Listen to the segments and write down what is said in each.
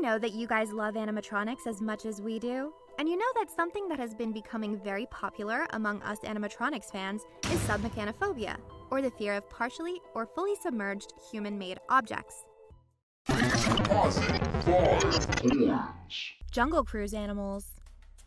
know that you guys love animatronics as much as we do, and you know that something that has been becoming very popular among us animatronics fans is SUBMECHANOPHOBIA, or the fear of partially or fully submerged human-made objects. Jungle Cruise animals.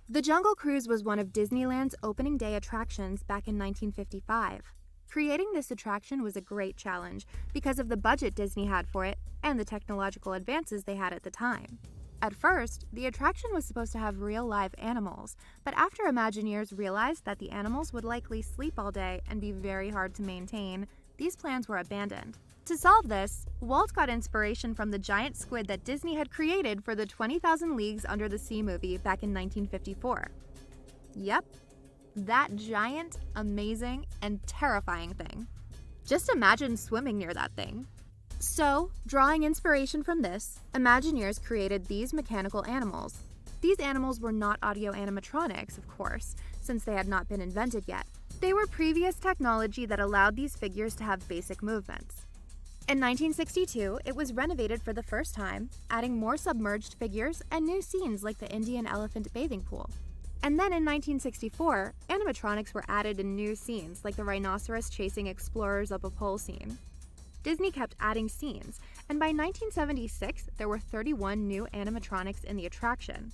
The Jungle Cruise was one of Disneyland's opening day attractions back in 1955. Creating this attraction was a great challenge because of the budget Disney had for it and the technological advances they had at the time. At first, the attraction was supposed to have real live animals, but after Imagineers realized that the animals would likely sleep all day and be very hard to maintain, these plans were abandoned. To solve this, Walt got inspiration from the giant squid that Disney had created for the 20,000 Leagues Under the Sea movie back in 1954. Yep, that giant, amazing, and terrifying thing. Just imagine swimming near that thing. So, drawing inspiration from this, Imagineers created these mechanical animals. These animals were not audio animatronics, of course, since they had not been invented yet. They were previous technology that allowed these figures to have basic movements. In 1962, it was renovated for the first time, adding more submerged figures and new scenes like the Indian elephant bathing pool. And then in 1964, animatronics were added in new scenes like the rhinoceros chasing explorers up a pole scene. Disney kept adding scenes, and by 1976, there were 31 new animatronics in the attraction.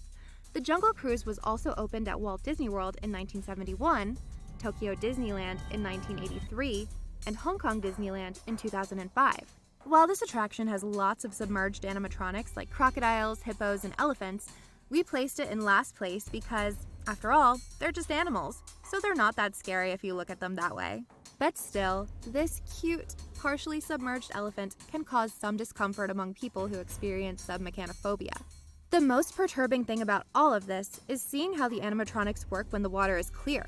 The Jungle Cruise was also opened at Walt Disney World in 1971, Tokyo Disneyland in 1983, and Hong Kong Disneyland in 2005. While this attraction has lots of submerged animatronics like crocodiles, hippos, and elephants, we placed it in last place because, after all, they're just animals, so they're not that scary if you look at them that way. But still, this cute, partially submerged elephant can cause some discomfort among people who experience SUBMECHANOPHOBIA. The most perturbing thing about all of this is seeing how the animatronics work when the water is clear.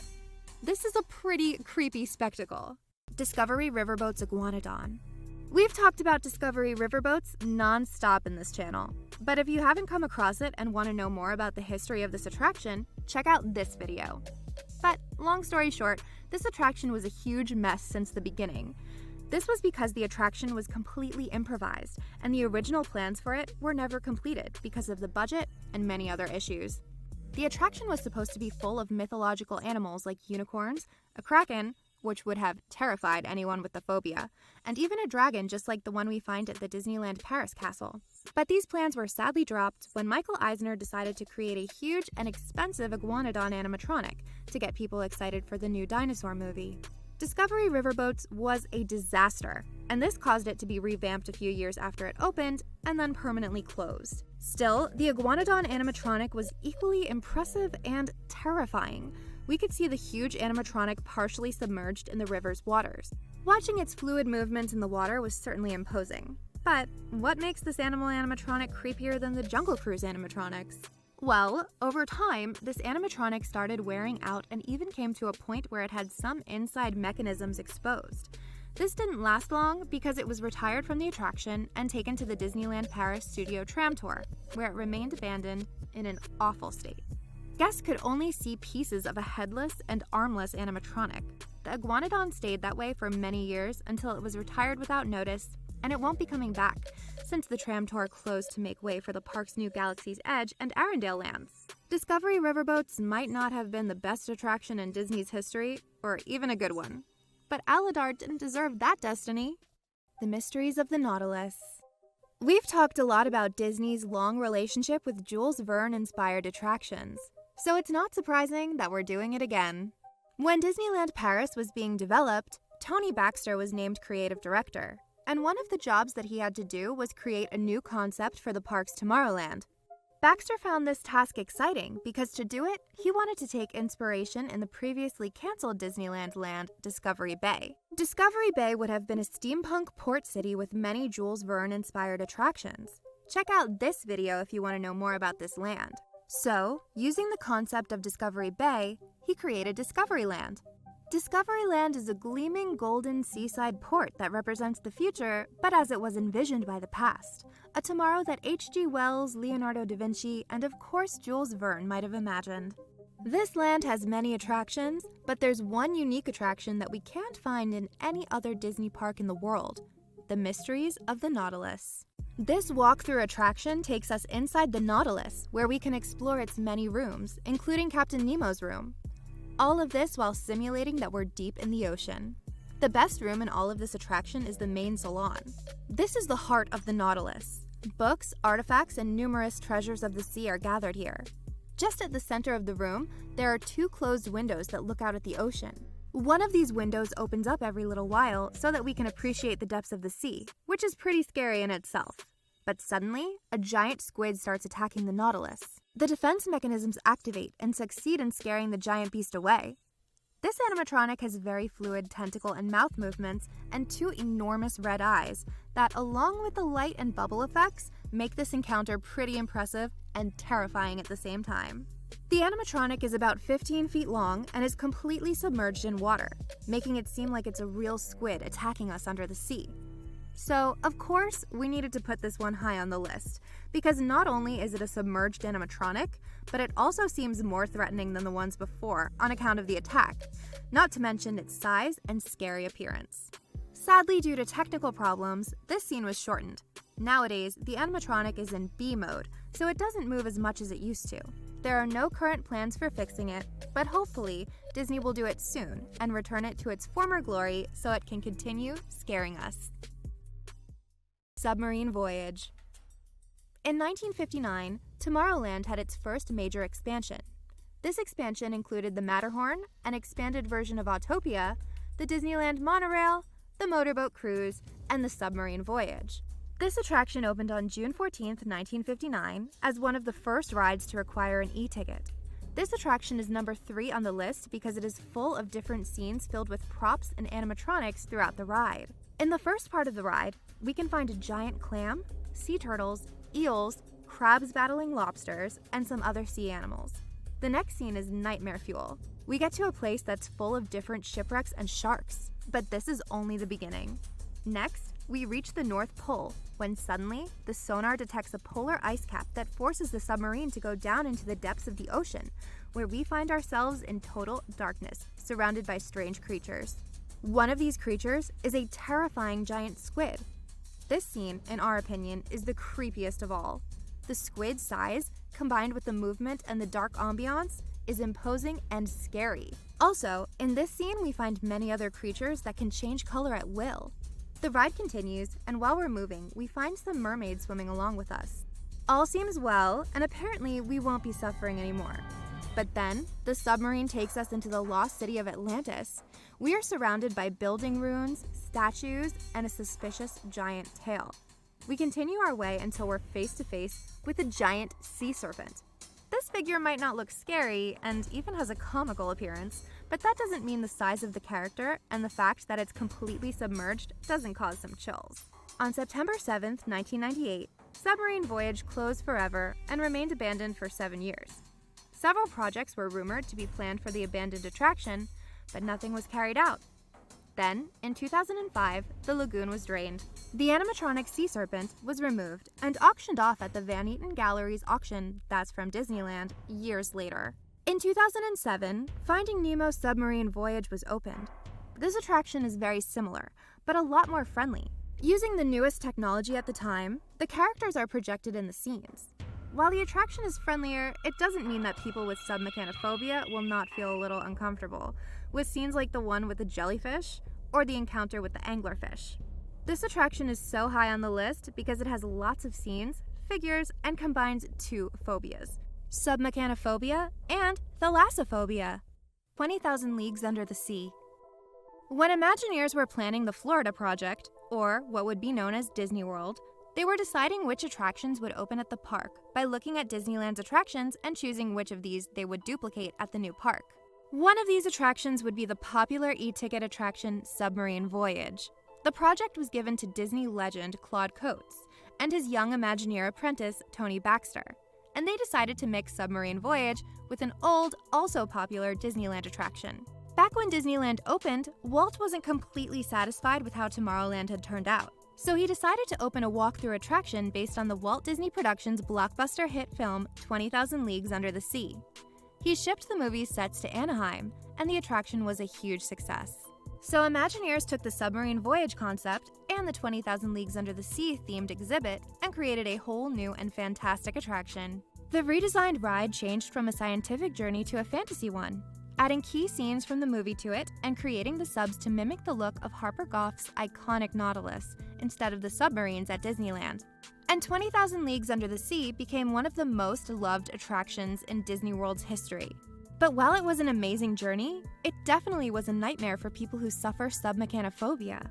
This is a pretty creepy spectacle. Discovery Riverboat's Iguanodon. We've talked about Discovery Riverboats non-stop in this channel, but if you haven't come across it and want to know more about the history of this attraction, check out this video. But long story short, this attraction was a huge mess since the beginning. This was because the attraction was completely improvised, and the original plans for it were never completed because of the budget and many other issues. The attraction was supposed to be full of mythological animals like unicorns, a kraken, which would have terrified anyone with the phobia, and even a dragon just like the one we find at the Disneyland Paris castle. But these plans were sadly dropped when Michael Eisner decided to create a huge and expensive Iguanodon animatronic to get people excited for the new dinosaur movie. Discovery Riverboats was a disaster, and this caused it to be revamped a few years after it opened and then permanently closed. Still, the Iguanodon animatronic was equally impressive and terrifying. We could see the huge animatronic partially submerged in the river's waters. Watching its fluid movements in the water was certainly imposing. But what makes this animal animatronic creepier than the Jungle Cruise animatronics? Well, over time, this animatronic started wearing out and even came to a point where it had some inside mechanisms exposed. This didn't last long because it was retired from the attraction and taken to the Disneyland Paris Studio Tram Tour, where it remained abandoned in an awful state. Guests could only see pieces of a headless and armless animatronic. The Iguanodon stayed that way for many years until it was retired without notice, and it won't be coming back, since the tram tour closed to make way for the park's new Galaxy's Edge and Arendelle lands. Discovery Riverboats might not have been the best attraction in Disney's history, or even a good one. But Aladar didn't deserve that destiny. The Mysteries of the Nautilus. We've talked a lot about Disney's long relationship with Jules Verne-inspired attractions, so it's not surprising that we're doing it again. When Disneyland Paris was being developed, Tony Baxter was named creative director, and one of the jobs that he had to do was create a new concept for the park's Tomorrowland. Baxter found this task exciting because to do it, he wanted to take inspiration in the previously canceled Disneyland land, Discovery Bay. Discovery Bay would have been a steampunk port city with many Jules Verne-inspired attractions. Check out this video if you want to know more about this land. So, using the concept of Discovery Bay, he created Discoveryland. Discoveryland is a gleaming golden seaside port that represents the future, but as it was envisioned by the past. A tomorrow that H.G. Wells, Leonardo da Vinci, and of course Jules Verne might have imagined. This land has many attractions, but there's one unique attraction that we can't find in any other Disney park in the world: the Mysteries of the Nautilus. This walk-through attraction takes us inside the Nautilus, where we can explore its many rooms, including Captain Nemo's room. All of this while simulating that we're deep in the ocean. The best room in all of this attraction is the main salon. This is the heart of the Nautilus. Books, artifacts, and numerous treasures of the sea are gathered here. Just at the center of the room, there are 2 closed windows that look out at the ocean. One of these windows opens up every little while so that we can appreciate the depths of the sea, which is pretty scary in itself. But suddenly, a giant squid starts attacking the Nautilus. The defense mechanisms activate and succeed in scaring the giant beast away. This animatronic has very fluid tentacle and mouth movements and 2 enormous red eyes that, along with the light and bubble effects, make this encounter pretty impressive and terrifying at the same time. The animatronic is about 15 feet long and is completely submerged in water, making it seem like it's a real squid attacking us under the sea. So, of course, we needed to put this one high on the list, because not only is it a submerged animatronic, but it also seems more threatening than the ones before on account of the attack, not to mention its size and scary appearance. Sadly, due to technical problems, this scene was shortened. Nowadays, the animatronic is in B mode, so it doesn't move as much as it used to. There are no current plans for fixing it, but hopefully, Disney will do it soon and return it to its former glory so it can continue scaring us. Submarine Voyage. In 1959, Tomorrowland had its first major expansion. This expansion included the Matterhorn, an expanded version of Autopia, the Disneyland monorail, the motorboat cruise, and the submarine voyage. This attraction opened on June 14, 1959, as one of the first rides to require an e-ticket. This attraction is number 3 on the list because it is full of different scenes filled with props and animatronics throughout the ride. In the first part of the ride, we can find a giant clam, sea turtles, eels, crabs battling lobsters, and some other sea animals. The next scene is Nightmare Fuel. We get to a place that's full of different shipwrecks and sharks, but this is only the beginning. Next, we reach the North Pole, when suddenly, the sonar detects a polar ice cap that forces the submarine to go down into the depths of the ocean, where we find ourselves in total darkness, surrounded by strange creatures. One of these creatures is a terrifying giant squid. This scene, in our opinion, is the creepiest of all. The squid's size, combined with the movement and the dark ambiance, is imposing and scary. Also, in this scene we find many other creatures that can change color at will. The ride continues, and while we're moving, we find some mermaids swimming along with us. All seems well, and apparently we won't be suffering anymore. But then, the submarine takes us into the lost city of Atlantis. We are surrounded by building ruins, statues, and a suspicious giant tail. We continue our way until we're face to face with a giant sea serpent. This figure might not look scary and even has a comical appearance, but that doesn't mean the size of the character and the fact that it's completely submerged doesn't cause some chills. On September 7th, 1998, Submarine Voyage closed forever and remained abandoned for 7 years. Several projects were rumored to be planned for the abandoned attraction, but nothing was carried out. Then, in 2005, the lagoon was drained. The animatronic sea serpent was removed and auctioned off at the Van Eaton Gallery's auction that's from Disneyland years later. In 2007, Finding Nemo's Submarine Voyage was opened. This attraction is very similar, but a lot more friendly. Using the newest technology at the time, the characters are projected in the scenes. While the attraction is friendlier, it doesn't mean that people with SUBMECHANOPHOBIA will not feel a little uncomfortable with scenes like the one with the jellyfish or the encounter with the anglerfish. This attraction is so high on the list because it has lots of scenes, figures, and combines 2 phobias: SUBMECHANOPHOBIA and thalassophobia. 20,000 Leagues Under the Sea. When Imagineers were planning the Florida project, or what would be known as Disney World, they were deciding which attractions would open at the park by looking at Disneyland's attractions and choosing which of these they would duplicate at the new park. One of these attractions would be the popular e-ticket attraction Submarine Voyage. The project was given to Disney legend Claude Coates and his young Imagineer apprentice Tony Baxter, and they decided to mix Submarine Voyage with an old, also popular Disneyland attraction. Back when Disneyland opened, Walt wasn't completely satisfied with how Tomorrowland had turned out, so he decided to open a walkthrough attraction based on the Walt Disney Productions blockbuster hit film 20,000 Leagues Under the Sea. He shipped the movie's sets to Anaheim, and the attraction was a huge success. So Imagineers took the Submarine Voyage concept and the 20,000 Leagues Under the Sea themed exhibit and created a whole new and fantastic attraction. The redesigned ride changed from a scientific journey to a fantasy one, adding key scenes from the movie to it and creating the subs to mimic the look of Harper Goff's iconic Nautilus instead of the submarines at Disneyland. And 20,000 Leagues Under the Sea became one of the most loved attractions in Disney World's history. But while it was an amazing journey, it definitely was a nightmare for people who suffer submechanophobia.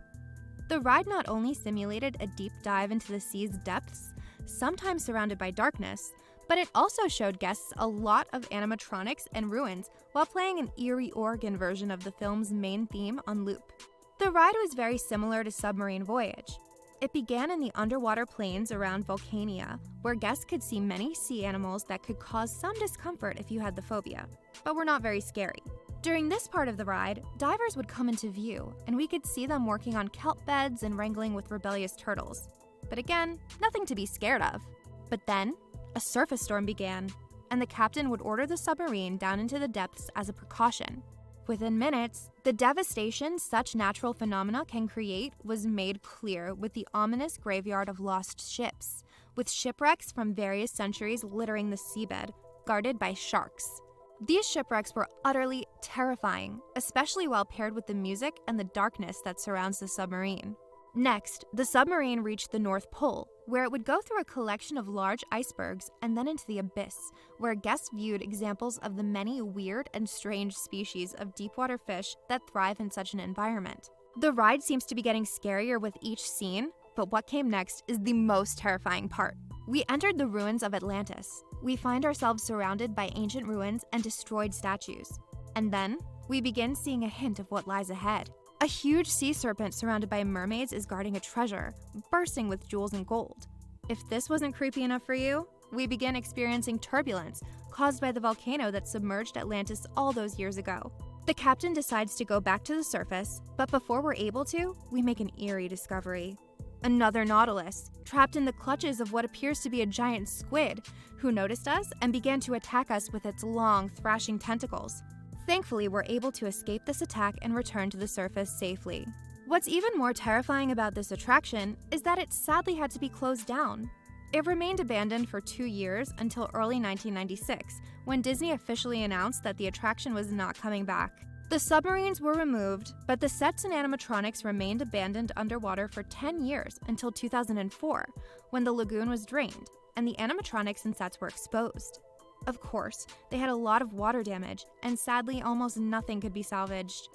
The ride not only simulated a deep dive into the sea's depths, sometimes surrounded by darkness, but it also showed guests a lot of animatronics and ruins while playing an eerie organ version of the film's main theme on loop. The ride was very similar to Submarine Voyage. It began in the underwater plains around Vulcania, where guests could see many sea animals that could cause some discomfort if you had the phobia, but were not very scary. During this part of the ride, divers would come into view, and we could see them working on kelp beds and wrangling with rebellious turtles. But again, nothing to be scared of. But then, a surface storm began, and the captain would order the submarine down into the depths as a precaution. Within minutes, the devastation such natural phenomena can create was made clear with the ominous graveyard of lost ships, with shipwrecks from various centuries littering the seabed, guarded by sharks. These shipwrecks were utterly terrifying, especially while paired with the music and the darkness that surrounds the submarine. Next, the submarine reached the North Pole, where it would go through a collection of large icebergs and then into the abyss, where guests viewed examples of the many weird and strange species of deepwater fish that thrive in such an environment. The ride seems to be getting scarier with each scene, but what came next is the most terrifying part. We entered the ruins of Atlantis. We find ourselves surrounded by ancient ruins and destroyed statues. And then, we begin seeing a hint of what lies ahead. A huge sea serpent surrounded by mermaids is guarding a treasure, bursting with jewels and gold. If this wasn't creepy enough for you, we begin experiencing turbulence caused by the volcano that submerged Atlantis all those years ago. The captain decides to go back to the surface, but before we're able to, we make an eerie discovery. Another Nautilus, trapped in the clutches of what appears to be a giant squid, who noticed us and began to attack us with its long, thrashing tentacles. Thankfully, we're able to escape this attack and return to the surface safely. What's even more terrifying about this attraction is that it sadly had to be closed down. It remained abandoned for 2 years until early 1996, when Disney officially announced that the attraction was not coming back. The submarines were removed, but the sets and animatronics remained abandoned underwater for 10 years until 2004, when the lagoon was drained, and the animatronics and sets were exposed. Of course, they had a lot of water damage, and sadly, almost nothing could be salvaged.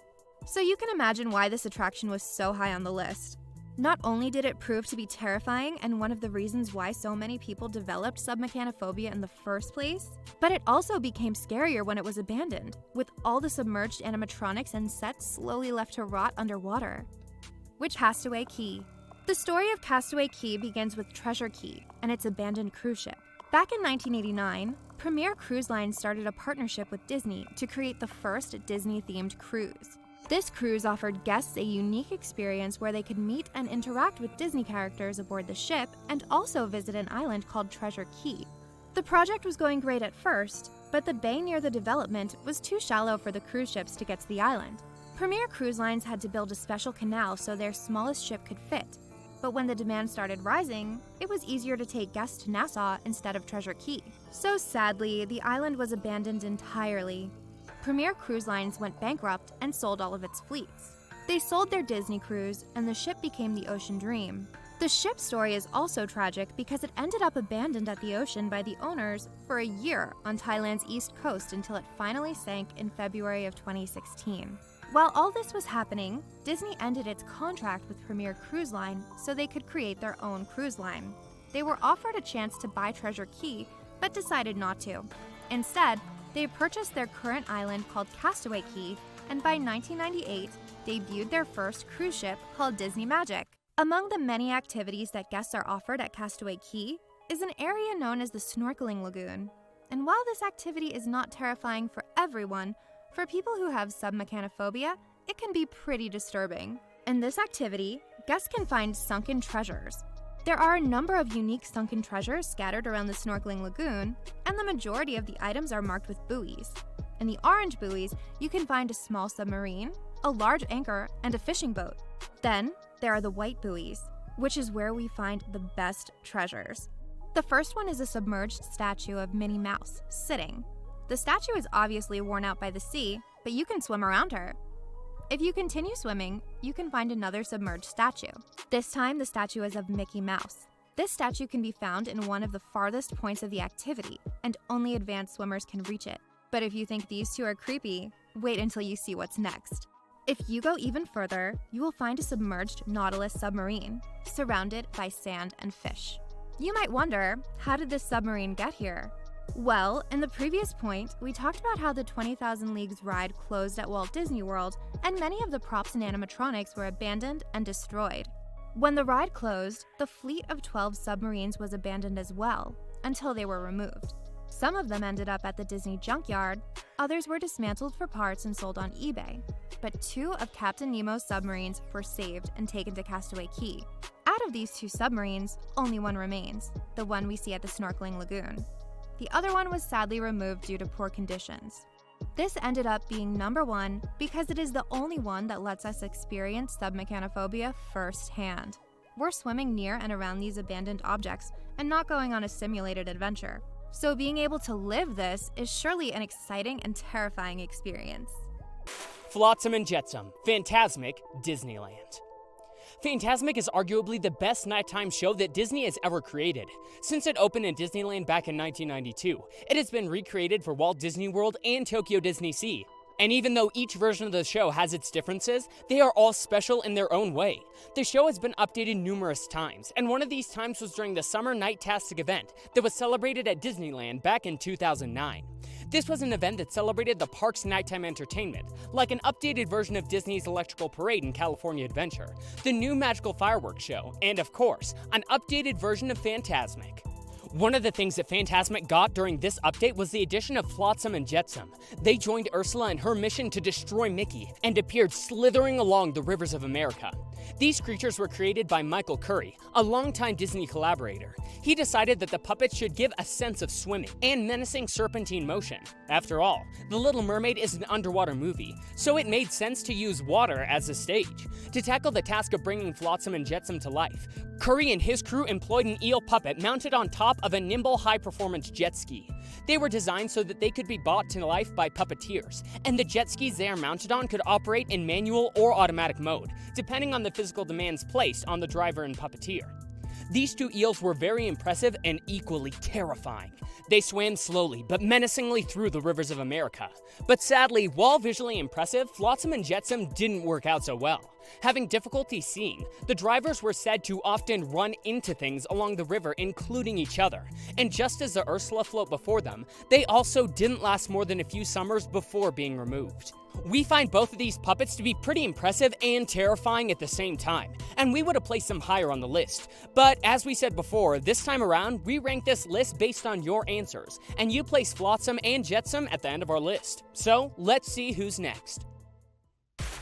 So you can imagine why this attraction was so high on the list. Not only did it prove to be terrifying and one of the reasons why so many people developed submechanophobia in the first place, but it also became scarier when it was abandoned, with all the submerged animatronics and sets slowly left to rot underwater. Which Castaway Cay? The story of Castaway Cay begins with Treasure Cay and its abandoned cruise ship. Back in 1989, Premier Cruise Line started a partnership with Disney to create the first Disney-themed cruise. This cruise offered guests a unique experience where they could meet and interact with Disney characters aboard the ship and also visit an island called Treasure Cay. The project was going great at first, but the bay near the development was too shallow for the cruise ships to get to the island. Premier Cruise Lines had to build a special canal so their smallest ship could fit. But when the demand started rising, it was easier to take guests to Nassau instead of Treasure Cay. So sadly, the island was abandoned entirely. Premier Cruise Lines went bankrupt and sold all of its fleets. They sold their Disney cruise, and the ship became the Ocean Dream. The ship story is also tragic because it ended up abandoned at the ocean by the owners for a year on Thailand's east coast until it finally sank in February of 2016. While all this was happening, Disney ended its contract with Premier Cruise Line so they could create their own cruise line. They were offered a chance to buy Treasure Cay, but decided not to. Instead, they purchased their current island called Castaway Cay, and by 1998, debuted their first cruise ship called Disney Magic. Among the many activities that guests are offered at Castaway Cay is an area known as the Snorkeling Lagoon. And while this activity is not terrifying for everyone, for people who have submechanophobia, it can be pretty disturbing. In this activity, guests can find sunken treasures. There are a number of unique sunken treasures scattered around the Snorkeling Lagoon, and the majority of the items are marked with buoys. In the orange buoys, you can find a small submarine, a large anchor, and a fishing boat. Then, there are the white buoys, which is where we find the best treasures. The first one is a submerged statue of Minnie Mouse, sitting. The statue is obviously worn out by the sea, but you can swim around her. If you continue swimming, you can find another submerged statue. This time, the statue is of Mickey Mouse. This statue can be found in one of the farthest points of the activity, and only advanced swimmers can reach it. But if you think these two are creepy, wait until you see what's next. If you go even further, you will find a submerged Nautilus submarine, surrounded by sand and fish. You might wonder, how did this submarine get here? Well, in the previous point, we talked about how the 20,000 Leagues ride closed at Walt Disney World, and many of the props and animatronics were abandoned and destroyed. When the ride closed, the fleet of 12 submarines was abandoned as well, until they were removed. Some of them ended up at the Disney junkyard, others were dismantled for parts and sold on eBay. But 2 of Captain Nemo's submarines were saved and taken to Castaway Cay. Out of these 2 submarines, only one remains, the one we see at the Snorkeling Lagoon. The other one was sadly removed due to poor conditions. This ended up being number 1 because it is the only one that lets us experience submechanophobia firsthand. We're swimming near and around these abandoned objects and not going on a simulated adventure. So being able to live this is surely an exciting and terrifying experience. Flotsam and Jetsam, Fantasmic, Disneyland. Fantasmic is arguably the best nighttime show that Disney has ever created. Since it opened in Disneyland back in 1992, it has been recreated for Walt Disney World and Tokyo Disney Sea. And even though each version of the show has its differences, they are all special in their own way. The show has been updated numerous times, and one of these times was during the Summer Night-tastic event that was celebrated at Disneyland back in 2009. This was an event that celebrated the park's nighttime entertainment, like an updated version of Disney's Electrical Parade in California Adventure, the new Magical Fireworks Show, and of course, an updated version of Fantasmic. One of the things that Fantasmic got during this update was the addition of Flotsam and Jetsam. They joined Ursula in her mission to destroy Mickey and appeared slithering along the rivers of America. These creatures were created by Michael Curry, a longtime Disney collaborator. He decided that the puppets should give a sense of swimming and menacing serpentine motion. After all, The Little Mermaid is an underwater movie, so it made sense to use water as a stage. To tackle the task of bringing Flotsam and Jetsam to life, Curry and his crew employed an eel puppet mounted on top of a nimble, high-performance jet ski. They were designed so that they could be brought to life by puppeteers, and the jet skis they are mounted on could operate in manual or automatic mode, depending on the physical demands placed on the driver and puppeteer. These 2 eels were very impressive and equally terrifying. They swam slowly but menacingly through the rivers of America. But sadly, while visually impressive, Flotsam and Jetsam didn't work out so well. Having difficulty seeing, the drivers were said to often run into things along the river, including each other. And just as the Ursula float before them, they also didn't last more than a few summers before being removed. We find both of these puppets to be pretty impressive and terrifying at the same time, and we would have placed them higher on the list. But as we said before, this time around, we rank this list based on your answers, and you place Flotsam and Jetsam at the end of our list. So, let's see who's next.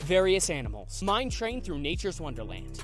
Various animals. Mine Train through Nature's Wonderland.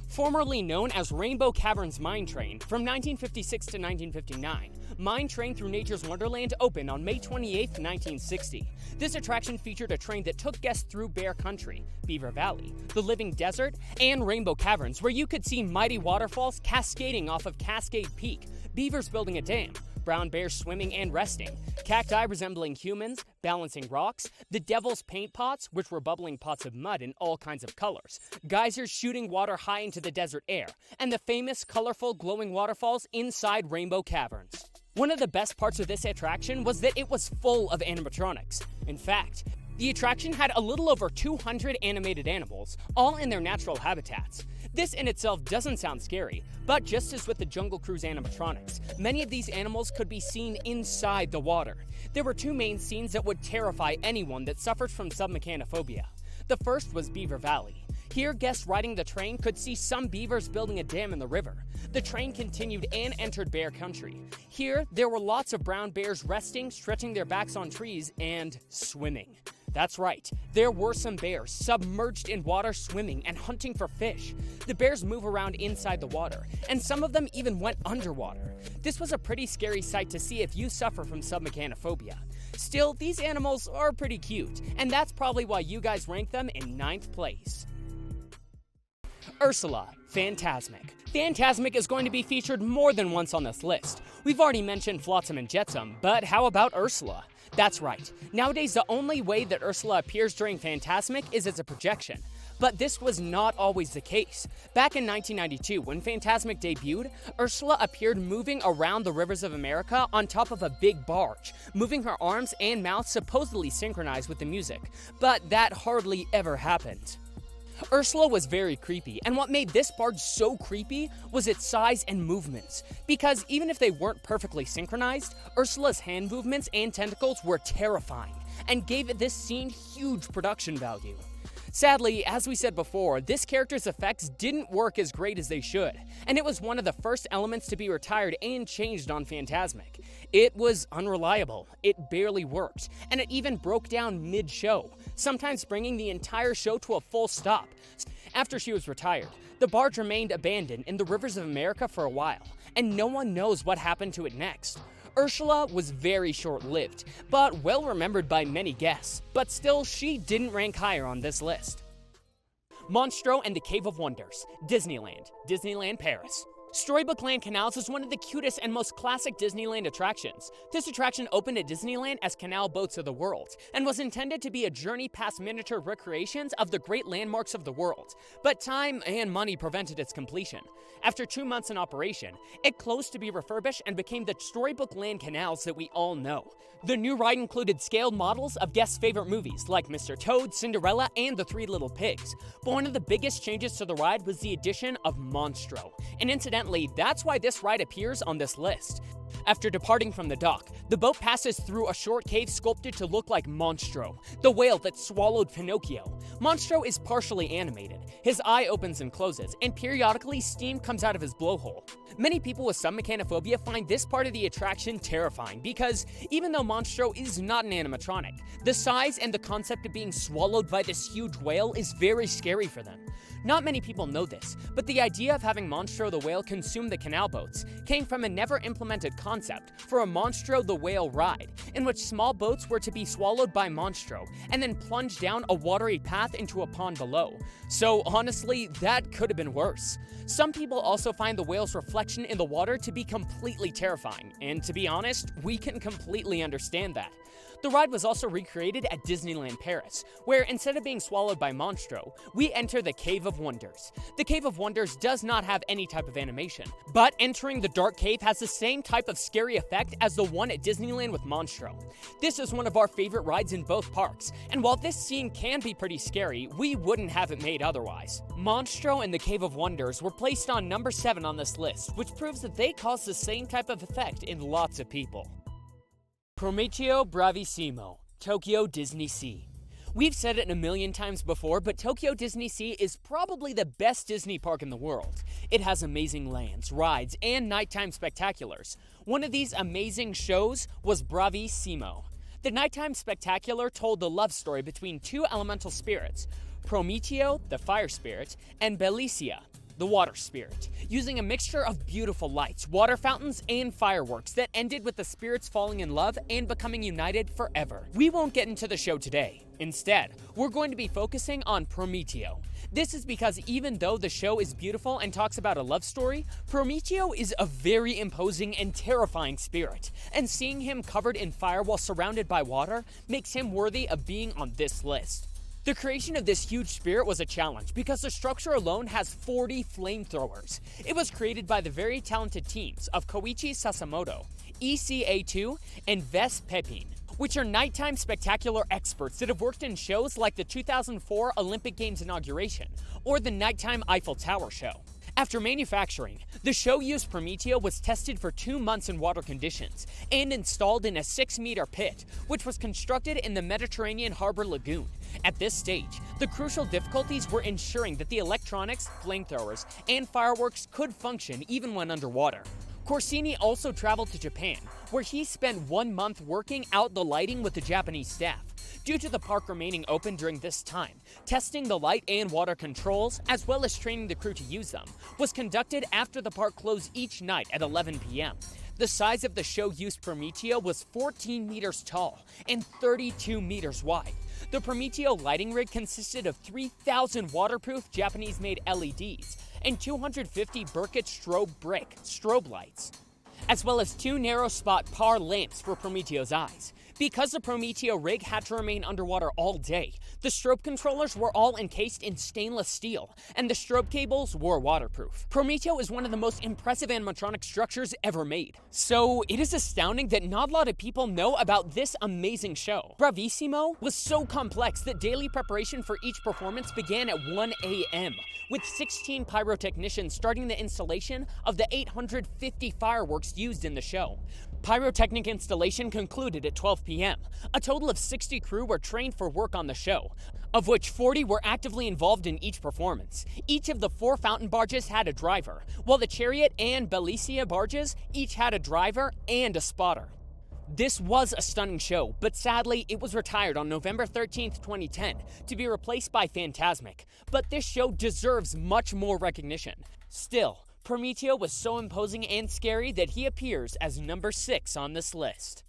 Formerly known as Rainbow Caverns Mine Train, from 1956 to 1959, Mine Train through Nature's Wonderland opened on May 28, 1960. This attraction featured a train that took guests through Bear Country, Beaver Valley, the Living Desert, and Rainbow Caverns, where you could see mighty waterfalls cascading off of Cascade Peak, beavers building a dam, brown bears swimming and resting, cacti resembling humans, balancing rocks, the devil's paint pots, which were bubbling pots of mud in all kinds of colors, geysers shooting water high into the desert air, and the famous colorful glowing waterfalls inside Rainbow Caverns. One of the best parts of this attraction was that it was full of animatronics. In fact, the attraction had a little over 200 animated animals, all in their natural habitats. This in itself doesn't sound scary, but just as with the Jungle Cruise animatronics, many of these animals could be seen inside the water. There were 2 main scenes that would terrify anyone that suffered from submechanophobia. The first was Beaver Valley. Here, guests riding the train could see some beavers building a dam in the river. The train continued and entered Bear Country. Here, there were lots of brown bears resting, stretching their backs on trees, and swimming. That's right, there were some bears submerged in water swimming and hunting for fish. The bears move around inside the water, and some of them even went underwater. This was a pretty scary sight to see if you suffer from submechanophobia. Still, these animals are pretty cute, and that's probably why you guys rank them in 9th place. Ursula, Phantasmic. Phantasmic is going to be featured more than once on this list. We've already mentioned Flotsam and Jetsam, but how about Ursula? That's right. Nowadays, the only way that Ursula appears during Phantasmic is as a projection. But this was not always the case. Back in 1992, when Phantasmic debuted, Ursula appeared moving around the rivers of America on top of a big barge, moving her arms and mouth supposedly synchronized with the music. But that hardly ever happened. Ursula was very creepy, and what made this barge so creepy was its size and movements. Because even if they weren't perfectly synchronized, Ursula's hand movements and tentacles were terrifying, and gave this scene huge production value. Sadly, as we said before, this character's effects didn't work as great as they should, and it was one of the first elements to be retired and changed on Phantasmic. It was unreliable, it barely worked, and it even broke down mid-show, sometimes bringing the entire show to a full stop. After she was retired, the barge remained abandoned in the rivers of America for a while, and no one knows what happened to it next. Ursula was very short-lived, but well-remembered by many guests, but still she didn't rank higher on this list. Monstro and the Cave of Wonders, Disneyland, Disneyland Paris. Storybook Land Canals is one of the cutest and most classic Disneyland attractions. This attraction opened at Disneyland as Canal Boats of the World, and was intended to be a journey past miniature recreations of the great landmarks of the world. But time and money prevented its completion. After 2 months in operation, it closed to be refurbished and became the Storybook Land Canals that we all know. The new ride included scaled models of guests' favorite movies like Mr. Toad, Cinderella, and the Three Little Pigs. But one of the biggest changes to the ride was the addition of Monstro. And incidentally, that's why this ride appears on this list. After departing from the dock, the boat passes through a short cave sculpted to look like Monstro, the whale that swallowed Pinocchio. Monstro is partially animated. His eye opens and closes, and periodically steam comes out of his blowhole. Many people with SUBMECHANOPHOBIA find this part of the attraction terrifying because even though Monstro is not an animatronic, the size and the concept of being swallowed by this huge whale is very scary for them. Not many people know this, but the idea of having Monstro the whale consume the canal boats came from a never-implemented concept for a Monstro the whale ride, in which small boats were to be swallowed by Monstro and then plunge down a watery path into a pond below. So honestly, that could have been worse. Some people also find the whale's reflection in the water to be completely terrifying, and to be honest, we can completely understand that. The ride was also recreated at Disneyland Paris, where instead of being swallowed by Monstro, we enter the Cave of Wonders. The Cave of Wonders does not have any type of animation, but entering the dark cave has the same type of scary effect as the one at Disneyland with Monstro. This is one of our favorite rides in both parks, and while this scene can be pretty scary, we wouldn't have it made otherwise. Monstro and the Cave of Wonders were placed on number 7 on this list, which proves that they cause the same type of effect in lots of people. Prometeo Bravissimo, Tokyo Disney Sea. We've said it a million times before, but Tokyo Disney Sea is probably the best Disney park in the world. It has amazing lands, rides, and nighttime spectaculars. One of these amazing shows was Bravissimo. The nighttime spectacular told the love story between two elemental spirits, Prometeo, the fire spirit, and Bellicia, the water spirit, using a mixture of beautiful lights, water fountains, and fireworks that ended with the spirits falling in love and becoming united forever. We won't get into the show today. Instead, we're going to be focusing on Prometeo. This is because even though the show is beautiful and talks about a love story, Prometeo is a very imposing and terrifying spirit, and seeing him covered in fire while surrounded by water makes him worthy of being on this list. The creation of this huge spirit was a challenge because the structure alone has 40 flamethrowers. It was created by the very talented teams of Koichi Sasamoto, ECA2, and Ves Pepin, which are nighttime spectacular experts that have worked in shows like the 2004 Olympic Games inauguration or the nighttime Eiffel Tower show. After manufacturing, the show-used Prometeo was tested for 2 months in water conditions and installed in a 6-meter pit, which was constructed in the Mediterranean Harbor Lagoon. At this stage, the crucial difficulties were ensuring that the electronics, flamethrowers, and fireworks could function even when underwater. Corsini also traveled to Japan, where he spent 1 month working out the lighting with the Japanese staff. Due to the park remaining open during this time, testing the light and water controls, as well as training the crew to use them, was conducted after the park closed each night at 11 p.m. The size of the show-used Prometeo was 14 meters tall and 32 meters wide. The Prometeo lighting rig consisted of 3,000 waterproof Japanese-made LEDs and 250 Burkett strobe lights, as well as 2 narrow spot PAR lamps for Prometeo's eyes. Because the Prometeo rig had to remain underwater all day, the strobe controllers were all encased in stainless steel, and the strobe cables were waterproof. Prometeo is one of the most impressive animatronic structures ever made, so it is astounding that not a lot of people know about this amazing show. Bravissimo was so complex that daily preparation for each performance began at 1 a.m., with 16 pyrotechnicians starting the installation of the 850 fireworks used in the show. Pyrotechnic installation concluded at 12 p.m. A total of 60 crew were trained for work on the show, of which 40 were actively involved in each performance. Each of the 4 fountain barges had a driver, while the chariot and Belicia barges each had a driver and a spotter. This was a stunning show, but sadly, it was retired on November 13th, 2010, to be replaced by Fantasmic. But this show deserves much more recognition. Still, Prometeo was so imposing and scary that he appears as number 6 on this list.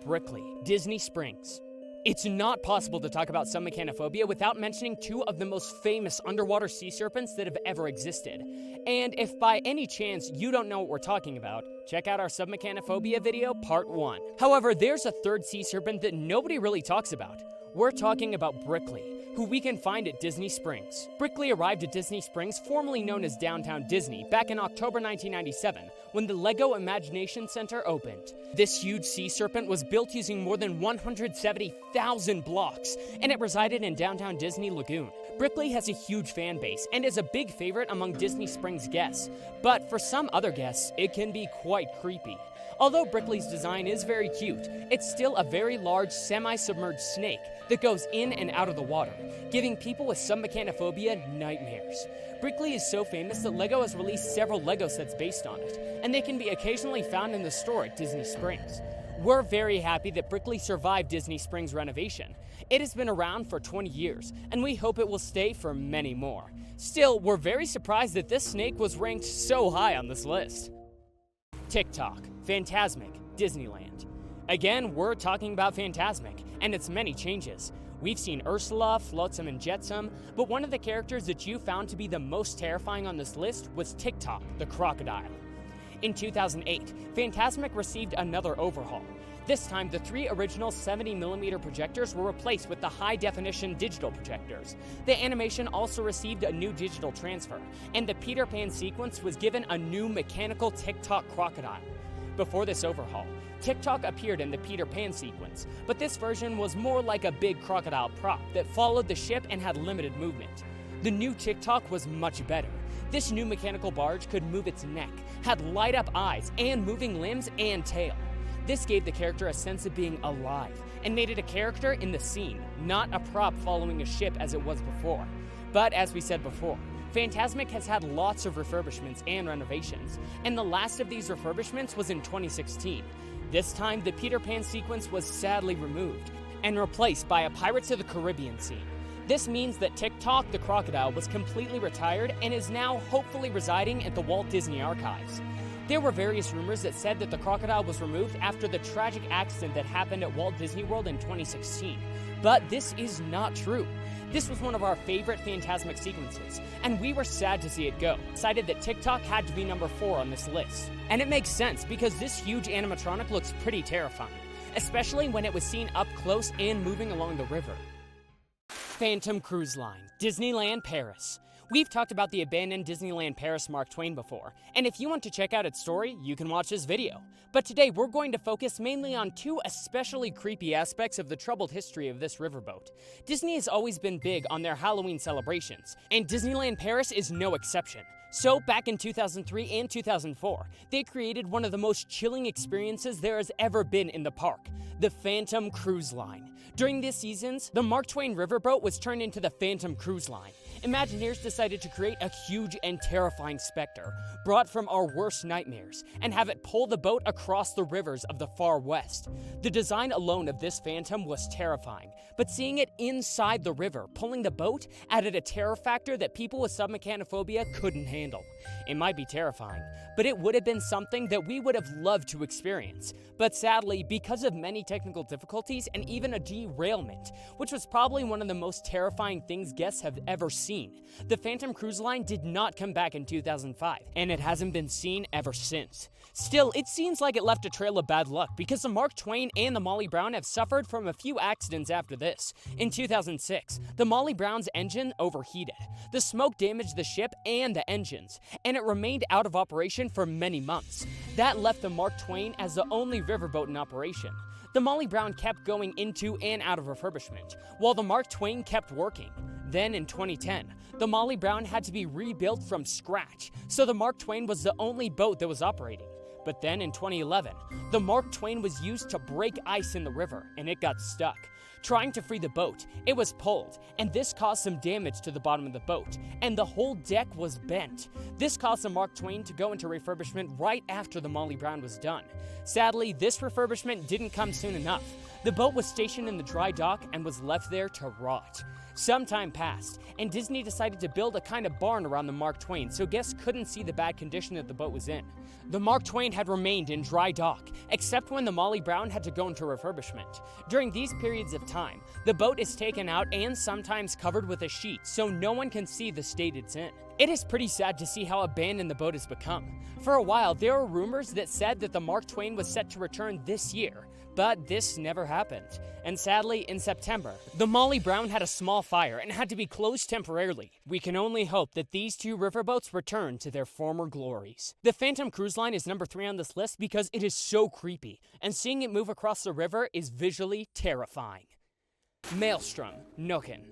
Brickley, Disney Springs. It's not possible to talk about SUBMECHANOPHOBIA without mentioning 2 of the most famous underwater sea serpents that have ever existed. And if by any chance you don't know what we're talking about, check out our SUBMECHANOPHOBIA video, part 1. However, there's a 3rd sea serpent that nobody really talks about. We're talking about Brickley, who we can find at Disney Springs. Brickley arrived at Disney Springs, formerly known as Downtown Disney, back in October 1997, when the LEGO Imagination Center opened. This huge sea serpent was built using more than 170,000 blocks, and it resided in Downtown Disney Lagoon. Brickley has a huge fan base and is a big favorite among Disney Springs guests, but for some other guests, it can be quite creepy. Although Brickley's design is very cute, it's still a very large semi-submerged snake that goes in and out of the water, giving people with SUBMECHANOPHOBIA nightmares. Brickley is so famous that LEGO has released several LEGO sets based on it, and they can be occasionally found in the store at Disney Springs. We're very happy that Brickley survived Disney Springs renovation. It has been around for 20 years, and we hope it will stay for many more. Still, we're very surprised that this snake was ranked so high on this list. TikTok, Fantasmic, Disneyland. Again, we're talking about Fantasmic and its many changes. We've seen Ursula, Flotsam and Jetsam, but one of the characters that you found to be the most terrifying on this list was TikTok, the crocodile. In 2008, Fantasmic received another overhaul. This time, the 3 original 70mm projectors were replaced with the high-definition digital projectors. The animation also received a new digital transfer, and the Peter Pan sequence was given a new mechanical TikTok crocodile. Before this overhaul, TikTok appeared in the Peter Pan sequence, but this version was more like a big crocodile prop that followed the ship and had limited movement. The new TikTok was much better. This new mechanical barge could move its neck, had light-up eyes, and moving limbs and tail. This gave the character a sense of being alive, and made it a character in the scene, not a prop following a ship as it was before. But as we said before, Fantasmic has had lots of refurbishments and renovations, and the last of these refurbishments was in 2016. This time, the Peter Pan sequence was sadly removed, and replaced by a Pirates of the Caribbean scene. This means that TikTok the crocodile was completely retired and is now hopefully residing at the Walt Disney Archives. There were various rumors that said that the crocodile was removed after the tragic accident that happened at Walt Disney World in 2016, but this is not true. This was one of our favorite Fantasmic sequences, and we were sad to see it go. Decided that TikTok had to be number 4 on this list. And it makes sense because this huge animatronic looks pretty terrifying, especially when it was seen up close and moving along the river. Phantom Cruise Line, Disneyland Paris. We've talked about the abandoned Disneyland Paris Mark Twain before, and if you want to check out its story, you can watch this video. But today, we're going to focus mainly on 2 especially creepy aspects of the troubled history of this riverboat. Disney has always been big on their Halloween celebrations, and Disneyland Paris is no exception. So, back in 2003 and 2004, they created one of the most chilling experiences there has ever been in the park, the Phantom Cruise Line. During these seasons, the Mark Twain riverboat was turned into the Phantom Cruise Line. Imagineers decided to create a huge and terrifying specter, brought from our worst nightmares, and have it pull the boat across the rivers of the far west. The design alone of this phantom was terrifying, but seeing it inside the river pulling the boat added a terror factor that people with submechanophobia couldn't handle. It might be terrifying, but it would have been something that we would have loved to experience. But sadly, because of many technical difficulties and even a derailment, which was probably one of the most terrifying things guests have ever seen, the Phantom Cruise Line did not come back in 2005, and it hasn't been seen ever since. Still, it seems like it left a trail of bad luck because the Mark Twain and the Molly Brown have suffered from a few accidents after this. In 2006, the Molly Brown's engine overheated. The smoke damaged the ship and the engines, and it remained out of operation for many months. That left the Mark Twain as the only riverboat in operation. The Molly Brown kept going into and out of refurbishment, while the Mark Twain kept working. Then in 2010, the Molly Brown had to be rebuilt from scratch, so the Mark Twain was the only boat that was operating. But then in 2011, the Mark Twain was used to break ice in the river, and it got stuck. Trying to free the boat, it was pulled, and this caused some damage to the bottom of the boat, and the whole deck was bent. This caused the Mark Twain to go into refurbishment right after the Molly Brown was done. Sadly, this refurbishment didn't come soon enough. The boat was stationed in the dry dock and was left there to rot. Some time passed, and Disney decided to build a kind of barn around the Mark Twain so guests couldn't see the bad condition that the boat was in. The Mark Twain had remained in dry dock, except when the Molly Brown had to go into refurbishment. During these periods of time, the boat is taken out and sometimes covered with a sheet so no one can see the state it's in. It is pretty sad to see how abandoned the boat has become. For a while, there were rumors that said that the Mark Twain was set to return this year, but this never happened. And sadly, in September, the Molly Brown had a small fire and had to be closed temporarily. We can only hope that these two riverboats return to their former glories. The Phantom Cruise Line is number 3 on this list because it is so creepy, and seeing it move across the river is visually terrifying. Maelstrom, Nokken.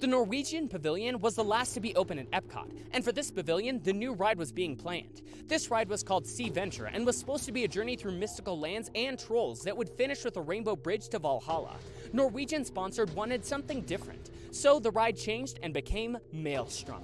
The Norwegian Pavilion was the last to be open at Epcot, and for this pavilion, the new ride was being planned. This ride was called Sea Venture and was supposed to be a journey through mystical lands and trolls that would finish with a rainbow bridge to Valhalla. Norwegian sponsored wanted something different, so the ride changed and became Maelstrom.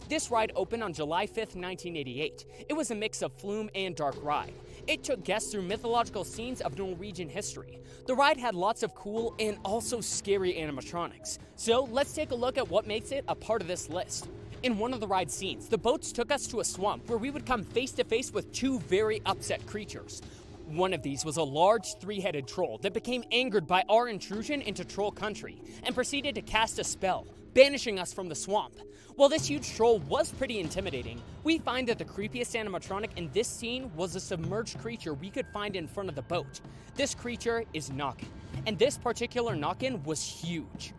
This ride opened on July 5th, 1988. It was a mix of flume and dark ride. It took guests through mythological scenes of Norwegian history. The ride had lots of cool and also scary animatronics. So let's take a look at what makes it a part of this list. In one of the ride scenes, the boats took us to a swamp where we would come face to face with two very upset creatures. One of these was a large three-headed troll that became angered by our intrusion into troll country and proceeded to cast a spell, banishing us from the swamp. While this huge troll was pretty intimidating, we find that the creepiest animatronic in this scene was a submerged creature we could find in front of the boat. This creature is Nokken, and this particular Nokken was huge.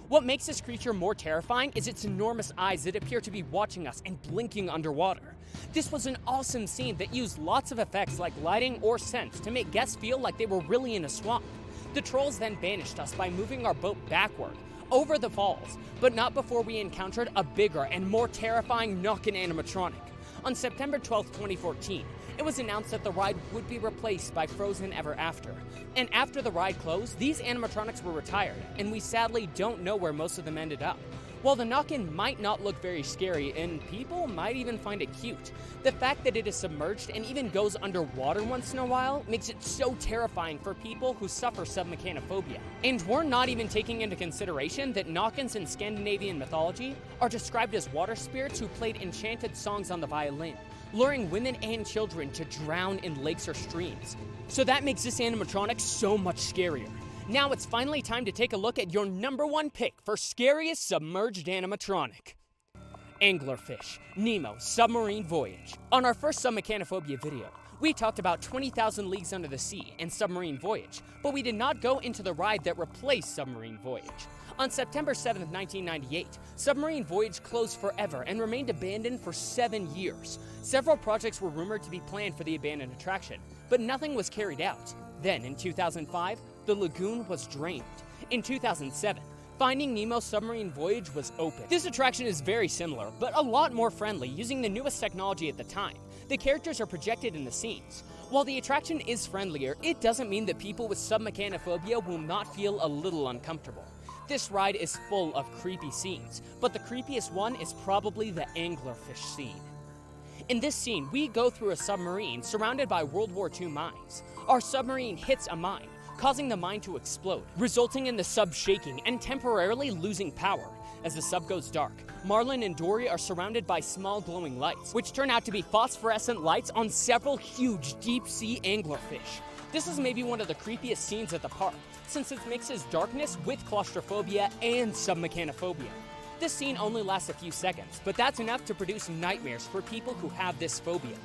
What makes this creature more terrifying is its enormous eyes that appear to be watching us and blinking underwater. This was an awesome scene that used lots of effects like lighting or scents to make guests feel like they were really in a swamp. The trolls then banished us by moving our boat backward, over the falls, but not before we encountered a bigger and more terrifying Nokken animatronic. On September 12, 2014, it was announced that the ride would be replaced by Frozen Ever After. And after the ride closed, these animatronics were retired, and we sadly don't know where most of them ended up. While the Nokken might not look very scary, and people might even find it cute, the fact that it is submerged and even goes underwater once in a while makes it so terrifying for people who suffer submechanophobia. And we're not even taking into consideration that Nokkens in Scandinavian mythology are described as water spirits who played enchanted songs on the violin, luring women and children to drown in lakes or streams. So that makes this animatronic so much scarier. Now it's finally time to take a look at your number 1 pick for scariest submerged animatronic. Anglerfish, Nemo Submarine Voyage. On our first Submechanophobia video, we talked about 20,000 Leagues Under the Sea and Submarine Voyage, but we did not go into the ride that replaced Submarine Voyage. On September 7, 1998, Submarine Voyage closed forever and remained abandoned for 7 years. Several projects were rumored to be planned for the abandoned attraction, but nothing was carried out. Then, in 2005, the lagoon was drained. In 2007, Finding Nemo Submarine Voyage was open. This attraction is very similar, but a lot more friendly, using the newest technology at the time. The characters are projected in the scenes. While the attraction is friendlier, it doesn't mean that people with submechanophobia will not feel a little uncomfortable. This ride is full of creepy scenes, but the creepiest one is probably the anglerfish scene. In this scene, we go through a submarine surrounded by World War II mines. Our submarine hits a mine, causing the mine to explode, resulting in the sub shaking and temporarily losing power. As the sub goes dark, Marlin and Dory are surrounded by small glowing lights, which turn out to be phosphorescent lights on several huge deep-sea anglerfish. This is maybe one of the creepiest scenes at the park, since it mixes darkness with claustrophobia and submechanophobia. This scene only lasts a few seconds, but that's enough to produce nightmares for people who have this phobia.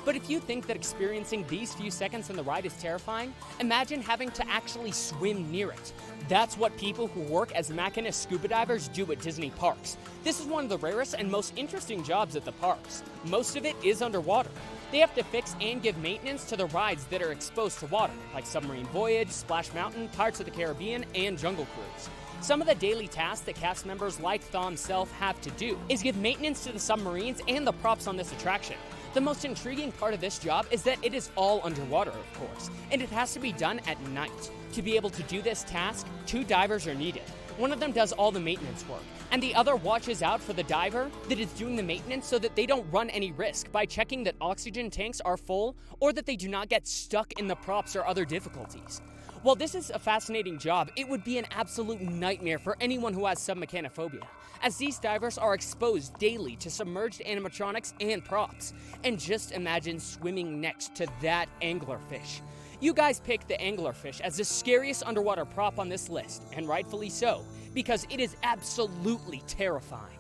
But if you think that experiencing these few seconds in the ride is terrifying, imagine having to actually swim near it. That's what people who work as machinist scuba divers do at Disney parks. This is one of the rarest and most interesting jobs at the parks. Most of it is underwater. They have to fix and give maintenance to the rides that are exposed to water, like Submarine Voyage, Splash Mountain, Pirates of the Caribbean, and Jungle Cruise. Some of the daily tasks that cast members like Thaw himself have to do is give maintenance to the submarines and the props on this attraction. The most intriguing part of this job is that it is all underwater, of course, and it has to be done at night. To be able to do this task, 2 divers are needed. One of them does all the maintenance work, and the other watches out for the diver that is doing the maintenance so that they don't run any risk by checking that oxygen tanks are full or that they do not get stuck in the props or other difficulties. While this is a fascinating job, it would be an absolute nightmare for anyone who has submechanophobia, as these divers are exposed daily to submerged animatronics and props. And just imagine swimming next to that anglerfish. You guys picked the anglerfish as the scariest underwater prop on this list, and rightfully so, because it is absolutely terrifying.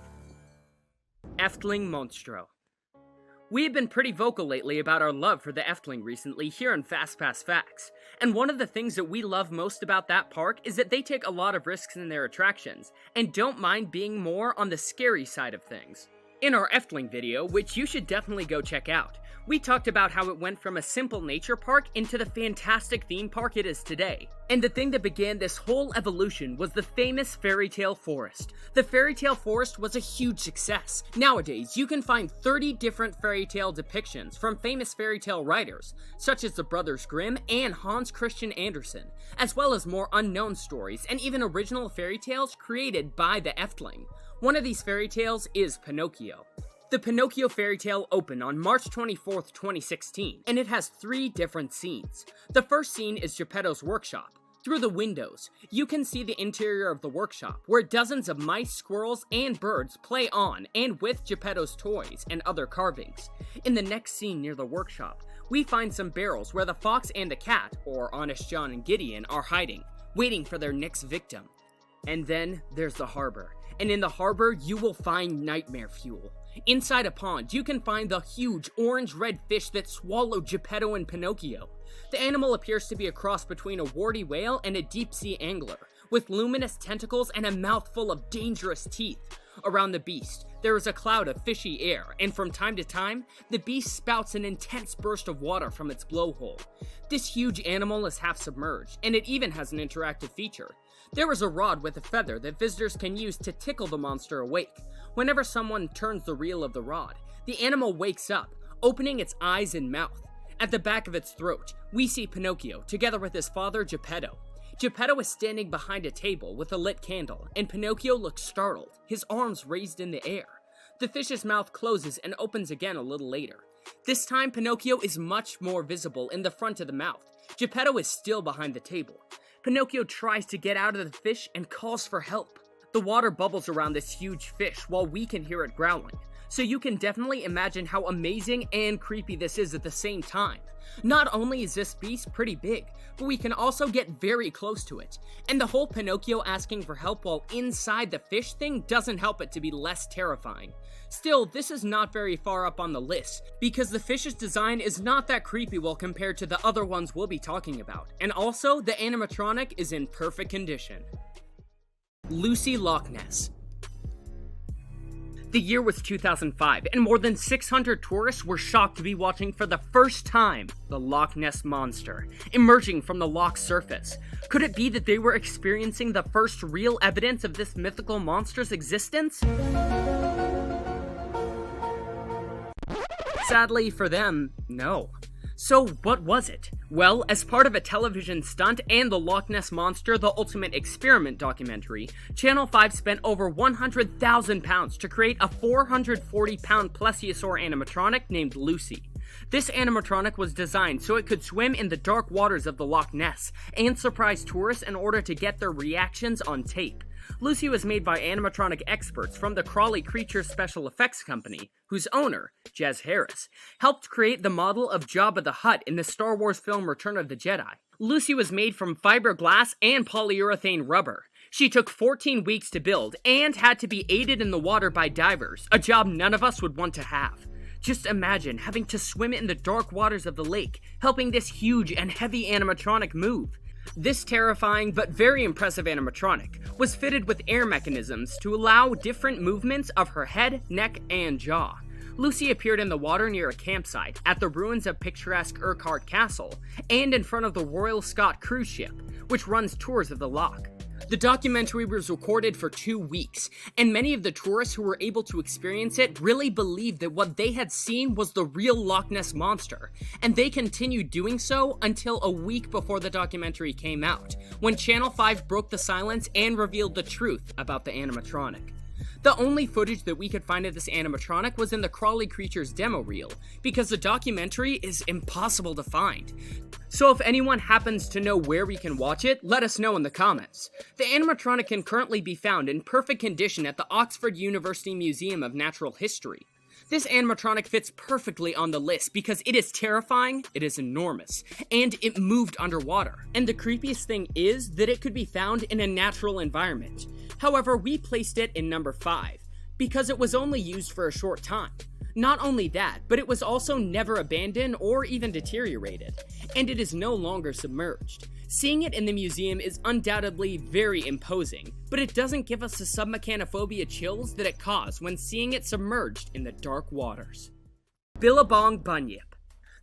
Efteling Monstro. We have been pretty vocal lately about our love for the Efteling recently here on Fastpass Facts, and one of the things that we love most about that park is that they take a lot of risks in their attractions, and don't mind being more on the scary side of things. In our Efteling video, which you should definitely go check out, we talked about how it went from a simple nature park into the fantastic theme park it is today. And the thing that began this whole evolution was the famous fairy tale forest. The fairy tale forest was a huge success. Nowadays, you can find 30 different fairy tale depictions from famous fairy tale writers, such as the Brothers Grimm and Hans Christian Andersen, as well as more unknown stories and even original fairy tales created by the Efteling. One of these fairy tales is Pinocchio. The Pinocchio fairy tale opened on March 24th, 2016, and it has 3 different scenes. The first scene is Geppetto's workshop. Through the windows, you can see the interior of the workshop, where dozens of mice, squirrels, and birds play on and with Geppetto's toys and other carvings. In the next scene near the workshop, we find some barrels where the fox and the cat, or Honest John and Gideon, are hiding, waiting for their next victim. And then there's the harbor, and in the harbor you will find nightmare fuel. Inside a pond, you can find the huge orange-red fish that swallowed Geppetto and Pinocchio. The animal appears to be a cross between a warty whale and a deep-sea angler, with luminous tentacles and a mouthful of dangerous teeth. Around the beast, there is a cloud of fishy air, and from time to time, the beast spouts an intense burst of water from its blowhole. This huge animal is half submerged, and it even has an interactive feature. There is a rod with a feather that visitors can use to tickle the monster awake. Whenever someone turns the reel of the rod, the animal wakes up, opening its eyes and mouth. At the back of its throat, we see Pinocchio, together with his father Geppetto. Geppetto is standing behind a table with a lit candle, and Pinocchio looks startled, his arms raised in the air. The fish's mouth closes and opens again a little later. This time, Pinocchio is much more visible in the front of the mouth. Geppetto is still behind the table. Pinocchio tries to get out of the fish and calls for help. The water bubbles around this huge fish while we can hear it growling, so you can definitely imagine how amazing and creepy this is at the same time. Not only is this beast pretty big, but we can also get very close to it, and the whole Pinocchio asking for help while inside the fish thing doesn't help it to be less terrifying. Still, this is not very far up on the list, because the fish's design is not that creepy while compared to the other ones we'll be talking about, and also the animatronic is in perfect condition. Lucy Loch Ness. The year was 2005, and more than 600 tourists were shocked to be watching for the first time the Loch Ness Monster, emerging from the loch's surface. Could it be that they were experiencing the first real evidence of this mythical monster's existence? Sadly for them, no. So what was it? Well, as part of a television stunt and the Loch Ness Monster: The Ultimate Experiment documentary, Channel 5 spent over £100,000 to create a 440-pound plesiosaur animatronic named Lucy. This animatronic was designed so it could swim in the dark waters of the Loch Ness and surprise tourists in order to get their reactions on tape. Lucy was made by animatronic experts from the Crawley Creatures Special Effects Company, whose owner, Jez Harris, helped create the model of Jabba the Hutt in the Star Wars film Return of the Jedi. Lucy was made from fiberglass and polyurethane rubber. She took 14 weeks to build and had to be aided in the water by divers, a job none of us would want to have. Just imagine having to swim in the dark waters of the lake, helping this huge and heavy animatronic move. This terrifying but very impressive animatronic was fitted with air mechanisms to allow different movements of her head, neck, and jaw. Lucy appeared in the water near a campsite, at the ruins of picturesque Urquhart Castle, and in front of the Royal Scot cruise ship, which runs tours of the loch. The documentary was recorded for 2 weeks, and many of the tourists who were able to experience it really believed that what they had seen was the real Loch Ness Monster, and they continued doing so until a week before the documentary came out, when Channel 5 broke the silence and revealed the truth about the animatronic. The only footage that we could find of this animatronic was in the Crawley Creatures demo reel, because the documentary is impossible to find. So if anyone happens to know where we can watch it, let us know in the comments. The animatronic can currently be found in perfect condition at the Oxford University Museum of Natural History. This animatronic fits perfectly on the list because it is terrifying, it is enormous, and it moved underwater. And the creepiest thing is that it could be found in a natural environment. However, we placed it in number 5, because it was only used for a short time. Not only that, but it was also never abandoned or even deteriorated, and it is no longer submerged. Seeing it in the museum is undoubtedly very imposing, but it doesn't give us the submechanophobia chills that it caused when seeing it submerged in the dark waters. Billabong Bunyip.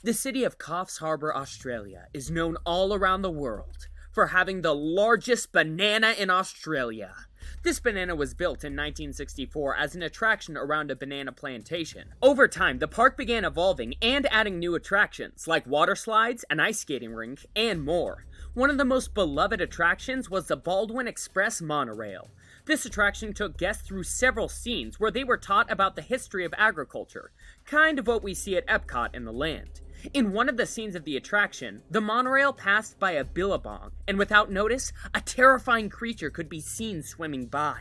The city of Coffs Harbour, Australia is known all around the world for having the largest banana in Australia. This banana was built in 1964 as an attraction around a banana plantation. Over time, the park began evolving and adding new attractions, like water slides, an ice skating rink, and more. One of the most beloved attractions was the Baldwin Express monorail. This attraction took guests through several scenes where they were taught about the history of agriculture, kind of what we see at Epcot in the land. In one of the scenes of the attraction, the monorail passed by a billabong, and without notice, a terrifying creature could be seen swimming by.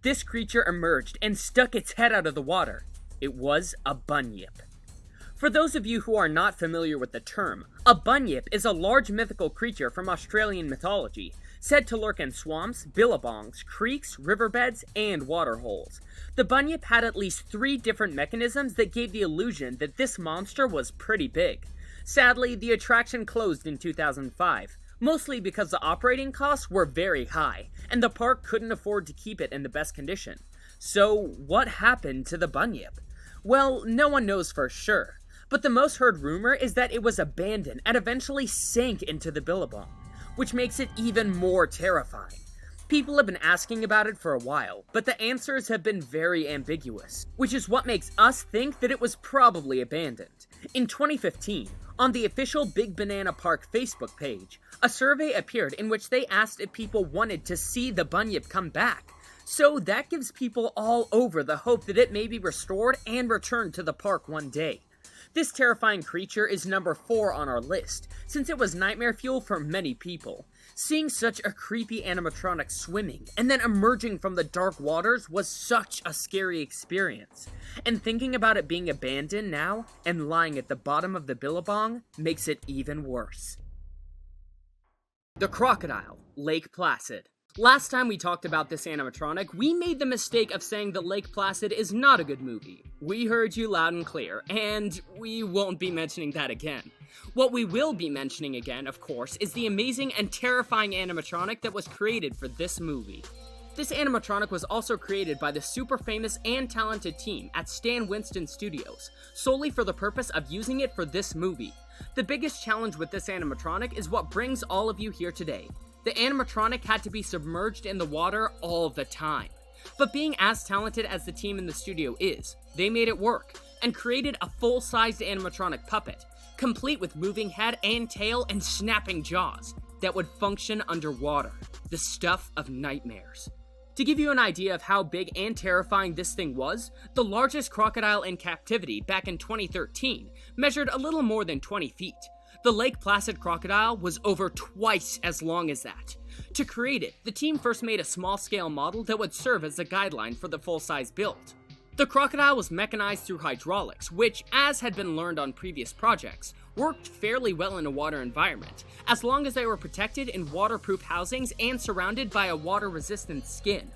This creature emerged and stuck its head out of the water. It was a bunyip. For those of you who are not familiar with the term, a bunyip is a large mythical creature from Australian mythology, said to lurk in swamps, billabongs, creeks, riverbeds, and waterholes. The bunyip had at least 3 different mechanisms that gave the illusion that this monster was pretty big. Sadly, the attraction closed in 2005, mostly because the operating costs were very high, and the park couldn't afford to keep it in the best condition. So, what happened to the bunyip? Well, no one knows for sure, but the most heard rumor is that it was abandoned and eventually sank into the billabong, which makes it even more terrifying. People have been asking about it for a while, but the answers have been very ambiguous, which is what makes us think that it was probably abandoned. In 2015, on the official Big Banana Park Facebook page, a survey appeared in which they asked if people wanted to see the bunyip come back. So that gives people all over the hope that it may be restored and returned to the park one day. This terrifying creature is number 4 on our list, since it was nightmare fuel for many people. Seeing such a creepy animatronic swimming and then emerging from the dark waters was such a scary experience. And thinking about it being abandoned now and lying at the bottom of the billabong makes it even worse. The Crocodile, Lake Placid. Last time we talked about this animatronic, we made the mistake of saying that Lake Placid is not a good movie. We heard you loud and clear, and we won't be mentioning that again. What we will be mentioning again, of course, is the amazing and terrifying animatronic that was created for this movie. This animatronic was also created by the super famous and talented team at Stan Winston Studios, solely for the purpose of using it for this movie. The biggest challenge with this animatronic is what brings all of you here today. The animatronic had to be submerged in the water all the time. But being as talented as the team in the studio is, they made it work, and created a full-sized animatronic puppet, complete with moving head and tail and snapping jaws that would function underwater. The stuff of nightmares. To give you an idea of how big and terrifying this thing was, the largest crocodile in captivity back in 2013 measured a little more than 20 feet. The Lake Placid crocodile was over twice as long as that. To create it, the team first made a small-scale model that would serve as a guideline for the full-size build. The crocodile was mechanized through hydraulics, which, as had been learned on previous projects, worked fairly well in a water environment, as long as they were protected in waterproof housings and surrounded by a water-resistant skin.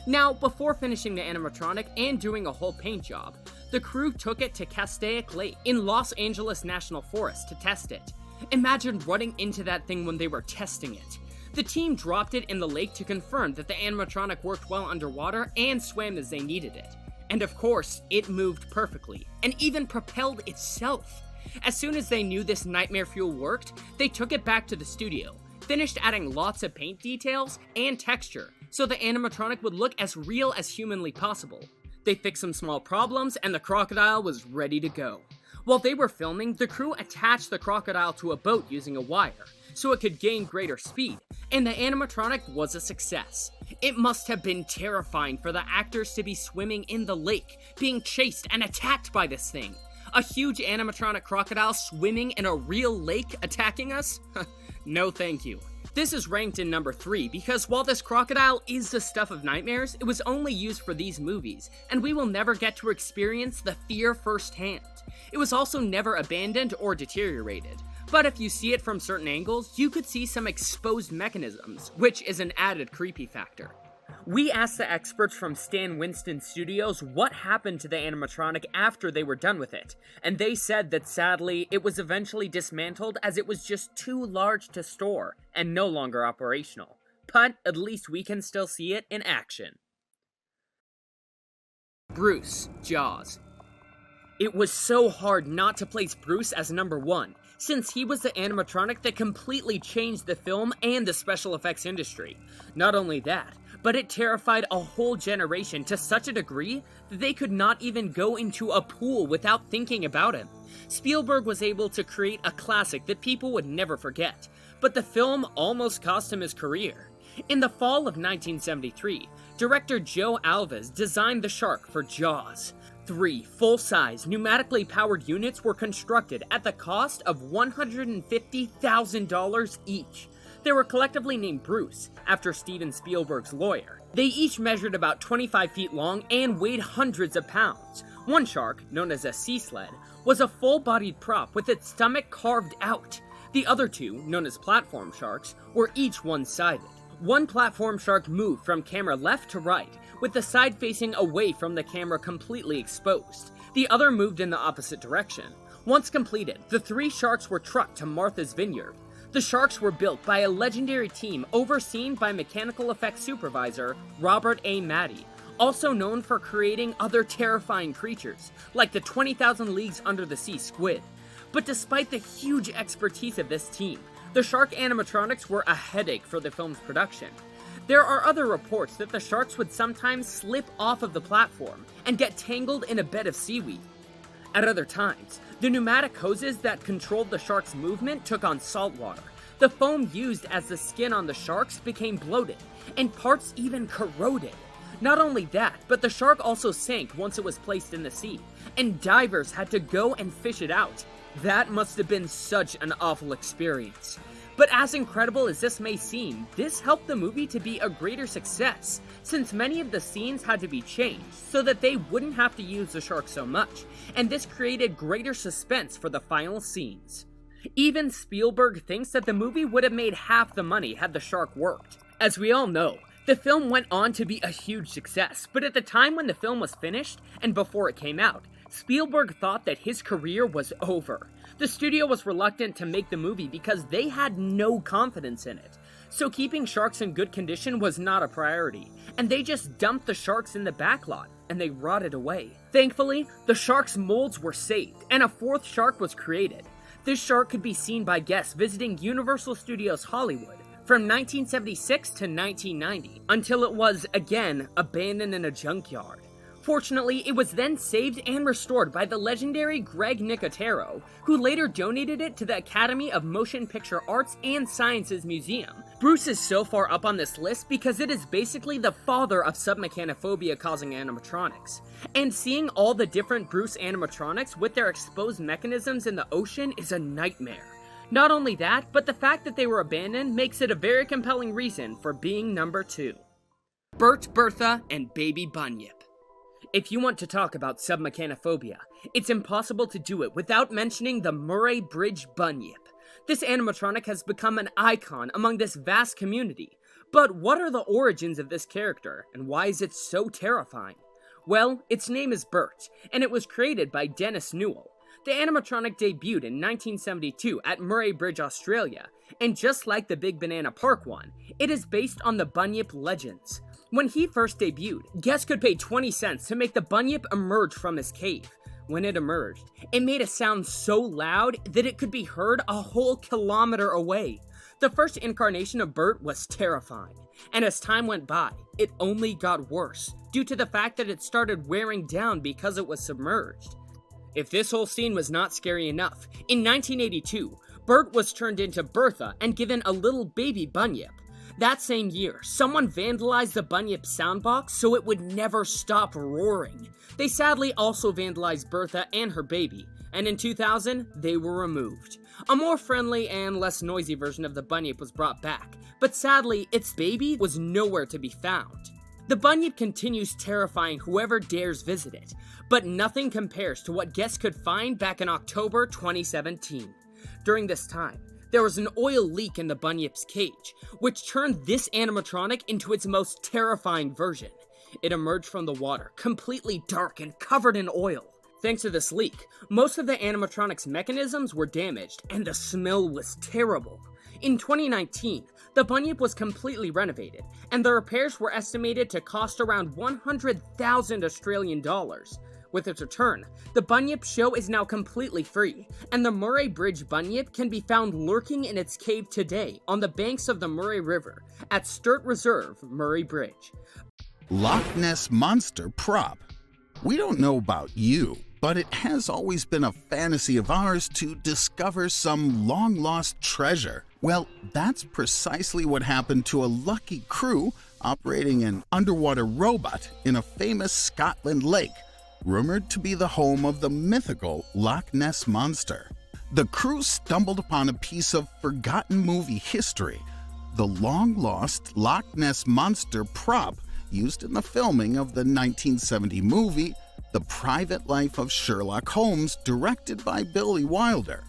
Now, before finishing the animatronic and doing a whole paint job, the crew took it to Castaic Lake in Los Angeles National Forest to test it. Imagine running into that thing when they were testing it. The team dropped it in the lake to confirm that the animatronic worked well underwater and swam as they needed it. And of course, it moved perfectly, and even propelled itself. As soon as they knew this nightmare fuel worked, they took it back to the studio, finished adding lots of paint details and texture, so the animatronic would look as real as humanly possible. They fixed some small problems, and the crocodile was ready to go. While they were filming, the crew attached the crocodile to a boat using a wire, so it could gain greater speed, and the animatronic was a success. It must have been terrifying for the actors to be swimming in the lake, being chased and attacked by this thing. A huge animatronic crocodile swimming in a real lake attacking us? No thank you. This is ranked in number 3 because while this crocodile is the stuff of nightmares, it was only used for these movies, and we will never get to experience the fear firsthand. It was also never abandoned or deteriorated, but if you see it from certain angles, you could see some exposed mechanisms, which is an added creepy factor. We asked the experts from Stan Winston Studios what happened to the animatronic after they were done with it, and they said that sadly, it was eventually dismantled as it was just too large to store and no longer operational. But at least we can still see it in action. Bruce, Jaws. It was so hard not to place Bruce as number 1, since he was the animatronic that completely changed the film and the special effects industry. Not only that, but it terrified a whole generation to such a degree that they could not even go into a pool without thinking about him. Spielberg was able to create a classic that people would never forget, but the film almost cost him his career. In the fall of 1973, director Joe Alves designed the shark for Jaws. 3 full-size, pneumatically powered units were constructed at the cost of $150,000 each. They were collectively named Bruce, after Steven Spielberg's lawyer. They each measured about 25 feet long and weighed hundreds of pounds. One shark, known as a sea sled, was a full-bodied prop with its stomach carved out. The other 2, known as platform sharks, were each one-sided. One platform shark moved from camera left to right, with the side facing away from the camera completely exposed. The other moved in the opposite direction. Once completed, the 3 sharks were trucked to Martha's Vineyard. The sharks were built by a legendary team overseen by mechanical effects supervisor Robert A. Matty, also known for creating other terrifying creatures, like the 20,000 Leagues Under the Sea squid. But despite the huge expertise of this team, the shark animatronics were a headache for the film's production. There are other reports that the sharks would sometimes slip off of the platform and get tangled in a bed of seaweed. At other times, the pneumatic hoses that controlled the shark's movement took on salt water. The foam used as the skin on the sharks became bloated, and parts even corroded. Not only that, but the shark also sank once it was placed in the sea, and divers had to go and fish it out. That must have been such an awful experience. But as incredible as this may seem, this helped the movie to be a greater success, since many of the scenes had to be changed so that they wouldn't have to use the shark so much, and this created greater suspense for the final scenes. Even Spielberg thinks that the movie would have made half the money had the shark worked. As we all know, the film went on to be a huge success, but at the time when the film was finished, and before it came out, Spielberg thought that his career was over. The studio was reluctant to make the movie because they had no confidence in it. So keeping sharks in good condition was not a priority, and they just dumped the sharks in the backlot, and they rotted away. Thankfully, the sharks' molds were saved, and a 4th shark was created. This shark could be seen by guests visiting Universal Studios Hollywood from 1976 to 1990, until it was, again, abandoned in a junkyard. Fortunately, it was then saved and restored by the legendary Greg Nicotero, who later donated it to the Academy of Motion Picture Arts and Sciences Museum. Bruce is so far up on this list because it is basically the father of submechanophobia causing animatronics. And seeing all the different Bruce animatronics with their exposed mechanisms in the ocean is a nightmare. Not only that, but the fact that they were abandoned makes it a very compelling reason for being number 2. Bert, Bertha, and Baby Bunyip. If you want to talk about submechanophobia, it's impossible to do it without mentioning the Murray Bridge Bunyip. This animatronic has become an icon among this vast community. But what are the origins of this character, and why is it so terrifying? Well, its name is Bert, and it was created by Dennis Newell. The animatronic debuted in 1972 at Murray Bridge, Australia, and just like the Big Banana Park one, it is based on the Bunyip legends. When he first debuted, guests could pay 20 cents to make the Bunyip emerge from his cave. When it emerged, it made a sound so loud that it could be heard a whole kilometer away. The first incarnation of Bert was terrifying, and as time went by, it only got worse, due to the fact that it started wearing down because it was submerged. If this whole scene was not scary enough, in 1982, Bert was turned into Bertha and given a little baby Bunyip. That same year, someone vandalized the Bunyip soundbox so it would never stop roaring. They sadly also vandalized Bertha and her baby, and in 2000, they were removed. A more friendly and less noisy version of the Bunyip was brought back, but sadly, its baby was nowhere to be found. The Bunyip continues terrifying whoever dares visit it, but nothing compares to what guests could find back in October 2017. During this time, there was an oil leak in the Bunyip's cage, which turned this animatronic into its most terrifying version. It emerged from the water, completely dark and covered in oil. Thanks to this leak, most of the animatronic's mechanisms were damaged, and the smell was terrible. In 2019, the Bunyip was completely renovated, and the repairs were estimated to cost around 100,000 Australian dollars. With its return, the Bunyip show is now completely free, and the Murray Bridge Bunyip can be found lurking in its cave today on the banks of the Murray River at Sturt Reserve, Murray Bridge. Loch Ness Monster prop. We don't know about you, but it has always been a fantasy of ours to discover some long-lost treasure. Well, that's precisely what happened to a lucky crew operating an underwater robot in a famous Scotland lake, rumored to be the home of the mythical Loch Ness Monster. The crew stumbled upon a piece of forgotten movie history, the long-lost Loch Ness Monster prop used in the filming of the 1970 movie The Private Life of Sherlock Holmes, directed by Billy Wilder.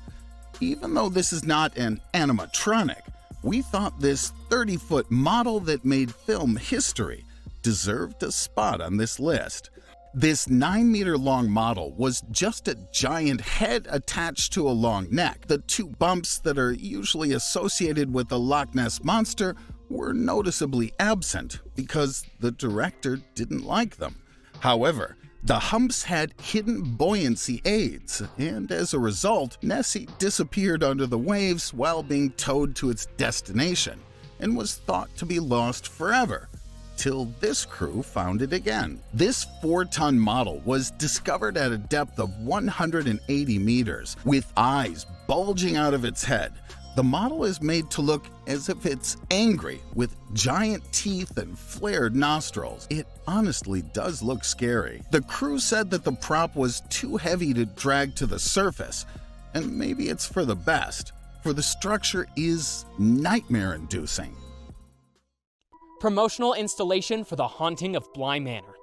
Even though this is not an animatronic, we thought this 30-foot model that made film history deserved a spot on this list. This 9-meter-long model was just a giant head attached to a long neck. The two bumps that are usually associated with the Loch Ness Monster were noticeably absent because the director didn't like them. However, the humps had hidden buoyancy aids, and as a result, Nessie disappeared under the waves while being towed to its destination and was thought to be lost forever, till this crew found it again. This 4-ton model was discovered at a depth of 180 meters, with eyes bulging out of its head. The model is made to look as if it's angry, with giant teeth and flared nostrils. It honestly does look scary. The crew said that the prop was too heavy to drag to the surface, and maybe it's for the best, for the structure is nightmare-inducing. Promotional installation for The Haunting of Bly Manor.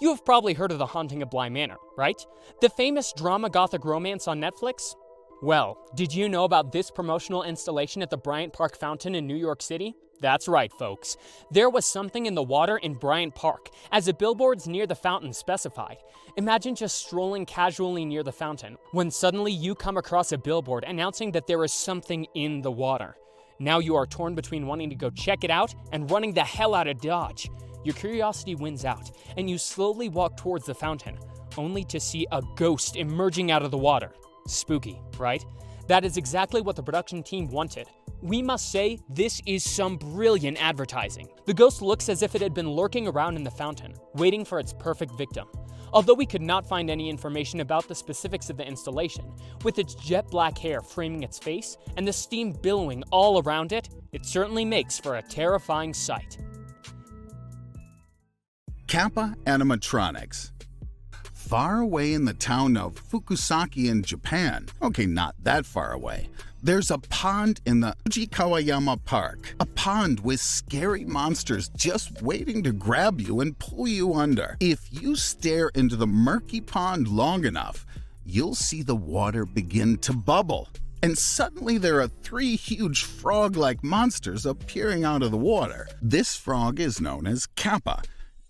You have probably heard of The Haunting of Bly Manor, right? The famous drama gothic romance on Netflix? Well, did you know about this promotional installation at the Bryant Park Fountain in New York City? That's right, folks. There was something in the water in Bryant Park, as the billboards near the fountain specified. Imagine just strolling casually near the fountain, when suddenly you come across a billboard announcing that there is something in the water. Now you are torn between wanting to go check it out and running the hell out of Dodge. Your curiosity wins out, and you slowly walk towards the fountain, only to see a ghost emerging out of the water. Spooky, right? That is exactly what the production team wanted. We must say, this is some brilliant advertising. The ghost looks as if it had been lurking around in the fountain, waiting for its perfect victim. Although we could not find any information about the specifics of the installation, with its jet black hair framing its face and the steam billowing all around it, it certainly makes for a terrifying sight. Kappa Animatronics. Far away in the town of Fukusaki in Japan, okay, not that far away, there's a pond in the Fujikawayama Park. A pond with scary monsters just waiting to grab you and pull you under. If you stare into the murky pond long enough, you'll see the water begin to bubble. And suddenly there are 3 huge frog-like monsters appearing out of the water. This frog is known as Kappa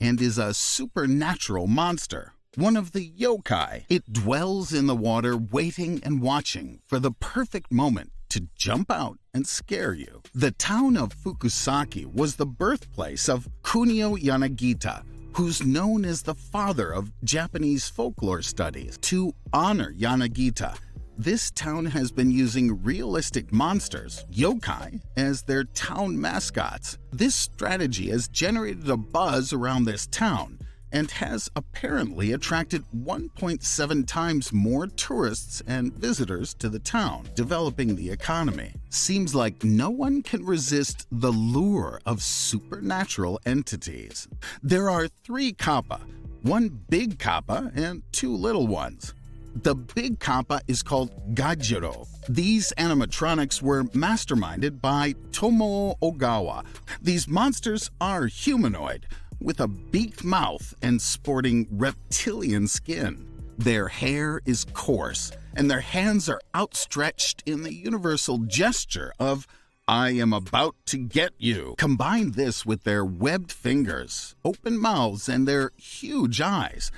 and is a supernatural monster, one of the yokai. It dwells in the water waiting and watching for the perfect moment to jump out and scare you. The town of Fukusaki was the birthplace of Kunio Yanagita, who's known as the father of Japanese folklore studies. To honor Yanagita, this town has been using realistic monsters, yokai, as their town mascots. This strategy has generated a buzz around this town and has apparently attracted 1.7 times more tourists and visitors to the town, developing the economy. Seems like no one can resist the lure of supernatural entities. There are 3 kappa, 1 big kappa and 2 little ones. The big kappa is called Gajiro. These animatronics were masterminded by Tomoo Ogawa. These monsters are humanoid, with a beaked mouth and sporting reptilian skin. Their hair is coarse, and their hands are outstretched in the universal gesture of "I am about to get you." Combine this with their webbed fingers, open mouths, and their huge eyes,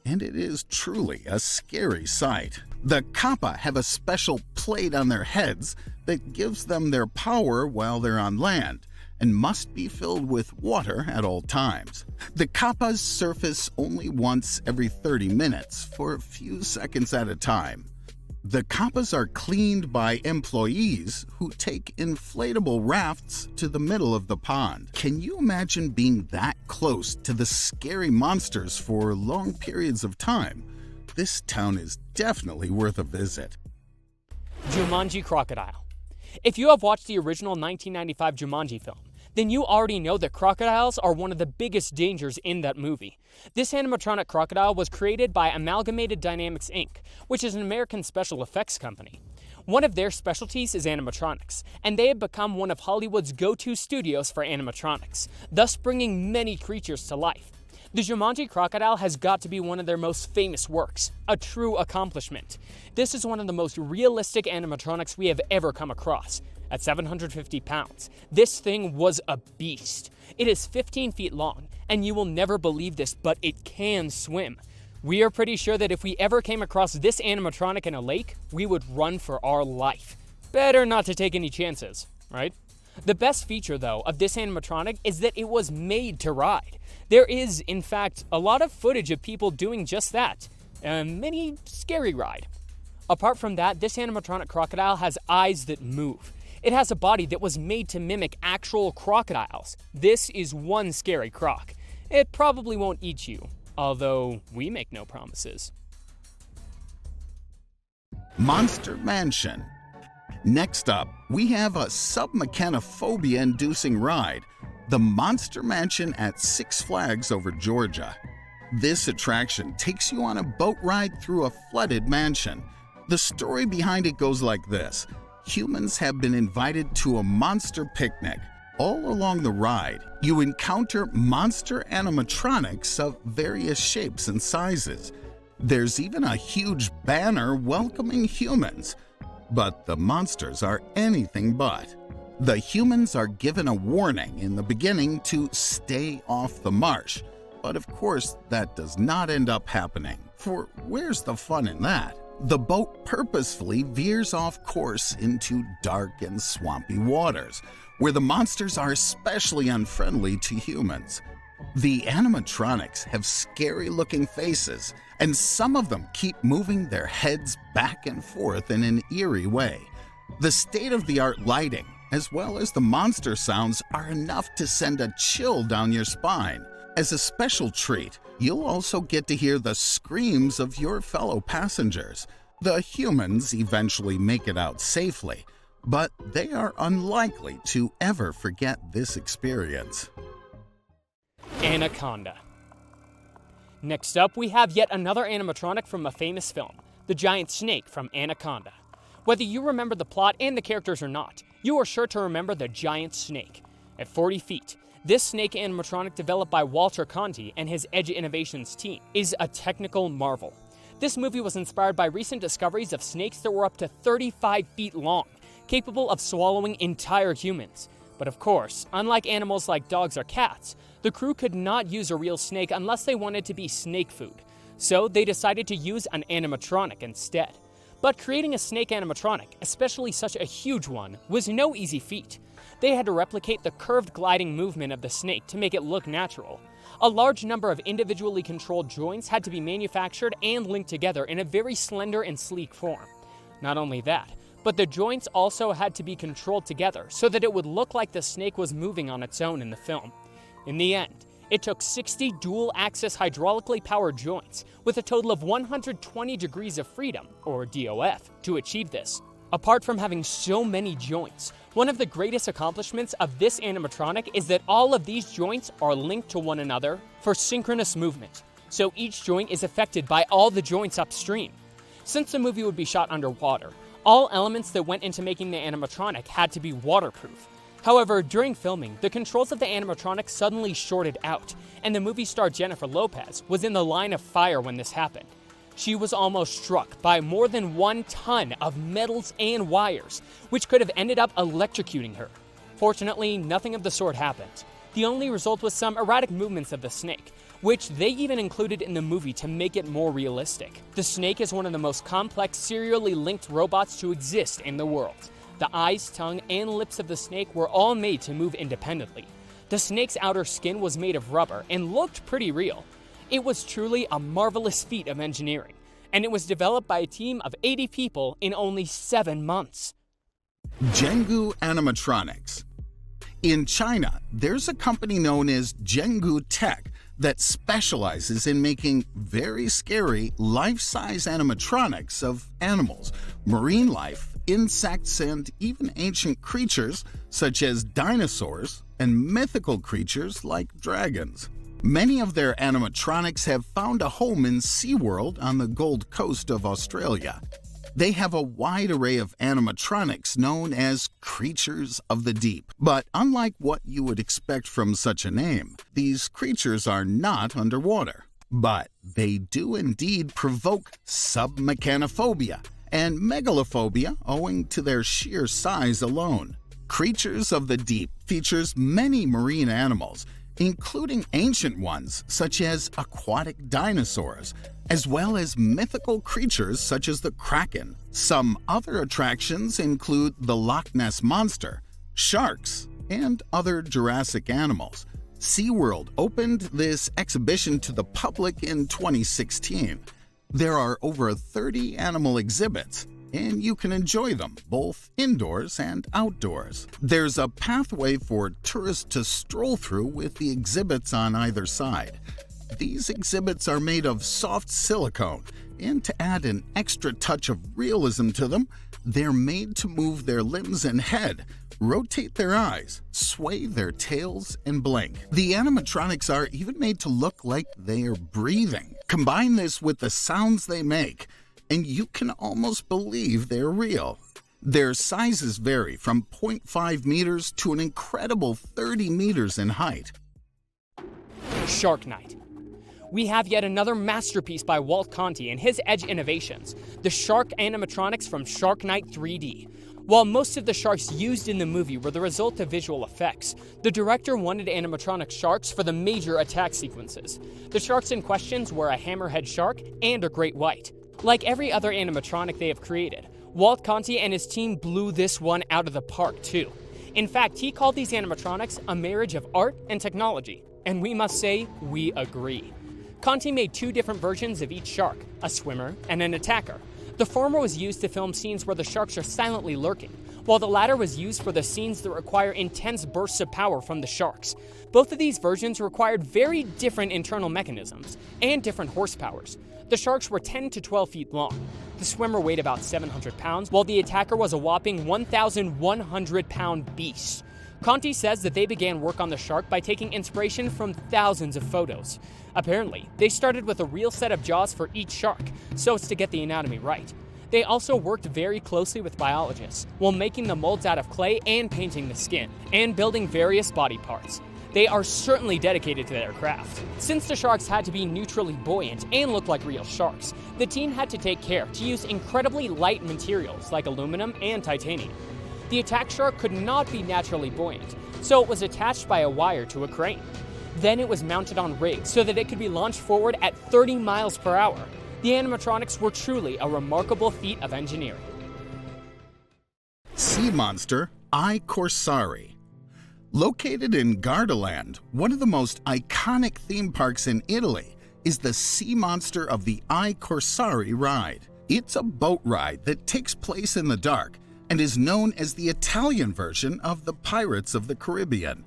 and it is truly a scary sight. The kappa have a special plate on their heads that gives them their power while they're on land, and must be filled with water at all times. The kappas surface only once every 30 minutes for a few seconds at a time. The kappas are cleaned by employees who take inflatable rafts to the middle of the pond. Can you imagine being that close to the scary monsters for long periods of time? This town is definitely worth a visit. Jumanji Crocodile. If you have watched the original 1995 Jumanji film, then you already know that crocodiles are one of the biggest dangers in that movie. This animatronic crocodile was created by Amalgamated Dynamics Inc., which is an American special effects company. One of their specialties is animatronics, and they have become one of Hollywood's go-to studios for animatronics, thus bringing many creatures to life. The Jumanji crocodile has got to be one of their most famous works, a true accomplishment. This is one of the most realistic animatronics we have ever come across. At 750 pounds, this thing was a beast. It is 15 feet long, and you will never believe this, but it can swim. We are pretty sure that if we ever came across this animatronic in a lake, we would run for our life. Better not to take any chances, right? The best feature, though, of this animatronic is that it was made to ride. There is, in fact, a lot of footage of people doing just that. A mini scary ride. Apart from that, this animatronic crocodile has eyes that move. It has a body that was made to mimic actual crocodiles. This is one scary croc. It probably won't eat you, although we make no promises. Monster Mansion. Next up, we have a SUBMECHANOPHOBIA-inducing ride, the Monster Mansion at Six Flags over Georgia. This attraction takes you on a boat ride through a flooded mansion. The story behind it goes like this. Humans have been invited to a monster picnic. All along the ride, you encounter monster animatronics of various shapes and sizes. There's even a huge banner welcoming humans. But the monsters are anything but. The humans are given a warning in the beginning to stay off the marsh. But of course, that does not end up happening. For where's the fun in that? The boat purposefully veers off course into dark and swampy waters, where the monsters are especially unfriendly to humans. The animatronics have scary-looking faces, and some of them keep moving their heads back and forth in an eerie way. The state-of-the-art lighting, as well as the monster sounds, are enough to send a chill down your spine. As a special treat, you'll also get to hear the screams of your fellow passengers. The humans eventually make it out safely, but they are unlikely to ever forget this experience. Anaconda. Next up, we have yet another animatronic from a famous film, the giant snake from Anaconda. Whether you remember the plot and the characters or not, you are sure to remember the giant snake. At 40 feet, this snake animatronic developed by Walter Conti and his Edge Innovations team is a technical marvel. This movie was inspired by recent discoveries of snakes that were up to 35 feet long, capable of swallowing entire humans. But of course, unlike animals like dogs or cats, the crew could not use a real snake unless they wanted to be snake food. So they decided to use an animatronic instead. But creating a snake animatronic, especially such a huge one, was no easy feat. They had to replicate the curved gliding movement of the snake to make it look natural. A large number of individually controlled joints had to be manufactured and linked together in a very slender and sleek form. Not only that, but the joints also had to be controlled together so that it would look like the snake was moving on its own in the film. In the end, it took 60 dual-axis hydraulically powered joints with a total of 120 degrees of freedom, or DOF, to achieve this. Apart from having so many joints, one of the greatest accomplishments of this animatronic is that all of these joints are linked to one another for synchronous movement, so each joint is affected by all the joints upstream. Since the movie would be shot underwater, all elements that went into making the animatronic had to be waterproof. However, during filming, the controls of the animatronic suddenly shorted out, and the movie star Jennifer Lopez was in the line of fire when this happened. She was almost struck by more than 1 ton of metals and wires, which could have ended up electrocuting her. Fortunately, nothing of the sort happened. The only result was some erratic movements of the snake, which they even included in the movie to make it more realistic. The snake is one of the most complex serially linked robots to exist in the world. The eyes, tongue, and lips of the snake were all made to move independently. The snake's outer skin was made of rubber and looked pretty real. It was truly a marvelous feat of engineering, and it was developed by a team of 80 people in only 7 months. Zhenggu Animatronics. In China, there's a company known as Zhenggu Tech that specializes in making very scary life-size animatronics of animals, marine life, insects, and even ancient creatures such as dinosaurs and mythical creatures like dragons. Many of their animatronics have found a home in SeaWorld on the Gold Coast of Australia. They have a wide array of animatronics known as creatures of the deep. But unlike what you would expect from such a name, these creatures are not underwater. But they do indeed provoke SUBMECHANOPHOBIA and megalophobia owing to their sheer size alone. Creatures of the Deep features many marine animals, including ancient ones such as aquatic dinosaurs, as well as mythical creatures such as the Kraken. Some other attractions include the Loch Ness Monster, sharks, and other Jurassic animals. SeaWorld opened this exhibition to the public in 2016. There are over 30 animal exhibits, and you can enjoy them both indoors and outdoors. There's a pathway for tourists to stroll through with the exhibits on either side. These exhibits are made of soft silicone, and to add an extra touch of realism to them, they're made to move their limbs and head, rotate their eyes, sway their tails, and blink. The animatronics are even made to look like they are breathing. Combine this with the sounds they make, and you can almost believe they're real. Their sizes vary from 0.5 meters to an incredible 30 meters in height. Shark Night. We have yet another masterpiece by Walt Conti and his Edge Innovations, the shark animatronics from Shark Night 3D. While most of the sharks used in the movie were the result of visual effects, the director wanted animatronic sharks for the major attack sequences. The sharks in question were a hammerhead shark and a great white. Like every other animatronic they have created, Walt Conti and his team blew this one out of the park too. In fact, he called these animatronics a marriage of art and technology, and we must say, we agree. Conti made 2 different versions of each shark, a swimmer and an attacker. The former was used to film scenes where the sharks are silently lurking, while the latter was used for the scenes that require intense bursts of power from the sharks. Both of these versions required very different internal mechanisms and different horsepowers. The sharks were 10 to 12 feet long. The swimmer weighed about 700 pounds, while the attacker was a whopping 1,100-pound beast. Conti says that they began work on the shark by taking inspiration from thousands of photos. Apparently, they started with a real set of jaws for each shark, so as to get the anatomy right. They also worked very closely with biologists, while making the molds out of clay and painting the skin, and building various body parts. They are certainly dedicated to their craft. Since the sharks had to be neutrally buoyant and look like real sharks, the team had to take care to use incredibly light materials like aluminum and titanium. The attack shark could not be naturally buoyant, so it was attached by a wire to a crane. Then it was mounted on rigs so that it could be launched forward at 30 miles per hour. The animatronics were truly a remarkable feat of engineering. Sea monster I Corsari. Located in Gardaland, one of the most iconic theme parks in Italy, is the Sea Monster of the I Corsari ride. It's a boat ride that takes place in the dark and is known as the Italian version of the Pirates of the Caribbean.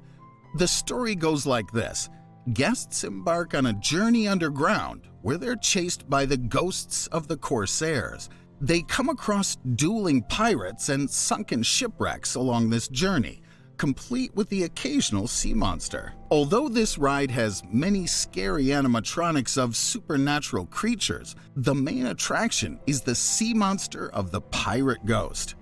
The story goes like this. Guests embark on a journey underground where they're chased by the ghosts of the Corsairs. They come across dueling pirates and sunken shipwrecks along this journey, complete with the occasional sea monster. Although this ride has many scary animatronics of supernatural creatures, the main attraction is the sea monster of the pirate ghost.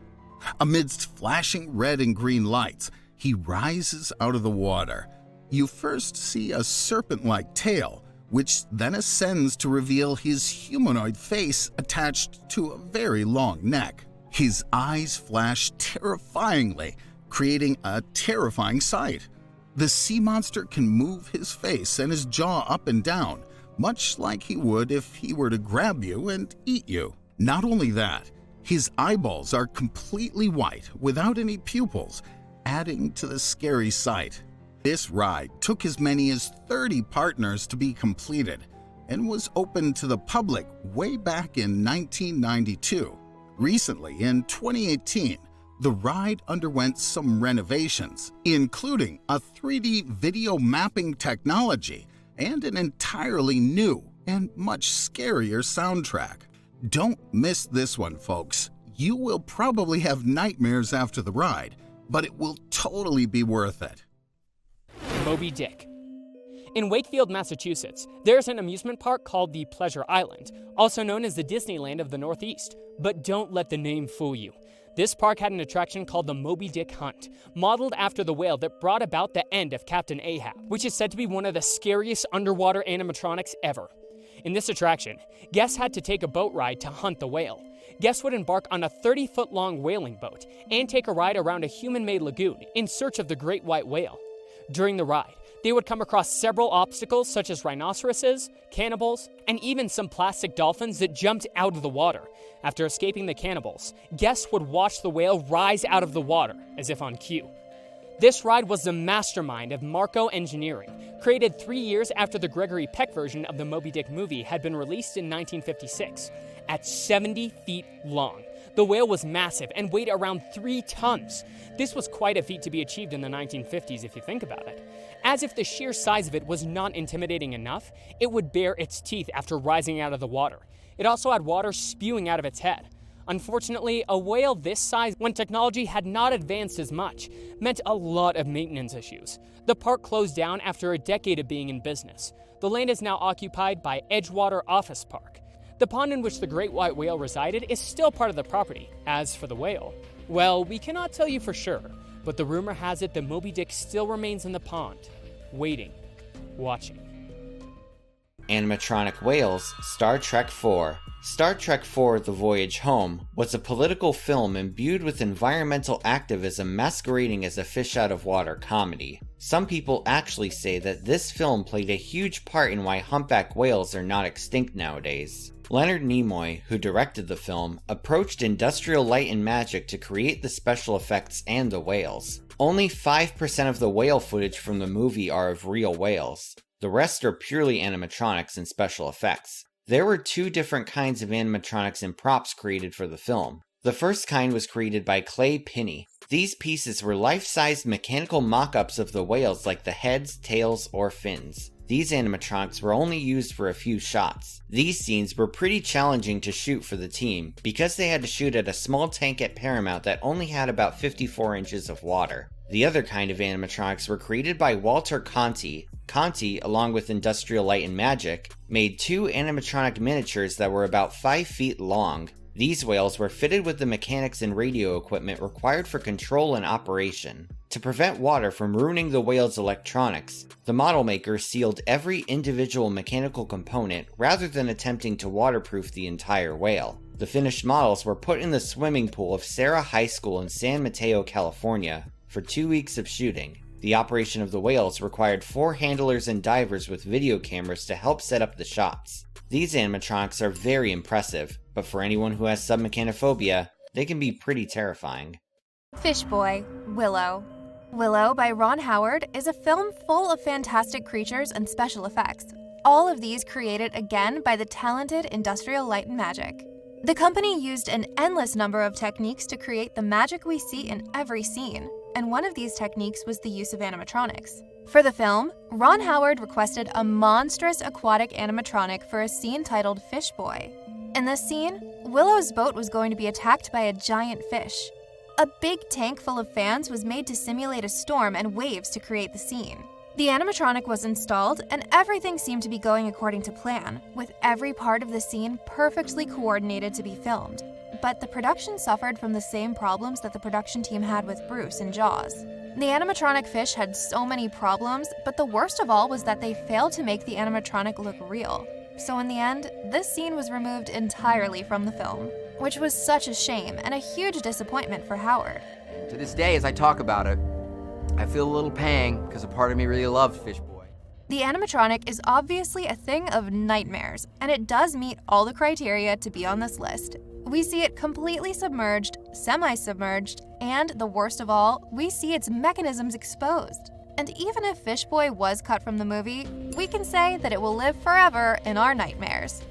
Amidst flashing red and green lights, he rises out of the water. You first see a serpent-like tail, which then ascends to reveal his humanoid face attached to a very long neck. His eyes flash terrifyingly, creating a terrifying sight. The sea monster can move his face and his jaw up and down, much like he would if he were to grab you and eat you. Not only that, his eyeballs are completely white without any pupils, adding to the scary sight. This ride took as many as 30 partners to be completed and was opened to the public way back in 1992. Recently, in 2018, the ride underwent some renovations, including a 3D video mapping technology and an entirely new and much scarier soundtrack. Don't miss this one, folks. You will probably have nightmares after the ride, but it will totally be worth it. Moby Dick. In Wakefield, Massachusetts, there's an amusement park called the Pleasure Island, also known as the Disneyland of the Northeast. But don't let the name fool you. This park had an attraction called the Moby Dick Hunt, modeled after the whale that brought about the end of Captain Ahab, which is said to be one of the scariest underwater animatronics ever. In this attraction, guests had to take a boat ride to hunt the whale. Guests would embark on a 30-foot-long whaling boat and take a ride around a human-made lagoon in search of the great white whale. During the ride, they would come across several obstacles such as rhinoceroses, cannibals, and even some plastic dolphins that jumped out of the water. After escaping the cannibals, guests would watch the whale rise out of the water, as if on cue. This ride was the mastermind of Marco Engineering, created 3 years after the Gregory Peck version of the Moby Dick movie had been released in 1956. At 70 feet long, the whale was massive and weighed around 3 tons. This was quite a feat to be achieved in the 1950s if you think about it. As if the sheer size of it was not intimidating enough, it would bare its teeth after rising out of the water. It also had water spewing out of its head. Unfortunately, a whale this size, when technology had not advanced as much, meant a lot of maintenance issues. The park closed down after a decade of being in business. The land is now occupied by Edgewater Office Park. The pond in which the great white whale resided is still part of the property. As for the whale, well, we cannot tell you for sure, but the rumor has it that Moby Dick still remains in the pond, waiting, watching. Animatronic whales, Star Trek IV. Star Trek IV: The Voyage Home was a political film imbued with environmental activism masquerading as a fish-out-of-water comedy. Some people actually say that this film played a huge part in why humpback whales are not extinct nowadays. Leonard Nimoy, who directed the film, approached Industrial Light and Magic to create the special effects and the whales. Only 5% of the whale footage from the movie are of real whales. The rest are purely animatronics and special effects. There were 2 different kinds of animatronics and props created for the film. The first kind was created by Clay Pinney, These pieces were life-sized mechanical mock-ups of the whales like the heads, tails, or fins. These animatronics were only used for a few shots. These scenes were pretty challenging to shoot for the team because they had to shoot at a small tank at Paramount that only had about 54 inches of water. The other kind of animatronics were created by Walter Conti. Conti, along with Industrial Light and Magic, made 2 animatronic miniatures that were about 5 feet long. These whales were fitted with the mechanics and radio equipment required for control and operation. To prevent water from ruining the whale's electronics, the model maker sealed every individual mechanical component rather than attempting to waterproof the entire whale. The finished models were put in the swimming pool of Serra High School in San Mateo, California, for 2 weeks of shooting. The operation of the whales required 4 handlers and divers with video cameras to help set up the shots. These animatronics are very impressive, but for anyone who has submechanophobia, they can be pretty terrifying. Fish Boy, Willow. Willow by Ron Howard is a film full of fantastic creatures and special effects. All of these created again by the talented Industrial Light and Magic. The company used an endless number of techniques to create the magic we see in every scene, and one of these techniques was the use of animatronics. For the film, Ron Howard requested a monstrous aquatic animatronic for a scene titled Fish Boy. In this scene, Willow's boat was going to be attacked by a giant fish. A big tank full of fans was made to simulate a storm and waves to create the scene. The animatronic was installed, and everything seemed to be going according to plan, with every part of the scene perfectly coordinated to be filmed. But the production suffered from the same problems that the production team had with Bruce in Jaws. The animatronic fish had so many problems, but the worst of all was that they failed to make the animatronic look real. So in the end, this scene was removed entirely from the film, which was such a shame and a huge disappointment for Howard. To this day, as I talk about it, I feel a little pang because a part of me really loved Fish Boy. The animatronic is obviously a thing of nightmares, and it does meet all the criteria to be on this list. We see it completely submerged, semi-submerged, and the worst of all, we see its mechanisms exposed. And even if Fish Boy was cut from the movie, we can say that it will live forever in our nightmares.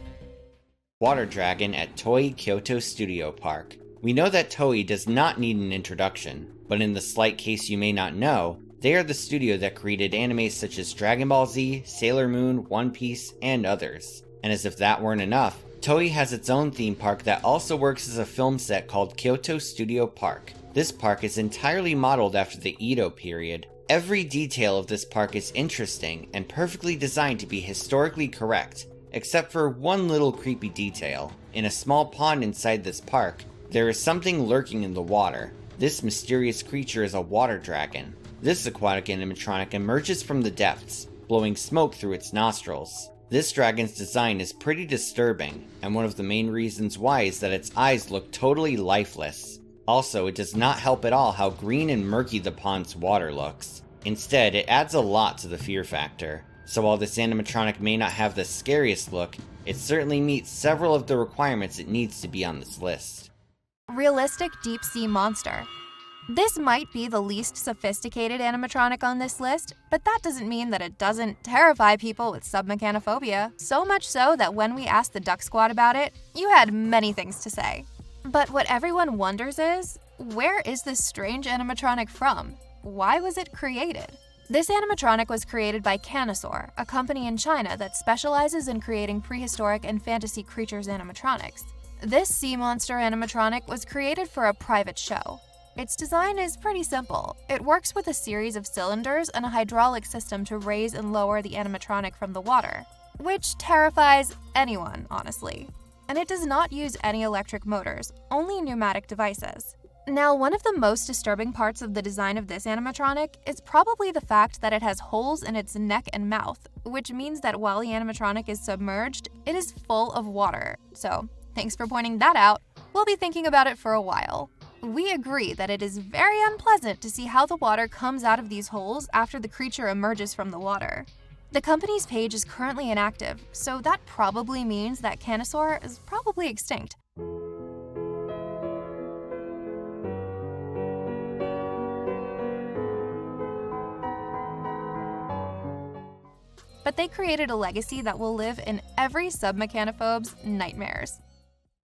Water Dragon at Toei Kyoto Studio Park. We know that Toei does not need an introduction, but in the slight case you may not know, they are the studio that created anime such as Dragon Ball Z, Sailor Moon, One Piece, and others. And as if that weren't enough, Toei has its own theme park that also works as a film set called Kyoto Studio Park. This park is entirely modeled after the Edo period. Every detail of this park is interesting and perfectly designed to be historically correct, except for one little creepy detail. In a small pond inside this park, there is something lurking in the water. This mysterious creature is a water dragon. This aquatic animatronic emerges from the depths, blowing smoke through its nostrils. This dragon's design is pretty disturbing, and one of the main reasons why is that its eyes look totally lifeless. Also, it does not help at all how green and murky the pond's water looks. Instead, it adds a lot to the fear factor. So while this animatronic may not have the scariest look, it certainly meets several of the requirements it needs to be on this list. Realistic deep sea monster. This might be the least sophisticated animatronic on this list, but that doesn't mean that it doesn't terrify people with submechanophobia, so much so that when we asked the Duck Squad about it, you had many things to say. But what everyone wonders is, where is this strange animatronic from? Why was it created? This animatronic was created by Canosaur, a company in China that specializes in creating prehistoric and fantasy creatures animatronics. This sea monster animatronic was created for a private show. Its design is pretty simple. It works with a series of cylinders and a hydraulic system to raise and lower the animatronic from the water, which terrifies anyone, honestly. And it does not use any electric motors, only pneumatic devices. Now, one of the most disturbing parts of the design of this animatronic is probably the fact that it has holes in its neck and mouth, which means that while the animatronic is submerged, it is full of water. So, thanks for pointing that out. We'll be thinking about it for a while. We agree that it is very unpleasant to see how the water comes out of these holes after the creature emerges from the water. The company's page is currently inactive, so that probably means that Canosaur is probably extinct. But they created a legacy that will live in every submechanophobe's nightmares.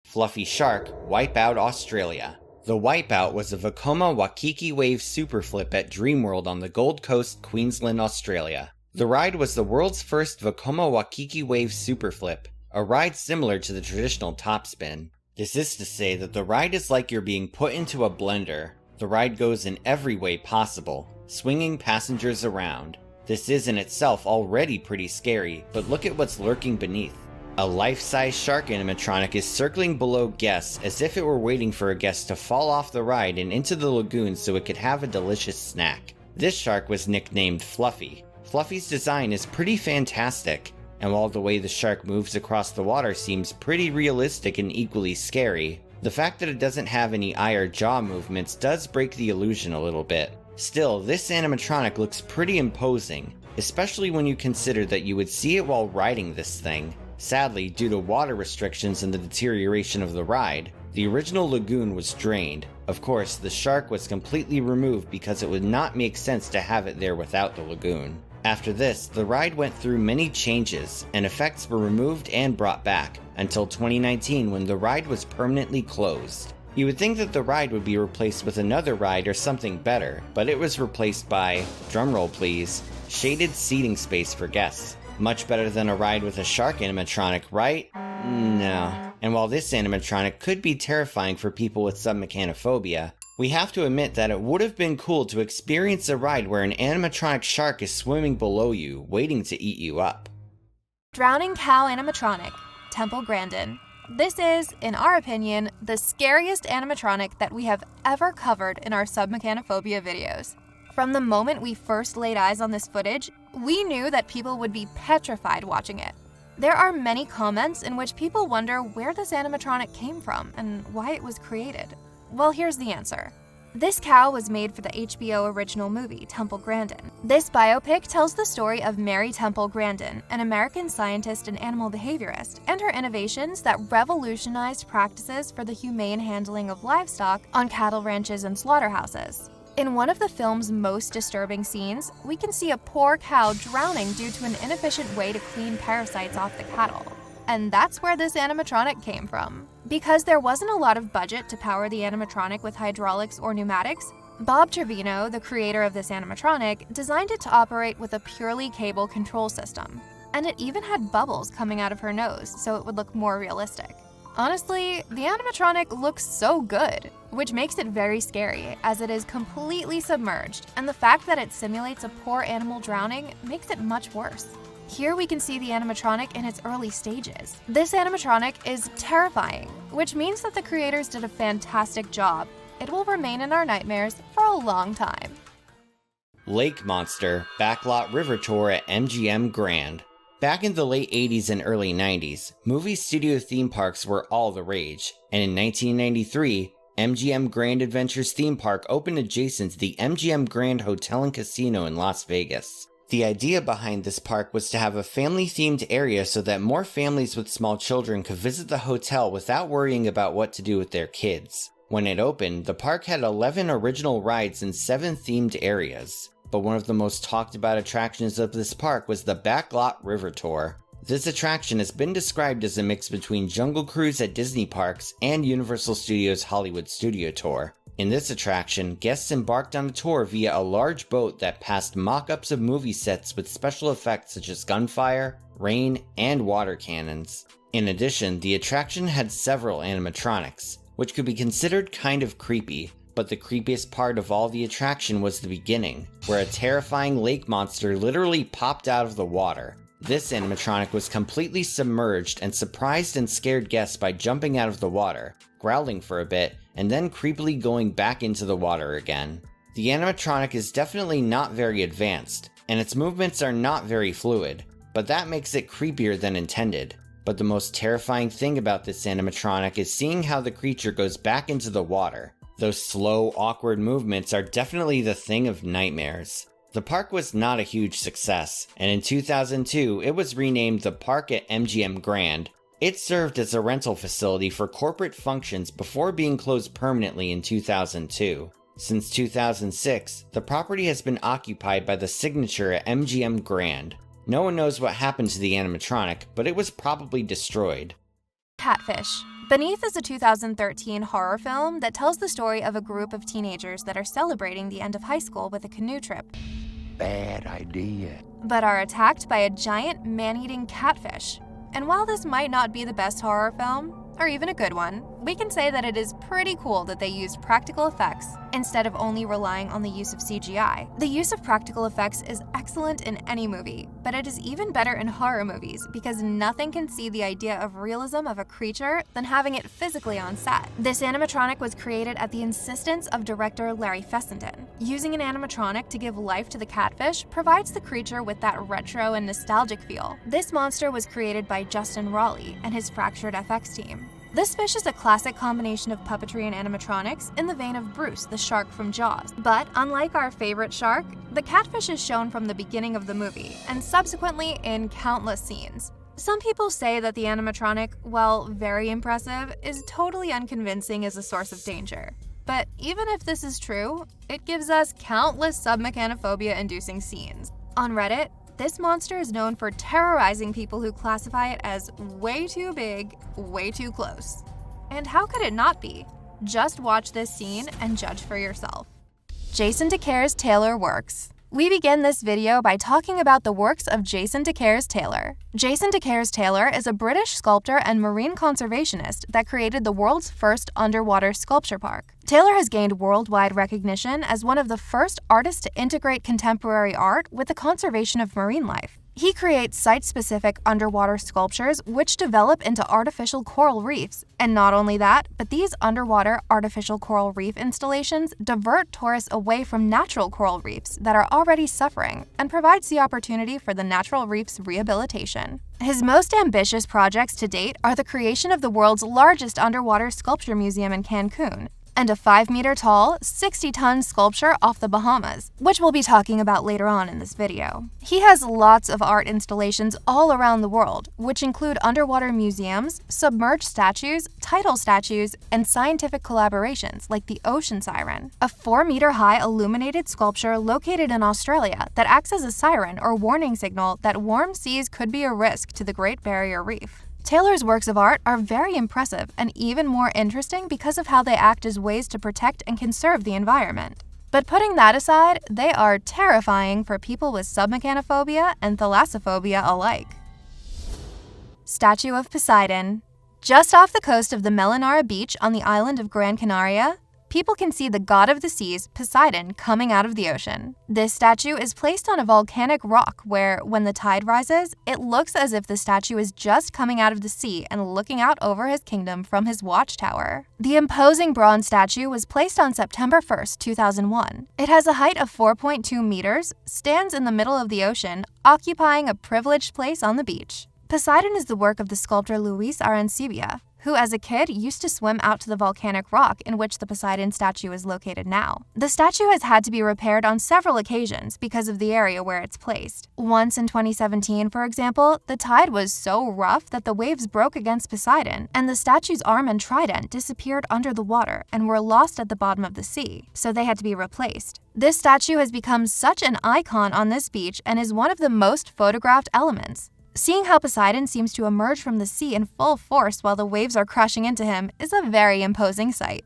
Fluffy Shark Wipe Out Australia. The Wipeout was a Vekoma Waikiki Wave Superflip at Dreamworld on the Gold Coast, Queensland, Australia. The ride was the world's first Vekoma Waikiki Wave Superflip, a ride similar to the traditional topspin. This is to say that the ride is like you're being put into a blender. The ride goes in every way possible, swinging passengers around. This is in itself already pretty scary, but look at what's lurking beneath. A life-size shark animatronic is circling below guests as if it were waiting for a guest to fall off the ride and into the lagoon so it could have a delicious snack. This shark was nicknamed Fluffy. Fluffy's design is pretty fantastic, and while the way the shark moves across the water seems pretty realistic and equally scary, the fact that it doesn't have any eye or jaw movements does break the illusion a little bit. Still, this animatronic looks pretty imposing, especially when you consider that you would see it while riding this thing. Sadly, due to water restrictions and the deterioration of the ride, the original lagoon was drained. Of course, the shark was completely removed because it would not make sense to have it there without the lagoon. After this, the ride went through many changes, and effects were removed and brought back, until 2019 when the ride was permanently closed. You would think that the ride would be replaced with another ride or something better, but it was replaced by, drumroll please, shaded seating space for guests. Much better than a ride with a shark animatronic, right? No. And while this animatronic could be terrifying for people with submechanophobia, we have to admit that it would have been cool to experience a ride where an animatronic shark is swimming below you, waiting to eat you up. Drowning Cow Animatronic, Temple Grandin. This is, in our opinion, the scariest animatronic that we have ever covered in our submechanophobia videos. From the moment we first laid eyes on this footage, we knew that people would be petrified watching it. There are many comments in which people wonder where this animatronic came from and why it was created. Well, here's the answer. This cow was made for the HBO original movie, Temple Grandin. This biopic tells the story of Mary Temple Grandin, an American scientist and animal behaviorist, and her innovations that revolutionized practices for the humane handling of livestock on cattle ranches and slaughterhouses. In one of the film's most disturbing scenes, we can see a poor cow drowning due to an inefficient way to clean parasites off the cattle. And that's where this animatronic came from. Because there wasn't a lot of budget to power the animatronic with hydraulics or pneumatics, Bob Trevino, the creator of this animatronic, designed it to operate with a purely cable control system. And it even had bubbles coming out of her nose so it would look more realistic. Honestly, the animatronic looks so good, which makes it very scary as it is completely submerged, and the fact that it simulates a poor animal drowning makes it much worse. Here we can see the animatronic in its early stages. This animatronic is terrifying, which means that the creators did a fantastic job. It will remain in our nightmares for a long time. Lake Monster Backlot River Tour at MGM Grand. Back in the late 80s and early 90s, movie studio theme parks were all the rage, and in 1993, MGM Grand Adventures theme park opened adjacent to the MGM Grand Hotel and Casino in Las Vegas. The idea behind this park was to have a family-themed area so that more families with small children could visit the hotel without worrying about what to do with their kids. When it opened, the park had 11 original rides and 7 themed areas. But one of the most talked about attractions of this park was the Backlot River Tour. This attraction has been described as a mix between Jungle Cruise at Disney parks and Universal Studios Hollywood Studio Tour. In this attraction, guests embarked on a tour via a large boat that passed mock-ups of movie sets with special effects such as gunfire, rain, and water cannons. In addition, the attraction had several animatronics, which could be considered kind of creepy, but the creepiest part of all the attraction was the beginning, where a terrifying lake monster literally popped out of the water. This animatronic was completely submerged and surprised and scared guests by jumping out of the water, growling for a bit, and then creepily going back into the water again. The animatronic is definitely not very advanced, and its movements are not very fluid, but that makes it creepier than intended. But the most terrifying thing about this animatronic is seeing how the creature goes back into the water. Those slow, awkward movements are definitely the thing of nightmares. The park was not a huge success, and in 2002 it was renamed the Park at MGM Grand. It served as a rental facility for corporate functions before being closed permanently in 2002. Since 2006, the property has been occupied by the Signature at MGM Grand. No one knows what happened to the animatronic, but it was probably destroyed. Catfish, Beneath is a 2013 horror film that tells the story of a group of teenagers that are celebrating the end of high school with a canoe trip, Bad idea. but are attacked by a giant man-eating catfish. And while this might not be the best horror film, or even a good one, we can say that it is pretty cool that they used practical effects instead of only relying on the use of CGI. The use of practical effects is excellent in any movie, but it is even better in horror movies because nothing can see the idea of realism of a creature than having it physically on set. This animatronic was created at the insistence of director Larry Fessenden. Using an animatronic to give life to the catfish provides the creature with that retro and nostalgic feel. This monster was created by Justin Raleigh and his Fractured FX team. This fish is a classic combination of puppetry and animatronics in the vein of Bruce, the shark from Jaws. But unlike our favorite shark, the catfish is shown from the beginning of the movie, and subsequently in countless scenes. Some people say that the animatronic, while very impressive, is totally unconvincing as a source of danger. But even if this is true, it gives us countless submechanophobia-inducing scenes. On Reddit, this monster is known for terrorizing people who classify it as way too big, way too close. And how could it not be? Just watch this scene and judge for yourself. Jason DeCaires Taylor works. We begin this video by talking about the works of Jason DeCaires Taylor. Jason DeCaires Taylor is a British sculptor and marine conservationist that created the world's first underwater sculpture park. Taylor has gained worldwide recognition as one of the first artists to integrate contemporary art with the conservation of marine life. He creates site-specific underwater sculptures which develop into artificial coral reefs. And not only that, but these underwater artificial coral reef installations divert tourists away from natural coral reefs that are already suffering and provides the opportunity for the natural reef's rehabilitation. His most ambitious projects to date are the creation of the world's largest underwater sculpture museum in Cancun, and a 5-meter-tall, 60-ton sculpture off the Bahamas, which we'll be talking about later on in this video. He has lots of art installations all around the world, which include underwater museums, submerged statues, tidal statues, and scientific collaborations like the Ocean Siren, a 4-meter-high illuminated sculpture located in Australia that acts as a siren or warning signal that warm seas could be a risk to the Great Barrier Reef. Taylor's works of art are very impressive and even more interesting because of how they act as ways to protect and conserve the environment. But putting that aside, they are terrifying for people with submechanophobia and thalassophobia alike. Statue of Poseidon. Just off the coast of the Melanara Beach on the island of Gran Canaria, people can see the god of the seas, Poseidon, coming out of the ocean. This statue is placed on a volcanic rock where, when the tide rises, it looks as if the statue is just coming out of the sea and looking out over his kingdom from his watchtower. The imposing bronze statue was placed on September 1st, 2001. It has a height of 4.2 meters, stands in the middle of the ocean, occupying a privileged place on the beach. Poseidon is the work of the sculptor Luis Arancibia, who as a kid used to swim out to the volcanic rock in which the Poseidon statue is located now. The statue has had to be repaired on several occasions because of the area where it's placed. Once in 2017, for example, the tide was so rough that the waves broke against Poseidon, and the statue's arm and trident disappeared under the water and were lost at the bottom of the sea, so they had to be replaced. This statue has become such an icon on this beach and is one of the most photographed elements. Seeing how Poseidon seems to emerge from the sea in full force while the waves are crashing into him is a very imposing sight.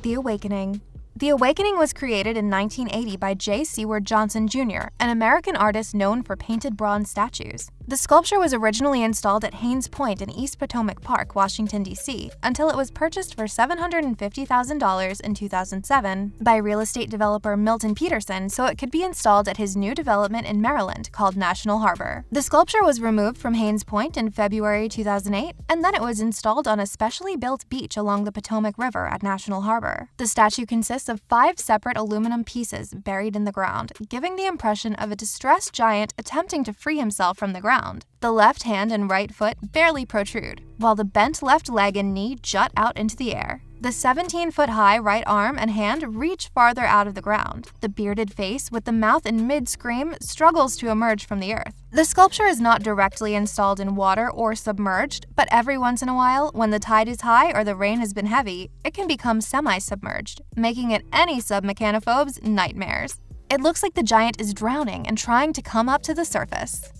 The Awakening. The Awakening was created in 1980 by J. Seward Johnson Jr., an American artist known for painted bronze statues. The sculpture was originally installed at Haynes Point in East Potomac Park, Washington, D.C., until it was purchased for $750,000 in 2007 by real estate developer Milton Peterson so it could be installed at his new development in Maryland called National Harbor. The sculpture was removed from Haynes Point in February 2008, and then it was installed on a specially built beach along the Potomac River at National Harbor. The statue consists of 5 separate aluminum pieces buried in the ground, giving the impression of a distressed giant attempting to free himself from the ground. The left hand and right foot barely protrude, while the bent left leg and knee jut out into the air. The 17-foot-high right arm and hand reach farther out of the ground. The bearded face, with the mouth in mid-scream, struggles to emerge from the earth. The sculpture is not directly installed in water or submerged, but every once in a while, when the tide is high or the rain has been heavy, it can become semi-submerged, making it any submechanophobes' nightmares. It looks like the giant is drowning and trying to come up to the surface.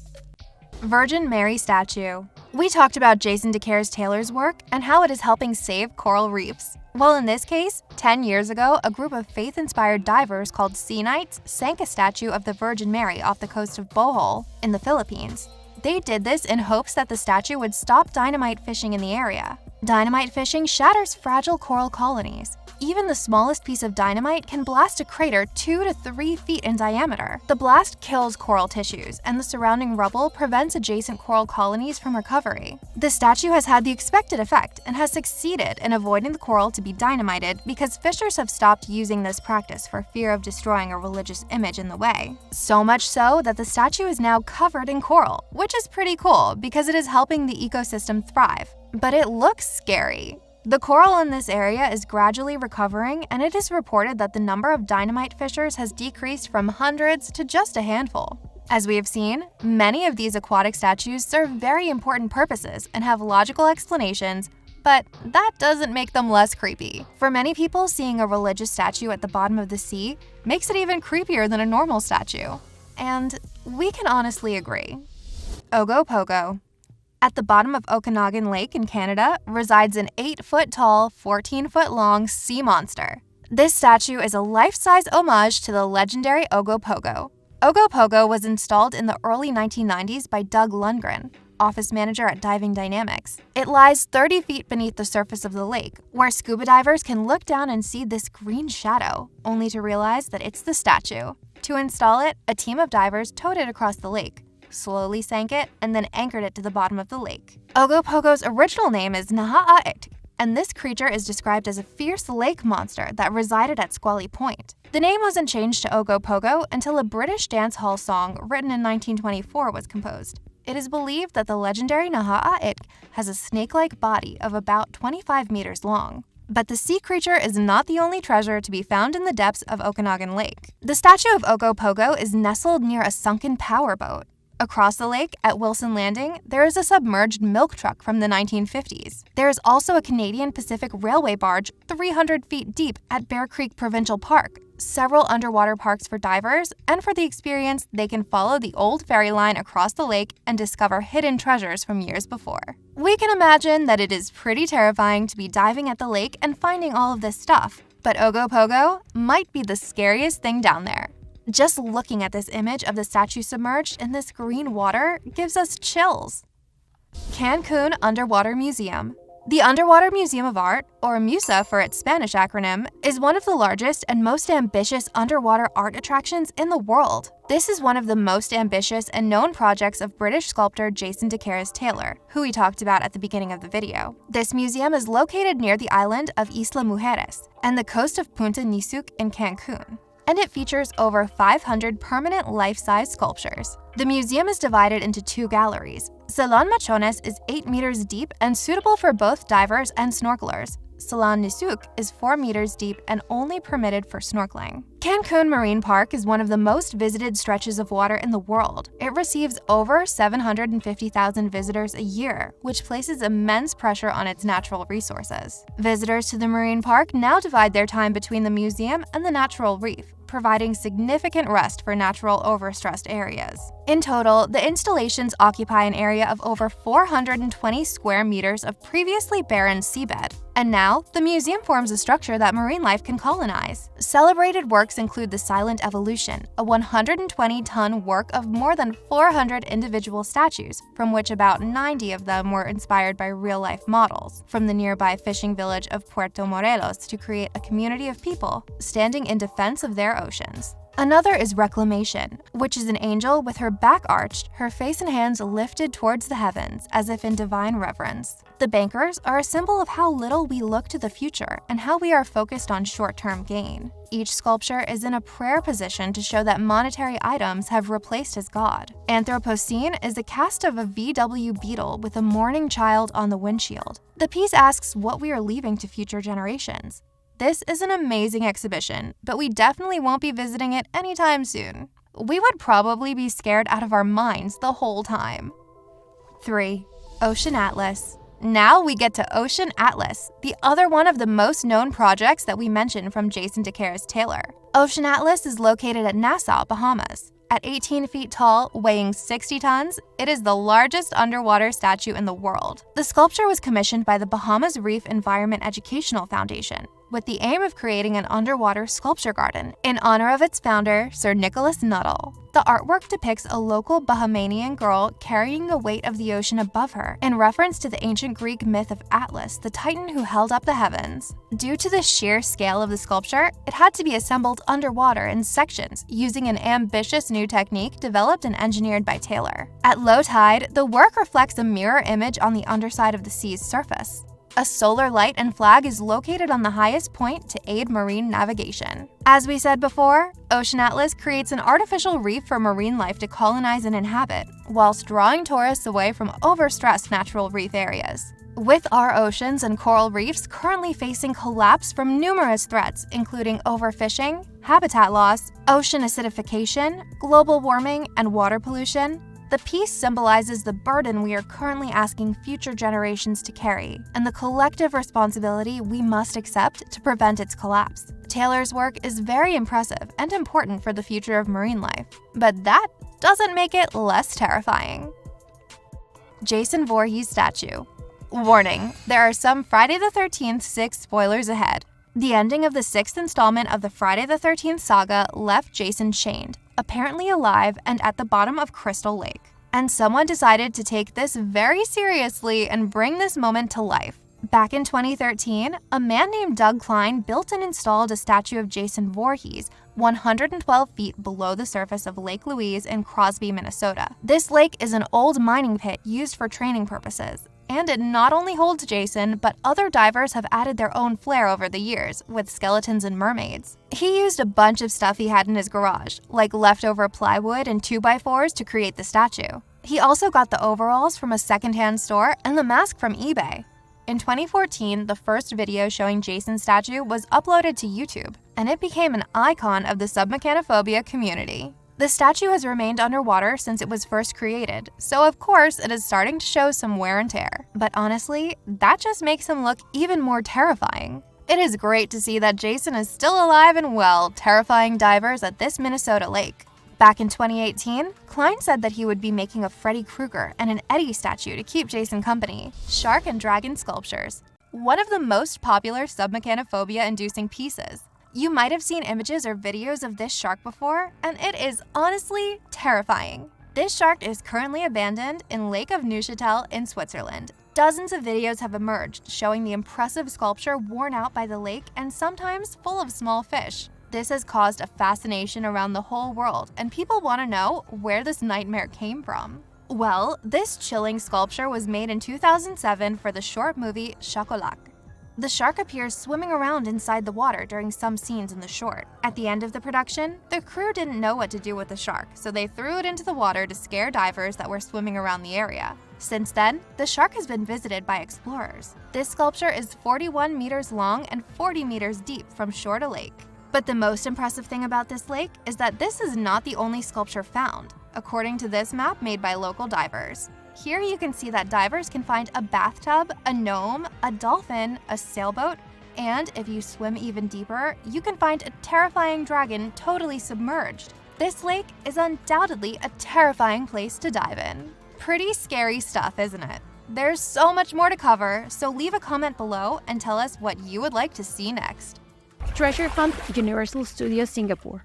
Virgin Mary statue. We talked about Jason Taylor's work and how it is helping save coral reefs. Well, in this case, 10 years ago, a group of faith-inspired divers called Sea Knights sank a statue of the Virgin Mary off the coast of Bohol in the Philippines. They did this in hopes that the statue would stop dynamite fishing in the area. Dynamite fishing shatters fragile coral colonies. Even the smallest piece of dynamite can blast a crater 2 to 3 feet in diameter. The blast kills coral tissues, and the surrounding rubble prevents adjacent coral colonies from recovery. The statue has had the expected effect and has succeeded in avoiding the coral to be dynamited because fishers have stopped using this practice for fear of destroying a religious image in the way. So much so that the statue is now covered in coral, which is pretty cool because it is helping the ecosystem thrive. But it looks scary. The coral in this area is gradually recovering, and it is reported that the number of dynamite fishers has decreased from hundreds to just a handful. As we have seen, many of these aquatic statues serve very important purposes and have logical explanations, but that doesn't make them less creepy. For many people, seeing a religious statue at the bottom of the sea makes it even creepier than a normal statue. And we can honestly agree. Ogopogo. At the bottom of Okanagan Lake in Canada resides an 8-foot-tall, 14-foot-long sea monster. This statue is a life-size homage to the legendary Ogopogo. Ogopogo was installed in the early 1990s by Doug Lundgren, office manager at Diving Dynamics. It lies 30 feet beneath the surface of the lake, where scuba divers can look down and see this green shadow, only to realize that it's the statue. To install it, a team of divers towed it across the lake, slowly sank it, and then anchored it to the bottom of the lake. Ogopogo's original name is Naha'aet, and this creature is described as a fierce lake monster that resided at Squally Point. The name wasn't changed to Ogopogo until a British dance hall song written in 1924 was composed. It is believed that the legendary Naha'aet has a snake-like body of about 25 meters long. But the sea creature is not the only treasure to be found in the depths of Okanagan Lake. The statue of Ogopogo is nestled near a sunken powerboat. Across the lake, at Wilson Landing, there is a submerged milk truck from the 1950s. There is also a Canadian Pacific Railway barge 300 feet deep at Bear Creek Provincial Park, several underwater parks for divers, and for the experience, they can follow the old ferry line across the lake and discover hidden treasures from years before. We can imagine that it is pretty terrifying to be diving at the lake and finding all of this stuff, but Ogopogo might be the scariest thing down there. Just looking at this image of the statue submerged in this green water gives us chills. Cancun Underwater Museum. The Underwater Museum of Art, or MUSA for its Spanish acronym, is one of the largest and most ambitious underwater art attractions in the world. This is one of the most ambitious and known projects of British sculptor Jason Taylor, who we talked about at the beginning of the video. This museum is located near the island of Isla Mujeres and the coast of Punta Nizuc in Cancun, and it features over 500 permanent life-size sculptures. The museum is divided into 2 galleries. Salon Machones is 8 meters deep and suitable for both divers and snorkelers. Salon Nizuc is 4 meters deep and only permitted for snorkeling. Cancun Marine Park is one of the most visited stretches of water in the world. It receives over 750,000 visitors a year, which places immense pressure on its natural resources. Visitors to the marine park now divide their time between the museum and the natural reef, providing significant rest for natural overstressed areas. In total, the installations occupy an area of over 420 square meters of previously barren seabed, and now the museum forms a structure that marine life can colonize. Celebrated works include the Silent Evolution, a 120-ton work of more than 400 individual statues, from which about 90 of them were inspired by real-life models from the nearby fishing village of Puerto Morelos to create a community of people standing in defense of their oceans. Another is Reclamation, which is an angel with her back arched, her face and hands lifted towards the heavens as if in divine reverence. The bankers are a symbol of how little we look to the future and how we are focused on short-term gain. Each sculpture is in a prayer position to show that monetary items have replaced his god. Anthropocene is a cast of a VW Beetle with a mourning child on the windshield. The piece asks what we are leaving to future generations. This is an amazing exhibition, but we definitely won't be visiting it anytime soon. We would probably be scared out of our minds the whole time. 3. Ocean Atlas. Now we get to Ocean Atlas, the other one of the most known projects that we mentioned from Jason Taylor. Ocean Atlas is located at Nassau, Bahamas. At 18 feet tall, weighing 60 tons, it is the largest underwater statue in the world. The sculpture was commissioned by the Bahamas Reef Environment Educational Foundation, with the aim of creating an underwater sculpture garden in honor of its founder, Sir Nicholas Nuttall. The artwork depicts a local Bahamanian girl carrying the weight of the ocean above her, in reference to the ancient Greek myth of Atlas, the titan who held up the heavens. Due to the sheer scale of the sculpture, it had to be assembled underwater in sections using an ambitious new technique developed and engineered by Taylor. At low tide, the work reflects a mirror image on the underside of the sea's surface. A solar light and flag is located on the highest point to aid marine navigation. As we said before, Ocean Atlas creates an artificial reef for marine life to colonize and inhabit, whilst drawing tourists away from overstressed natural reef areas. With our oceans and coral reefs currently facing collapse from numerous threats, including overfishing, habitat loss, ocean acidification, global warming, and water pollution, the piece symbolizes the burden we are currently asking future generations to carry, and the collective responsibility we must accept to prevent its collapse. Taylor's work is very impressive and important for the future of marine life, but that doesn't make it less terrifying. Jason Voorhees statue. Warning, there are some Friday the 13th 6 spoilers ahead. The ending of the 6th installment of the Friday the 13th saga left Jason chained, apparently alive and at the bottom of Crystal Lake. And someone decided to take this very seriously and bring this moment to life. Back in 2013, a man named Doug Klein built and installed a statue of Jason Voorhees 112 feet below the surface of Lake Louise in Crosby, Minnesota. This lake is an old mining pit used for training purposes. And it not only holds Jason, but other divers have added their own flair over the years, with skeletons and mermaids. He used a bunch of stuff he had in his garage, like leftover plywood and 2x4s to create the statue. He also got the overalls from a secondhand store and the mask from eBay. In 2014, the first video showing Jason's statue was uploaded to YouTube, and it became an icon of the SUBMECHANOPHOBIA community. The statue has remained underwater since it was first created, so of course it is starting to show some wear and tear. But honestly, that just makes him look even more terrifying. It is great to see that Jason is still alive and well, terrifying divers at this Minnesota lake. Back in 2018, Klein said that he would be making a Freddy Krueger and an Eddie statue to keep Jason company. Shark and dragon sculptures. One of the most popular SUBMECHANOPHOBIA-inducing pieces. You might have seen images or videos of this shark before, and it is honestly terrifying. This shark is currently abandoned in Lake of Neuchâtel in Switzerland. Dozens of videos have emerged showing the impressive sculpture worn out by the lake and sometimes full of small fish. This has caused a fascination around the whole world, and people want to know where this nightmare came from. Well, this chilling sculpture was made in 2007 for the short movie Chocolat. The shark appears swimming around inside the water during some scenes in the short. At the end of the production, the crew didn't know what to do with the shark, so they threw it into the water to scare divers that were swimming around the area. Since then, the shark has been visited by explorers. This sculpture is 41 meters long and 40 meters deep from shore to lake. But the most impressive thing about this lake is that this is not the only sculpture found, according to this map made by local divers. Here you can see that divers can find a bathtub, a gnome, a dolphin, a sailboat, and if you swim even deeper, you can find a terrifying dragon totally submerged. This lake is undoubtedly a terrifying place to dive in. Pretty scary stuff, isn't it? There's so much more to cover, so leave a comment below and tell us what you would like to see next. Treasure Hunt, Universal Studios Singapore.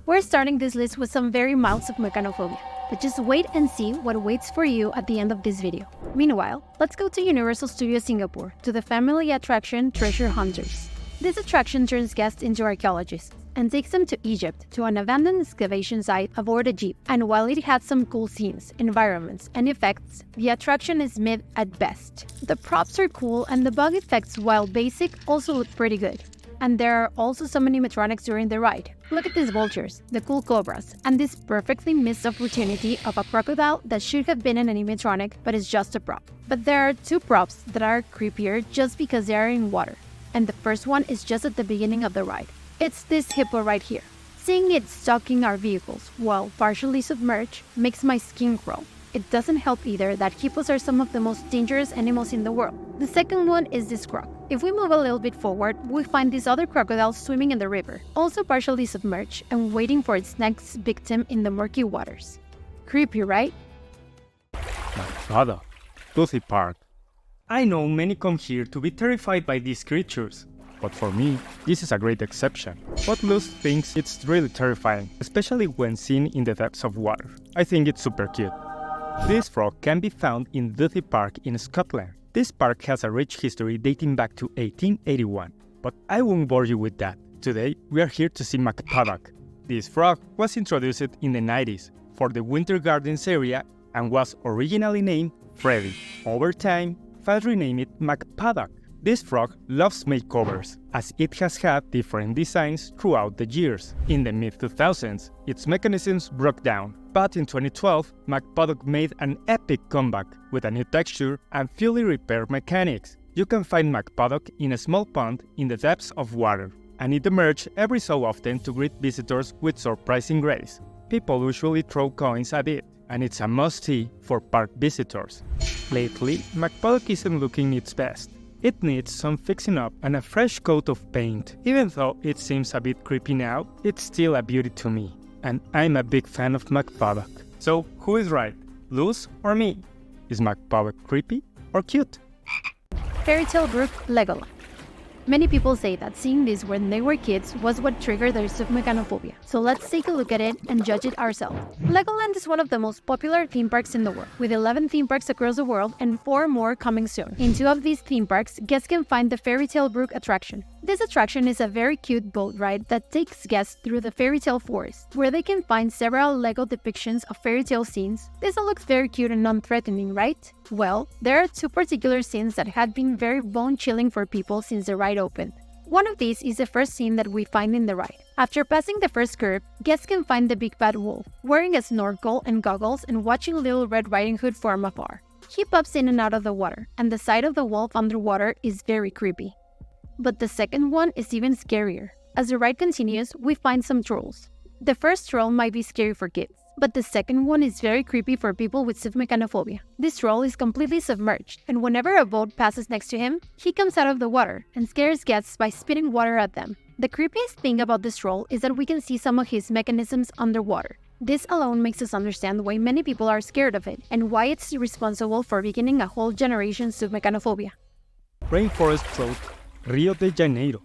We're starting this list with some very mild SUBMECHANOPHOBIA, but just wait and see what waits for you at the end of this video. Meanwhile, let's go to Universal Studios Singapore, to the family attraction Treasure Hunters. This attraction turns guests into archaeologists and takes them to Egypt, to an abandoned excavation site aboard a jeep. And while it has some cool scenes, environments, and effects, the attraction is mid at best. The props are cool and the bug effects, while basic, also look pretty good. And there are also some animatronics during the ride. Look at these vultures, the cool cobras, and this perfectly missed opportunity of a crocodile that should have been an animatronic but is just a prop. But there are two props that are creepier just because they are in water. And the first one is just at the beginning of the ride. It's this hippo right here. Seeing it stalking our vehicles while partially submerged makes my skin crawl. it doesn't help either that hippos are some of the most dangerous animals in the world. The second one is this croc. If we move a little bit forward, we find this other crocodile swimming in the river, also partially submerged and waiting for its next victim in the murky waters. Creepy, right? My father, Toothy Park. I know many come here to be terrified by these creatures, but for me, this is a great exception. But Luz thinks it's really terrifying, especially when seen in the depths of water. I think it's super cute. This frog can be found in Toothy Park in Scotland. This park has a rich history dating back to 1881, but I won't bore you with that. Today, we are here to see McPaddock. This frog was introduced in the 90s for the Winter Gardens area and was originally named Freddy. Over time, fans renamed it McPaddock. This frog loves makeovers, as it has had different designs throughout the years. In the mid-2000s, its mechanisms broke down, but in 2012, McPaddock made an epic comeback with a new texture and fully repaired mechanics. You can find McPaddock in a small pond in the depths of water, and it emerges every so often to greet visitors with surprising grace. People usually throw coins at it, and it's a must-see for park visitors. Lately, McPaddock isn't looking its best. It needs some fixing up and a fresh coat of paint. Even though it seems a bit creepy now, it's still a beauty to me. And I'm a big fan of McPaddock. So, who is right? Luz or me? Is McPaddock creepy or cute? Fairy Tale Brook Legoland. Many people say that seeing this when they were kids was what triggered their submechanophobia. So let's take a look at it and judge it ourselves. Legoland is one of the most popular theme parks in the world, with 11 theme parks across the world and 4 more coming soon. In 2 of these theme parks, guests can find the Fairy Tale Brook attraction. This attraction is a very cute boat ride that takes guests through the fairy tale forest, where they can find several Lego depictions of fairy tale scenes. This all looks very cute and non-threatening, right? Well, there are 2 particular scenes that had been very bone-chilling for people since the ride opened. One of these is the first scene that we find in the ride. After passing the first curve, guests can find the big bad wolf, wearing a snorkel and goggles and watching Little Red Riding Hood from afar. He pops in and out of the water, and the sight of the wolf underwater is very creepy. But the second one is even scarier. As the ride continues, we find some trolls. The first troll might be scary for kids, but the second one is very creepy for people with submechanophobia. This troll is completely submerged, and whenever a boat passes next to him, he comes out of the water and scares guests by spitting water at them. The creepiest thing about this troll is that we can see some of his mechanisms underwater. This alone makes us understand why many people are scared of it, and why it's responsible for beginning a whole generation's submechanophobia. Rainforest Float, Rio de Janeiro.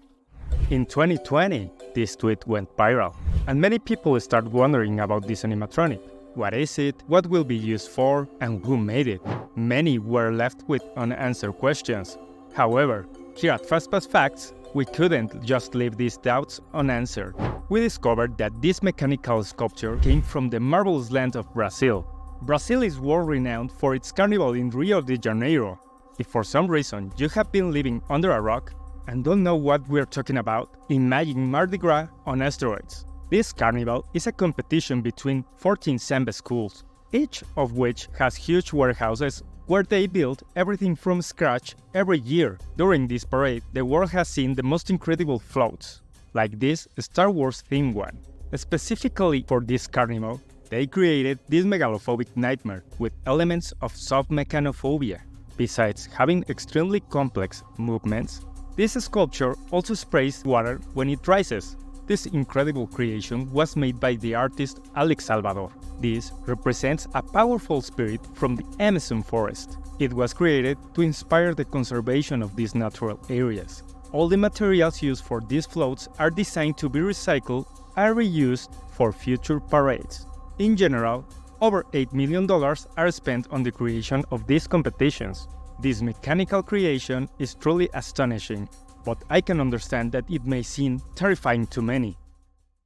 In 2020, this tweet went viral, and many people started wondering about this animatronic. What is it, what will be used for, and who made it? Many were left with unanswered questions. However, here at Fastpass Facts, we couldn't just leave these doubts unanswered. We discovered that this mechanical sculpture came from the marvelous land of Brazil. Brazil is world-renowned for its carnival in Rio de Janeiro. If for some reason you have been living under a rock and don't know what we're talking about, imagine Mardi Gras on asteroids. This carnival is a competition between 14 samba schools, each of which has huge warehouses where they build everything from scratch every year. During this parade, the world has seen the most incredible floats, like this Star Wars themed one. Specifically for this carnival, they created this megalophobic nightmare with elements of submechanophobia. Besides having extremely complex movements, this sculpture also sprays water when it rises. This incredible creation was made by the artist Alex Salvador. This represents a powerful spirit from the Amazon forest. It was created to inspire the conservation of these natural areas. All the materials used for these floats are designed to be recycled and reused for future parades. In general, over $8 million are spent on the creation of these competitions. This mechanical creation is truly astonishing, but I can understand that it may seem terrifying to many.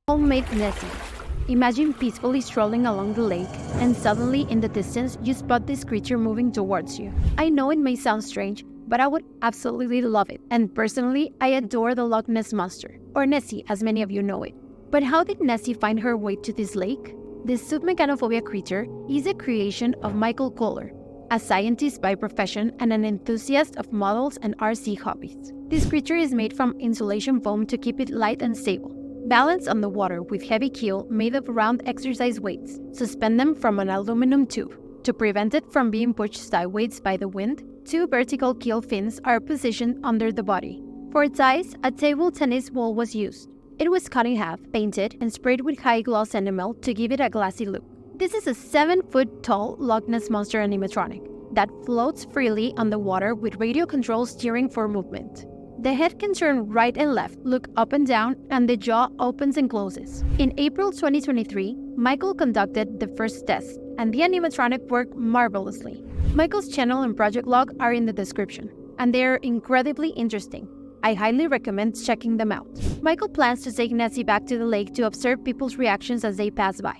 Homemade Nessie. Imagine peacefully strolling along the lake, and suddenly in the distance you spot this creature moving towards you. I know it may sound strange, but I would absolutely love it. And personally, I adore the Loch Ness Monster, or Nessie as many of you know it. But how did Nessie find her way to this lake? This submechanophobia creature is a creation of Michael Kohler, a scientist by profession and an enthusiast of models and RC hobbies. This creature is made from insulation foam to keep it light and stable. Balanced on the water with heavy keel made of round exercise weights, suspend them from an aluminum tube. To prevent it from being pushed sideways by the wind, 2 vertical keel fins are positioned under the body. For its eyes, a table tennis ball was used. It was cut in half, painted, and sprayed with high-gloss enamel to give it a glassy look. This is a 7-foot-tall Loch Ness Monster animatronic that floats freely on the water with radio control steering for movement. The head can turn right and left, look up and down, and the jaw opens and closes. In April 2023, Michael conducted the first test, and the animatronic worked marvelously. Michael's channel and project log are in the description, and they are incredibly interesting. I highly recommend checking them out. Michael plans to take Nessie back to the lake to observe people's reactions as they pass by.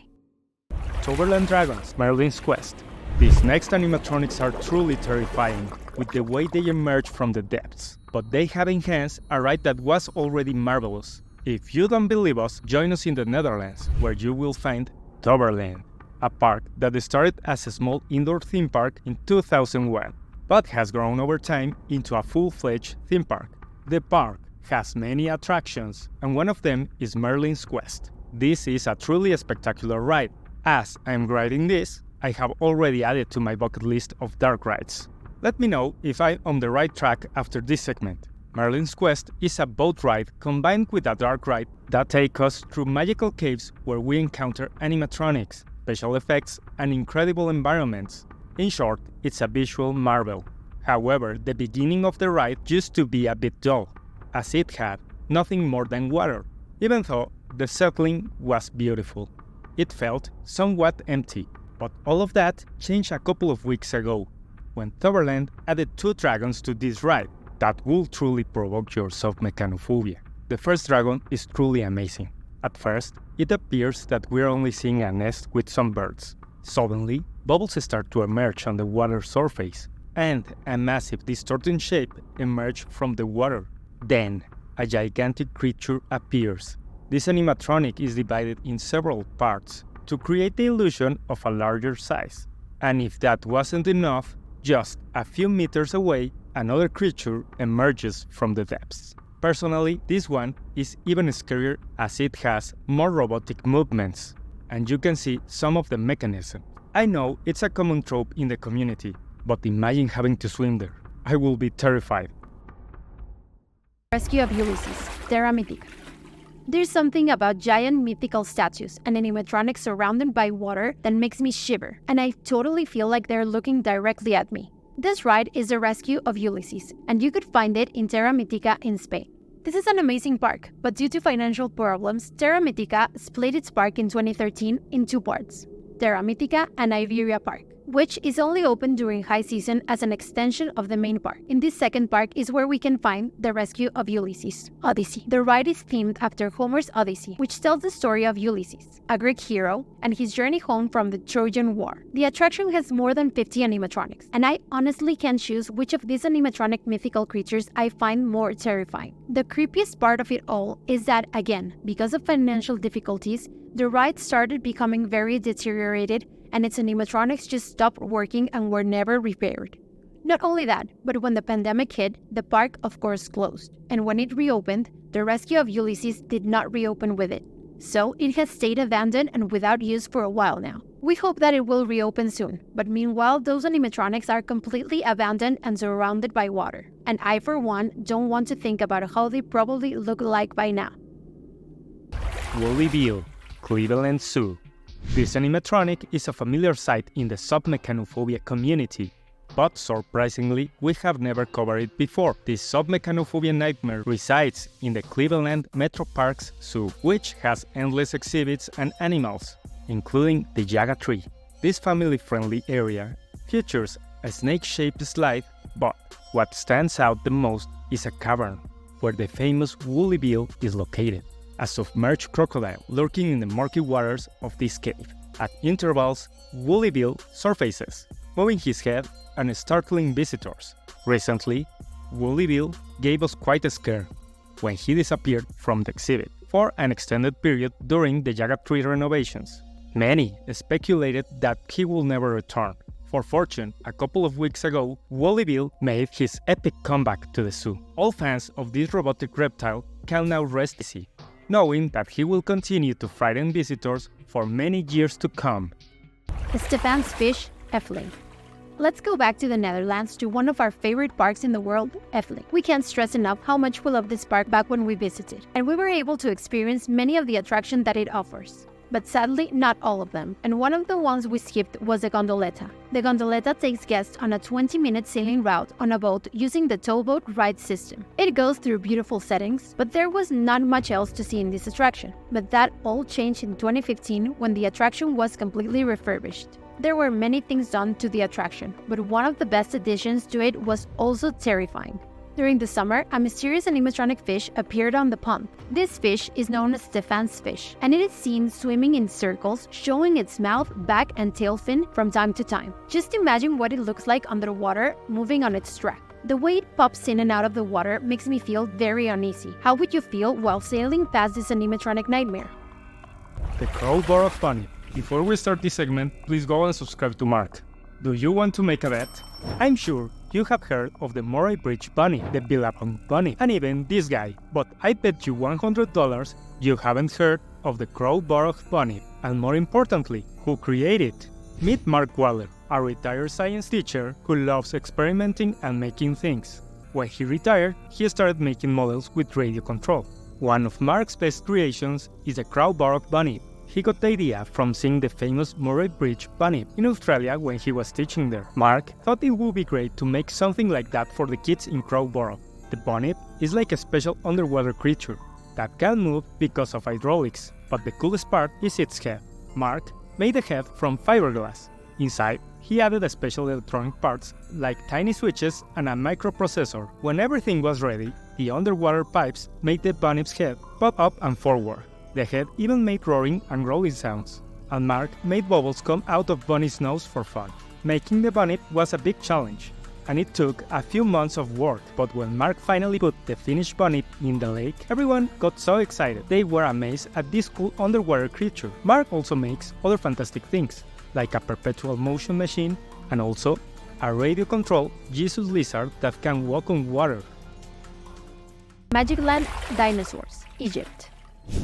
Toverland Dragons, Merlin's Quest. These next animatronics are truly terrifying with the way they emerge from the depths, but they have enhanced a ride that was already marvelous. If you don't believe us, join us in the Netherlands, where you will find Toverland, a park that started as a small indoor theme park in 2001, but has grown over time into a full-fledged theme park. The park has many attractions, and one of them is Merlin's Quest. This is a truly spectacular ride. As I'm riding this, I have already added to my bucket list of dark rides. Let me know if I'm on the right track after this segment. Merlin's Quest is a boat ride combined with a dark ride that takes us through magical caves where we encounter animatronics, special effects, and incredible environments. In short, it's a visual marvel. However, the beginning of the ride used to be a bit dull, as it had nothing more than water. Even though the settling was beautiful, it felt somewhat empty. But all of that changed a couple of weeks ago, when Toverland added 2 dragons to this ride that will truly provoke your SUBMECHANOPHOBIA. The first dragon is truly amazing. At first, it appears that we're only seeing a nest with some birds. Suddenly, bubbles start to emerge on the water surface, and a massive distorting shape emerges from the water. Then, a gigantic creature appears. This animatronic is divided in several parts to create the illusion of a larger size. And if that wasn't enough, just a few meters away, another creature emerges from the depths. Personally, this one is even scarier as it has more robotic movements, and you can see some of the mechanism. I know it's a common trope in the community, but imagine having to swim there. I will be terrified. Rescue of Ulysses, Terra Mythica. There's something about giant mythical statues and animatronics surrounded by water that makes me shiver, and I totally feel like they're looking directly at me. This ride is the Rescue of Ulysses, and you could find it in Terra Mythica in Spain. This is an amazing park, but due to financial problems, Terra Mythica split its park in 2013 in 2 parts, Terra Mythica and Iberia Park, which is only open during high season as an extension of the main park. In this second park is where we can find the Rescue of Ulysses, Odyssey. The ride is themed after Homer's Odyssey, which tells the story of Ulysses, a Greek hero, and his journey home from the Trojan War. The attraction has more than 50 animatronics, and I honestly can't choose which of these animatronic mythical creatures I find more terrifying. The creepiest part of it all is that, again, because of financial difficulties, the ride started becoming very deteriorated, and its animatronics just stopped working and were never repaired. Not only that, but when the pandemic hit, the park of course closed, and when it reopened, the Rescue of Ulysses did not reopen with it. So it has stayed abandoned and without use for a while now. We hope that it will reopen soon, but meanwhile those animatronics are completely abandoned and surrounded by water. And I for one don't want to think about how they probably look like by now. Woollyville, Cleveland Zoo. This animatronic is a familiar sight in the SUBMECHANOPHOBIA community, but surprisingly, we have never covered it before. This SUBMECHANOPHOBIA nightmare resides in the Cleveland Metro Parks Zoo, which has endless exhibits and animals, including the Jaga Tree. This family-friendly area features a snake-shaped slide, but what stands out the most is a cavern, where the famous Woollyville is located. A submerged crocodile lurking in the murky waters of this cave. At intervals, Woollyville surfaces, moving his head and startling visitors. Recently, Woollyville gave us quite a scare when he disappeared from the exhibit for an extended period during the Jaga Tree renovations. Many speculated that he will never return. For fortune, a couple of weeks ago, Woollyville made his epic comeback to the zoo. All fans of this robotic reptile can now rest easy, knowing that he will continue to frighten visitors for many years to come. Stefan's Fish, Efteling. Let's go back to the Netherlands to one of our favorite parks in the world, Efteling. We can't stress enough how much we loved this park back when we visited, and we were able to experience many of the attractions that it offers. But sadly, not all of them, and one of the ones we skipped was the gondoletta. The gondoletta takes guests on a 20-minute sailing route on a boat using the towboat ride system. It goes through beautiful settings, but there was not much else to see in this attraction. But that all changed in 2015 when the attraction was completely refurbished. There were many things done to the attraction, but one of the best additions to it was also terrifying. During the summer, a mysterious animatronic fish appeared on the pond. This fish is known as Stefan's fish, and it is seen swimming in circles, showing its mouth, back, and tail fin from time to time. Just imagine what it looks like underwater, moving on its track. The way it pops in and out of the water makes me feel very uneasy. How would you feel while sailing past this animatronic nightmare? The Crowbar of Bunny. Before we start this segment, please go and subscribe to Mark. Do you want to make a bet? I'm sure you have heard of the Moray Bridge Bunny, the Billabong Bunny, and even this guy, but I bet you $100 you haven't heard of the Crowbar Bunny, and more importantly, who created it. Meet Mark Waller, a retired science teacher who loves experimenting and making things. When he retired, he started making models with radio control. One of Mark's best creations is the Crowbar Bunny. He got the idea from seeing the famous Moray Bridge Bunny in Australia when he was teaching there. Mark thought it would be great to make something like that for the kids in Crowborough. The bunny is like a special underwater creature that can move because of hydraulics, but the coolest part is its head. Mark made the head from fiberglass. Inside, he added special electronic parts like tiny switches and a microprocessor. When everything was ready, the underwater pipes made the bunny's head pop up and forward. The head even made roaring and growling sounds, and Mark made bubbles come out of Bunny's nose for fun. Making the bunny was a big challenge, and it took a few months of work, but when Mark finally put the finished bunny in the lake, everyone got so excited. They were amazed at this cool underwater creature. Mark also makes other fantastic things, like a perpetual motion machine, and also a radio-controlled Jesus lizard that can walk on water. Magic Land Dinosaurs, Egypt.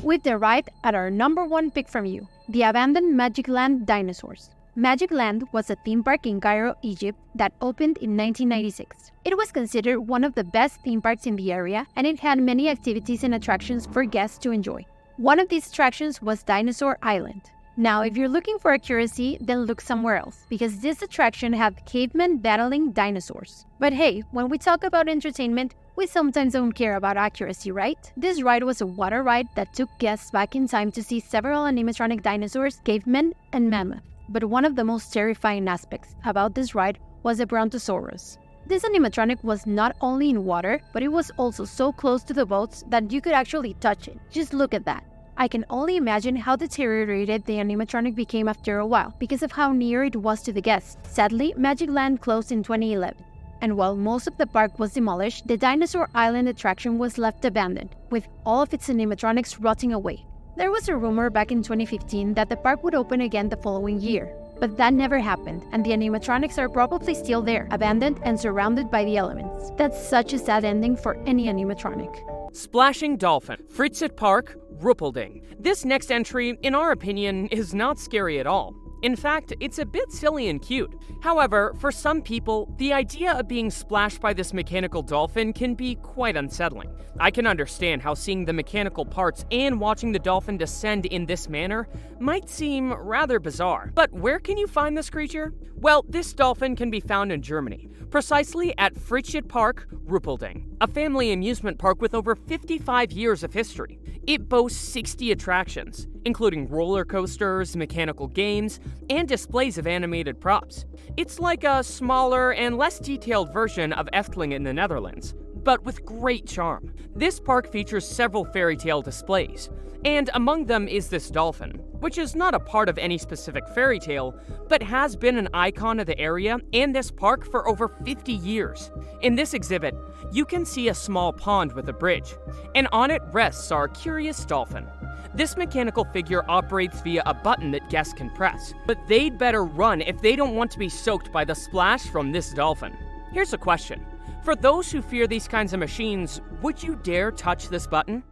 We've arrived at our number one pick from you, the abandoned Magic Land Dinosaurs. Magic Land was a theme park in Cairo, Egypt that opened in 1996. It was considered one of the best theme parks in the area, and it had many activities and attractions for guests to enjoy. One of these attractions was Dinosaur Island. Now, if you're looking for accuracy, then look somewhere else, because this attraction had cavemen battling dinosaurs. But hey, when we talk about entertainment, we sometimes don't care about accuracy, right? This ride was a water ride that took guests back in time to see several animatronic dinosaurs, cavemen, and mammoth. But one of the most terrifying aspects about this ride was the Brontosaurus. This animatronic was not only in water, but it was also so close to the boats that you could actually touch it. Just look at that. I can only imagine how deteriorated the animatronic became after a while because of how near it was to the guests. Sadly, Magic Land closed in 2011. And while most of the park was demolished, the Dinosaur Island attraction was left abandoned, with all of its animatronics rotting away. There was a rumor back in 2015 that the park would open again the following year, but that never happened, and the animatronics are probably still there, abandoned and surrounded by the elements. That's such a sad ending for any animatronic. Splashing Dolphin, Fritzet Park, Ruppolding. This next entry, in our opinion, is not scary at all. In fact, it's a bit silly and cute. However, for some people, the idea of being splashed by this mechanical dolphin can be quite unsettling. I can understand how seeing the mechanical parts and watching the dolphin descend in this manner might seem rather bizarre. But where can you find this creature? Well, this dolphin can be found in Germany, precisely at Fritzet Park, Ruppolding, a family amusement park with over 55 years of history. It boasts 60 attractions, including roller coasters, mechanical games, and displays of animated props. It's like a smaller and less detailed version of Efteling in the Netherlands, but with great charm. This park features several fairy tale displays, and among them is this dolphin, which is not a part of any specific fairy tale, but has been an icon of the area and this park for over 50 years. In this exhibit, you can see a small pond with a bridge, and on it rests our curious dolphin. This mechanical figure operates via a button that guests can press, but they'd better run if they don't want to be soaked by the splash from this dolphin. Here's a question. For those who fear these kinds of machines, would you dare touch this button?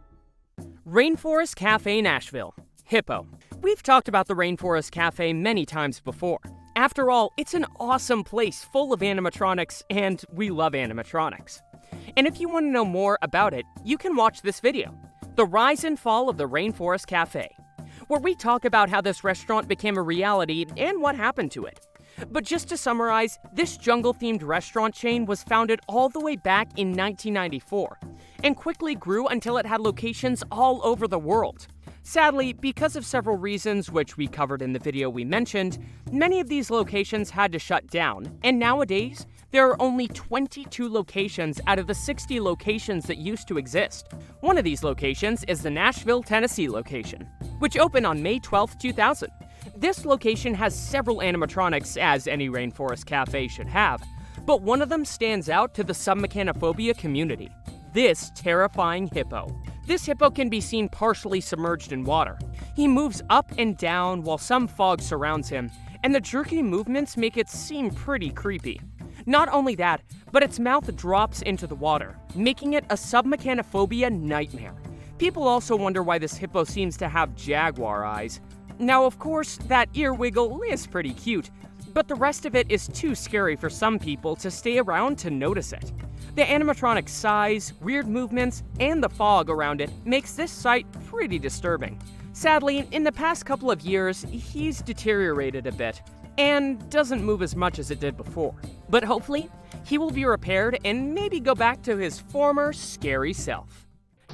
Rainforest Cafe Nashville, Hippo. We've talked about the Rainforest Cafe many times before, After all, it's an awesome place full of animatronics, and we love animatronics. And if you want to know more about it, you can watch this video, The Rise and Fall of the Rainforest Cafe, where we talk about how this restaurant became a reality and what happened to it. But just to summarize, this jungle-themed restaurant chain was founded all the way back in 1994, and quickly grew until it had locations all over the world. Sadly, because of several reasons which we covered in the video we mentioned, many of these locations had to shut down, and nowadays, there are only 22 locations out of the 60 locations that used to exist. One of these locations is the Nashville, Tennessee location, which opened on May 12, 2000. This location has several animatronics, as any rainforest cafe should have, but one of them stands out to the SUBMECHANOPHOBIA community: this terrifying hippo. This hippo can be seen partially submerged in water. He moves up and down while some fog surrounds him, and the jerky movements make it seem pretty creepy. Not only that, but its mouth drops into the water, making it a SUBMECHANOPHOBIA nightmare. People also wonder why this hippo seems to have jaguar eyes. Now, of course, that ear wiggle is pretty cute, but the rest of it is too scary for some people to stay around to notice it. The animatronic size, weird movements, and the fog around it makes this site pretty disturbing. Sadly, in the past couple of years, he's deteriorated a bit, and doesn't move as much as it did before. But hopefully, he will be repaired and maybe go back to his former scary self.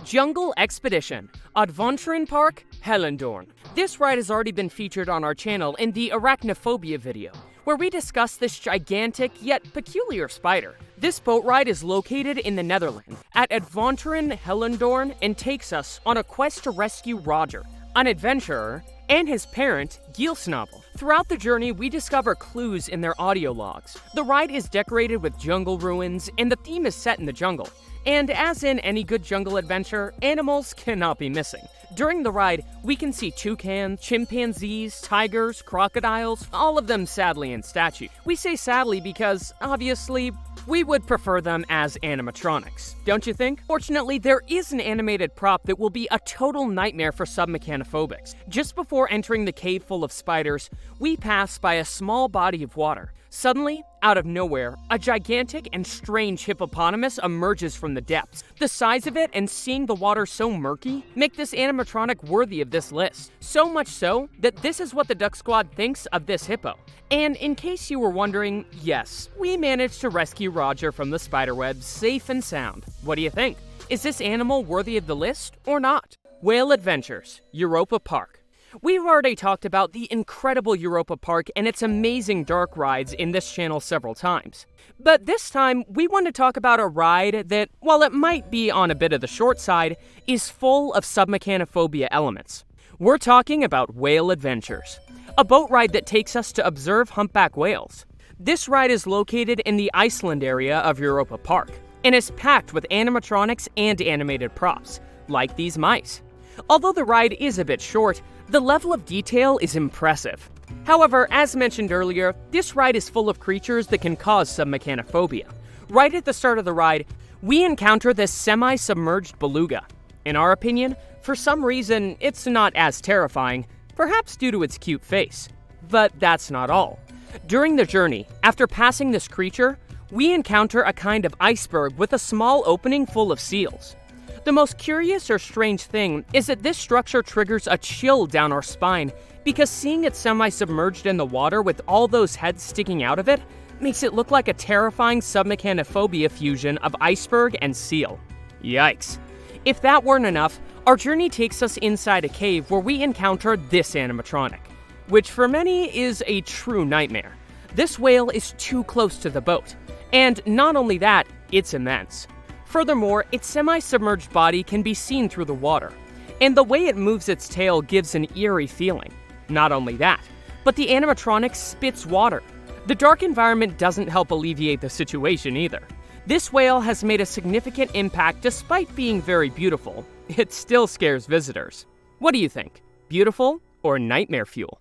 Jungle Expedition, Adventurenpark, Hellendoorn. This ride has already been featured on our channel in the Arachnophobia video, where we discuss this gigantic yet peculiar spider. This boat ride is located in the Netherlands at Adventuren Hellendoorn and takes us on a quest to rescue Roger, an adventurer, and his parent, Gielsnavel. Throughout the journey, we discover clues in their audio logs. The ride is decorated with jungle ruins, and the theme is set in the jungle. And as in any good jungle adventure, animals cannot be missing. During the ride, we can see toucans, chimpanzees, tigers, crocodiles, all of them sadly in statue. We say sadly because, obviously, we would prefer them as animatronics, don't you think? Fortunately, there is an animated prop that will be a total nightmare for SUBMECHANOPHOBICs. Just before entering the cave full of spiders, we pass by a small body of water. Suddenly, out of nowhere, a gigantic and strange hippopotamus emerges from the depths. The size of it and seeing the water so murky make this animatronic worthy of this list. So much so that this is what the Duck Squad thinks of this hippo. And in case you were wondering, yes, we managed to rescue Roger from the spiderweb safe and sound. What do you think? Is this animal worthy of the list or not? Whale Adventures, Europa Park. We've already talked about the incredible Europa Park and its amazing dark rides in this channel several times. But this time, we want to talk about a ride that, while it might be on a bit of the short side, is full of SUBMECHANOPHOBIA elements. We're talking about Whale Adventures, a boat ride that takes us to observe humpback whales. This ride is located in the Iceland area of Europa Park, and is packed with animatronics and animated props, like these mice. Although the ride is a bit short, the level of detail is impressive. However, as mentioned earlier, this ride is full of creatures that can cause SUBMECHANOPHOBIA. Right at the start of the ride, we encounter this semi-submerged beluga. In our opinion, for some reason, it's not as terrifying, perhaps due to its cute face. But that's not all. During the journey, after passing this creature, we encounter a kind of iceberg with a small opening full of seals. The most curious or strange thing is that this structure triggers a chill down our spine because seeing it semi-submerged in the water with all those heads sticking out of it makes it look like a terrifying SUBMECHANOPHOBIA fusion of iceberg and seal. Yikes. If that weren't enough, our journey takes us inside a cave where we encounter this animatronic, which for many is a true nightmare. This whale is too close to the boat, and not only that, it's immense. Furthermore, its semi-submerged body can be seen through the water, and the way it moves its tail gives an eerie feeling. Not only that, but the animatronic spits water. The dark environment doesn't help alleviate the situation either. This whale has made a significant impact despite being very beautiful. It still scares visitors. What do you think? Beautiful or nightmare fuel?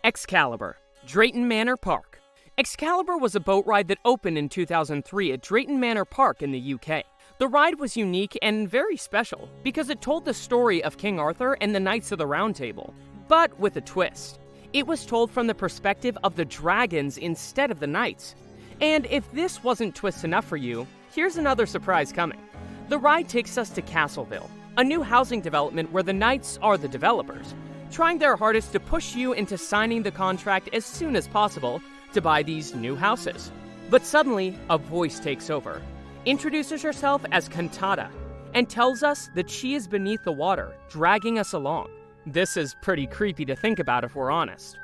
Excalibur, Drayton Manor Park. Excalibur was a boat ride that opened in 2003 at Drayton Manor Park in the UK. The ride was unique and very special because it told the story of King Arthur and the Knights of the Round Table, but with a twist. It was told from the perspective of the dragons instead of the knights. And if this wasn't twist enough for you, here's another surprise coming. The ride takes us to Castleville, a new housing development where the knights are the developers, trying their hardest to push you into signing the contract as soon as possible to buy these new houses. But suddenly, a voice takes over, introduces herself as Cantata, and tells us that she is beneath the water, dragging us along. This is pretty creepy to think about if we're honest.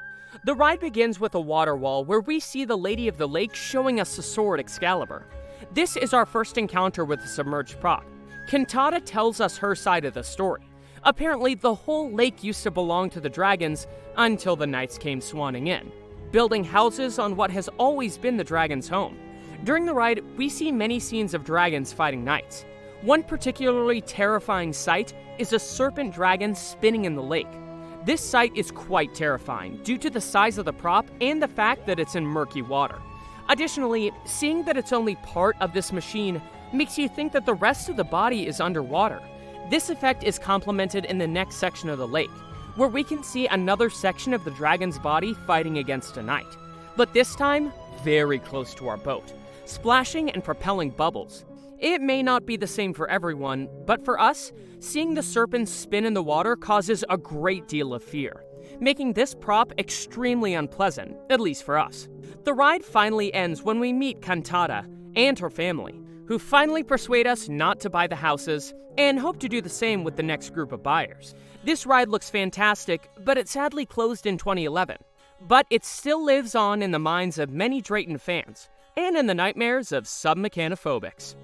The ride begins with a water wall where we see the Lady of the Lake showing us the sword Excalibur. This is our first encounter with the submerged prop. Cantata tells us her side of the story. Apparently, the whole lake used to belong to the dragons until the knights came swanning in, building houses on what has always been the dragons' home. During the ride, we see many scenes of dragons fighting knights. One particularly terrifying sight is a serpent dragon spinning in the lake. This sight is quite terrifying due to the size of the prop and the fact that it's in murky water. Additionally, seeing that it's only part of this machine makes you think that the rest of the body is underwater. This effect is complemented in the next section of the lake, where we can see another section of the dragon's body fighting against a knight, but this time very close to our boat, splashing and propelling bubbles. It may not be the same for everyone, but for us, seeing the serpent spin in the water causes a great deal of fear, making this prop extremely unpleasant, at least for us. The ride finally ends when we meet Cantata and her family, who finally persuade us not to buy the houses and hope to do the same with the next group of buyers. This ride looks fantastic, but it sadly closed in 2011. But it still lives on in the minds of many Drayton fans, and in the nightmares of submechanophobics.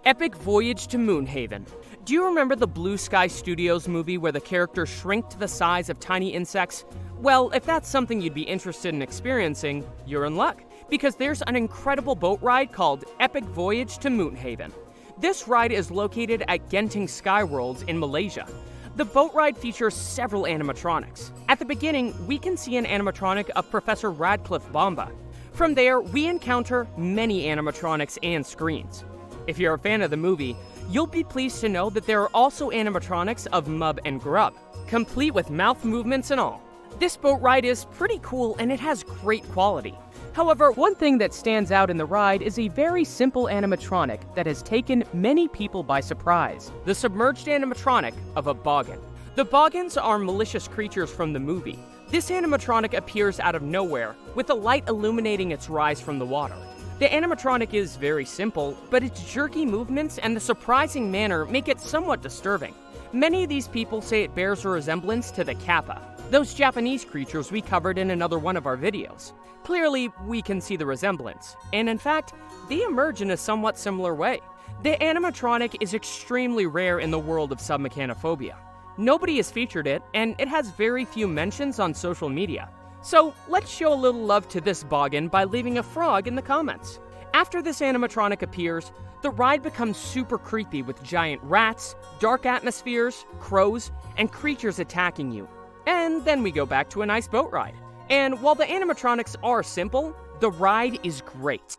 Epic Voyage to Moonhaven. Do you remember the Blue Sky Studios movie where the characters shrink to the size of tiny insects? Well, if that's something you'd be interested in experiencing, you're in luck, because there's an incredible boat ride called Epic Voyage to Moonhaven. This ride is located at Genting Skyworlds in Malaysia. The boat ride features several animatronics. At the beginning, we can see an animatronic of Professor Radcliffe Bomba. From there, we encounter many animatronics and screens. If you're a fan of the movie, you'll be pleased to know that there are also animatronics of Mub and Grub, complete with mouth movements and all. This boat ride is pretty cool and it has great quality. However, one thing that stands out in the ride is a very simple animatronic that has taken many people by surprise. The submerged animatronic of a boggin. The boggins are malicious creatures from the movie. This animatronic appears out of nowhere, with a light illuminating its rise from the water. The animatronic is very simple, but its jerky movements and the surprising manner make it somewhat disturbing. Many of these people say it bears a resemblance to the Kappa, those Japanese creatures we covered in another one of our videos. Clearly, we can see the resemblance, and in fact, they emerge in a somewhat similar way. The animatronic is extremely rare in the world of submechanophobia. Nobody has featured it, and it has very few mentions on social media. So let's show a little love to this boggin by leaving a frog in the comments. After this animatronic appears, the ride becomes super creepy with giant rats, dark atmospheres, crows, and creatures attacking you. And then we go back to a nice boat ride. And while the animatronics are simple, the ride is great.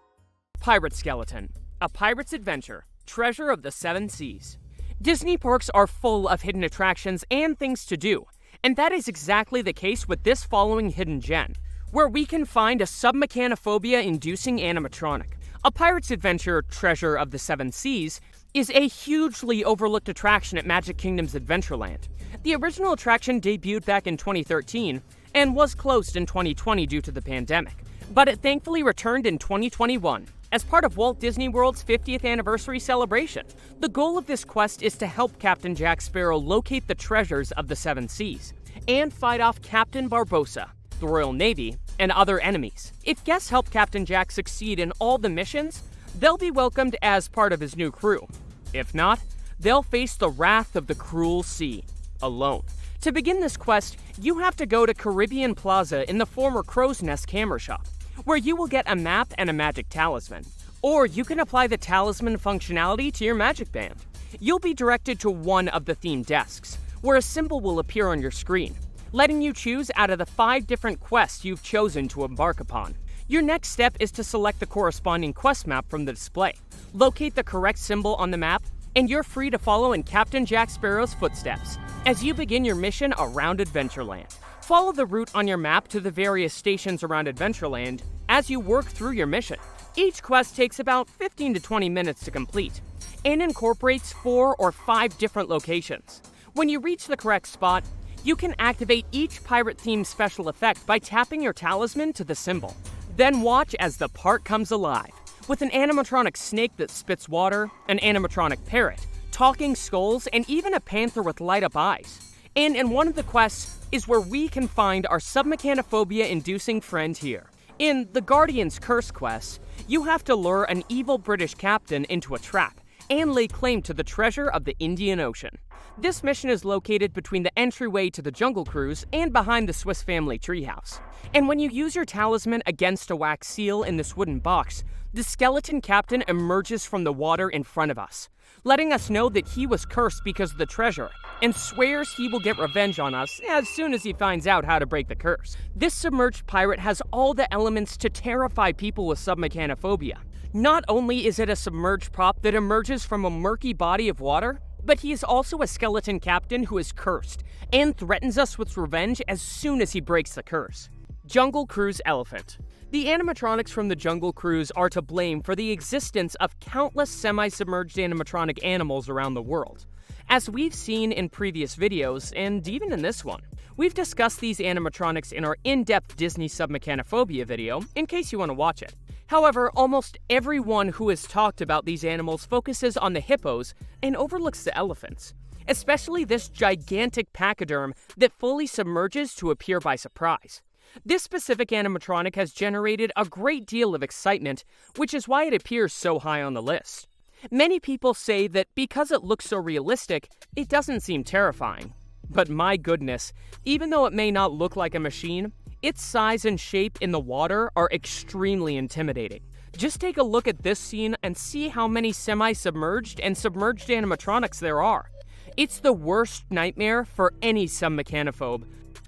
Pirate Skeleton, a pirate's adventure, treasure of the 7 seas. Disney parks are full of hidden attractions and things to do, and that is exactly the case with this following hidden gem, where we can find a submechanophobia-inducing animatronic. A pirate's adventure, treasure of the 7 seas, is a hugely overlooked attraction at Magic Kingdom's Adventureland. The original attraction debuted back in 2013 and was closed in 2020 due to the pandemic, but it thankfully returned in 2021 as part of Walt Disney World's 50th anniversary celebration. The goal of this quest is to help Captain Jack Sparrow locate the treasures of the 7 seas and fight off Captain Barbossa, the Royal Navy, and other enemies. If guests help Captain Jack succeed in all the missions, they'll be welcomed as part of his new crew. If not, they'll face the wrath of the cruel sea, alone. To begin this quest, you have to go to Caribbean Plaza in the former Crow's Nest camera shop, where you will get a map and a magic talisman. Or you can apply the talisman functionality to your magic band. You'll be directed to one of the themed desks, where a symbol will appear on your screen, letting you choose out of the 5 different quests you've chosen to embark upon. Your next step is to select the corresponding quest map from the display, locate the correct symbol on the map, and you're free to follow in Captain Jack Sparrow's footsteps as you begin your mission around Adventureland. Follow the route on your map to the various stations around Adventureland as you work through your mission. Each quest takes about 15 to 20 minutes to complete and incorporates 4 or 5 different locations. When you reach the correct spot, you can activate each pirate-themed special effect by tapping your talisman to the symbol. Then watch as the park comes alive, with an animatronic snake that spits water, an animatronic parrot, talking skulls, and even a panther with light-up eyes. And in one of the quests is where we can find our submechanophobia-inducing friend here. In the Guardian's Curse quest, you have to lure an evil British captain into a trap and lay claim to the treasure of the Indian Ocean. This mission is located between the entryway to the Jungle Cruise and behind the Swiss family treehouse. And when you use your talisman against a wax seal in this wooden box, the skeleton captain emerges from the water in front of us, letting us know that he was cursed because of the treasure, and swears he will get revenge on us as soon as he finds out how to break the curse. This submerged pirate has all the elements to terrify people with submechanophobia. Not only is it a submerged prop that emerges from a murky body of water, but he is also a skeleton captain who is cursed and threatens us with revenge as soon as he breaks the curse. Jungle Cruise Elephant. The animatronics from the Jungle Cruise are to blame for the existence of countless semi-submerged animatronic animals around the world. As we've seen in previous videos, and even in this one, we've discussed these animatronics in our in-depth Disney submechanophobia video, in case you want to watch it. However, almost everyone who has talked about these animals focuses on the hippos and overlooks the elephants, especially this gigantic pachyderm that fully submerges to appear by surprise. This specific animatronic has generated a great deal of excitement, which is why it appears so high on the list. Many people say that because it looks so realistic, it doesn't seem terrifying. But my goodness, even though it may not look like a machine, its size and shape in the water are extremely intimidating. Just take a look at this scene and see how many semi-submerged and submerged animatronics there are. It's the worst nightmare for any submechanophobe,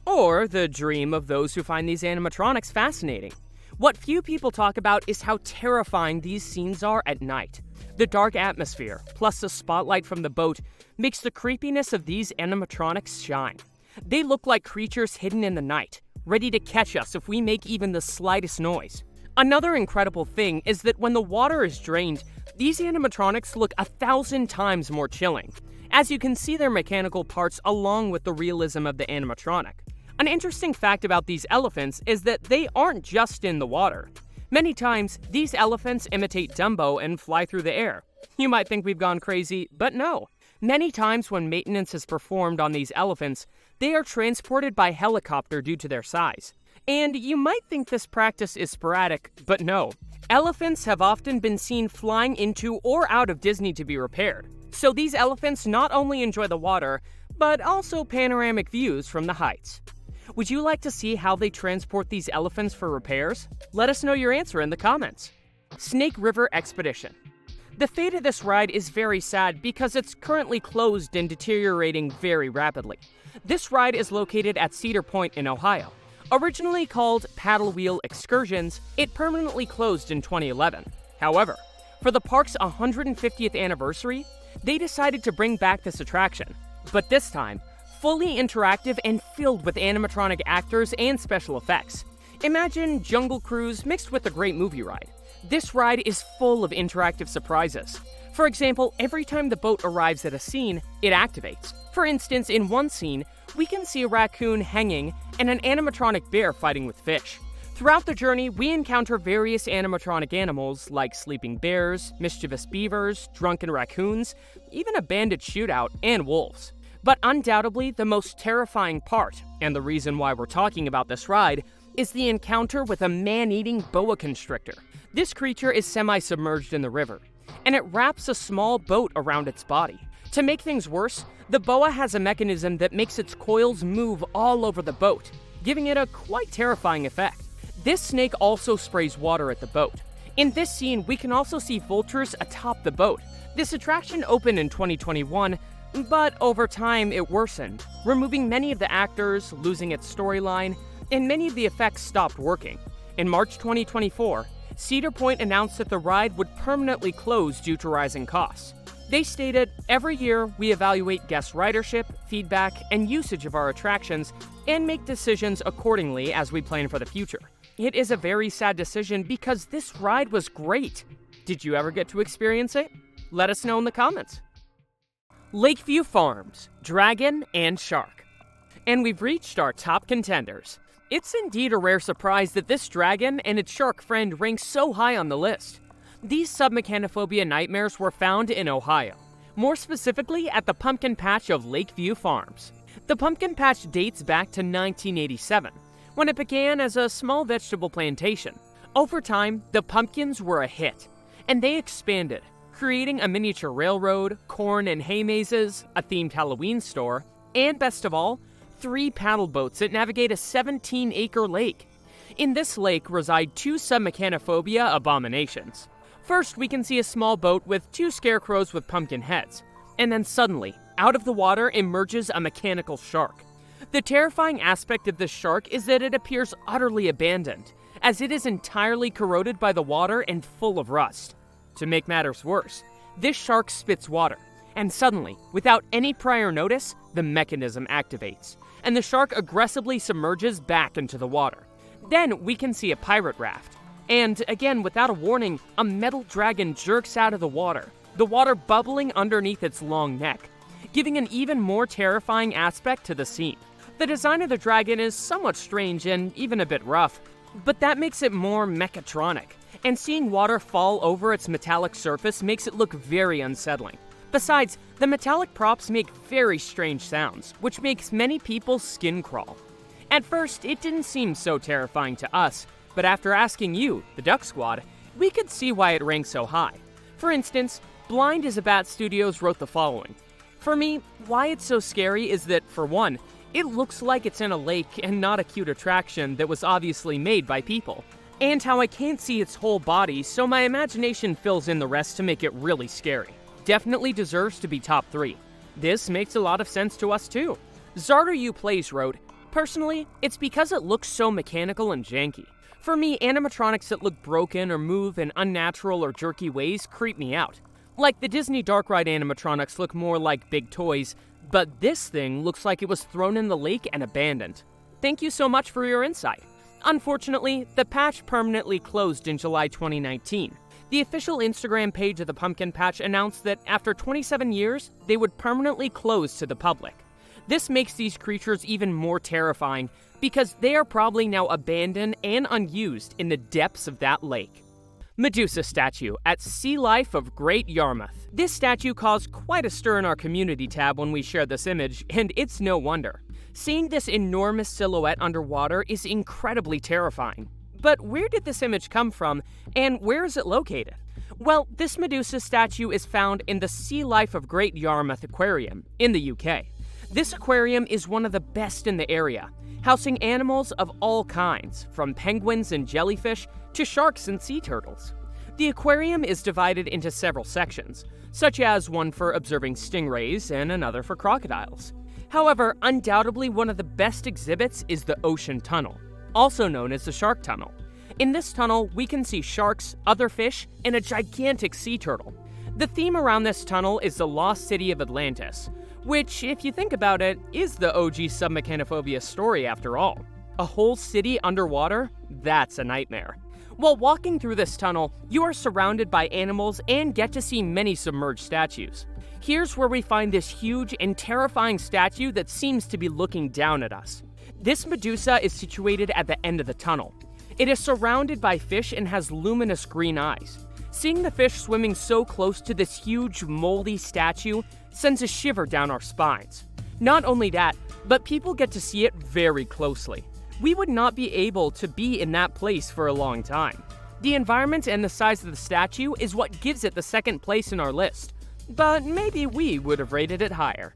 or the dream of those who find these animatronics fascinating. What few people talk about is how terrifying these scenes are at night. The dark atmosphere, plus the spotlight from the boat, makes the creepiness of these animatronics shine. They look like creatures hidden in the night, ready to catch us if we make even the slightest noise. Another incredible thing is that when the water is drained, these animatronics look 1,000 times more chilling, as you can see their mechanical parts along with the realism of the animatronic. An interesting fact about these elephants is that they aren't just in the water. Many times, these elephants imitate Dumbo and fly through the air. You might think we've gone crazy, but no. Many times when maintenance is performed on these elephants, they are transported by helicopter due to their size. And you might think this practice is sporadic, but no. Elephants have often been seen flying into or out of Disney to be repaired. So these elephants not only enjoy the water, but also panoramic views from the heights. Would you like to see how they transport these elephants for repairs? Let us know your answer in the comments. Snake River Expedition. The fate of this ride is very sad because it's currently closed and deteriorating very rapidly. This ride is located at Cedar Point in Ohio. Originally called Paddle Wheel Excursions, it permanently closed in 2011. However, for the park's 150th anniversary, they decided to bring back this attraction, but this time, fully interactive and filled with animatronic actors and special effects. Imagine Jungle Cruise mixed with a great movie ride. This ride is full of interactive surprises. For example, every time the boat arrives at a scene, it activates. For instance, in one scene, we can see a raccoon hanging and an animatronic bear fighting with fish. Throughout the journey, we encounter various animatronic animals like sleeping bears, mischievous beavers, drunken raccoons, even a bandit shootout, and wolves. But undoubtedly, the most terrifying part, and the reason why we're talking about this ride, is the encounter with a man-eating boa constrictor. This creature is semi-submerged in the river, and it wraps a small boat around its body. To make things worse, the boa has a mechanism that makes its coils move all over the boat, giving it a quite terrifying effect. This snake also sprays water at the boat. In this scene, we can also see vultures atop the boat. This attraction opened in 2021, but over time it worsened, removing many of the actors, losing its storyline, and many of the effects stopped working. In March 2024, Cedar Point announced that the ride would permanently close due to rising costs. They stated, "Every year we evaluate guest ridership, feedback, and usage of our attractions and make decisions accordingly as we plan for the future. It is a very sad decision because this ride was great. Did you ever get to experience it? Let us know in the comments." Lakeview Farms, Dragon and Shark. And we've reached our top contenders. It's indeed a rare surprise that this dragon and its shark friend rank so high on the list. These submechanophobia nightmares were found in Ohio, more specifically at the pumpkin patch of Lakeview Farms. The pumpkin patch dates back to 1987, when it began as a small vegetable plantation. Over time, the pumpkins were a hit, and they expanded, creating a miniature railroad, corn and hay mazes, a themed Halloween store, and best of all, 3 paddle boats that navigate a 17-acre lake. In this lake reside 2 submechanophobia abominations. First, we can see a small boat with 2 scarecrows with pumpkin heads, and then suddenly, out of the water emerges a mechanical shark. The terrifying aspect of this shark is that it appears utterly abandoned, as it is entirely corroded by the water and full of rust. To make matters worse, this shark spits water, and suddenly, without any prior notice, the mechanism activates, and the shark aggressively submerges back into the water. Then we can see a pirate raft. And again, without a warning, a metal dragon jerks out of the water bubbling underneath its long neck, giving an even more terrifying aspect to the scene. The design of the dragon is somewhat strange and even a bit rough, but that makes it more mechatronic, and seeing water fall over its metallic surface makes it look very unsettling. Besides, the metallic props make very strange sounds, which makes many people's skin crawl. At first, it didn't seem so terrifying to us, but after asking you, the Duck Squad, we could see why it ranks so high. For instance, Blind as a Bat Studios wrote the following. For me, why it's so scary is that, for one, it looks like it's in a lake and not a cute attraction that was obviously made by people. And how I can't see its whole body, so my imagination fills in the rest to make it really scary. Definitely deserves to be top 3. This makes a lot of sense to us too. Zarter U Plays wrote, "Personally, it's because it looks so mechanical and janky. For me, animatronics that look broken or move in unnatural or jerky ways creep me out. Like the Disney Dark Ride animatronics look more like big toys, but this thing looks like it was thrown in the lake and abandoned." Thank you so much for your insight. Unfortunately, the patch permanently closed in July 2019. The official Instagram page of the Pumpkin Patch announced that after 27 years, they would permanently close to the public. This makes these creatures even more terrifying because they are probably now abandoned and unused in the depths of that lake. Medusa statue at Sea Life of Great Yarmouth. This statue caused quite a stir in our community tab when we shared this image, and it's no wonder. Seeing this enormous silhouette underwater is incredibly terrifying. But where did this image come from, and where is it located? Well, this Medusa statue is found in the Sea Life of Great Yarmouth Aquarium in the UK. This aquarium is one of the best in the area, housing animals of all kinds, from penguins and jellyfish to sharks and sea turtles. The aquarium is divided into several sections, such as one for observing stingrays and another for crocodiles. However, undoubtedly one of the best exhibits is the Ocean Tunnel, also known as the Shark Tunnel. In this tunnel, we can see sharks, other fish, and a gigantic sea turtle. The theme around this tunnel is the lost city of Atlantis, which, if you think about it, is the OG submechanophobia story after all. A whole city underwater? That's a nightmare. While walking through this tunnel, you are surrounded by animals and get to see many submerged statues. Here's where we find this huge and terrifying statue that seems to be looking down at us. This Medusa is situated at the end of the tunnel. It is surrounded by fish and has luminous green eyes. Seeing the fish swimming so close to this huge, moldy statue sends a shiver down our spines. Not only that, but people get to see it very closely. We would not be able to be in that place for a long time. The environment and the size of the statue is what gives it the second place in our list, but maybe we would have rated it higher.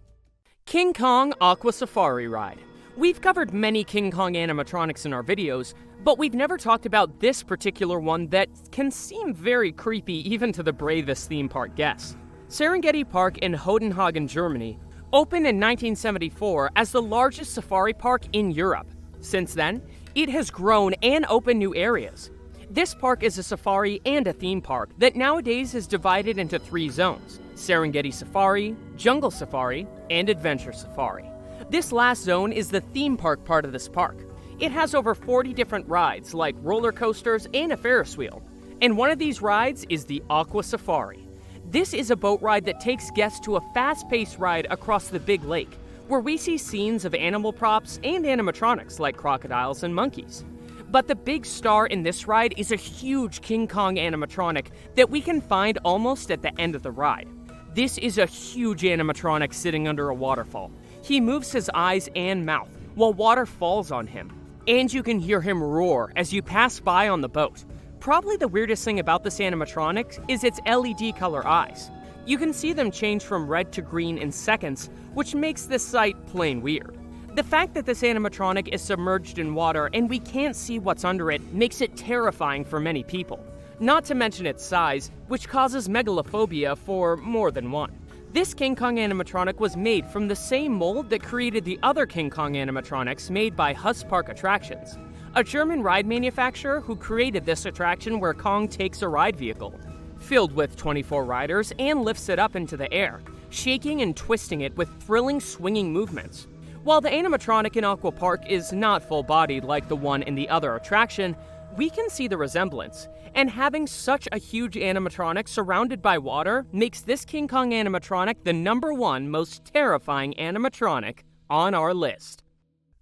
King Kong Aqua Safari Ride. We've covered many King Kong animatronics in our videos, but we've never talked about this particular one that can seem very creepy even to the bravest theme park guests. Serengeti Park in Hodenhagen, Germany, opened in 1974 as the largest safari park in Europe. Since then, it has grown and opened new areas. This park is a safari and a theme park that nowadays is divided into 3 zones: Serengeti Safari, Jungle Safari, and Adventure Safari. This last zone is the theme park part of this park. It has over 40 different rides like roller coasters and a Ferris wheel. And one of these rides is the Aqua Safari. This is a boat ride that takes guests to a fast-paced ride across the big lake, where we see scenes of animal props and animatronics like crocodiles and monkeys. But the big star in this ride is a huge King Kong animatronic that we can find almost at the end of the ride. This is a huge animatronic sitting under a waterfall. He moves his eyes and mouth while water falls on him, and you can hear him roar as you pass by on the boat. Probably the weirdest thing about this animatronic is its LED color eyes. You can see them change from red to green in seconds, which makes this sight plain weird. The fact that this animatronic is submerged in water and we can't see what's under it makes it terrifying for many people. Not to mention its size, which causes megalophobia for more than one. This King Kong animatronic was made from the same mold that created the other King Kong animatronics made by Huss Park Attractions, a German ride manufacturer who created this attraction where Kong takes a ride vehicle, filled with 24 riders, and lifts it up into the air, shaking and twisting it with thrilling swinging movements. While the animatronic in Aqua Park is not full-bodied like the one in the other attraction, we can see the resemblance, and having such a huge animatronic surrounded by water makes this King Kong animatronic the #1 most terrifying animatronic on our list.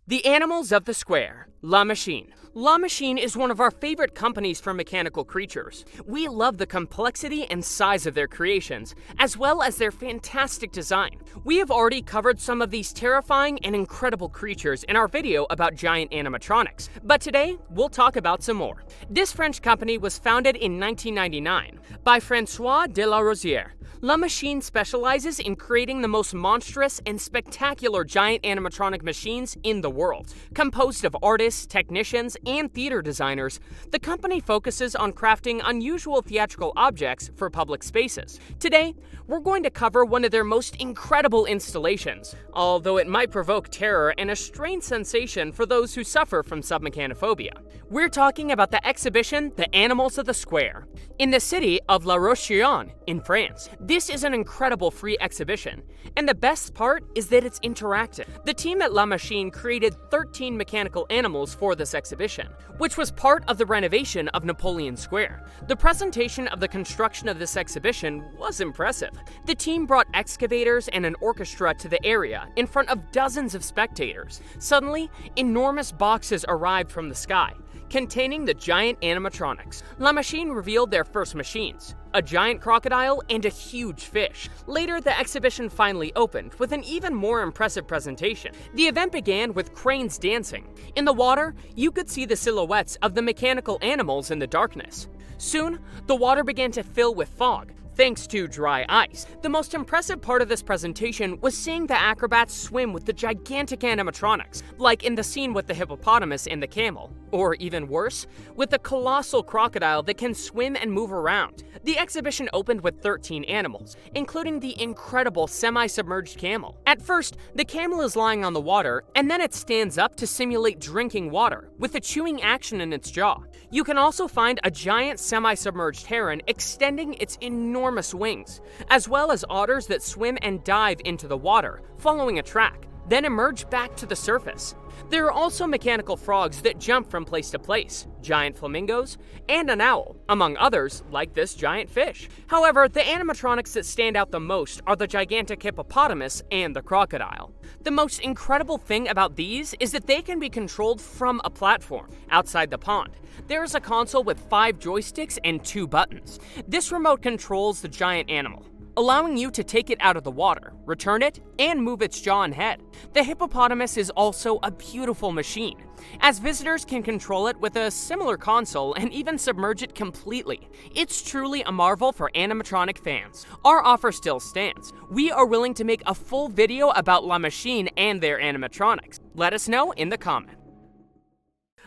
The Animals of the Square, La Machine. La Machine is one of our favorite companies for mechanical creatures. We love the complexity and size of their creations, as well as their fantastic design. We have already covered some of these terrifying and incredible creatures in our video about giant animatronics, but today we'll talk about some more. This French company was founded in 1999 by François de la Rosière. La Machine specializes in creating the most monstrous and spectacular giant animatronic machines in the world. Composed of artists, technicians, and theater designers, the company focuses on crafting unusual theatrical objects for public spaces. Today, we're going to cover one of their most incredible installations, although it might provoke terror and a strange sensation for those who suffer from submechanophobia. We're talking about the exhibition, The Animals of the Square, in the city of La Roche-Guyon in France. This is an incredible free exhibition, and the best part is that it's interactive. The team at La Machine created 13 mechanical animals for this exhibition, which was part of the renovation of Napoleon Square. The presentation of the construction of this exhibition was impressive. The team brought excavators and an orchestra to the area in front of dozens of spectators. Suddenly, enormous boxes arrived from the sky, containing the giant animatronics. La Machine revealed their first machines, a giant crocodile and a huge fish. Later, the exhibition finally opened with an even more impressive presentation. The event began with cranes dancing. In the water, you could see the silhouettes of the mechanical animals in the darkness. Soon, the water began to fill with fog, thanks to dry ice. The most impressive part of this presentation was seeing the acrobats swim with the gigantic animatronics, like in the scene with the hippopotamus and the camel, or even worse, with the colossal crocodile that can swim and move around. The exhibition opened with 13 animals, including the incredible semi-submerged camel. At first, the camel is lying on the water, and then it stands up to simulate drinking water, with a chewing action in its jaw. You can also find a giant semi-submerged heron extending its enormous wings, as well as otters that swim and dive into the water, following a track, then emerge back to the surface. There are also mechanical frogs that jump from place to place, giant flamingos, and an owl, among others, like this giant fish. However, the animatronics that stand out the most are the gigantic hippopotamus and the crocodile. The most incredible thing about these is that they can be controlled from a platform outside the pond. There is a console with 5 joysticks and 2 buttons. This remote controls the giant animal, allowing you to take it out of the water, return it, and move its jaw and head. The hippopotamus is also a beautiful machine, as visitors can control it with a similar console and even submerge it completely. It's truly a marvel for animatronic fans. Our offer still stands. We are willing to make a full video about La Machine and their animatronics. Let us know in the comments.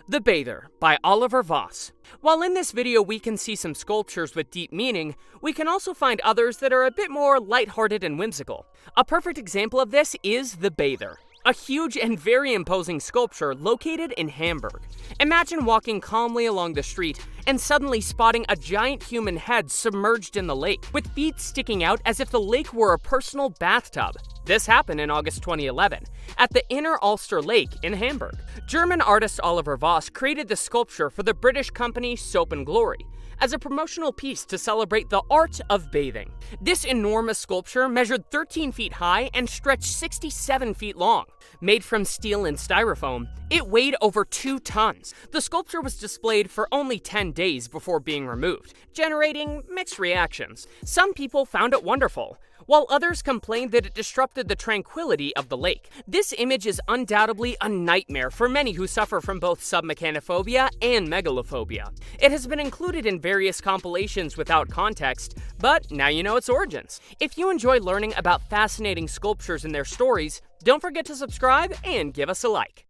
The Bather by Oliver Voss. While in this video we can see some sculptures with deep meaning, we can also find others that are a bit more lighthearted and whimsical. A perfect example of this is The Bather. a huge and very imposing sculpture located in Hamburg. Imagine walking calmly along the street and suddenly spotting a giant human head submerged in the lake, with feet sticking out as if the lake were a personal bathtub. This happened in August 2011 at the Inner Ulster Lake in Hamburg. German artist Oliver Voss created the sculpture for the British company Soap and Glory as a promotional piece to celebrate the art of bathing. This enormous sculpture measured 13 feet high and stretched 67 feet long. Made from steel and styrofoam, it weighed over 2 tons. The sculpture was displayed for only 10 days before being removed, generating mixed reactions. Some people found it wonderful, while others complained that it disrupted the tranquility of the lake. This image is undoubtedly a nightmare for many who suffer from both submechanophobia and megalophobia. It has been included in various compilations without context, but now you know its origins. If you enjoy learning about fascinating sculptures and their stories, don't forget to subscribe and give us a like.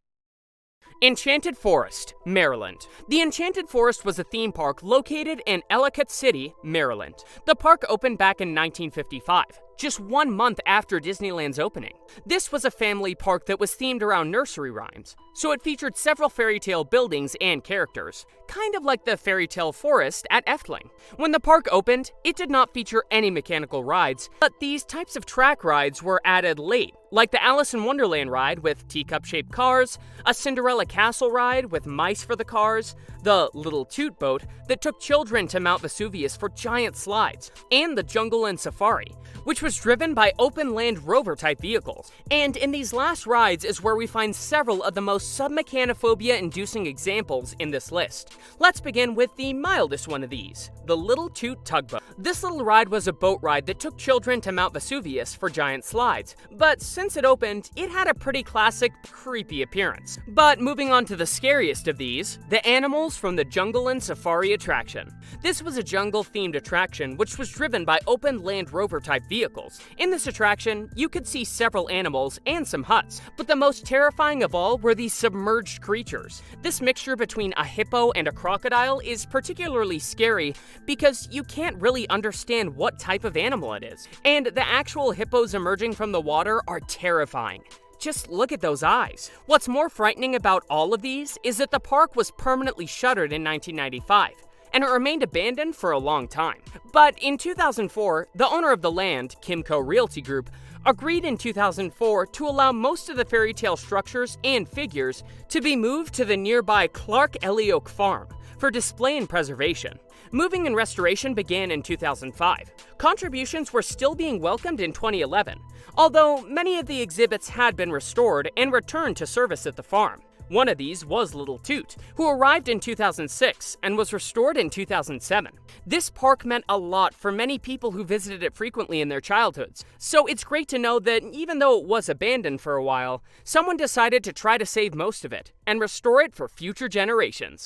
Enchanted Forest, Maryland. The Enchanted Forest was a theme park located in Ellicott City, Maryland. The park opened back in 1955, just 1 month after Disneyland's opening. This was a family park that was themed around nursery rhymes, so it featured several fairy tale buildings and characters, kind of like the fairy tale forest at Efteling. When the park opened, it did not feature any mechanical rides, but these types of track rides were added late, like the Alice in Wonderland ride with teacup-shaped cars, a Cinderella Castle ride with mice for the cars, the Little Toot Boat that took children to Mount Vesuvius for giant slides, and the Jungle and Safari, which was driven by open Land Rover-type vehicles. And in these last rides is where we find several of the most submechanophobia-inducing examples in this list. Let's begin with the mildest one of these, the Little Toot Tugboat. This little ride was a boat ride that took children to Mount Vesuvius for giant slides, but since it opened, it had a pretty classic, creepy appearance. But moving on to the scariest of these, the animals from the Jungle and Safari attraction. This was a jungle-themed attraction which was driven by open Land Rover-type vehicles. In this attraction, you could see several animals and some huts, but the most terrifying of all were these submerged creatures. This mixture between a hippo and a crocodile is particularly scary because you can't really understand what type of animal it is, and the actual hippos emerging from the water are terrifying. Just look at those eyes. What's more frightening about all of these is that the park was permanently shuttered in 1995, and it remained abandoned for a long time. But in 2004, the owner of the land, Kimco Realty Group, agreed in 2004 to allow most of the fairy tale structures and figures to be moved to the nearby Clark Elioke Farm for display and preservation. Moving and restoration began in 2005. Contributions were still being welcomed in 2011, although many of the exhibits had been restored and returned to service at the farm. One of these was Little Toot, who arrived in 2006 and was restored in 2007. This park meant a lot for many people who visited it frequently in their childhoods, so it's great to know that even though it was abandoned for a while, someone decided to try to save most of it and restore it for future generations.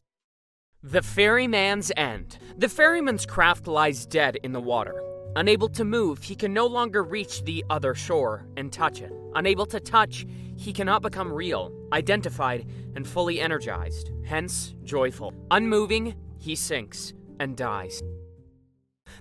The Ferryman's End. The ferryman's craft lies dead in the water. Unable to move, he can no longer reach the other shore and touch it. Unable to touch, he cannot become real, identified, and fully energized, hence joyful. Unmoving, he sinks and dies.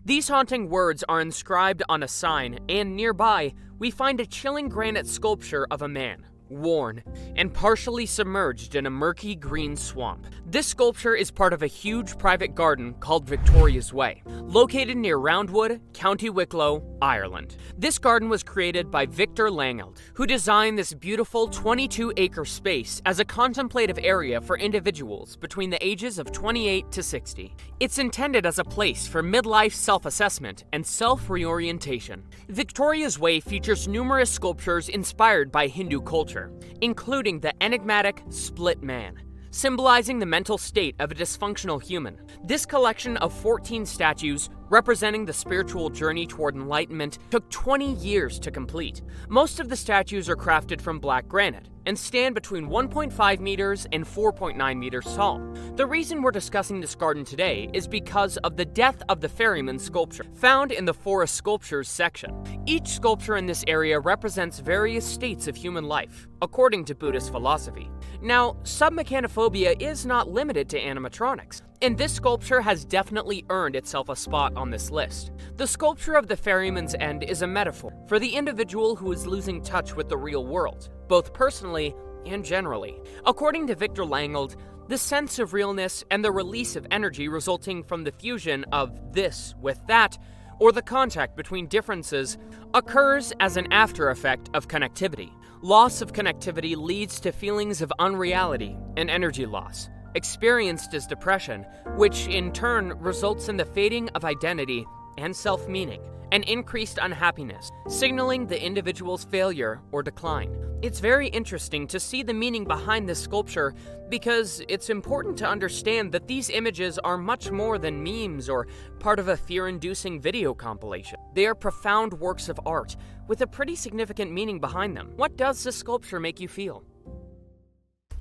These haunting words are inscribed on a sign, and nearby, we find a chilling granite sculpture of a man, worn, and partially submerged in a murky green swamp. This sculpture is part of a huge private garden called Victoria's Way, located near Roundwood, County Wicklow, Ireland. This garden was created by Victor Langeld, who designed this beautiful 22-acre space as a contemplative area for individuals between the ages of 28 to 60. It's intended as a place for midlife self-assessment and self-reorientation. Victoria's Way features numerous sculptures inspired by Hindu culture, including the enigmatic Split Man, symbolizing the mental state of a dysfunctional human. This collection of 14 statues representing the spiritual journey toward enlightenment took 20 years to complete. Most of the statues are crafted from black granite and stand between 1.5 meters and 4.9 meters tall. The reason we're discussing this garden today is because of the death of the ferryman sculpture, found in the forest sculptures section. Each sculpture in this area represents various states of human life, according to Buddhist philosophy. Now, submechanophobia is not limited to animatronics. and this sculpture has definitely earned itself a spot on this list. The sculpture of the ferryman's end is a metaphor for the individual who is losing touch with the real world, both personally and generally. According to Victor Langold, the sense of realness and the release of energy resulting from the fusion of this with that, or the contact between differences, occurs as an after effect of connectivity. Loss of connectivity leads to feelings of unreality and energy loss, experienced as depression, which in turn results in the fading of identity and self-meaning, and increased unhappiness, signaling the individual's failure or decline. It's very interesting to see the meaning behind this sculpture because it's important to understand that these images are much more than memes or part of a fear-inducing video compilation. They are profound works of art with a pretty significant meaning behind them. What does this sculpture make you feel?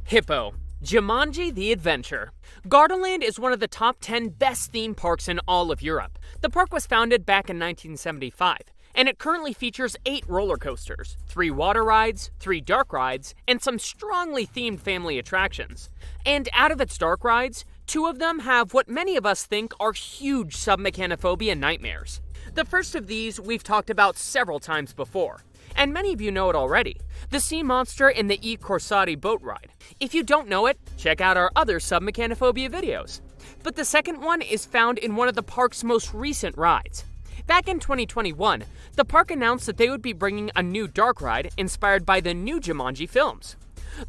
Hippo. Jumanji: The Adventure. Gardaland is one of the top 10 best theme parks in all of Europe. The park was founded back in 1975, and it currently features 8 roller coasters, 3 water rides, 3 dark rides, and some strongly themed family attractions. And out of its dark rides, 2 of them have what many of us think are huge submechanophobia nightmares. The first of these we've talked about several times before, and many of you know it already, the sea monster in the E Corsati boat ride. If you don't know it, check out our other submechanophobia videos. But the second one is found in one of the park's most recent rides. Back in 2021, the park announced that they would be bringing a new dark ride inspired by the new Jumanji films.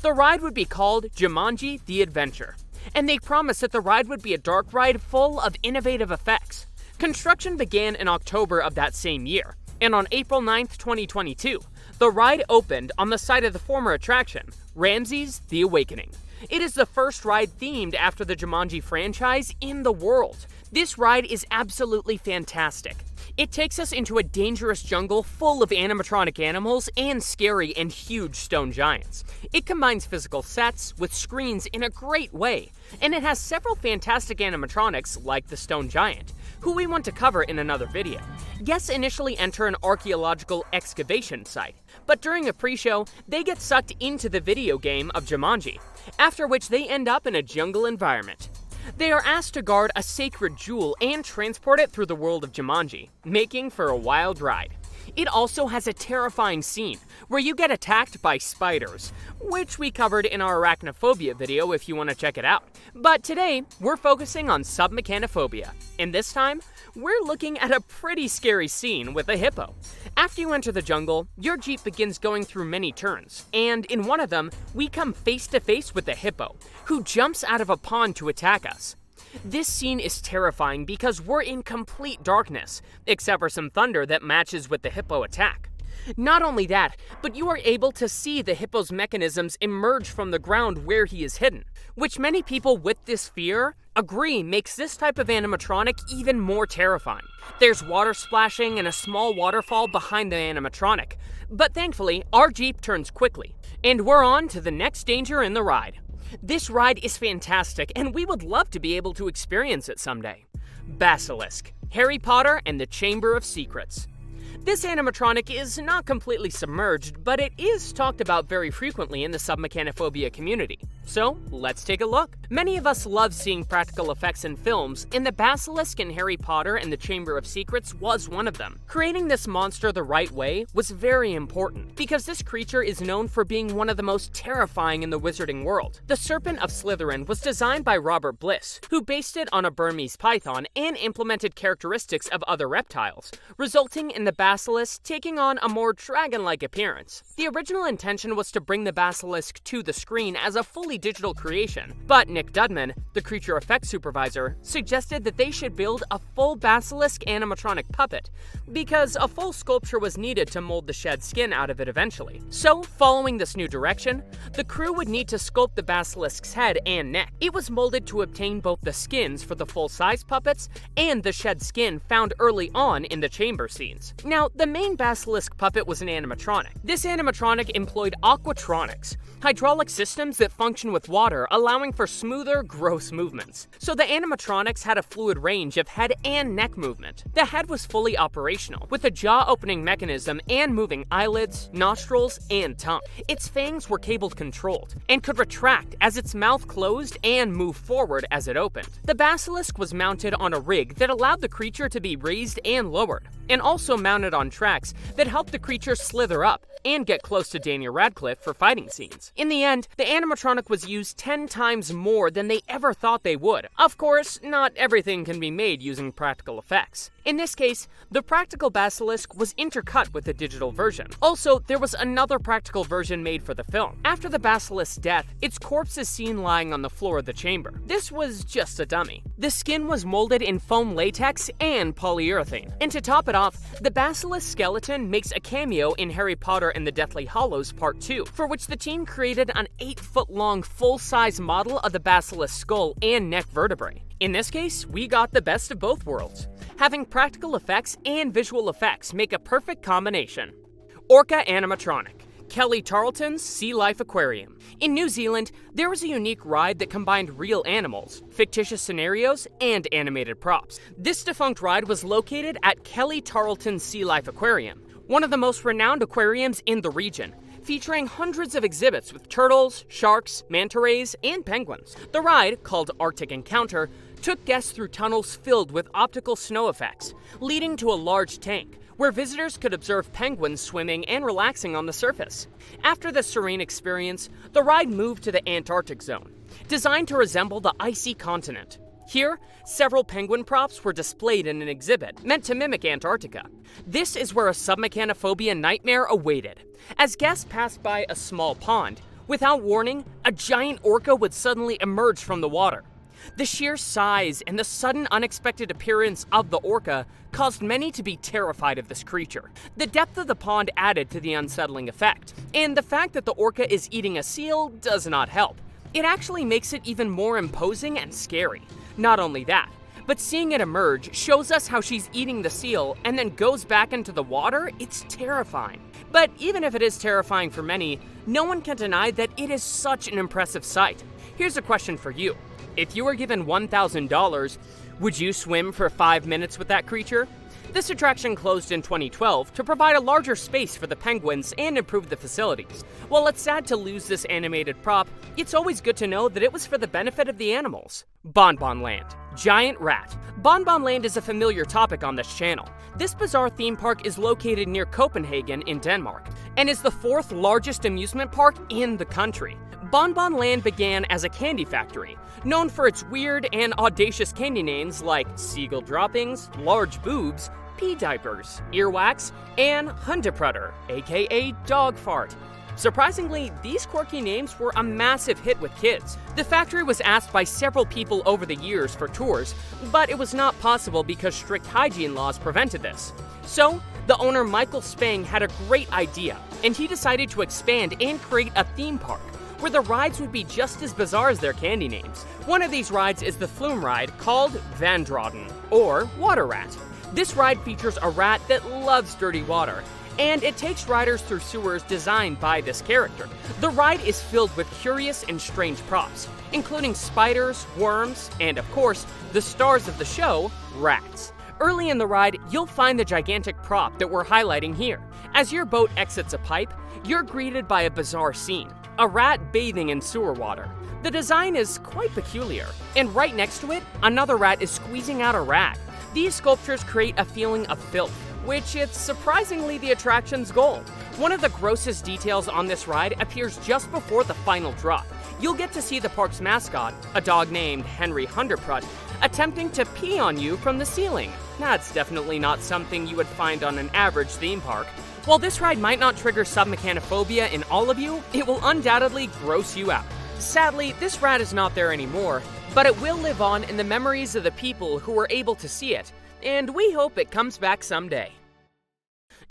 The ride would be called Jumanji: The Adventure, and they promised that the ride would be a dark ride full of innovative effects. Construction began in October of that same year, and on April 9th, 2022, the ride opened on the site of the former attraction, Ramses: The Awakening. It is the first ride themed after the Jumanji franchise in the world. This ride is absolutely fantastic. It takes us into a dangerous jungle full of animatronic animals and scary and huge stone giants. It combines physical sets with screens in a great way, and it has several fantastic animatronics like the stone giant, who we want to cover in another video. Guests initially enter an archaeological excavation site, but during a pre-show, they get sucked into the video game of Jumanji, after which they end up in a jungle environment. They are asked to guard a sacred jewel and transport it through the world of Jumanji, making for a wild ride. It also has a terrifying scene where you get attacked by spiders, which we covered in our arachnophobia video if you want to check it out. But today, we're focusing on submechanophobia, and this time, we're looking at a pretty scary scene with a hippo. After you enter the jungle, your Jeep begins going through many turns, and in one of them, we come face to face with a hippo, who jumps out of a pond to attack us. This scene is terrifying because we're in complete darkness, except for some thunder that matches with the hippo attack. Not only that, but you are able to see the hippo's mechanisms emerge from the ground where he is hidden, which many people with this fear agree makes this type of animatronic even more terrifying. There's water splashing and a small waterfall behind the animatronic, but thankfully, our Jeep turns quickly, and we're on to the next danger in the ride. This ride is fantastic, and we would love to be able to experience it someday. Basilisk, Harry Potter and the Chamber of Secrets. This animatronic is not completely submerged, but it is talked about very frequently in the submechanophobia community. So, let's take a look. Many of us love seeing practical effects in films, and the Basilisk in Harry Potter and the Chamber of Secrets was one of them. Creating this monster the right way was very important, because this creature is known for being one of the most terrifying in the wizarding world. The Serpent of Slytherin was designed by Robert Bliss, who based it on a Burmese python and implemented characteristics of other reptiles, resulting in the Basilisk taking on a more dragon-like appearance. The original intention was to bring the Basilisk to the screen as a fully digital creation, but Nick Dudman, the creature effects supervisor, suggested that they should build a full Basilisk animatronic puppet, because a full sculpture was needed to mold the shed skin out of it eventually. So, following this new direction, the crew would need to sculpt the Basilisk's head and neck. It was molded to obtain both the skins for the full-size puppets and the shed skin found early on in the chamber scenes. Now, the main Basilisk puppet was an animatronic. This animatronic employed aquatronics, hydraulic systems that function combination with water, allowing for smoother, gross movements. So the animatronics had a fluid range of head and neck movement. The head was fully operational, with a jaw-opening mechanism and moving eyelids, nostrils, and tongue. Its fangs were cable-controlled, and could retract as its mouth closed and move forward as it opened. The basilisk was mounted on a rig that allowed the creature to be raised and lowered, and also mounted on tracks that helped the creature slither up and get close to Daniel Radcliffe for fighting scenes. In the end, the animatronic was used 10 times more than they ever thought they would. Of course, not everything can be made using practical effects. In this case, the practical basilisk was intercut with the digital version. Also, there was another practical version made for the film. After the basilisk's death, its corpse is seen lying on the floor of the chamber. This was just a dummy. The skin was molded in foam latex and polyurethane. And to top it off, the basilisk skeleton makes a cameo in Harry Potter and the Deathly Hallows Part 2, for which the team created an 8-foot-long full-size model of the basilisk skull and neck vertebrae. In this case, we got the best of both worlds. Having practical effects and visual effects make a perfect combination. Orca Animatronic, Kelly Tarleton's Sea Life Aquarium. In New Zealand, there was a unique ride that combined real animals, fictitious scenarios, and animated props. This defunct ride was located at Kelly Tarleton's Sea Life Aquarium, one of the most renowned aquariums in the region, featuring hundreds of exhibits with turtles, sharks, manta rays, and penguins. The ride, called Arctic Encounter, took guests through tunnels filled with optical snow effects, leading to a large tank, where visitors could observe penguins swimming and relaxing on the surface. After the serene experience, the ride moved to the Antarctic zone, designed to resemble the icy continent. Here, several penguin props were displayed in an exhibit meant to mimic Antarctica. This is where a submechanophobia nightmare awaited. As guests passed by a small pond, without warning, a giant orca would suddenly emerge from the water. The sheer size and the sudden unexpected appearance of the orca caused many to be terrified of this creature. The depth of the pond added to the unsettling effect, and the fact that the orca is eating a seal does not help. It actually makes it even more imposing and scary. Not only that, but seeing it emerge shows us how she's eating the seal and then goes back into the water. It's terrifying. But even if it is terrifying for many, no one can deny that it is such an impressive sight. Here's a question for you. If you were given $1,000, would you swim for 5 minutes with that creature? This attraction closed in 2012 to provide a larger space for the penguins and improve the facilities. While it's sad to lose this animated prop, it's always good to know that it was for the benefit of the animals. Bon Bon Land, Giant Rat. Bon Bon Land is a familiar topic on this channel. This bizarre theme park is located near Copenhagen in Denmark and is the 4th largest amusement park in the country. Bon Bon Land began as a candy factory, known for its weird and audacious candy names like seagull droppings, large boobs, pea diapers, earwax, and Hundeprutter, aka dog fart. Surprisingly, these quirky names were a massive hit with kids. The factory was asked by several people over the years for tours, but it was not possible because strict hygiene laws prevented this. So, the owner Michael Spang had a great idea, and he decided to expand and create a theme park, where the rides would be just as bizarre as their candy names. One of these rides is the flume ride called Vandrotten, or Water Rat. This ride features a rat that loves dirty water, and it takes riders through sewers designed by this character. The ride is filled with curious and strange props, including spiders, worms, and of course, the stars of the show, rats. Early in the ride, you'll find the gigantic prop that we're highlighting here. As your boat exits a pipe, you're greeted by a bizarre scene. A rat bathing in sewer water. The design is quite peculiar, and right next to it, another rat is squeezing out a rat. These sculptures create a feeling of filth, which is surprisingly the attraction's goal. One of the grossest details on this ride appears just before the final drop. You'll get to see the park's mascot, a dog named Henry Hunderprut, attempting to pee on you from the ceiling. That's definitely not something you would find on an average theme park. While this ride might not trigger submechanophobia in all of you, it will undoubtedly gross you out. Sadly, this rat is not there anymore, but it will live on in the memories of the people who were able to see it, and we hope it comes back someday.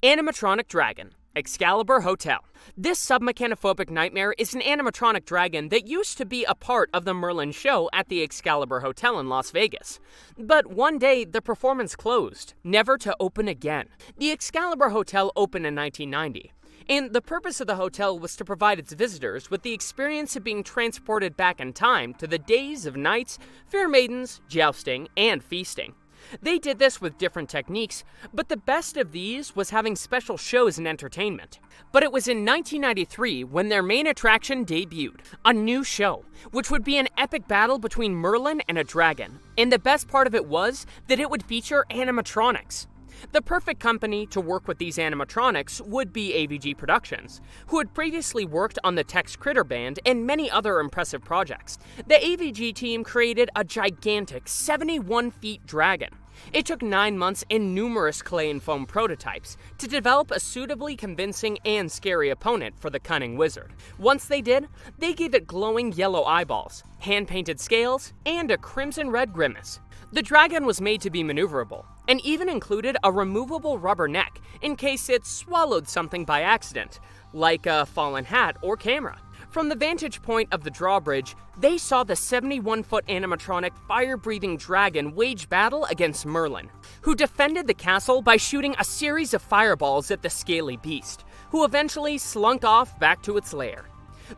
Animatronic Dragon, Excalibur Hotel. This submechanophobic nightmare is an animatronic dragon that used to be a part of the Merlin show at the Excalibur Hotel in Las Vegas. But one day, the performance closed, never to open again. The Excalibur Hotel opened in 1990, and the purpose of the hotel was to provide its visitors with the experience of being transported back in time to the days of knights, fair maidens, jousting, and feasting. They did this with different techniques, but the best of these was having special shows and entertainment. But it was in 1993 when their main attraction debuted, a new show, which would be an epic battle between Merlin and a dragon. And the best part of it was that it would feature animatronics. The perfect company to work with these animatronics would be AVG Productions, who had previously worked on the Tex Critter Band and many other impressive projects. The AVG team created a gigantic 71-foot dragon. It took 9 months and numerous clay and foam prototypes to develop a suitably convincing and scary opponent for the cunning wizard. Once they did, they gave it glowing yellow eyeballs, hand-painted scales, and a crimson-red grimace. The dragon was made to be maneuverable, and even included a removable rubber neck in case it swallowed something by accident, like a fallen hat or camera. From the vantage point of the drawbridge, they saw the 71-foot animatronic fire-breathing dragon wage battle against Merlin, who defended the castle by shooting a series of fireballs at the scaly beast, who eventually slunk off back to its lair.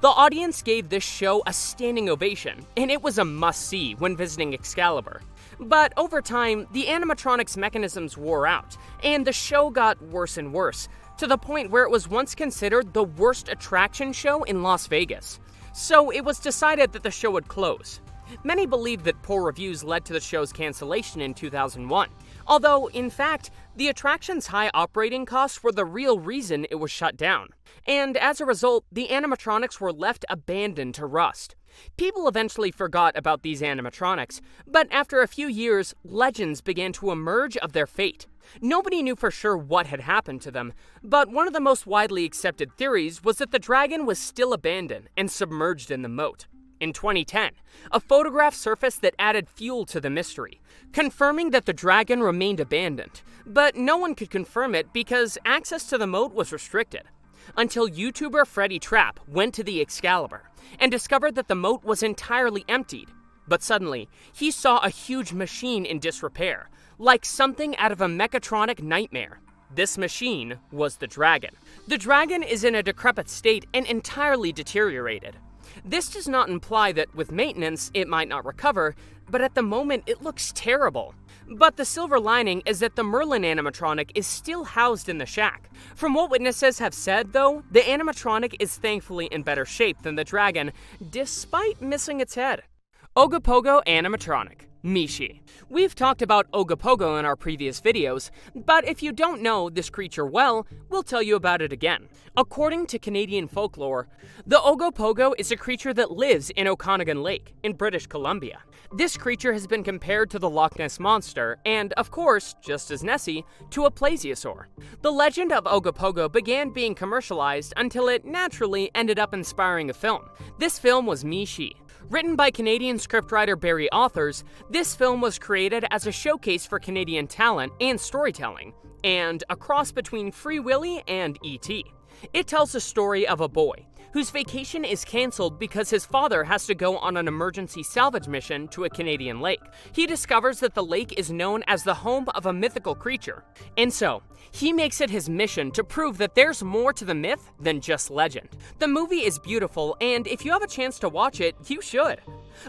The audience gave this show a standing ovation, and it was a must-see when visiting Excalibur. But over time, the animatronics mechanisms wore out, and the show got worse and worse, to the point where it was once considered the worst attraction show in Las Vegas. So it was decided that the show would close. Many believe that poor reviews led to the show's cancellation in 2001, although, in fact, the attraction's high operating costs were the real reason it was shut down. And as a result, the animatronics were left abandoned to rust. People eventually forgot about these animatronics, but after a few years, legends began to emerge of their fate. Nobody knew for sure what had happened to them, but one of the most widely accepted theories was that the dragon was still abandoned and submerged in the moat. In 2010, a photograph surfaced that added fuel to the mystery, confirming that the dragon remained abandoned, but no one could confirm it because access to the moat was restricted. Until YouTuber Freddy Trapp went to the Excalibur and discovered that the moat was entirely emptied. But suddenly, he saw a huge machine in disrepair, like something out of a mechatronic nightmare. This machine was the dragon. The dragon is in a decrepit state and entirely deteriorated. This does not imply that with maintenance it might not recover, but at the moment it looks terrible. But the silver lining is that the Merlin animatronic is still housed in the shack. From what witnesses have said, though, the animatronic is thankfully in better shape than the dragon, despite missing its head. Ogopogo animatronic, Mishi. We've talked about Ogopogo in our previous videos, but if you don't know this creature well, we'll tell you about it again. According to Canadian folklore, the Ogopogo is a creature that lives in Okanagan Lake in British Columbia. This creature has been compared to the Loch Ness Monster and, of course, just as Nessie, to a plesiosaur. The legend of Ogopogo began being commercialized until it naturally ended up inspiring a film. This film was Mishi. Written by Canadian scriptwriter Barry Authors, this film was created as a showcase for Canadian talent and storytelling, and a cross between Free Willy and E.T. It tells the story of a boy whose vacation is canceled because his father has to go on an emergency salvage mission to a Canadian lake. He discovers that the lake is known as the home of a mythical creature, and so he makes it his mission to prove that there's more to the myth than just legend. The movie is beautiful, and if you have a chance to watch it, you should.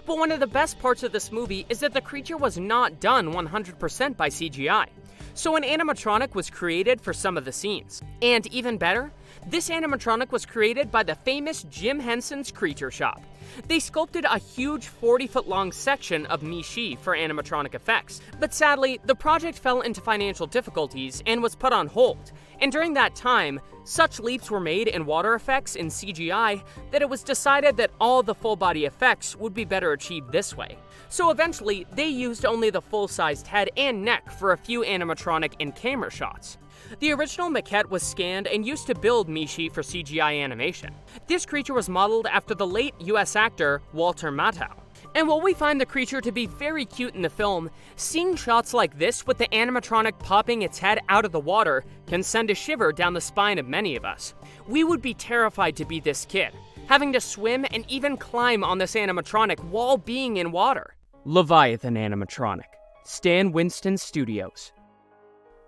But one of the best parts of this movie is that the creature was not done 100% by CGI. So an animatronic was created for some of the scenes. And even better, this animatronic was created by the famous Jim Henson's Creature Shop. They sculpted a huge 40-foot long section of Mishi for animatronic effects, but sadly, the project fell into financial difficulties and was put on hold. And during that time, such leaps were made in water effects in CGI that it was decided that all the full-body effects would be better achieved this way. So eventually, they used only the full-sized head and neck for a few animatronic and camera shots. The original maquette was scanned and used to build Mishi for CGI animation. This creature was modeled after the late US actor Walter Matthau. And while we find the creature to be very cute in the film, seeing shots like this with the animatronic popping its head out of the water can send a shiver down the spine of many of us. We would be terrified to be this kid, having to swim and even climb on this animatronic while being in water. Leviathan animatronic, Stan Winston Studios.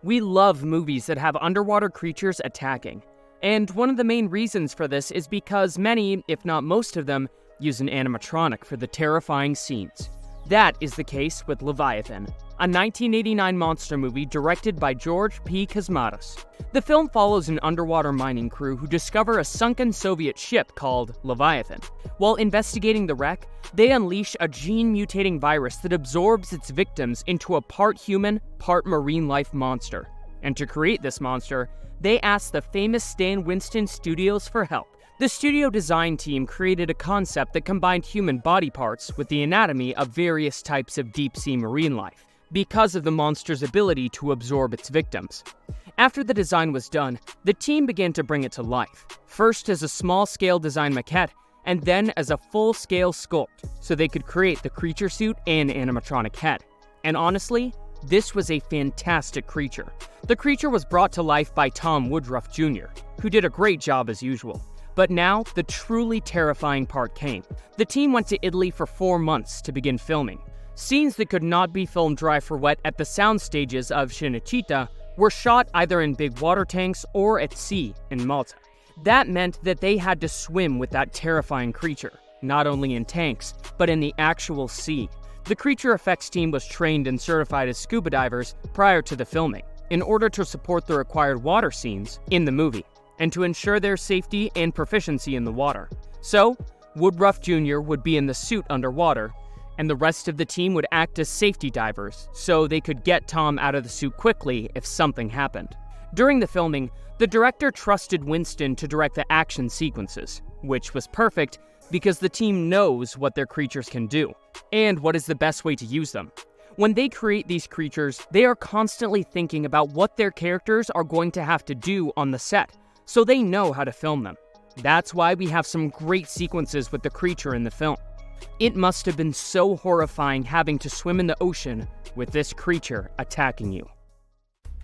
We love movies that have underwater creatures attacking, And one of the main reasons for this is because many, if not most of them, use an animatronic for the terrifying scenes. That is the case with Leviathan, a 1989 monster movie directed by George P. Cosmatos. The film follows an underwater mining crew who discover a sunken Soviet ship called Leviathan. While investigating the wreck, they unleash a gene-mutating virus that absorbs its victims into a part human, part marine life monster. And to create this monster, they asked the famous Stan Winston Studios for help. The studio design team created a concept that combined human body parts with the anatomy of various types of deep-sea marine life, because of the monster's ability to absorb its victims. After the design was done, the team began to bring it to life, first as a small-scale design maquette, and then as a full-scale sculpt, so they could create the creature suit and animatronic head. And honestly, this was a fantastic creature. The creature was brought to life by Tom Woodruff Jr., who did a great job as usual. But now, the truly terrifying part came. The team went to Italy for 4 months to begin filming. Scenes that could not be filmed dry for wet at the sound stages of Cinecittà were shot either in big water tanks or at sea in Malta. That meant that they had to swim with that terrifying creature, not only in tanks, but in the actual sea. The creature effects team was trained and certified as scuba divers prior to the filming, in order to support the required water scenes in the movie, and to ensure their safety and proficiency in the water. So, Woodruff Jr. would be in the suit underwater, and the rest of the team would act as safety divers, so they could get Tom out of the suit quickly if something happened. During the filming, the director trusted Winston to direct the action sequences, which was perfect because the team knows what their creatures can do, and what is the best way to use them. When they create these creatures, they are constantly thinking about what their characters are going to have to do on the set, so they know how to film them. That's why we have some great sequences with the creature in the film. It must have been so horrifying having to swim in the ocean with this creature attacking you.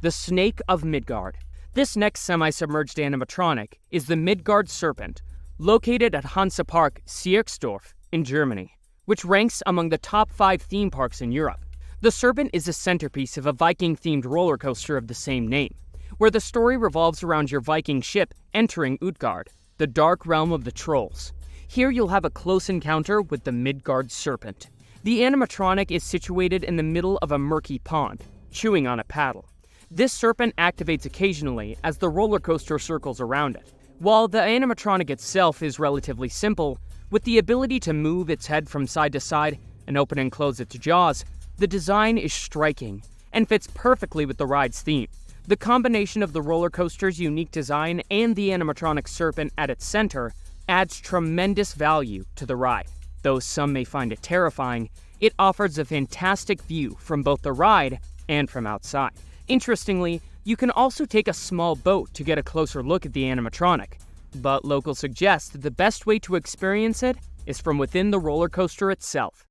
The Snake of Midgard. This next semi-submerged animatronic is the Midgard Serpent, located at Hansa Park Sierksdorf in Germany, which ranks among the top 5 theme parks in Europe. The Serpent is a centerpiece of a Viking-themed roller coaster of the same name, where the story revolves around your Viking ship entering Utgard, the dark realm of the trolls. Here you'll have a close encounter with the Midgard Serpent. The animatronic is situated in the middle of a murky pond, chewing on a paddle. This serpent activates occasionally as the roller coaster circles around it. While the animatronic itself is relatively simple, with the ability to move its head from side to side and open and close its jaws, the design is striking and fits perfectly with the ride's theme. The combination of the roller coaster's unique design and the animatronic serpent at its center adds tremendous value to the ride. Though some may find it terrifying, it offers a fantastic view from both the ride and from outside. Interestingly, you can also take a small boat to get a closer look at the animatronic, but locals suggest that the best way to experience it is from within the roller coaster itself.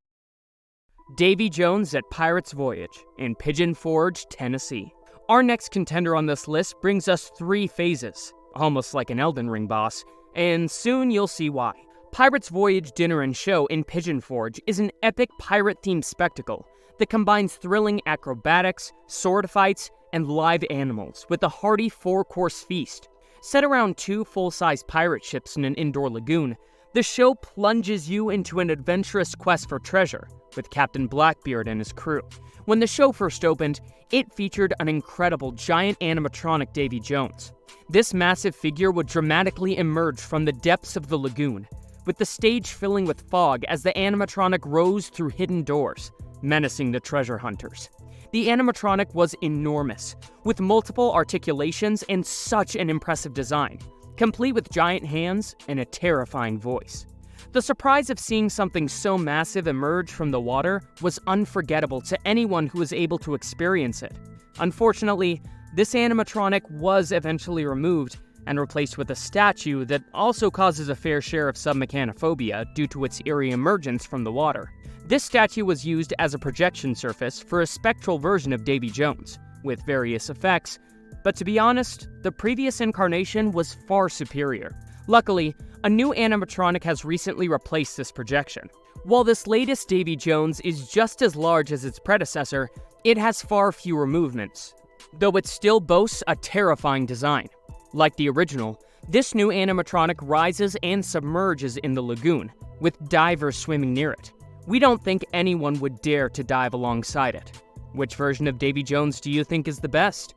Davy Jones at Pirate's Voyage in Pigeon Forge, Tennessee. Our next contender on this list brings us 3 phases, almost like an Elden Ring boss, and soon you'll see why. Pirate's Voyage Dinner and Show in Pigeon Forge is an epic pirate-themed spectacle that combines thrilling acrobatics, sword fights, and live animals with a hearty 4-course feast. Set around 2 full-size pirate ships in an indoor lagoon, the show plunges you into an adventurous quest for treasure with Captain Blackbeard and his crew. When the show first opened, it featured an incredible giant animatronic Davy Jones. This massive figure would dramatically emerge from the depths of the lagoon, with the stage filling with fog as the animatronic rose through hidden doors, menacing the treasure hunters. The animatronic was enormous, with multiple articulations and such an impressive design, complete with giant hands and a terrifying voice. The surprise of seeing something so massive emerge from the water was unforgettable to anyone who was able to experience it. Unfortunately, this animatronic was eventually removed and replaced with a statue that also causes a fair share of submechanophobia due to its eerie emergence from the water. This statue was used as a projection surface for a spectral version of Davy Jones, with various effects, but to be honest, the previous incarnation was far superior. Luckily, a new animatronic has recently replaced this projection. While this latest Davy Jones is just as large as its predecessor, it has far fewer movements, though it still boasts a terrifying design. Like the original, This new animatronic rises and submerges in the lagoon, with divers swimming near it. We don't think anyone would dare to dive alongside it. Which version of Davy Jones do you think is the best?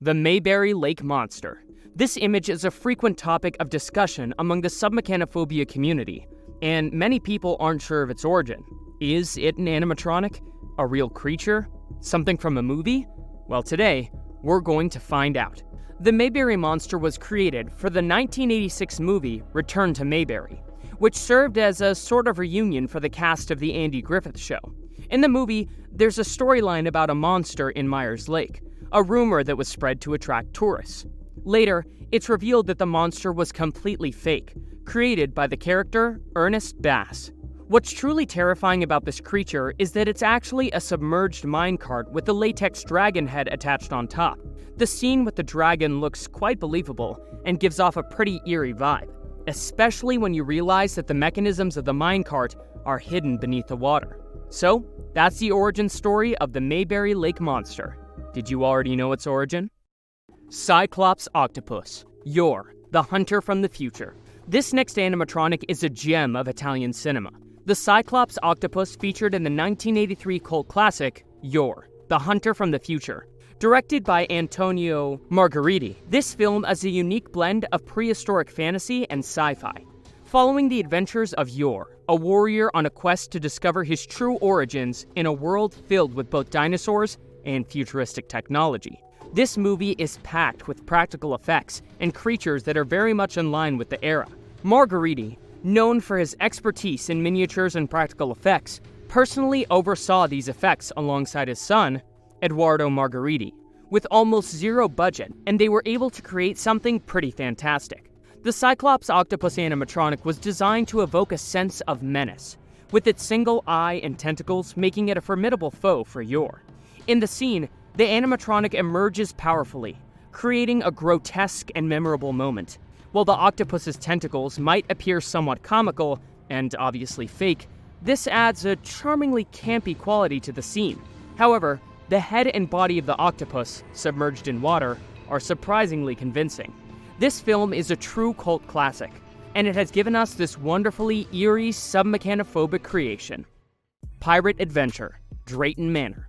The Mayberry Lake Monster. This image is a frequent topic of discussion among the submechanophobia community, and many people aren't sure of its origin. Is it an animatronic? A real creature? Something from a movie? Well, today, we're going to find out. The Mayberry Monster was created for the 1986 movie Return to Mayberry, which served as a sort of reunion for the cast of The Andy Griffith Show. In the movie, there's a storyline about a monster in Myers Lake, a rumor that was spread to attract tourists. Later, it's revealed that the monster was completely fake, created by the character Ernest Bass. What's truly terrifying about this creature is that it's actually a submerged minecart with a latex dragon head attached on top. The scene with the dragon looks quite believable and gives off a pretty eerie vibe, especially when you realize that the mechanisms of the minecart are hidden beneath the water. So, that's the origin story of the Mayberry Lake Monster. Did you already know its origin? Cyclops Octopus, Yor, the hunter from the future. This next animatronic is a gem of Italian cinema. The Cyclops Octopus featured in the 1983 cult classic, Yor, the hunter from the future. Directed by Antonio Margheriti, this film is a unique blend of prehistoric fantasy and sci-fi. Following the adventures of Yor, a warrior on a quest to discover his true origins in a world filled with both dinosaurs and futuristic technology. This movie is packed with practical effects and creatures that are very much in line with the era. Margheriti, known for his expertise in miniatures and practical effects, personally oversaw these effects alongside his son, Eduardo Margheriti, with almost zero budget, and they were able to create something pretty fantastic. The Cyclops Octopus animatronic was designed to evoke a sense of menace, with its single eye and tentacles making it a formidable foe for Yor. In the scene, the animatronic emerges powerfully, creating a grotesque and memorable moment. While the octopus's tentacles might appear somewhat comical, and obviously fake, this adds a charmingly campy quality to the scene. However, the head and body of the octopus, submerged in water, are surprisingly convincing. This film is a true cult classic, and it has given us this wonderfully eerie submechanophobic creation. Pirate Adventure, Drayton Manor.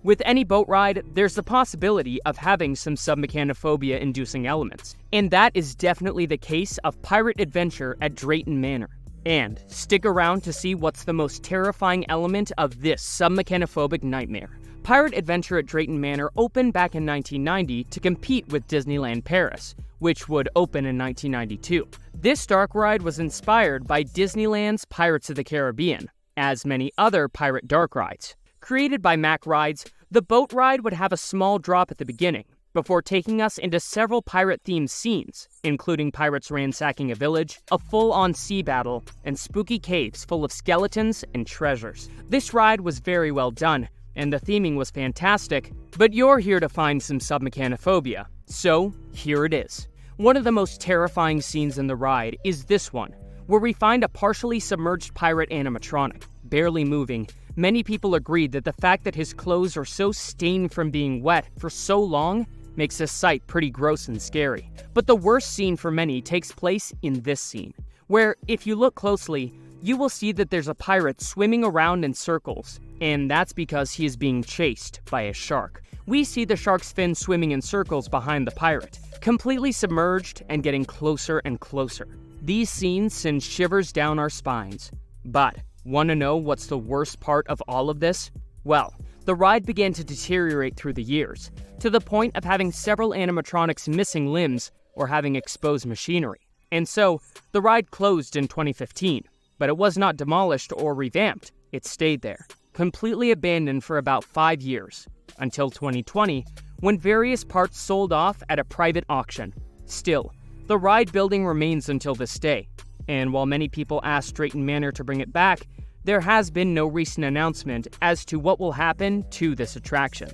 With any boat ride, there's the possibility of having some submechanophobia-inducing elements, and that is definitely the case of Pirate Adventure at Drayton Manor. And stick around to see what's the most terrifying element of this submechanophobic nightmare. Pirate Adventure at Drayton Manor opened back in 1990 to compete with Disneyland Paris, which would open in 1992. This dark ride was inspired by Disneyland's Pirates of the Caribbean, as many other pirate dark rides. Created by Mack Rides, the boat ride would have a small drop at the beginning, before taking us into several pirate-themed scenes, including pirates ransacking a village, a full-on sea battle, and spooky caves full of skeletons and treasures. This ride was very well done, and the theming was fantastic, but you're here to find some submechanophobia, so here it is. One of the most terrifying scenes in the ride is this one, where we find a partially submerged pirate animatronic, barely moving. Many people agreed that the fact that his clothes are so stained from being wet for so long makes this sight pretty gross and scary. But the worst scene for many takes place in this scene, where, if you look closely, you will see that there's a pirate swimming around in circles, and that's because he is being chased by a shark. We see the shark's fin swimming in circles behind the pirate, completely submerged and getting closer and closer. These scenes send shivers down our spines. But, want to know what's the worst part of all of this? Well, the ride began to deteriorate through the years, to the point of having several animatronics missing limbs or having exposed machinery. And so, the ride closed in 2015, but it was not demolished or revamped. It stayed there, completely abandoned for about 5 years, until 2020, when various parts sold off at a private auction. Still, the ride building remains until this day, and while many people asked Drayton Manor to bring it back, there has been no recent announcement as to what will happen to this attraction.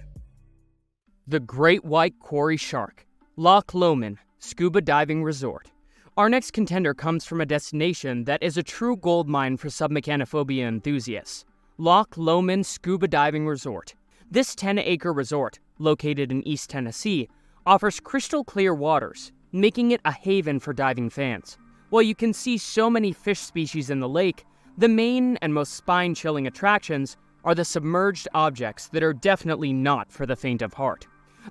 The Great White Quarry Shark, Loch Lomond Scuba Diving Resort. Our next contender comes from a destination that is a true goldmine for submechanophobia enthusiasts, Loch Lomond Scuba Diving Resort. This 10-acre resort, located in East Tennessee, offers crystal clear waters, making it a haven for diving fans. While you can see so many fish species in the lake, the main and most spine-chilling attractions are the submerged objects that are definitely not for the faint of heart.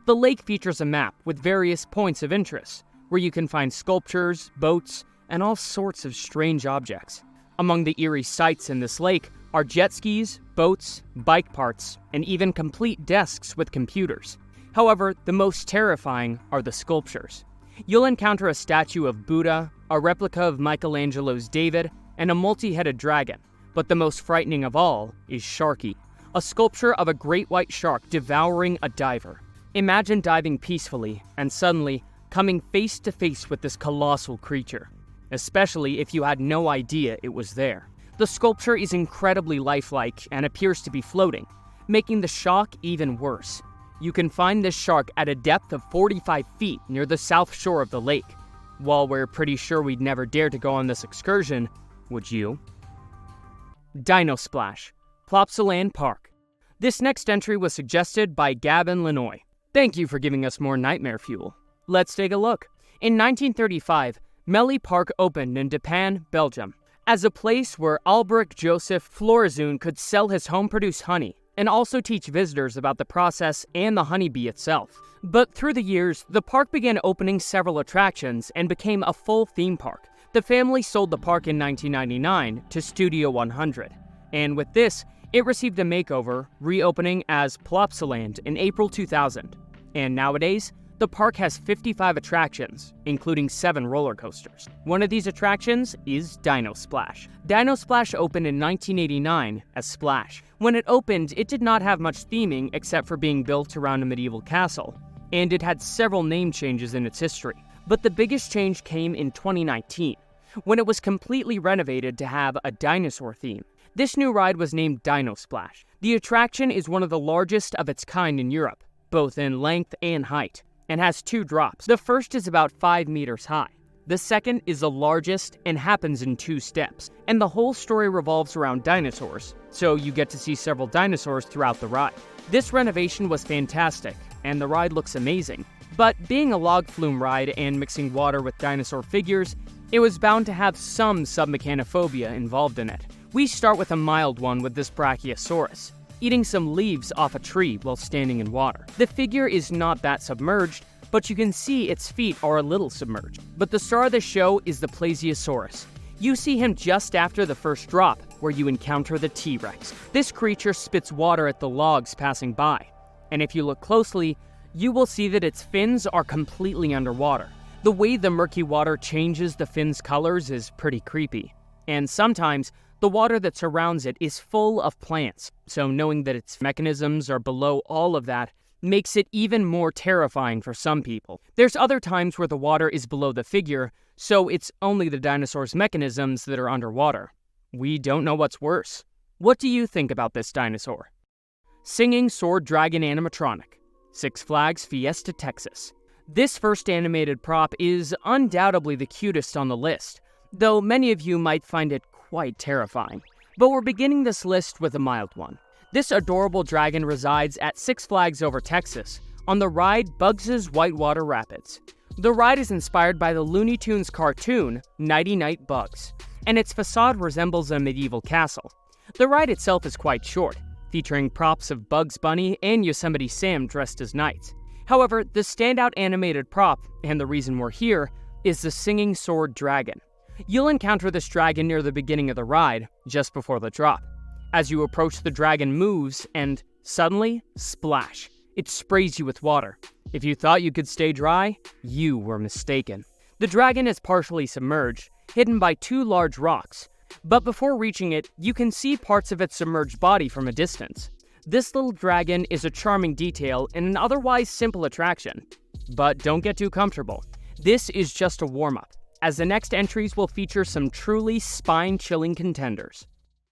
The lake features a map with various points of interest, where you can find sculptures, boats, and all sorts of strange objects. Among the eerie sights in this lake are jet skis, boats, bike parts, and even complete desks with computers. However, the most terrifying are the sculptures. You'll encounter a statue of Buddha, a replica of Michelangelo's David, and a multi-headed dragon. But the most frightening of all is Sharky, a sculpture of a great white shark devouring a diver. Imagine diving peacefully and suddenly coming face to face with this colossal creature, especially if you had no idea it was there. The sculpture is incredibly lifelike and appears to be floating, making the shock even worse. You can find this shark at a depth of 45 feet near the south shore of the lake. While we're pretty sure we'd never dare to go on this excursion, would you? Dino Splash, Plopsaland Park. This next entry was suggested by Gavin Lenoy. Thank you for giving us more nightmare fuel. Let's take a look. In 1935, Melly Park opened in Depan, Belgium, as a place where Albrecht Joseph Florazoon could sell his home-produced honey and also teach visitors about the process and the honeybee itself. But through the years, the park began opening several attractions and became a full theme park. The family sold the park in 1999 to Studio 100, and with this, it received a makeover, reopening as Plopsaland in April 2000. And nowadays, the park has 55 attractions, including 7 roller coasters. One of these attractions is Dino Splash. Dino Splash opened in 1989 as Splash. When it opened, it did not have much theming except for being built around a medieval castle, and it had several name changes in its history. But the biggest change came in 2019, when it was completely renovated to have a dinosaur theme. This new ride was named Dino Splash. The attraction is one of the largest of its kind in Europe, both in length and height, and has 2 drops. The first is about 5 meters high. The second is the largest and happens in 2 steps, and the whole story revolves around dinosaurs, so you get to see several dinosaurs throughout the ride. This renovation was fantastic, and the ride looks amazing, but being a log flume ride and mixing water with dinosaur figures, it was bound to have some submechanophobia involved in it. We start with a mild one with this Brachiosaurus, eating some leaves off a tree while standing in water. The figure is not that submerged, but you can see its feet are a little submerged. But the star of the show is the Plesiosaurus. You see him just after the first drop, where you encounter the T-Rex. This creature spits water at the logs passing by, and if you look closely, you will see that its fins are completely underwater. The way the murky water changes the fins' colors is pretty creepy, and sometimes the water that surrounds it is full of plants, so knowing that its mechanisms are below all of that makes it even more terrifying for some people. There's other times where the water is below the figure, so it's only the dinosaur's mechanisms that are underwater. We don't know what's worse. What do you think about this dinosaur? Singing Sword Dragon Animatronic, Six Flags Fiesta, Texas. This first animated prop is undoubtedly the cutest on the list, though many of you might find it quite terrifying. But we're beginning this list with a mild one. This adorable dragon resides at Six Flags Over Texas on the ride Bugs' Whitewater Rapids. The ride is inspired by the Looney Tunes cartoon Nighty Night Bugs, and its facade resembles a medieval castle. The ride itself is quite short, featuring props of Bugs Bunny and Yosemite Sam dressed as knights. However, the standout animated prop, and the reason we're here, is the Singing Sword Dragon. You'll encounter this dragon near the beginning of the ride, just before the drop. As you approach, the dragon moves, and suddenly, splash! It sprays you with water. If you thought you could stay dry, you were mistaken. The dragon is partially submerged, hidden by 2 large rocks, but before reaching it, you can see parts of its submerged body from a distance. This little dragon is a charming detail in an otherwise simple attraction. But don't get too comfortable. This is just a warm-up, as the next entries will feature some truly spine-chilling contenders.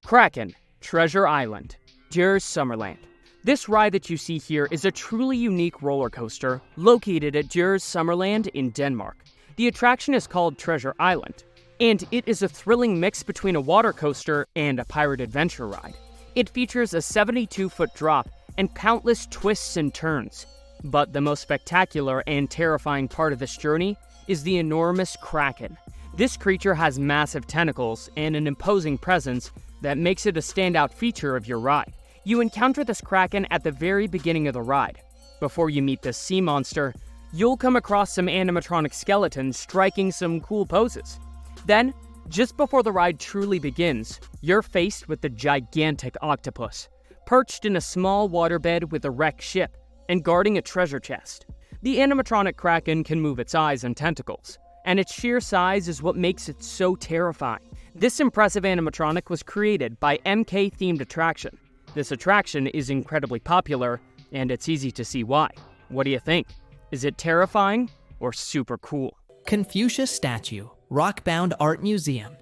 Kraken, Treasure Island, Djurs Summerland. This ride that you see here is a truly unique roller coaster located at Djurs Summerland in Denmark. The attraction is called Treasure Island, and it is a thrilling mix between a water coaster and a pirate adventure ride. It features a 72-foot drop and countless twists and turns. But the most spectacular and terrifying part of this journey is the enormous Kraken. This creature has massive tentacles and an imposing presence that makes it a standout feature of your ride. You encounter this Kraken at the very beginning of the ride. Before you meet this sea monster, you'll come across some animatronic skeletons striking some cool poses. Then, just before the ride truly begins, you're faced with the gigantic octopus, perched in a small waterbed with a wrecked ship and guarding a treasure chest. The animatronic Kraken can move its eyes and tentacles, and its sheer size is what makes it so terrifying. This impressive animatronic was created by MK-themed attraction. This attraction is incredibly popular, and it's easy to see why. What do you think? Is it terrifying or super cool? Confucius Statue, Rockbound Art Museum.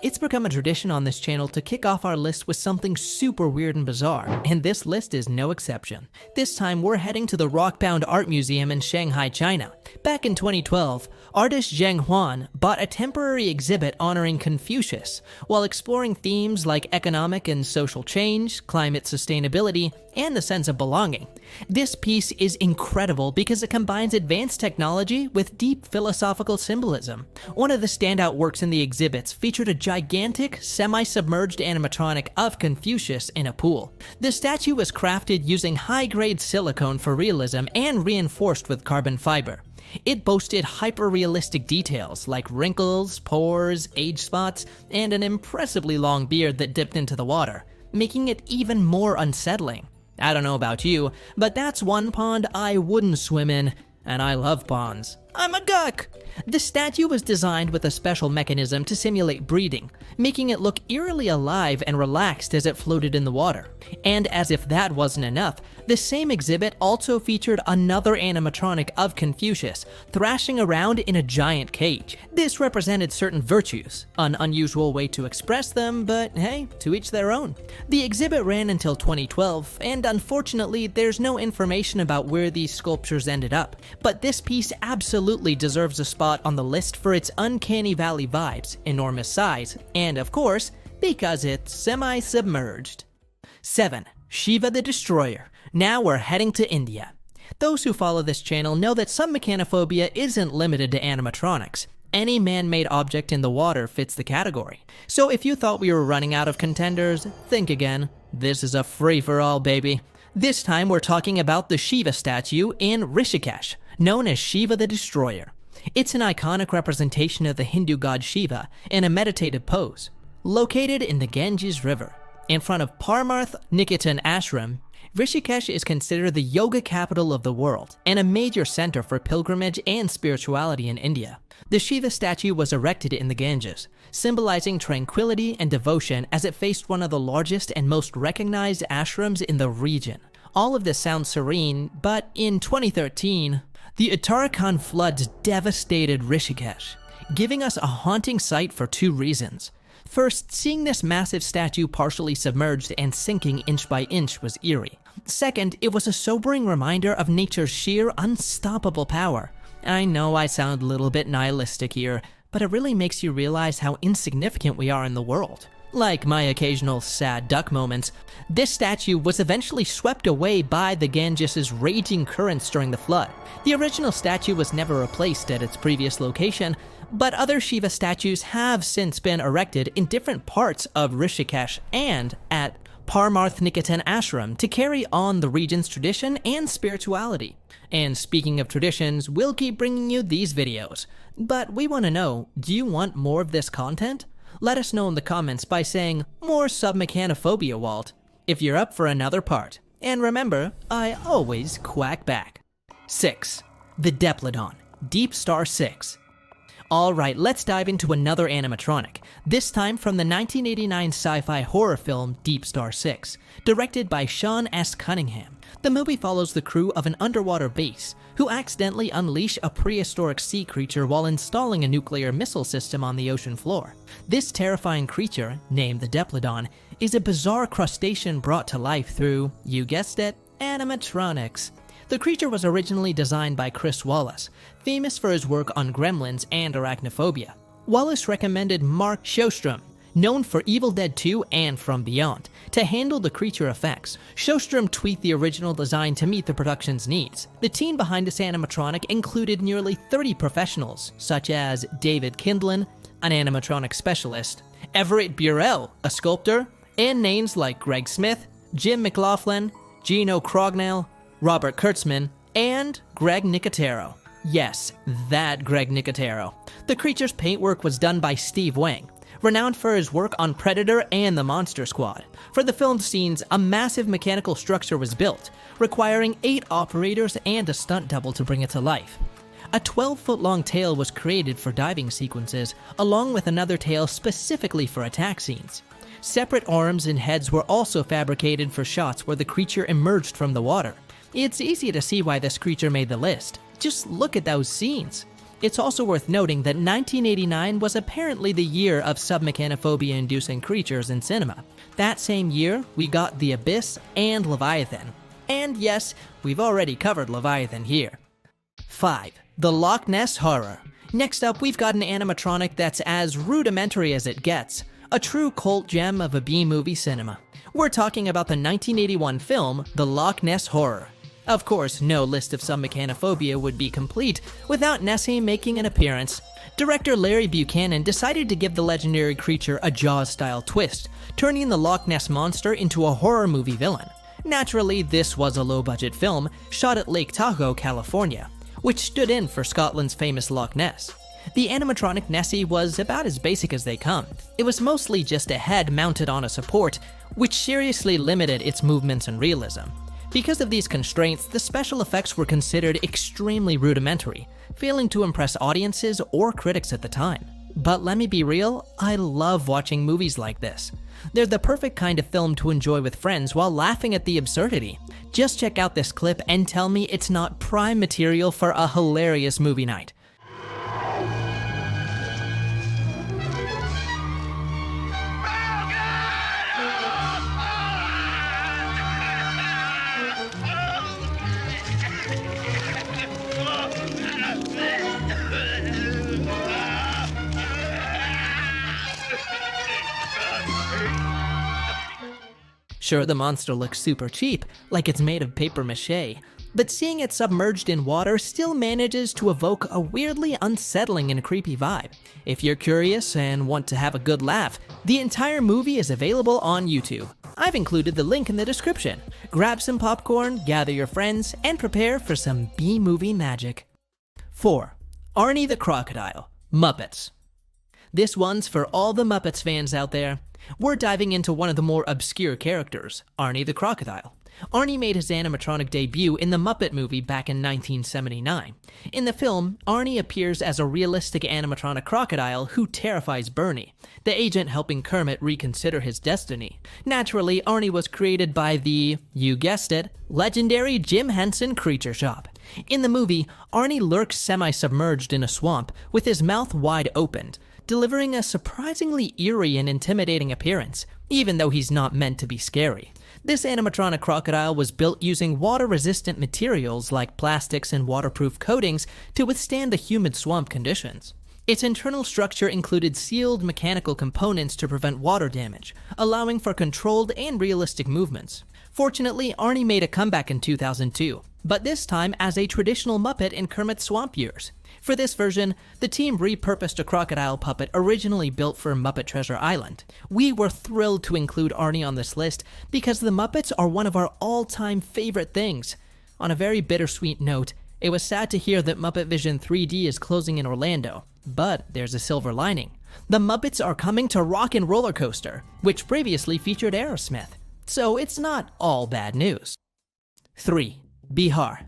It's become a tradition on this channel to kick off our list with something super weird and bizarre, and this list is no exception. This time we're heading to the Rockbound Art Museum in Shanghai, China. Back in 2012, artist Zheng Huan bought a temporary exhibit honoring Confucius, while exploring themes like economic and social change, climate sustainability, and the sense of belonging. This piece is incredible because it combines advanced technology with deep philosophical symbolism. One of the standout works in the exhibits featured a gigantic, semi-submerged animatronic of Confucius in a pool. The statue was crafted using high-grade silicone for realism and reinforced with carbon fiber. It boasted hyper-realistic details like wrinkles, pores, age spots, and an impressively long beard that dipped into the water, making it even more unsettling. I don't know about you, but that's one pond I wouldn't swim in, and I love ponds. I'm a guck! The statue was designed with a special mechanism to simulate breathing, making it look eerily alive and relaxed as it floated in the water. And as if that wasn't enough, the same exhibit also featured another animatronic of Confucius, thrashing around in a giant cage. This represented certain virtues, an unusual way to express them, but hey, to each their own. The exhibit ran until 2012, and unfortunately there's no information about where these sculptures ended up. But this piece absolutely deserves a spot on the list for its uncanny valley vibes, enormous size, and of course, because it's semi-submerged. 7. Shiva the Destroyer. Now we're heading to India. Those who follow this channel know that submechanophobia isn't limited to animatronics. Any man-made object in the water fits the category. So if you thought we were running out of contenders, think again. This is a free-for-all, baby. This time we're talking about the Shiva statue in Rishikesh, known as Shiva the Destroyer. It's an iconic representation of the Hindu god Shiva in a meditative pose. Located in the Ganges River, in front of Parmarth Niketan Ashram, Rishikesh is considered the yoga capital of the world and a major center for pilgrimage and spirituality in India. The Shiva statue was erected in the Ganges, symbolizing tranquility and devotion as it faced one of the largest and most recognized ashrams in the region. All of this sounds serene, but in 2013, the Uttarakhand floods devastated Rishikesh, giving us a haunting sight for two reasons. First, seeing this massive statue partially submerged and sinking inch by inch was eerie. Second, it was a sobering reminder of nature's sheer, unstoppable power. I know I sound a little bit nihilistic here, but it really makes you realize how insignificant we are in the world. Like my occasional sad duck moments, this statue was eventually swept away by the Ganges' raging currents during the flood. The original statue was never replaced at its previous location, but other Shiva statues have since been erected in different parts of Rishikesh and at Parmarth Niketan Ashram to carry on the region's tradition and spirituality. And speaking of traditions, we'll keep bringing you these videos. But we want to know, do you want more of this content? Let us know in the comments by saying, more submechanophobia, Walt, if you're up for another part. And remember, I always quack back. 6. The Diplodon, Deep Star 6. Alright, let's dive into another animatronic, this time from the 1989 sci-fi horror film Deep Star 6, directed by Sean S. Cunningham. The movie follows the crew of an underwater base, who accidentally unleash a prehistoric sea creature while installing a nuclear missile system on the ocean floor. This terrifying creature, named the Diplodon, is a bizarre crustacean brought to life through, you guessed it, animatronics. The creature was originally designed by Chris Wallace, famous for his work on Gremlins and Arachnophobia. Wallace recommended Mark Sjostrom, known for Evil Dead 2 and From Beyond, to handle the creature effects. Sjostrom tweaked the original design to meet the production's needs. The team behind this animatronic included nearly 30 professionals, such as David Kindlin, an animatronic specialist, Everett Burrell, a sculptor, and names like Greg Smith, Jim McLaughlin, Gino Crognell, Robert Kurtzman, and Greg Nicotero. Yes, that Greg Nicotero. The creature's paintwork was done by Steve Wang, renowned for his work on Predator and the Monster Squad. For the filmed scenes, a massive mechanical structure was built, requiring 8 operators and a stunt double to bring it to life. A 12-foot-long tail was created for diving sequences, along with another tail specifically for attack scenes. Separate arms and heads were also fabricated for shots where the creature emerged from the water. It's easy to see why this creature made the list. Just look at those scenes. It's also worth noting that 1989 was apparently the year of submechanophobia-inducing creatures in cinema. That same year, we got The Abyss and Leviathan. And yes, we've already covered Leviathan here. 5. The Loch Ness Horror. Next up, we've got an animatronic that's as rudimentary as it gets. A true cult gem of a B-movie cinema. We're talking about the 1981 film, The Loch Ness Horror. Of course, no list of submechanophobia would be complete without Nessie making an appearance. Director Larry Buchanan decided to give the legendary creature a Jaws-style twist, turning the Loch Ness Monster into a horror movie villain. Naturally, this was a low-budget film shot at Lake Tahoe, California, which stood in for Scotland's famous Loch Ness. The animatronic Nessie was about as basic as they come. It was mostly just a head mounted on a support, which seriously limited its movements and realism. Because of these constraints, the special effects were considered extremely rudimentary, failing to impress audiences or critics at the time. But let me be real, I love watching movies like this. They're the perfect kind of film to enjoy with friends while laughing at the absurdity. Just check out this clip and tell me it's not prime material for a hilarious movie night. Sure, the monster looks super cheap, like it's made of paper mache, but seeing it submerged in water still manages to evoke a weirdly unsettling and creepy vibe. If you're curious and want to have a good laugh, the entire movie is available on YouTube. I've included the link in the description. Grab some popcorn, gather your friends, and prepare for some B-movie magic. 4. Arnie the Crocodile, Muppets. This one's for all the Muppets fans out there. We're diving into one of the more obscure characters, Arnie the Crocodile. Arnie made his animatronic debut in the Muppet movie back in 1979. In the film, Arnie appears as a realistic animatronic crocodile who terrifies Bernie, the agent helping Kermit reconsider his destiny. Naturally, Arnie was created by the, you guessed it, legendary Jim Henson Creature Shop. In the movie, Arnie lurks semi-submerged in a swamp with his mouth wide opened, delivering a surprisingly eerie and intimidating appearance, even though he's not meant to be scary. This animatronic crocodile was built using water-resistant materials like plastics and waterproof coatings to withstand the humid swamp conditions. Its internal structure included sealed mechanical components to prevent water damage, allowing for controlled and realistic movements. Fortunately, Arnie made a comeback in 2002, but this time as a traditional Muppet in Kermit's swamp years. For this version, the team repurposed a crocodile puppet originally built for Muppet Treasure Island. We were thrilled to include Arnie on this list because the Muppets are one of our all-time favorite things. On a very bittersweet note, it was sad to hear that Muppet Vision 3D is closing in Orlando, but there's a silver lining. The Muppets are coming to Rock and Roller Coaster, which previously featured Aerosmith, so it's not all bad news. 3. Bihar.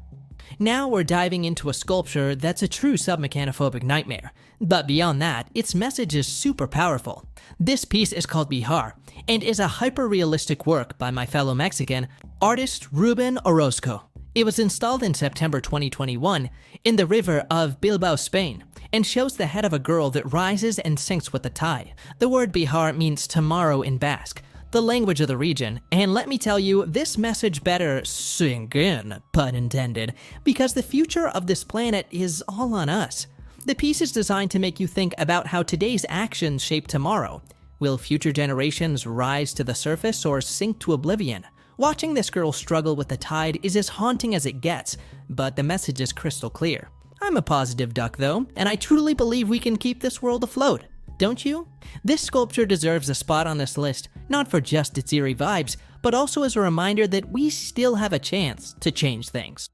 Now we're diving into a sculpture that's a true submechanophobic nightmare, but beyond that, its message is super powerful. This piece is called Bihar, and is a hyper-realistic work by my fellow Mexican, artist Ruben Orozco. It was installed in September 2021 in the river of Bilbao, Spain, and shows the head of a girl that rises and sinks with the tide. The word Bihar means tomorrow in Basque, the language of the region, and let me tell you, this message better sink in, pun intended, because the future of this planet is all on us. The piece is designed to make you think about how today's actions shape tomorrow. Will future generations rise to the surface or sink to oblivion? Watching this girl struggle with the tide is as haunting as it gets, but the message is crystal clear. I'm a positive duck though, and I truly believe we can keep this world afloat. Don't you? This sculpture deserves a spot on this list, not for just its eerie vibes, but also as a reminder that we still have a chance to change things.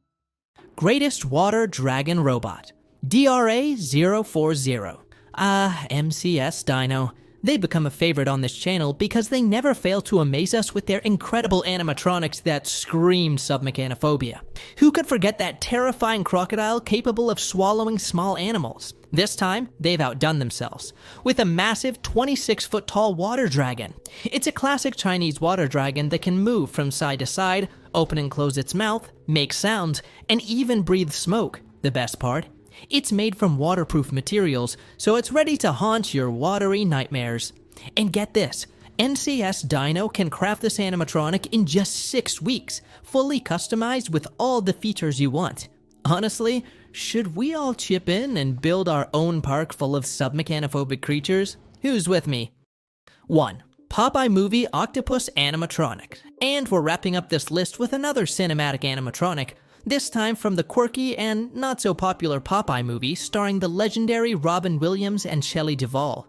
Greatest Water Dragon Robot, DRA-040. MCS Dino. They become a favorite on this channel because they never fail to amaze us with their incredible animatronics that scream submechanophobia. Who could forget that terrifying crocodile capable of swallowing small animals? This time, they've outdone themselves with a massive 26-foot tall water dragon. It's a classic Chinese water dragon that can move from side to side, open and close its mouth, make sounds, and even breathe smoke. The best part? It's made from waterproof materials, so it's ready to haunt your watery nightmares. And get this, NCS Dino can craft this animatronic in just 6 weeks, fully customized with all the features you want. Honestly, should we all chip in and build our own park full of submechanophobic creatures? Who's with me? 1. Popeye Movie Octopus Animatronic. And we're wrapping up this list with another cinematic animatronic, this time from the quirky and not so popular Popeye movie starring the legendary Robin Williams and Shelley Duvall.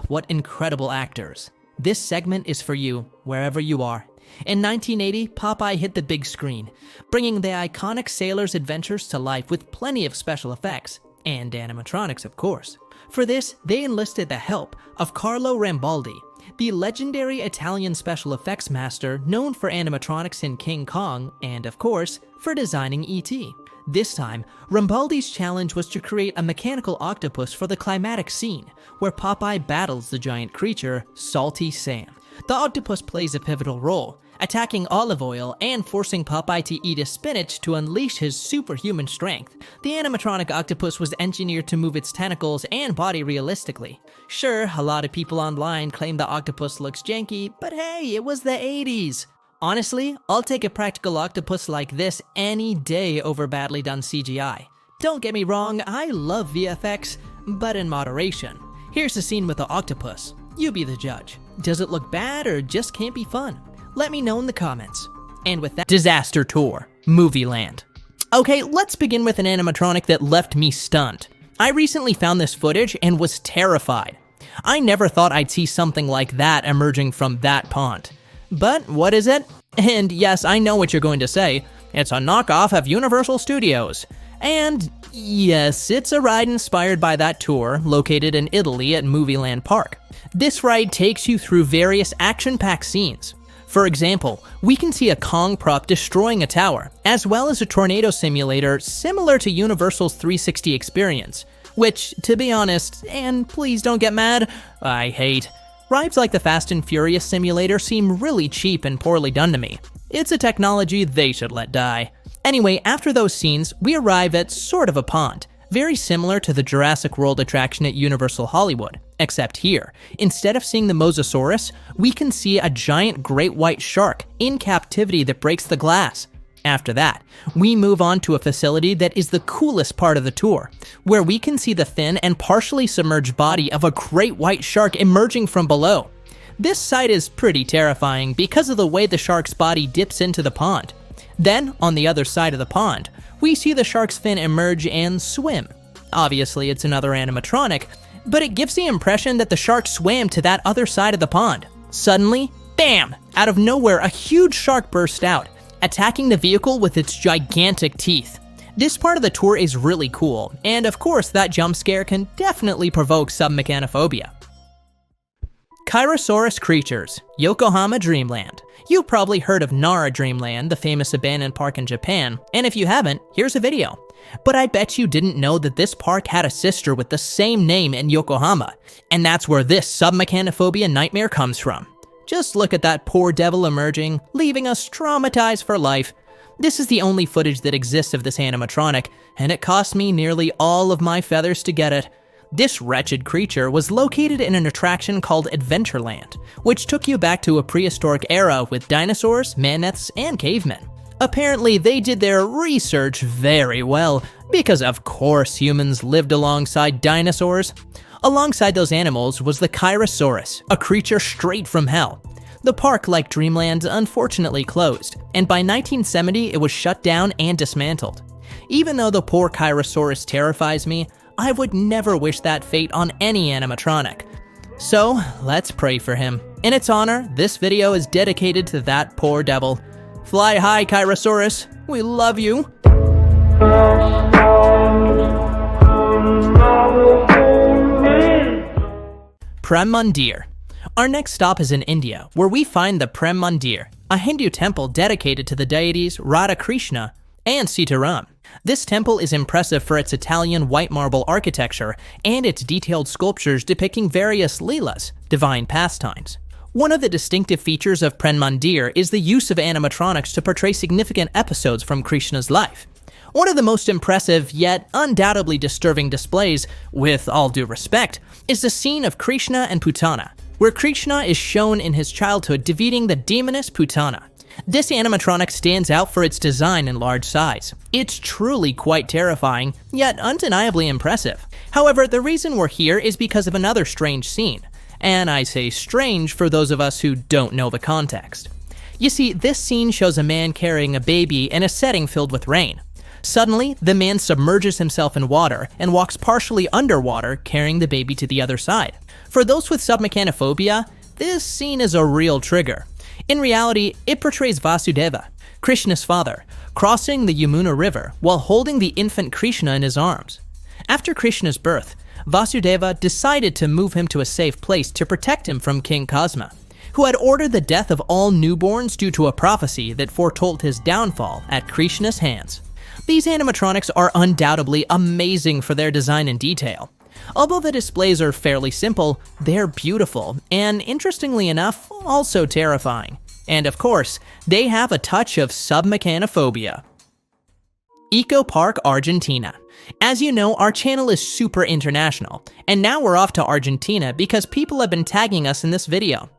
What incredible actors. This segment is for you, wherever you are. In 1980, Popeye hit the big screen, bringing the iconic sailor's adventures to life with plenty of special effects, and animatronics of course. For this, they enlisted the help of Carlo Rambaldi, the legendary Italian special effects master known for animatronics in King Kong and, of course, for designing E.T. This time, Rambaldi's challenge was to create a mechanical octopus for the climatic scene, where Popeye battles the giant creature, Salty Sam. The octopus plays a pivotal role, attacking olive oil and forcing Popeye to eat a spinach to unleash his superhuman strength. The animatronic octopus was engineered to move its tentacles and body realistically. Sure, a lot of people online claim the octopus looks janky, but hey, it was the 80s. Honestly, I'll take a practical octopus like this any day over badly done CGI. Don't get me wrong, I love VFX, but in moderation. Here's the scene with the octopus. You be the judge. Does it look bad or just can't be fun? Let me know in the comments. And with that, Disaster Tour, Movie Land. Okay, let's begin with an animatronic that left me stunned. I recently found this footage and was terrified. I never thought I'd see something like that emerging from that pond. But what is it? And yes, I know what you're going to say. It's a knockoff of Universal Studios. And yes, it's a ride inspired by that tour located in Italy at Movieland Park. This ride takes you through various action-packed scenes. For example, we can see a Kong prop destroying a tower, as well as a tornado simulator similar to Universal's 360 experience, which, to be honest, and please don't get mad, I hate. Rides like the Fast and Furious simulator seem really cheap and poorly done to me. It's a technology they should let die. Anyway, after those scenes, we arrive at sort of a pond, very similar to the Jurassic World attraction at Universal Hollywood, except here, instead of seeing the Mosasaurus, we can see a giant great white shark in captivity that breaks the glass. After that, we move on to a facility that is the coolest part of the tour, where we can see the thin and partially submerged body of a great white shark emerging from below. This sight is pretty terrifying because of the way the shark's body dips into the pond. Then, on the other side of the pond, we see the shark's fin emerge and swim. Obviously, it's another animatronic, but it gives the impression that the shark swam to that other side of the pond. Suddenly, bam! Out of nowhere, a huge shark burst out, attacking the vehicle with its gigantic teeth. This part of the tour is really cool, and of course that jump scare can definitely provoke submechanophobia. Chirosaurus Creatures, Yokohama Dreamland. You've probably heard of Nara Dreamland, the famous abandoned park in Japan, and if you haven't, here's a video. But I bet you didn't know that this park had a sister with the same name in Yokohama, and that's where this submechanophobia nightmare comes from. Just look at that poor devil emerging, leaving us traumatized for life. This is the only footage that exists of this animatronic, and it cost me nearly all of my feathers to get it. This wretched creature was located in an attraction called Adventureland, which took you back to a prehistoric era with dinosaurs, mammoths, and cavemen. Apparently, they did their research very well, because of course humans lived alongside dinosaurs. Alongside those animals was the Chirosaurus, a creature straight from hell. The park, like Dreamland, unfortunately closed, and by 1970 it was shut down and dismantled. Even though the poor Chirosaurus terrifies me, I would never wish that fate on any animatronic. So, let's pray for him. In its honor, this video is dedicated to that poor devil. Fly high, Chirosaurus. We love you. Prem Mandir. Our next stop is in India, where we find the Prem Mandir, a Hindu temple dedicated to the deities Radha Krishna and Sitaram. This temple is impressive for its Italian white marble architecture and its detailed sculptures depicting various leelas, divine pastimes. One of the distinctive features of Prem Mandir is the use of animatronics to portray significant episodes from Krishna's life. One of the most impressive, yet undoubtedly disturbing displays, with all due respect, is the scene of Krishna and Putana, where Krishna is shown in his childhood defeating the demoness Putana. This animatronic stands out for its design and large size. It's truly quite terrifying, yet undeniably impressive. However, the reason we're here is because of another strange scene. And I say strange for those of us who don't know the context. You see, this scene shows a man carrying a baby in a setting filled with rain. Suddenly, the man submerges himself in water and walks partially underwater, carrying the baby to the other side. For those with submechanophobia, this scene is a real trigger. In reality, it portrays Vasudeva, Krishna's father, crossing the Yamuna River while holding the infant Krishna in his arms. After Krishna's birth, Vasudeva decided to move him to a safe place to protect him from King Cosma, who had ordered the death of all newborns due to a prophecy that foretold his downfall at Krishna's hands. These animatronics are undoubtedly amazing for their design and detail. Although the displays are fairly simple, they're beautiful, and interestingly enough, also terrifying. And of course, they have a touch of submechanophobia. Eco Park Argentina. As you know, our channel is super international, and now we're off to Argentina because people have been tagging us in this video.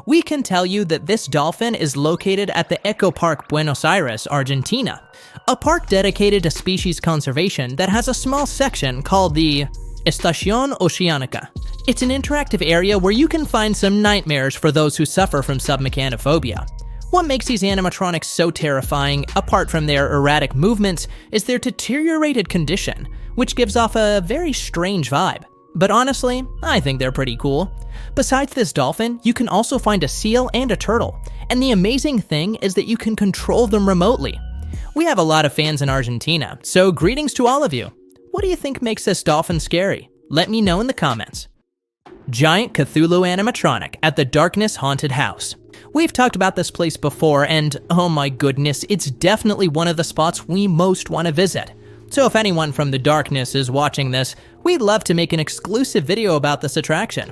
We can tell you that this dolphin is located at the Eco Park Buenos Aires, Argentina, a park dedicated to species conservation that has a small section called the Estación Oceánica. It's an interactive area where you can find some nightmares for those who suffer from submechanophobia. What makes these animatronics so terrifying, apart from their erratic movements, is their deteriorated condition, which gives off a very strange vibe. But honestly, I think they're pretty cool. Besides this dolphin, you can also find a seal and a turtle, and the amazing thing is that you can control them remotely. We have a lot of fans in Argentina, so greetings to all of you. What do you think makes this dolphin scary? Let me know in the comments. Giant Cthulhu animatronic at the Darkness Haunted House. We've talked about this place before, and oh my goodness, it's definitely one of the spots we most want to visit. So if anyone from the Darkness is watching this, we'd love to make an exclusive video about this attraction.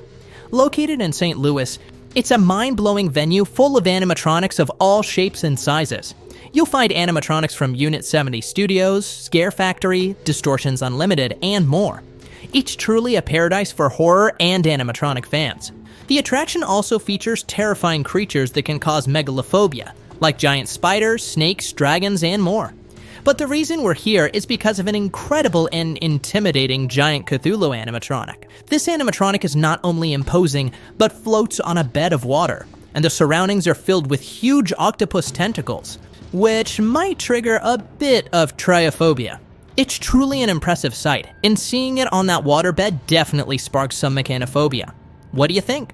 Located in St. Louis, it's a mind-blowing venue full of animatronics of all shapes and sizes. You'll find animatronics from Unit 70 Studios, Scare Factory, Distortions Unlimited, and more. Each truly a paradise for horror and animatronic fans. The attraction also features terrifying creatures that can cause megalophobia, like giant spiders, snakes, dragons, and more. But the reason we're here is because of an incredible and intimidating giant Cthulhu animatronic. This animatronic is not only imposing, but floats on a bed of water, and the surroundings are filled with huge octopus tentacles, which might trigger a bit of triophobia. It's truly an impressive sight, and seeing it on that waterbed definitely sparks some mechanophobia. What do you think?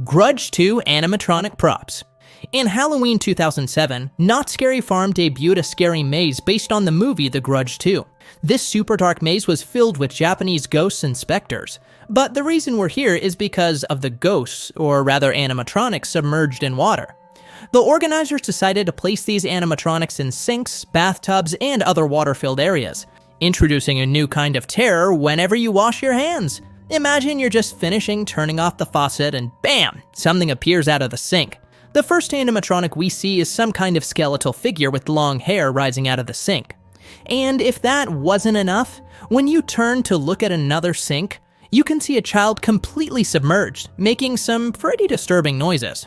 Grudge 2 animatronic props. In Halloween 2007, Not Scary Farm debuted a scary maze based on the movie The Grudge 2. This super dark maze was filled with Japanese ghosts and specters, but the reason we're here is because of the ghosts, or rather animatronics, submerged in water. The organizers decided to place these animatronics in sinks, bathtubs, and other water-filled areas, introducing a new kind of terror whenever you wash your hands. Imagine you're just finishing turning off the faucet and bam, something appears out of the sink. The first animatronic we see is some kind of skeletal figure with long hair rising out of the sink. And if that wasn't enough, when you turn to look at another sink, you can see a child completely submerged, making some pretty disturbing noises.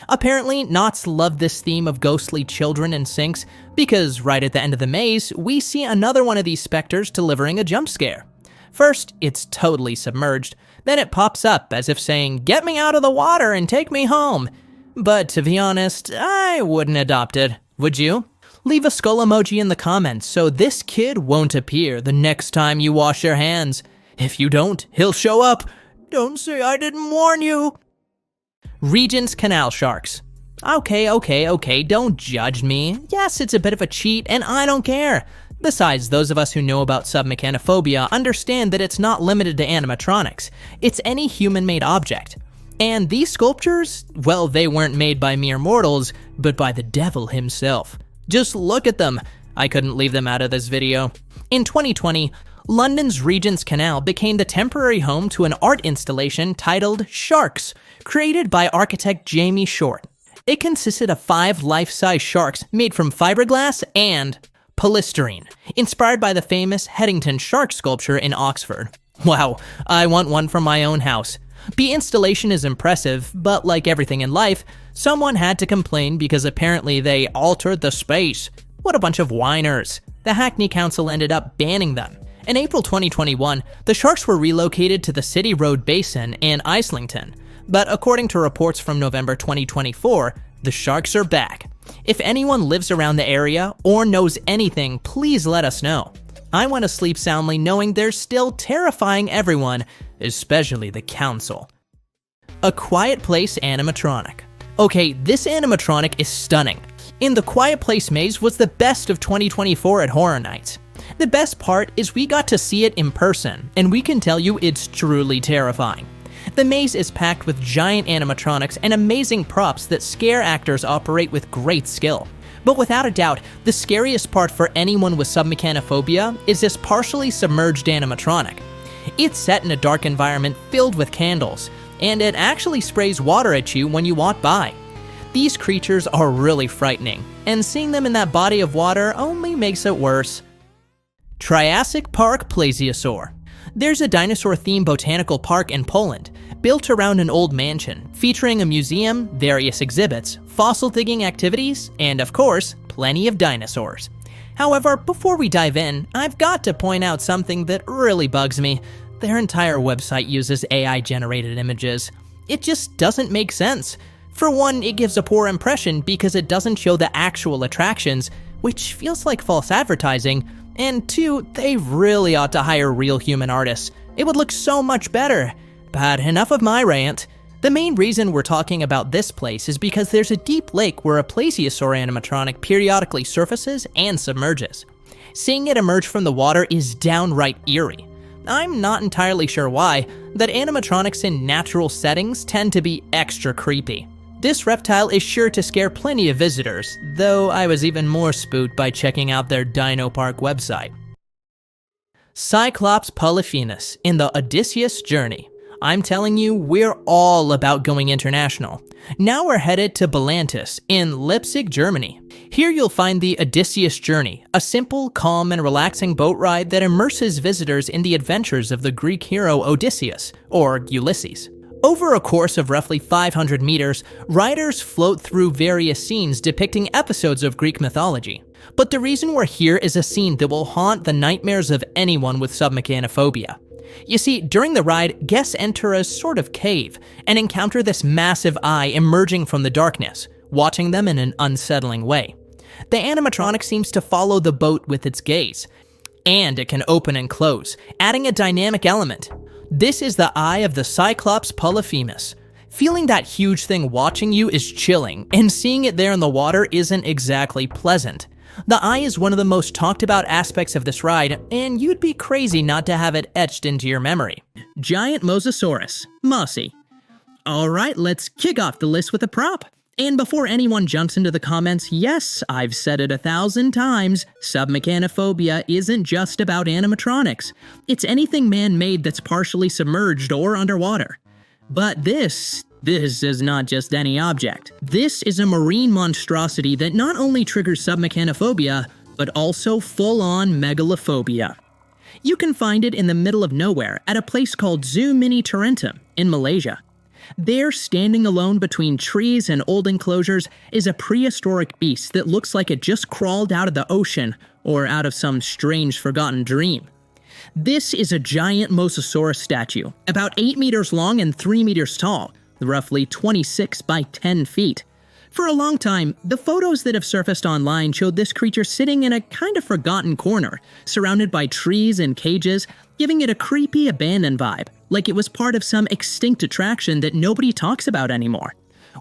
Apparently, Knots love this theme of ghostly children in sinks because right at the end of the maze, we see another one of these specters delivering a jump scare. First, it's totally submerged, then it pops up as if saying, "Get me out of the water and take me home." But to be honest, I wouldn't adopt it. Would you? Leave a skull emoji in the comments so this kid won't appear the next time you wash your hands. If you don't, he'll show up. Don't say I didn't warn you. Regent's Canal sharks. Okay, don't judge me. Yes, it's a bit of a cheat, and I don't care. Besides, those of us who know about submechanophobia understand that it's not limited to animatronics. It's any human-made object. And these sculptures, well, they weren't made by mere mortals, but by the devil himself. Just look at them. I couldn't leave them out of this video. In 2020, London's Regent's Canal became the temporary home to an art installation titled Sharks, created by architect Jamie Short. It consisted of 5 life-size sharks made from fiberglass and polystyrene, inspired by the famous Headington shark sculpture in Oxford. Wow, I want one from my own house. The installation is impressive, but like everything in life, someone had to complain because apparently they altered the space. What a bunch of whiners. The Hackney Council ended up banning them. In April 2021, the sharks were relocated to the City Road Basin in Islington, but according to reports from November 2024, the sharks are back. If anyone lives around the area or knows anything, please let us know. I want to sleep soundly knowing they're still terrifying everyone, especially the council. A Quiet Place animatronic. Okay, this animatronic is stunning. In the Quiet Place maze was the best of 2024 at Horror Nights. The best part is we got to see it in person, and we can tell you it's truly terrifying. The maze is packed with giant animatronics and amazing props that scare actors operate with great skill. But without a doubt, the scariest part for anyone with submechanophobia is this partially submerged animatronic. It's set in a dark environment filled with candles, and it actually sprays water at you when you walk by. These creatures are really frightening, and seeing them in that body of water only makes it worse. Triassic Park Plesiosaur. There's a dinosaur-themed botanical park in Poland, built around an old mansion, featuring a museum, various exhibits, fossil digging activities, and of course, plenty of dinosaurs. However, before we dive in, I've got to point out something that really bugs me. Their entire website uses AI-generated images. It just doesn't make sense. For one, it gives a poor impression because it doesn't show the actual attractions, which feels like false advertising. And 2, they really ought to hire real human artists. It would look so much better. But enough of my rant. The main reason we're talking about this place is because there's a deep lake where a plesiosaur animatronic periodically surfaces and submerges. Seeing it emerge from the water is downright eerie. I'm not entirely sure why, but animatronics in natural settings tend to be extra creepy. This reptile is sure to scare plenty of visitors, though I was even more spooked by checking out their Dino Park website. Cyclops polyphemus in the Odysseus Journey. I'm telling you, we're all about going international. Now we're headed to Belantis in Leipzig, Germany. Here you'll find the Odysseus Journey, a simple, calm, and relaxing boat ride that immerses visitors in the adventures of the Greek hero Odysseus, or Ulysses. Over a course of roughly 500 meters, riders float through various scenes depicting episodes of Greek mythology. But the reason we're here is a scene that will haunt the nightmares of anyone with submechanophobia. You see, during the ride, guests enter a sort of cave and encounter this massive eye emerging from the darkness, watching them in an unsettling way. The animatronic seems to follow the boat with its gaze, and it can open and close, adding a dynamic element. This is the eye of the Cyclops polyphemus. Feeling that huge thing watching you is chilling, and seeing it there in the water isn't exactly pleasant. The eye is one of the most talked about aspects of this ride, and you'd be crazy not to have it etched into your memory. Giant Mosasaurus, Mossy. Alright, let's kick off the list with a prop. And before anyone jumps into the comments, yes, I've said it 1,000 times, submechanophobia isn't just about animatronics. It's anything man-made that's partially submerged or underwater. But this is not just any object. This is a marine monstrosity that not only triggers submechanophobia, but also full-on megalophobia. You can find it in the middle of nowhere at a place called Zoo Mini Tarentum in Malaysia. There, standing alone between trees and old enclosures, is a prehistoric beast that looks like it just crawled out of the ocean or out of some strange forgotten dream. This is a giant Mosasaurus statue, about 8 meters long and 3 meters tall, roughly 26 by 10 feet. For a long time, the photos that have surfaced online showed this creature sitting in a kind of forgotten corner, surrounded by trees and cages, giving it a creepy, abandoned vibe, like it was part of some extinct attraction that nobody talks about anymore.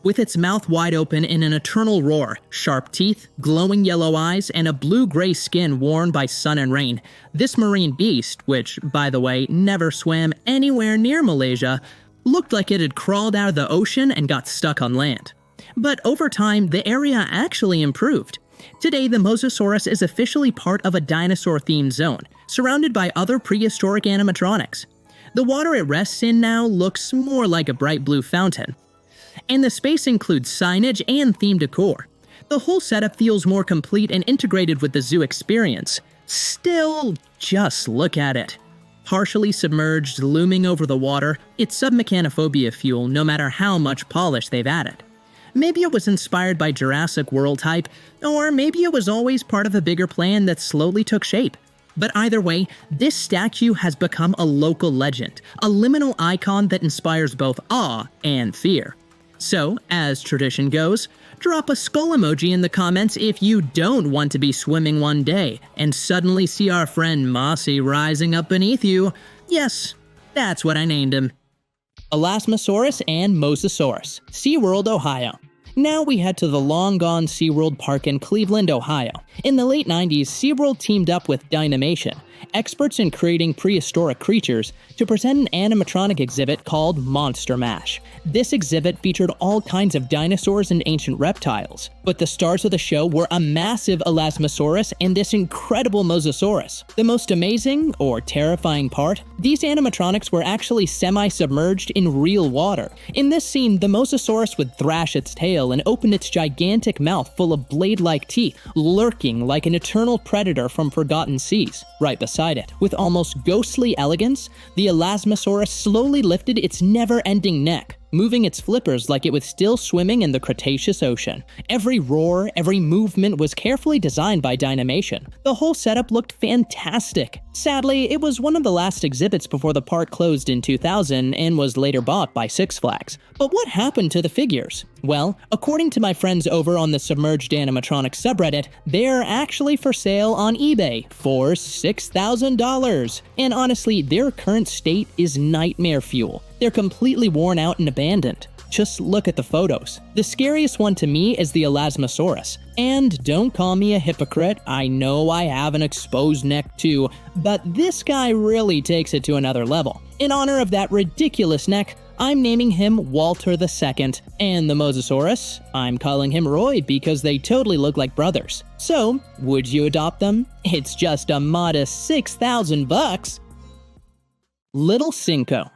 With its mouth wide open in an eternal roar, sharp teeth, glowing yellow eyes, and a blue-gray skin worn by sun and rain, this marine beast, which, by the way, never swam anywhere near Malaysia, looked like it had crawled out of the ocean and got stuck on land. But over time, the area actually improved. Today, the Mosasaurus is officially part of a dinosaur-themed zone, surrounded by other prehistoric animatronics. The water it rests in now looks more like a bright blue fountain. And the space includes signage and theme decor. The whole setup feels more complete and integrated with the zoo experience. Still, just look at it. Partially submerged, looming over the water, it's SUBMECHANOPHOBIA fuel no matter how much polish they've added. Maybe it was inspired by Jurassic World hype, or maybe it was always part of a bigger plan that slowly took shape. But either way, this statue has become a local legend, a liminal icon that inspires both awe and fear. So, as tradition goes, drop a skull emoji in the comments if you don't want to be swimming one day and suddenly see our friend Mossy rising up beneath you. Yes, that's what I named him. Elasmosaurus and Mosasaurus, SeaWorld, Ohio. Now we head to the long-gone SeaWorld Park in Cleveland, Ohio. In the late 90s, SeaWorld teamed up with Dynamation, experts in creating prehistoric creatures, to present an animatronic exhibit called Monster Mash. This exhibit featured all kinds of dinosaurs and ancient reptiles, but the stars of the show were a massive Elasmosaurus and this incredible Mosasaurus. The most amazing, or terrifying part, these animatronics were actually semi-submerged in real water. In this scene, the Mosasaurus would thrash its tail and open its gigantic mouth full of blade-like teeth, lurking like an eternal predator from forgotten seas. Right beside it, with almost ghostly elegance, the Elasmosaurus slowly lifted its never-ending neck, moving its flippers like it was still swimming in the Cretaceous Ocean. Every roar, every movement was carefully designed by Dynamation. The whole setup looked fantastic. Sadly, it was one of the last exhibits before the park closed in 2000 and was later bought by Six Flags. But what happened to the figures? Well, according to my friends over on the Submerged Animatronics subreddit, they're actually for sale on eBay for $6,000. And honestly, their current state is nightmare fuel. They're completely worn out and abandoned. Just look at the photos. The scariest one to me is the Elasmosaurus. And don't call me a hypocrite, I know I have an exposed neck too, but this guy really takes it to another level. In honor of that ridiculous neck, I'm naming him Walter II, and the Mosasaurus, I'm calling him Roy because they totally look like brothers. So, would you adopt them? It's just a modest $6,000. Little Cinco.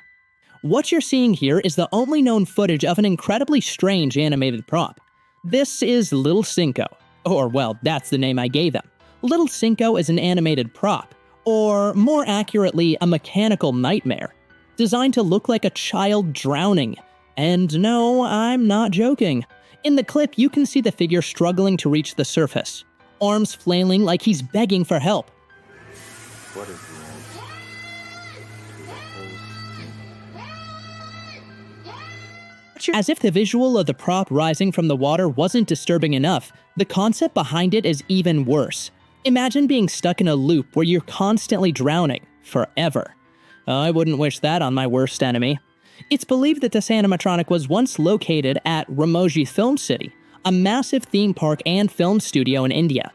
What you're seeing here is the only known footage of an incredibly strange animated prop. This is Little Cinco, or well, that's the name I gave him. Little Cinco is an animated prop, or more accurately, a mechanical nightmare, designed to look like a child drowning. And no, I'm not joking. In the clip, you can see the figure struggling to reach the surface, arms flailing like he's begging for help. What is As if the visual of the prop rising from the water wasn't disturbing enough, the concept behind it is even worse. Imagine being stuck in a loop where you're constantly drowning, forever. I wouldn't wish that on my worst enemy. It's believed that this animatronic was once located at Ramoji Film City, a massive theme park and film studio in India.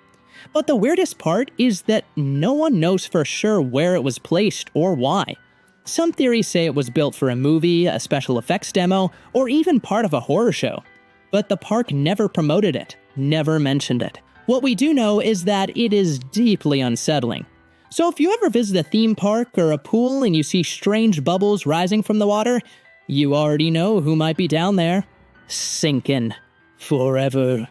But the weirdest part is that no one knows for sure where it was placed or why. Some theories say it was built for a movie, a special effects demo, or even part of a horror show. But the park never promoted it, never mentioned it. What we do know is that it is deeply unsettling. So if you ever visit a theme park or a pool and you see strange bubbles rising from the water, you already know who might be down there. Sinking. Forever.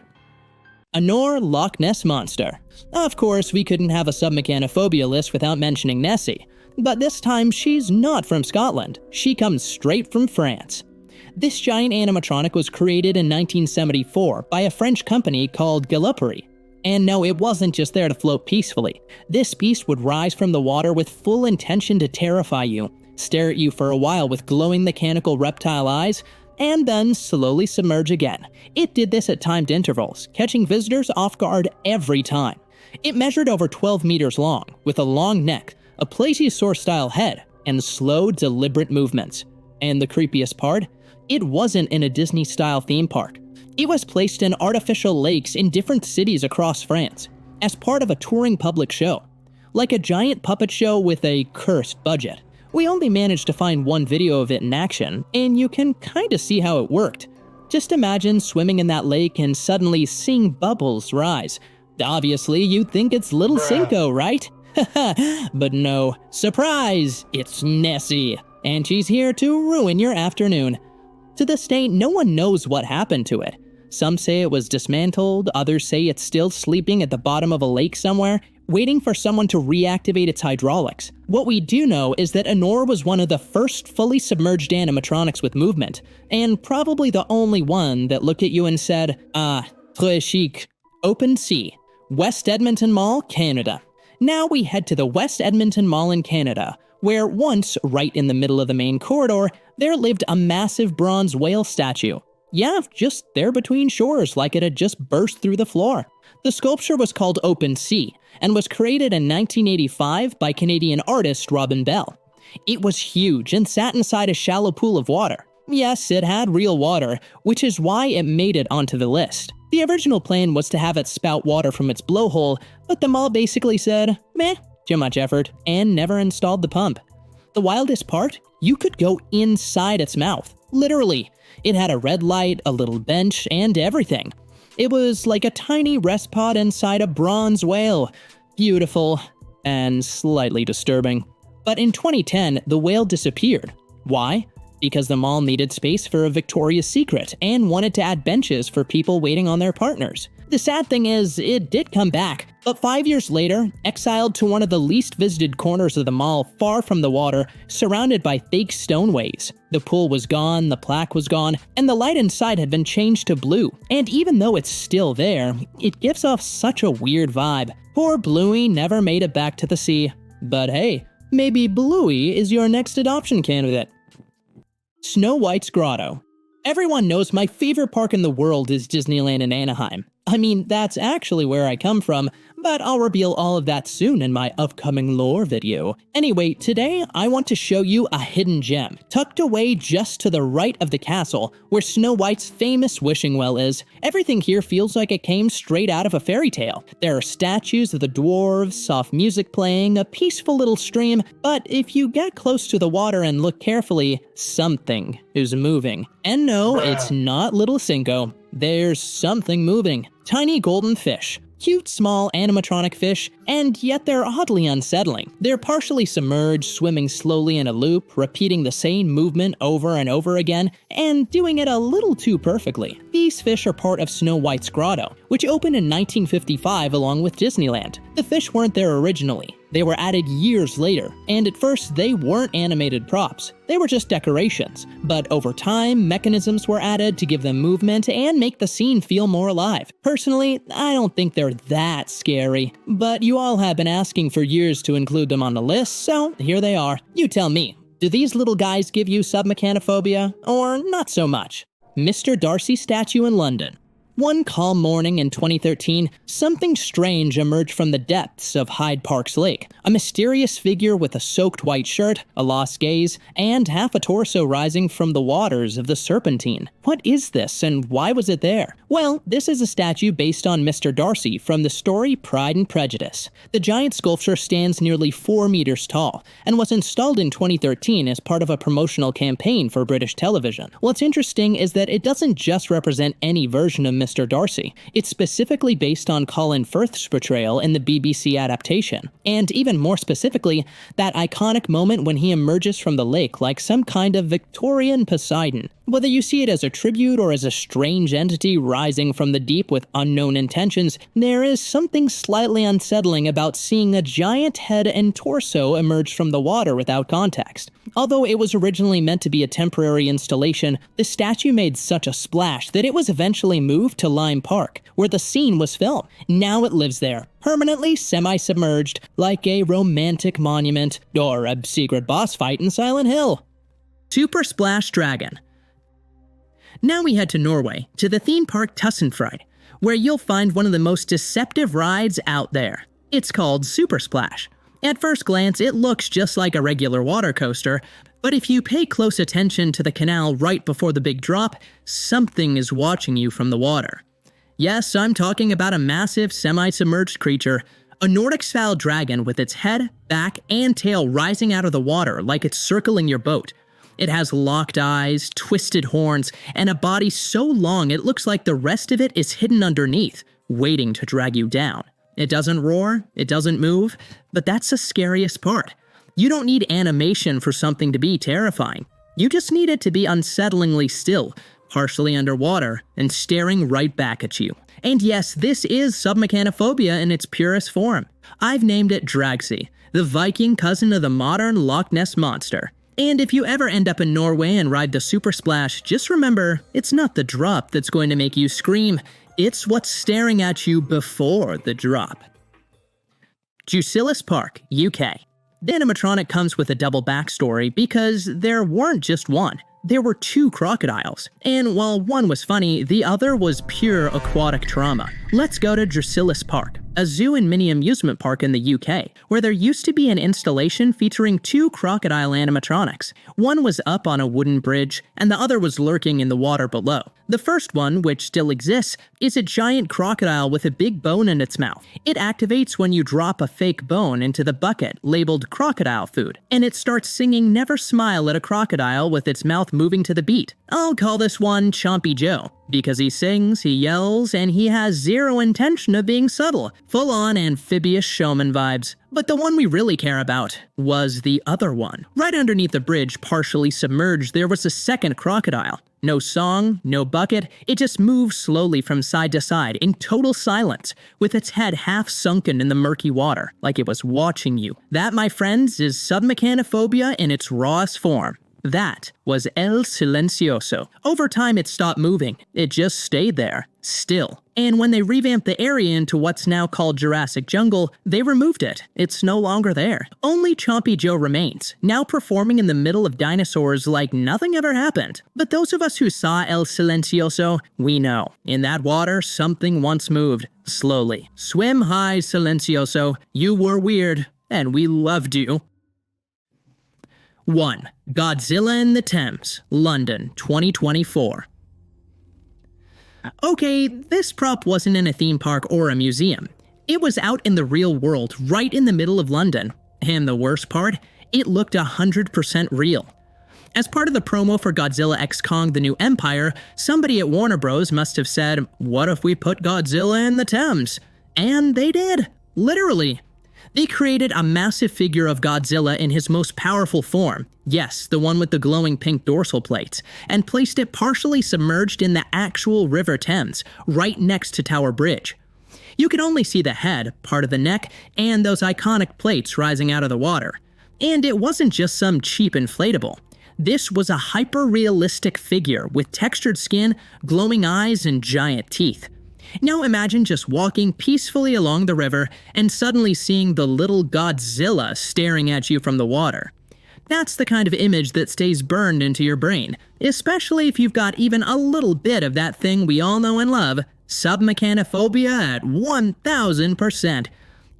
Anor Loch Ness Monster. Of course, we couldn't have a SUBMECHANOPHOBIA list without mentioning Nessie. But this time, she's not from Scotland. She comes straight from France. This giant animatronic was created in 1974 by a French company called Galoperie. And no, it wasn't just there to float peacefully. This beast would rise from the water with full intention to terrify you, stare at you for a while with glowing mechanical reptile eyes, and then slowly submerge again. It did this at timed intervals, catching visitors off guard every time. It measured over 12 meters long, with a long neck, a plesiosaur-style head, and slow, deliberate movements. And the creepiest part? It wasn't in a Disney-style theme park. It was placed in artificial lakes in different cities across France, as part of a touring public show. Like a giant puppet show with a cursed budget. We only managed to find one video of it in action, and you can kinda see how it worked. Just imagine swimming in that lake and suddenly seeing bubbles rise. Obviously, you'd think it's Little Cinco, right? But no. Surprise! It's Nessie, and she's here to ruin your afternoon. To this day, no one knows what happened to it. Some say it was dismantled, others say it's still sleeping at the bottom of a lake somewhere, waiting for someone to reactivate its hydraulics. What we do know is that Honor was one of the first fully submerged animatronics with movement, and probably the only one that looked at you and said, très chic. Open Sea, West Edmonton Mall, Canada. Now we head to the West Edmonton Mall in Canada, where once, right in the middle of the main corridor, there lived a massive bronze whale statue. Yeah, just there between shores, like it had just burst through the floor. The sculpture was called Open Sea, and was created in 1985 by Canadian artist Robin Bell. It was huge and sat inside a shallow pool of water. Yes, it had real water, which is why it made it onto the list. The original plan was to have it spout water from its blowhole, but the mall basically said, meh, too much effort, and never installed the pump. The wildest part? You could go inside its mouth. Literally. It had a red light, a little bench, and everything. It was like a tiny rest pod inside a bronze whale. Beautiful, and slightly disturbing. But in 2010, the whale disappeared. Why? Because the mall needed space for a Victoria's Secret and wanted to add benches for people waiting on their partners. The sad thing is, it did come back, but 5 years later, exiled to one of the least visited corners of the mall far from the water, surrounded by fake stoneways. The pool was gone, the plaque was gone, and the light inside had been changed to blue. And even though it's still there, it gives off such a weird vibe. Poor Bluey never made it back to the sea. But hey, maybe Bluey is your next adoption candidate. Snow White's Grotto. Everyone knows my favorite park in the world is Disneyland in Anaheim. I mean, that's actually where I come from, but I'll reveal all of that soon in my upcoming lore video. Anyway, today I want to show you a hidden gem, tucked away just to the right of the castle, where Snow White's famous wishing well is. Everything here feels like it came straight out of a fairy tale. There are statues of the dwarves, soft music playing, a peaceful little stream, but if you get close to the water and look carefully, something is moving. And no, it's not Little Cinco. There's something moving. Tiny golden fish. Cute, small animatronic fish, and yet they're oddly unsettling. They're partially submerged, swimming slowly in a loop, repeating the same movement over and over again, and doing it a little too perfectly. These fish are part of Snow White's Grotto, which opened in 1955 along with Disneyland. The fish weren't there originally. They were added years later, and at first they weren't animated props. They were just decorations, but over time, mechanisms were added to give them movement and make the scene feel more alive. Personally, I don't think they're that scary, but you all have been asking for years to include them on the list, so here they are. You tell me, do these little guys give you submechanophobia, or not so much? Mr. Darcy statue in London. One calm morning in 2013, something strange emerged from the depths of Hyde Park's lake. A mysterious figure with a soaked white shirt, a lost gaze, and half a torso rising from the waters of the Serpentine. What is this, and why was it there? Well, this is a statue based on Mr. Darcy from the story Pride and Prejudice. The giant sculpture stands nearly 4 meters tall, and was installed in 2013 as part of a promotional campaign for British television. What's interesting is that it doesn't just represent any version of Mr. Darcy. It's specifically based on Colin Firth's portrayal in the BBC adaptation. And even more specifically, that iconic moment when he emerges from the lake like some kind of Victorian Poseidon. Whether you see it as a tribute or as a strange entity rising from the deep with unknown intentions, there is something slightly unsettling about seeing a giant head and torso emerge from the water without context. Although it was originally meant to be a temporary installation, the statue made such a splash that it was eventually moved to Lime Park, where the scene was filmed. Now it lives there, permanently semi-submerged, like a romantic monument or a secret boss fight in Silent Hill. Super Splash Dragon. Now we head to Norway, to the theme park Tussenfryd, where you'll find one of the most deceptive rides out there. It's called Super Splash. At first glance, it looks just like a regular water coaster, but if you pay close attention to the canal right before the big drop, something is watching you from the water. Yes, I'm talking about a massive semi-submerged creature, a Nordic-style dragon with its head, back, and tail rising out of the water like it's circling your boat. It has locked eyes, twisted horns, and a body so long it looks like the rest of it is hidden underneath, waiting to drag you down. It doesn't roar, it doesn't move, but that's the scariest part. You don't need animation for something to be terrifying. You just need it to be unsettlingly still, partially underwater, and staring right back at you. And yes, this is SUBMECHANOPHOBIA in its purest form. I've named it Dragsy, the Viking cousin of the modern Loch Ness Monster. And if you ever end up in Norway and ride the Super Splash, just remember, it's not the drop that's going to make you scream, it's what's staring at you before the drop. Jusilis Park, UK. The animatronic comes with a double backstory because there weren't just one. There were two crocodiles, and while one was funny, the other was pure aquatic trauma. Let's go to Jusilis Park, a zoo and mini amusement park in the UK, where there used to be an installation featuring two crocodile animatronics. One was up on a wooden bridge, and the other was lurking in the water below. The first one, which still exists, is a giant crocodile with a big bone in its mouth. It activates when you drop a fake bone into the bucket labeled crocodile food, and it starts singing Never Smile at a Crocodile with its mouth moving to the beat. I'll call this one Chompy Joe, because he sings, he yells, and he has zero intention of being subtle. Full-on amphibious showman vibes. But the one we really care about was the other one. Right underneath the bridge, partially submerged, there was a second crocodile. No song, no bucket, it just moves slowly from side to side in total silence, with its head half sunken in the murky water, like it was watching you. That, my friends, is SUBMECHANOPHOBIA in its rawest form. That was El Silencioso. Over time, it stopped moving. It just stayed there, still. And when they revamped the area into what's now called Jurassic Jungle, they removed it. It's no longer there. Only Chompy Joe remains, now performing in the middle of dinosaurs like nothing ever happened. But those of us who saw El Silencioso, we know. In that water, something once moved. Slowly. Swim high, Silencioso. You were weird, and we loved you. 1. Godzilla in the Thames, London, 2024. Okay, this prop wasn't in a theme park or a museum. It was out in the real world, right in the middle of London. And the worst part, it looked 100% real. As part of the promo for Godzilla x Kong: The New Empire, somebody at Warner Bros. Must have said, "What if we put Godzilla in the Thames?" And they did. Literally. They created a massive figure of Godzilla in his most powerful form, yes, the one with the glowing pink dorsal plates, and placed it partially submerged in the actual River Thames, right next to Tower Bridge. You could only see the head, part of the neck, and those iconic plates rising out of the water. And it wasn't just some cheap inflatable. This was a hyper-realistic figure with textured skin, glowing eyes, and giant teeth. Now imagine just walking peacefully along the river and suddenly seeing the little Godzilla staring at you from the water. That's the kind of image that stays burned into your brain, especially if you've got even a little bit of that thing we all know and love, SUBMECHANOPHOBIA at 1000%.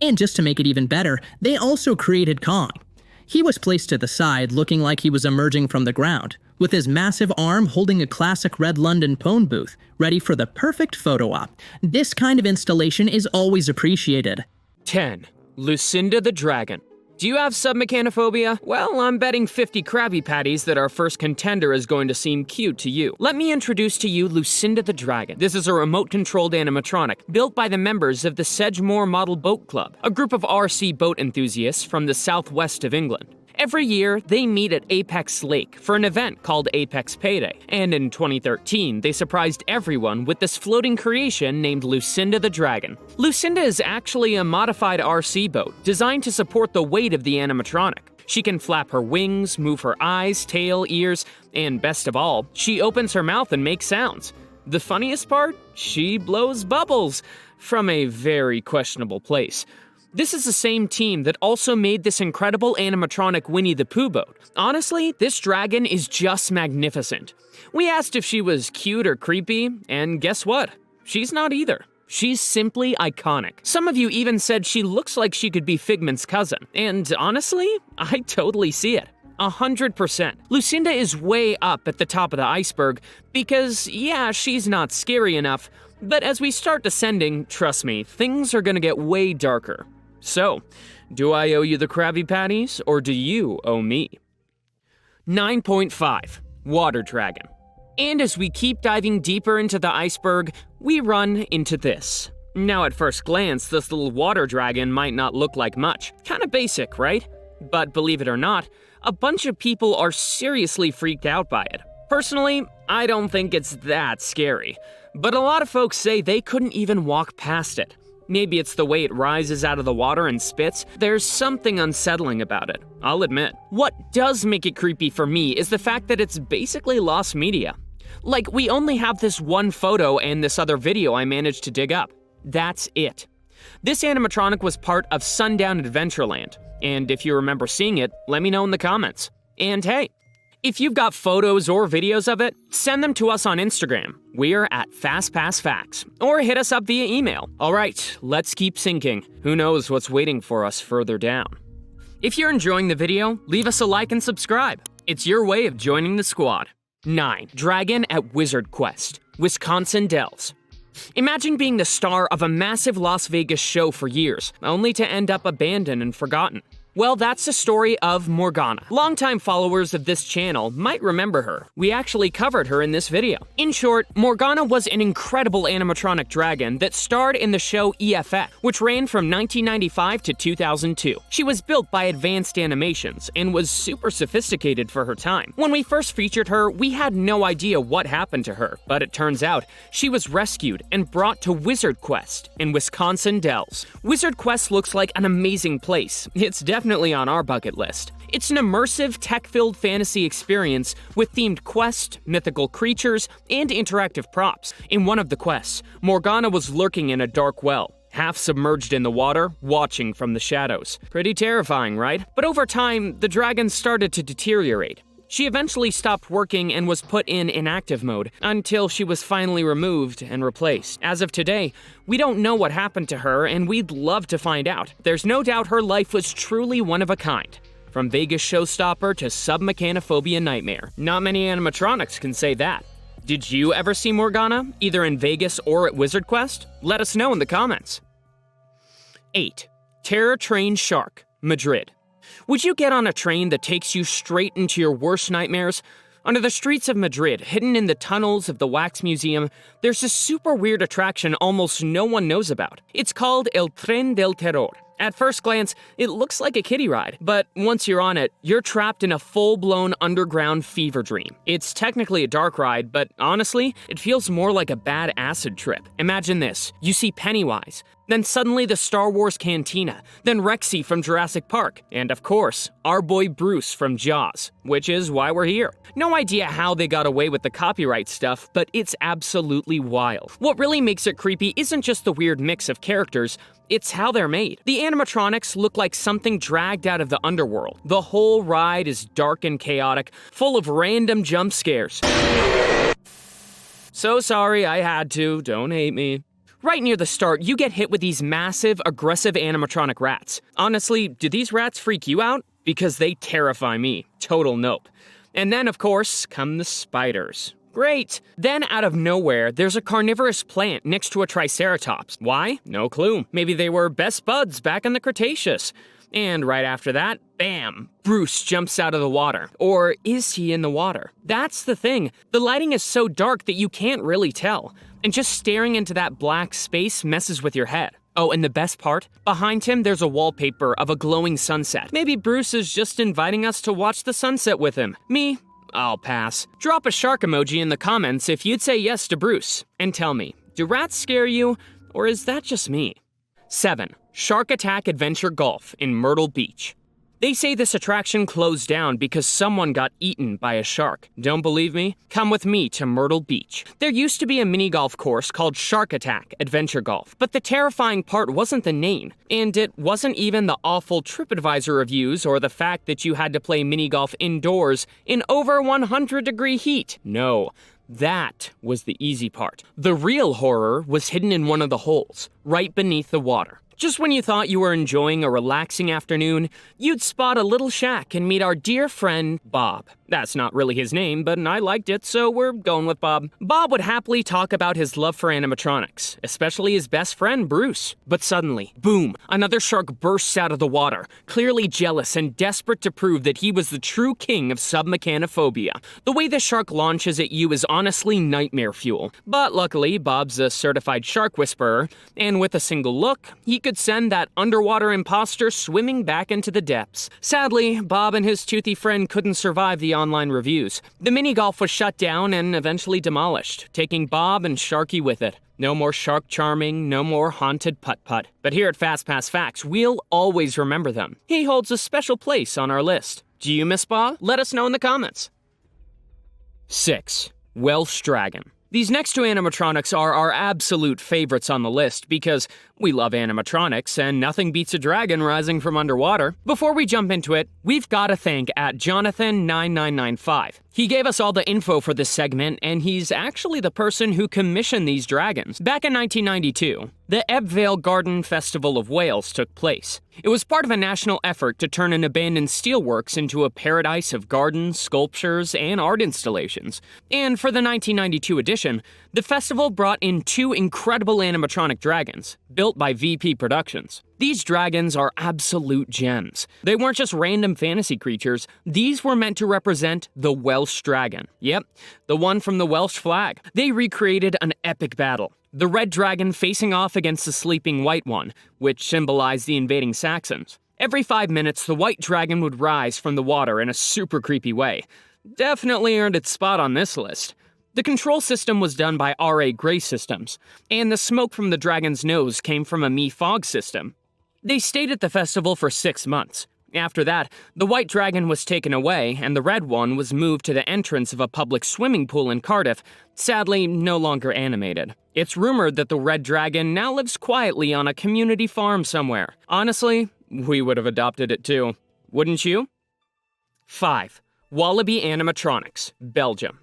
And just to make it even better, they also created Kong. He was placed to the side, looking like he was emerging from the ground, with his massive arm holding a classic red London phone booth, ready for the perfect photo op. This kind of installation is always appreciated. 10. Lucinda the Dragon. Do you have SUBMECHANOPHOBIA? Well, I'm betting 50 Krabby Patties that our first contender is going to seem cute to you. Let me introduce to you Lucinda the Dragon. This is a remote-controlled animatronic built by the members of the Sedgemoor Model Boat Club, a group of RC boat enthusiasts from the southwest of England. Every year, they meet at Apex Lake for an event called Apex Payday, and in 2013, they surprised everyone with this floating creation named Lucinda the Dragon. Lucinda is actually a modified RC boat designed to support the weight of the animatronic. She can flap her wings, move her eyes, tail, ears, and best of all, she opens her mouth and makes sounds. The funniest part? She blows bubbles from a very questionable place. This is the same team that also made this incredible animatronic Winnie the Pooh boat. Honestly, this dragon is just magnificent. We asked if she was cute or creepy, and guess what? She's not either. She's simply iconic. Some of you even said she looks like she could be Figment's cousin, and honestly, I totally see it. 100%. Lucinda is way up at the top of the iceberg because, yeah, she's not scary enough, but as we start descending, trust me, things are gonna get way darker. So, do I owe you the Krabby Patties, or do you owe me? 9.5. Water Dragon. And as we keep diving deeper into the iceberg, we run into this. Now at first glance, this little water dragon might not look like much. Kinda basic, right? But believe it or not, a bunch of people are seriously freaked out by it. Personally, I don't think it's that scary, but a lot of folks say they couldn't even walk past it. Maybe it's the way it rises out of the water and spits. There's something unsettling about it, I'll admit. What does make it creepy for me is the fact that it's basically lost media. Like, we only have this one photo and this other video I managed to dig up. That's it. This animatronic was part of Sundown Adventureland, and if you remember seeing it, let me know in the comments. And hey, if you've got photos or videos of it, send them to us on Instagram. We're at FastpassFacts, or hit us up via email. All right, let's keep sinking. Who knows what's waiting for us further down? If you're enjoying the video, leave us a like and subscribe. It's your way of joining the squad. 9. Dragon at Wizard Quest, Wisconsin Dells. Imagine being the star of a massive Las Vegas show for years, only to end up abandoned and forgotten. Well, that's the story of Morgana. Longtime followers of this channel might remember her. We actually covered her in this video. In short, Morgana was an incredible animatronic dragon that starred in the show EFX, which ran from 1995 to 2002. She was built by Advanced Animations and was super sophisticated for her time. When we first featured her, we had no idea what happened to her, but it turns out she was rescued and brought to Wizard Quest in Wisconsin Dells. Wizard Quest looks like an amazing place. It's definitely on our bucket list. It's an immersive, tech-filled fantasy experience with themed quests, mythical creatures, and interactive props. In one of the quests, Morgana was lurking in a dark well, half submerged in the water, watching from the shadows. Pretty terrifying, right? But over time, the dragon started to deteriorate. She eventually stopped working and was put in inactive mode until she was finally removed and replaced. As of today, we don't know what happened to her, and we'd love to find out. There's no doubt her life was truly one of a kind. From Vegas showstopper to SUBMECHANOPHOBIA nightmare. Not many animatronics can say that. Did you ever see Morgana, either in Vegas or at Wizard Quest? Let us know in the comments. 8. Terror Train Shark, Madrid. Would you get on a train that takes you straight into your worst nightmares? Under the streets of Madrid, hidden in the tunnels of the Wax Museum, there's this super weird attraction almost no one knows about. It's called El Tren del Terror. At first glance, it looks like a kiddie ride, but once you're on it, you're trapped in a full-blown underground fever dream. It's technically a dark ride, but honestly, it feels more like a bad acid trip. Imagine this. You see Pennywise, then suddenly the Star Wars Cantina, then Rexy from Jurassic Park, and of course, our boy Bruce from Jaws, which is why we're here. No idea how they got away with the copyright stuff, but it's absolutely wild. What really makes it creepy isn't just the weird mix of characters, it's how they're made. The animatronics look like something dragged out of the underworld. The whole ride is dark and chaotic, full of random jump scares. So sorry, I had to, don't hate me. Right near the start, you get hit with these massive, aggressive animatronic rats. Honestly, do these rats freak you out? Because they terrify me. Total nope. And then, of course, come the spiders. Great! Then, out of nowhere, there's a carnivorous plant next to a triceratops. Why? No clue. Maybe they were best buds back in the Cretaceous. And right after that, bam! Bruce jumps out of the water. Or is he in the water? That's the thing. The lighting is so dark that you can't really tell. And just staring into that black space messes with your head. Oh, and the best part? Behind him, there's a wallpaper of a glowing sunset. Maybe Bruce is just inviting us to watch the sunset with him. Me? I'll pass. Drop a shark emoji in the comments if you'd say yes to Bruce. And tell me, do rats scare you, or is that just me? 7. Shark Attack Adventure Golf in Myrtle Beach. They say this attraction closed down because someone got eaten by a shark. Don't believe me? Come with me to Myrtle Beach. There used to be a mini golf course called Shark Attack Adventure Golf, but the terrifying part wasn't the name, and it wasn't even the awful TripAdvisor reviews or the fact that you had to play mini golf indoors in over 100-degree heat. No. That was the easy part. The real horror was hidden in one of the holes, right beneath the water. Just when you thought you were enjoying a relaxing afternoon, you'd spot a little shack and meet our dear friend, Bob. That's not really his name, but I liked it, so we're going with Bob. Bob would happily talk about his love for animatronics, especially his best friend, Bruce. But suddenly, boom, another shark bursts out of the water, clearly jealous and desperate to prove that he was the true king of SUBMECHANOPHOBIA. The way the shark launches at you is honestly nightmare fuel. But luckily, Bob's a certified shark whisperer, and with a single look, he could send that underwater imposter swimming back into the depths. Sadly, Bob and his toothy friend couldn't survive the online reviews. The mini-golf was shut down and eventually demolished, taking Bob and Sharky with it. No more shark charming, no more haunted putt-putt. But here at Fastpass Facts, we'll always remember them. He holds a special place on our list. Do you miss Bob? Let us know in the comments. 6. Welsh Dragon. These next two animatronics are our absolute favorites on the list because we love animatronics and nothing beats a dragon rising from underwater. Before we jump into it, we've got to thank @Jonathan9995. He gave us all the info for this segment, and he's actually the person who commissioned these dragons. Back in 1992, the Ebbvale Garden Festival of Wales took place. It was part of a national effort to turn an abandoned steelworks into a paradise of gardens, sculptures, and art installations. And for the 1992 edition, the festival brought in two incredible animatronic dragons, built by VP Productions. These dragons are absolute gems. They weren't just random fantasy creatures, these were meant to represent the Welsh dragon. Yep, the one from the Welsh flag. They recreated an epic battle. The red dragon facing off against the sleeping white one, which symbolized the invading Saxons. Every 5 minutes, the white dragon would rise from the water in a super creepy way. Definitely earned its spot on this list. The control system was done by RA Gray Systems, and the smoke from the dragon's nose came from a Mi Fog system. They stayed at the festival for 6 months. After that, the white dragon was taken away, and the red one was moved to the entrance of a public swimming pool in Cardiff, sadly no longer animated. It's rumored that the red dragon now lives quietly on a community farm somewhere. Honestly, we would have adopted it too. Wouldn't you? 5. Wallaby Animatronics, Belgium.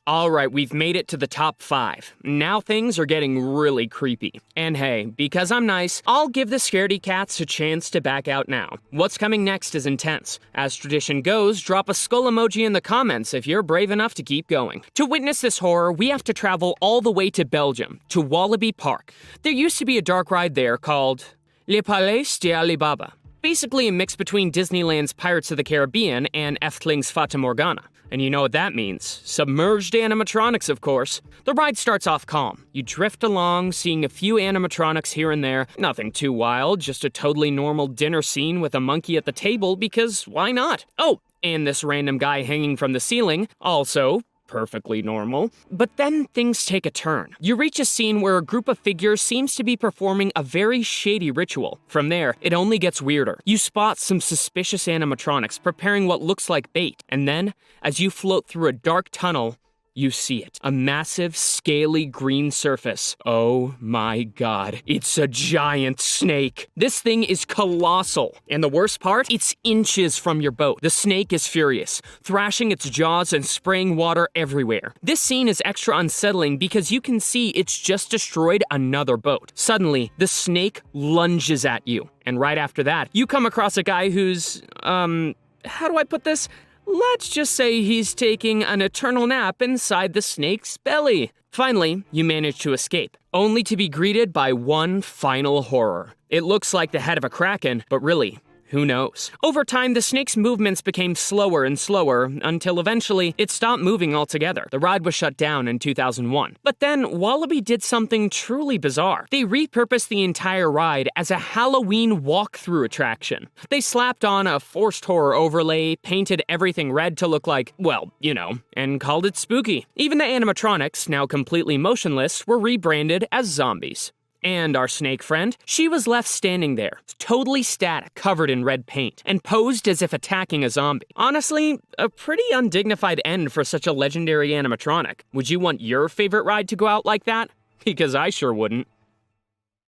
Alright, we've made it to the top 5. Now things are getting really creepy. And hey, because I'm nice, I'll give the scaredy cats a chance to back out now. What's coming next is intense. As tradition goes, drop a skull emoji in the comments if you're brave enough to keep going. To witness this horror, we have to travel all the way to Belgium, to Wallaby Park. There used to be a dark ride there called Le Palais d'Alibaba. Basically a mix between Disneyland's Pirates of the Caribbean and Efteling's Fata Morgana. And you know what that means. Submerged animatronics, of course. The ride starts off calm. You drift along, seeing a few animatronics here and there. Nothing too wild, just a totally normal dinner scene with a monkey at the table because why not? Oh, and this random guy hanging from the ceiling, also perfectly normal. But then things take a turn. You reach a scene where a group of figures seems to be performing a very shady ritual. From there, it only gets weirder. You spot some suspicious animatronics preparing what looks like bait, and then, as you float through a dark tunnel, you see it. A massive, scaly green surface. Oh my god. It's a giant snake. This thing is colossal. And the worst part? It's inches from your boat. The snake is furious, thrashing its jaws and spraying water everywhere. This scene is extra unsettling because you can see it's just destroyed another boat. Suddenly, the snake lunges at you. And right after that, you come across a guy who's, how do I put this? Let's just say he's taking an eternal nap inside the snake's belly. Finally, you manage to escape, only to be greeted by one final horror. It looks like the head of a kraken, but really, Who knows? Over time, the snake's movements became slower and slower until eventually it stopped moving altogether. The ride was shut down in 2001. But then Wallaby did something truly bizarre. They repurposed the entire ride as a Halloween walkthrough attraction. They slapped on a forced horror overlay, painted everything red to look like, well, you know, and called it spooky. Even the animatronics, now completely motionless, were rebranded as zombies. And our snake friend, she was left standing there, totally static, covered in red paint, and posed as if attacking a zombie. Honestly, a pretty undignified end for such a legendary animatronic. Would you want your favorite ride to go out like that? Because I sure wouldn't.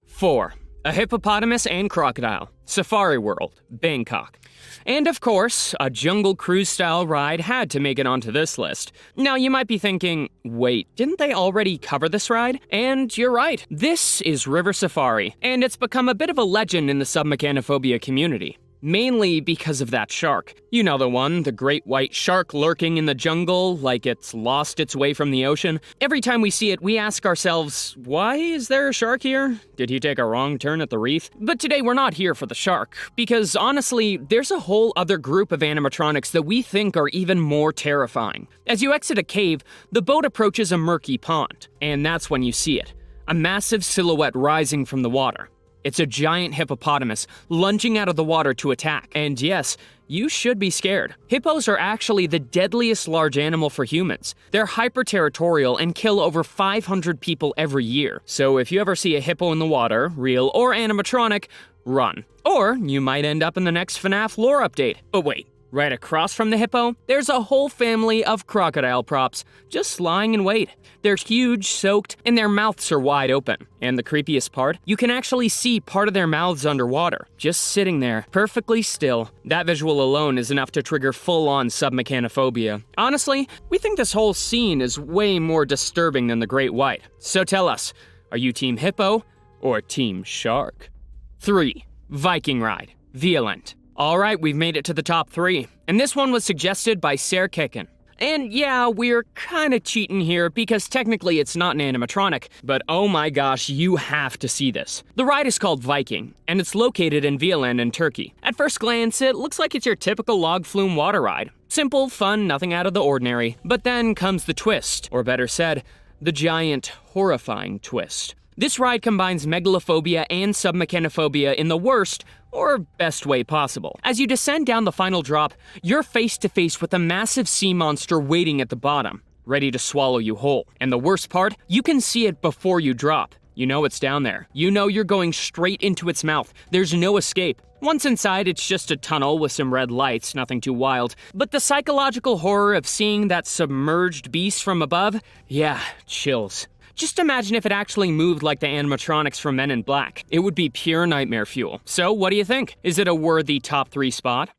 4. A hippopotamus and crocodile. Safari World, Bangkok. And of course, a Jungle Cruise-style ride had to make it onto this list. Now you might be thinking, wait, didn't they already cover this ride? And you're right, this is River Safari, and it's become a bit of a legend in the SUBMECHANOPHOBIA community. Mainly because of that shark. You know the one, the great white shark lurking in the jungle like it's lost its way from the ocean. Every time we see it, we ask ourselves, why is there a shark here? Did he take a wrong turn at the reef? But today we're not here for the shark, because honestly, there's a whole other group of animatronics that we think are even more terrifying. As you exit a cave, the boat approaches a murky pond, and that's when you see it. A massive silhouette rising from the water. It's a giant hippopotamus lunging out of the water to attack. And yes, you should be scared. Hippos are actually the deadliest large animal for humans. They're hyper-territorial and kill over 500 people every year. So if you ever see a hippo in the water, real or animatronic, run. Or you might end up in the next FNAF lore update. But wait. Right across from the hippo, there's a whole family of crocodile props just lying in wait. They're huge, soaked, and their mouths are wide open. And the creepiest part, you can actually see part of their mouths underwater, just sitting there, perfectly still. That visual alone is enough to trigger full-on SUBMECHANOPHOBIA. Honestly, we think this whole scene is way more disturbing than the great white. So tell us, are you Team Hippo or Team Shark? 3. Viking Ride, Violent. Alright, we've made it to the top 3, and this one was suggested by Sarah Kicken. And yeah, we're kinda cheating here because technically it's not an animatronic, but oh my gosh, you have to see this. The ride is called Viking, and it's located in Vigeland in Turkey. At first glance, it looks like it's your typical log flume water ride. Simple, fun, nothing out of the ordinary. But then comes the twist, or better said, the giant, horrifying twist. This ride combines megalophobia and SUBMECHANOPHOBIA in the worst, or best way possible. As you descend down the final drop, you're face to face with a massive sea monster waiting at the bottom, ready to swallow you whole. And the worst part, you can see it before you drop. You know it's down there. You know you're going straight into its mouth. There's no escape. Once inside, it's just a tunnel with some red lights, nothing too wild. But the psychological horror of seeing that submerged beast from above, yeah, chills. Just imagine if it actually moved like the animatronics from Men in Black. It would be pure nightmare fuel. So what do you think? Is it a worthy top 3 spot?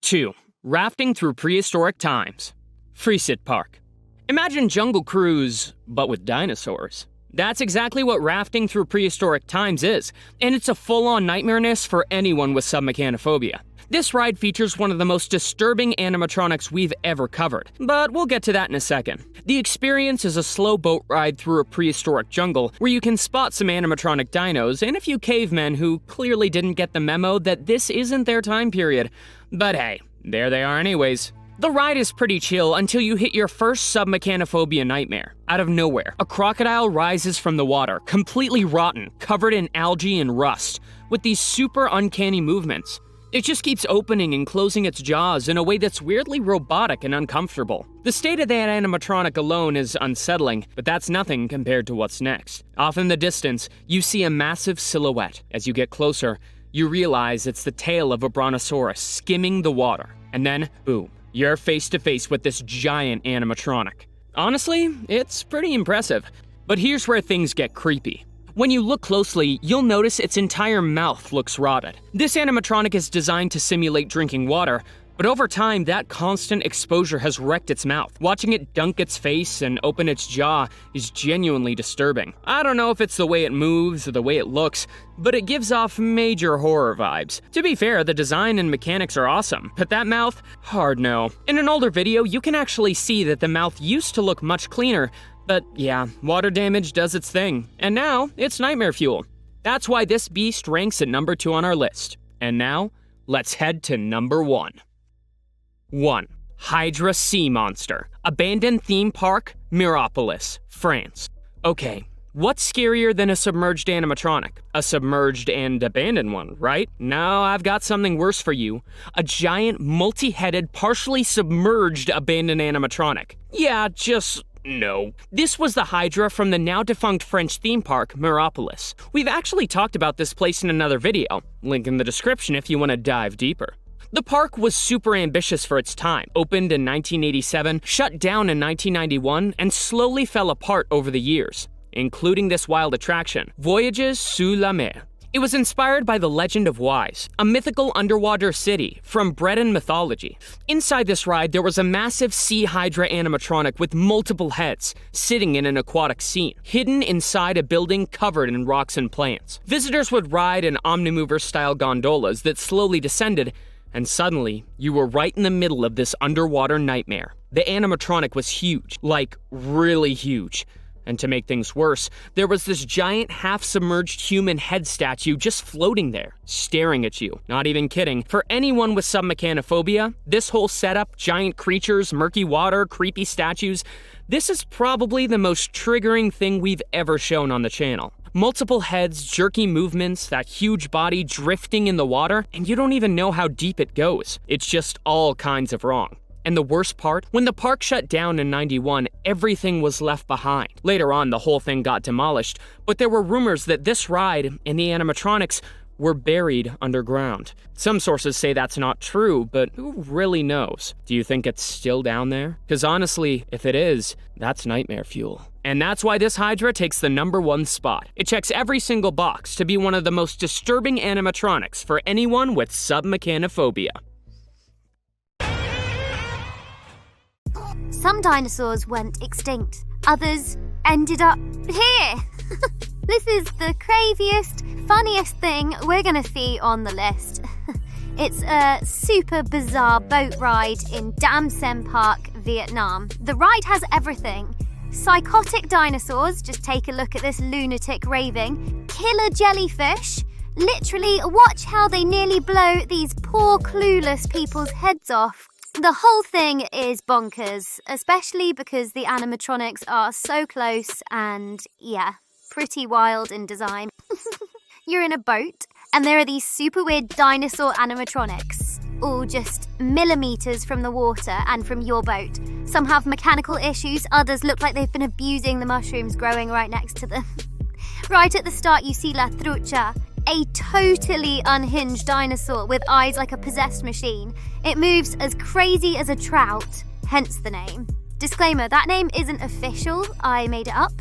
2. Rafting through prehistoric times. Friset Park. Imagine Jungle Cruise, but with dinosaurs. That's exactly what rafting through prehistoric times is, and it's a full-on nightmareness for anyone with SUBMECHANOPHOBIA. This ride features one of the most disturbing animatronics we've ever covered, but we'll get to that in a second. The experience is a slow boat ride through a prehistoric jungle where you can spot some animatronic dinos and a few cavemen who clearly didn't get the memo that this isn't their time period. But hey, there they are anyways. The ride is pretty chill until you hit your first SUBMECHANOPHOBIA nightmare. Out of nowhere, a crocodile rises from the water, completely rotten, covered in algae and rust, with these super uncanny movements. It just keeps opening and closing its jaws in a way that's weirdly robotic and uncomfortable. The state of that animatronic alone is unsettling, but that's nothing compared to what's next. Off in the distance, you see a massive silhouette. As you get closer, you realize it's the tail of a brontosaurus skimming the water. And then, boom, you're face to face with this giant animatronic. Honestly, it's pretty impressive. But here's where things get creepy. When you look closely, you'll notice its entire mouth looks rotted. This animatronic is designed to simulate drinking water, but over time, that constant exposure has wrecked its mouth. Watching it dunk its face and open its jaw is genuinely disturbing. I don't know if it's the way it moves or the way it looks, but it gives off major horror vibes. To be fair, the design and mechanics are awesome, but that mouth? Hard no. In an older video, you can actually see that the mouth used to look much cleaner, but yeah, water damage does its thing, and now it's nightmare fuel. That's why this beast ranks at number 2 on our list. And now, Let's head to number 1. 1. Hydra Sea Monster. Abandoned theme park, Miropolis, France. Okay, what's scarier than a submerged animatronic? A submerged and abandoned one, right? No, I've got something worse for you. A giant, multi-headed, partially submerged abandoned animatronic. Yeah, just no. This was the Hydra from the now-defunct French theme park, Miropolis. We've actually talked about this place in another video. Link in the description if you want to dive deeper. The park was super ambitious for its time, opened in 1987, shut down in 1991, and slowly fell apart over the years, including this wild attraction, Voyages sous la mer. It was inspired by the legend of Wise, a mythical underwater city from Breton mythology. Inside this ride, there was a massive sea hydra animatronic with multiple heads, sitting in an aquatic scene, hidden inside a building covered in rocks and plants. Visitors would ride in Omnimover-style gondolas that slowly descended, and suddenly, you were right in the middle of this underwater nightmare. The animatronic was huge, like really huge. And to make things worse, there was this giant half-submerged human head statue just floating there, staring at you. Not even kidding. For anyone with submechanophobia, this whole setup, giant creatures, murky water, creepy statues, this is probably the most triggering thing we've ever shown on the channel. Multiple heads, jerky movements, that huge body drifting in the water, and you don't even know how deep it goes. It's just all kinds of wrong. And the worst part, when the park shut down in 91, everything was left behind. Later on, the whole thing got demolished, but there were rumors that this ride and the animatronics were buried underground. Some sources say that's not true, but who really knows? Do you think it's still down there? Because honestly, if it is, that's nightmare fuel. And that's why this Hydra takes the number 1 spot. It checks every single box to be one of the most disturbing animatronics for anyone with submechanophobia. Some dinosaurs went extinct. Others ended up here. This is the craziest, funniest thing we're gonna see on the list. It's a super bizarre boat ride in Dam Sen Park, Vietnam. The ride has everything. Psychotic dinosaurs, just take a look at this lunatic raving. Killer jellyfish. Literally, watch how they nearly blow these poor clueless people's heads off. The whole thing is bonkers, especially because the animatronics are so close and, yeah, pretty wild in design. You're in a boat, and there are these super weird dinosaur animatronics, all just millimeters from the water and from your boat. Some have mechanical issues, others look like they've been abusing the mushrooms growing right next to them. Right at the start, you see La Trucha, a totally unhinged dinosaur with eyes like a possessed machine. It moves as crazy as a trout, hence the name. Disclaimer, that name isn't official, I made it up.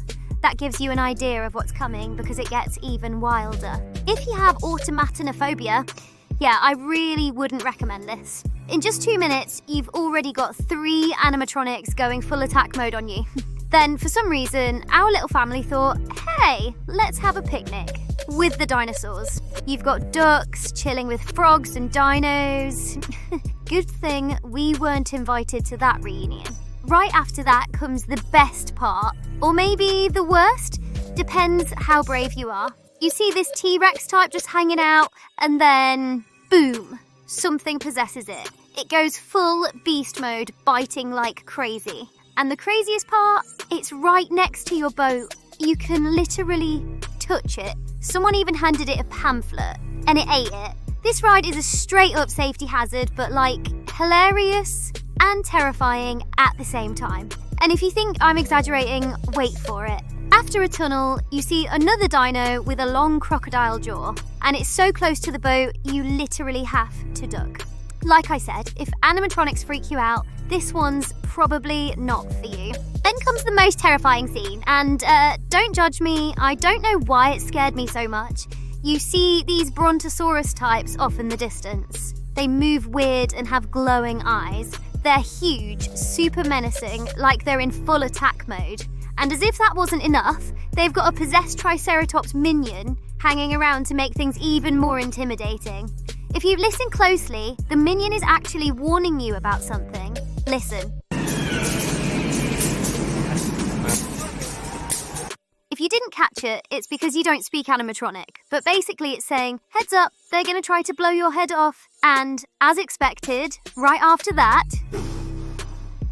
That gives you an idea of what's coming because it gets even wilder. If you have automatanophobia, yeah, I really wouldn't recommend this. In just 2 minutes, you've already got 3 animatronics going full attack mode on you. Then, for some reason, our little family thought, hey, let's have a picnic with the dinosaurs. You've got ducks chilling with frogs and dinos. Good thing we weren't invited to that reunion. Right after that comes the best part, or maybe the worst, depends how brave you are. You see this T-Rex type just hanging out, and then, boom, something possesses it. It goes full beast mode, biting like crazy. And the craziest part, it's right next to your boat. You can literally touch it. Someone even handed it a pamphlet, and it ate it. This ride is a straight-up safety hazard, but like, hilarious and terrifying at the same time. And if you think I'm exaggerating, wait for it. After a tunnel, you see another dino with a long crocodile jaw, and it's so close to the boat, you literally have to duck. Like I said, if animatronics freak you out, this one's probably not for you. Then comes the most terrifying scene, and don't judge me, I don't know why it scared me so much. You see these Brontosaurus types off in the distance. They move weird and have glowing eyes. They're huge, super menacing, like they're in full attack mode. And as if that wasn't enough, they've got a possessed Triceratops minion hanging around to make things even more intimidating. If you listen closely, the minion is actually warning you about something. Listen. If you didn't catch it, it's because you don't speak animatronic. But basically it's saying, heads up, they're gonna try to blow your head off. And as expected, right after that,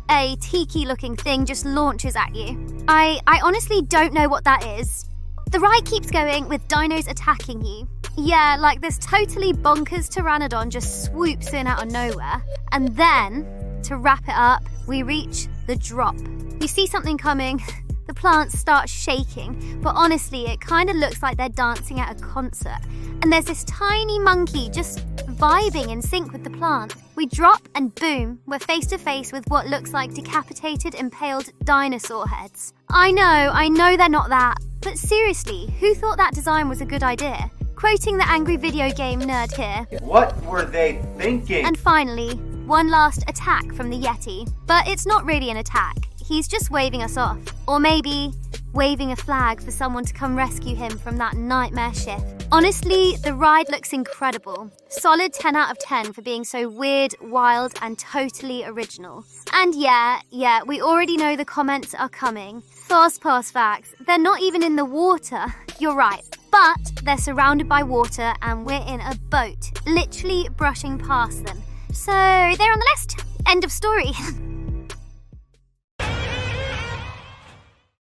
a tiki-looking thing just launches at you. I honestly don't know what that is. The ride keeps going with dinos attacking you. Yeah, like this totally bonkers pteranodon just swoops in out of nowhere. And then, to wrap it up, we reach the drop. You see something coming, the plants start shaking, but honestly, it kind of looks like they're dancing at a concert. And there's this tiny monkey just vibing in sync with the plant. We drop and boom, we're face to face with what looks like decapitated, impaled dinosaur heads. I know they're not that, but seriously, who thought that design was a good idea? Quoting the angry video game nerd here. What were they thinking? And finally, one last attack from the Yeti. But it's not really an attack. He's just waving us off. Or maybe waving a flag for someone to come rescue him from that nightmare ship. Honestly, the ride looks incredible. Solid 10 out of 10 for being so weird, wild, and totally original. And yeah, we already know the comments are coming. Fastpass facts, they're not even in the water. You're right. But they're surrounded by water and we're in a boat, literally brushing past them. So they're on the list. End of story.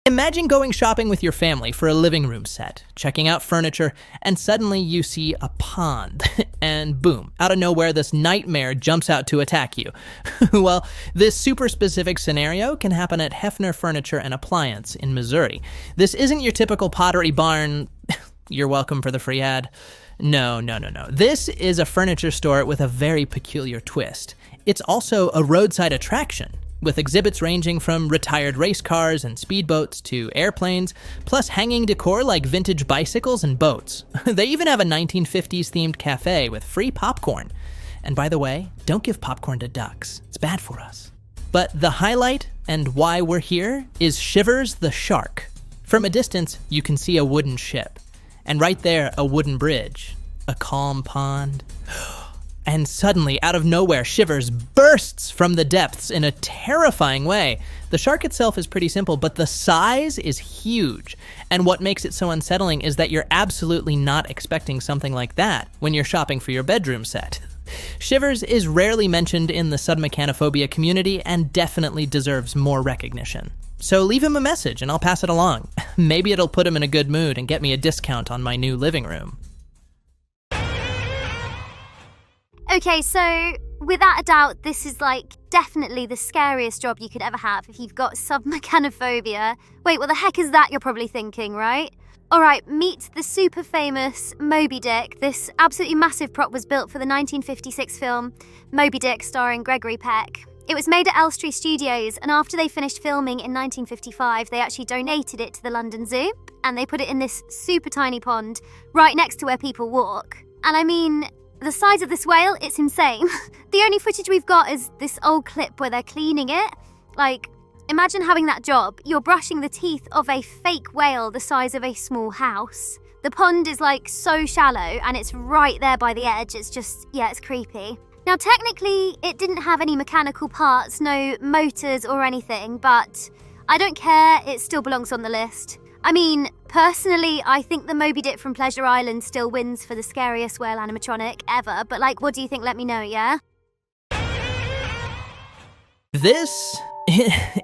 Imagine going shopping with your family for a living room set, checking out furniture, and suddenly you see a pond. And boom, out of nowhere, this nightmare jumps out to attack you. Well, this super specific scenario can happen at Hefner Furniture and Appliance in Missouri. This isn't your typical Pottery Barn. You're welcome for the free ad. No. This is a furniture store with a very peculiar twist. It's also a roadside attraction, with exhibits ranging from retired race cars and speedboats to airplanes, plus hanging decor like vintage bicycles and boats. They even have a 1950s themed cafe with free popcorn. And by the way, don't give popcorn to ducks. It's bad for us. But the highlight and why we're here is Shivers the Shark. From a distance, you can see a wooden ship. And right there, a wooden bridge, a calm pond. And suddenly, out of nowhere, Shivers bursts from the depths in a terrifying way. The shark itself is pretty simple, but the size is huge. And what makes it so unsettling is that you're absolutely not expecting something like that when you're shopping for your bedroom set. Shivers is rarely mentioned in the SUBMECHANOPHOBIA community and definitely deserves more recognition. So leave him a message and I'll pass it along. Maybe it'll put him in a good mood and get me a discount on my new living room. Okay, so without a doubt, this is like definitely the scariest job you could ever have if you've got SUBMECHANOPHOBIA. Wait, what the heck is that, you're probably thinking, right? Alright, meet the super famous Moby Dick. This absolutely massive prop was built for the 1956 film Moby Dick starring Gregory Peck. It was made at Elstree Studios, and after they finished filming in 1955, they actually donated it to the London Zoo, and they put it in this super tiny pond right next to where people walk. And I mean, the size of this whale, it's insane. The only footage we've got is this old clip where they're cleaning it. Like, imagine having that job. You're brushing the teeth of a fake whale the size of a small house. The pond is like so shallow, and it's right there by the edge. It's just, yeah, it's creepy. Now, technically, it didn't have any mechanical parts, no motors or anything, but I don't care, it still belongs on the list. I mean, personally, I think the Moby Dick from Pleasure Island still wins for the scariest whale animatronic ever, but like, what do you think? Let me know, yeah? This,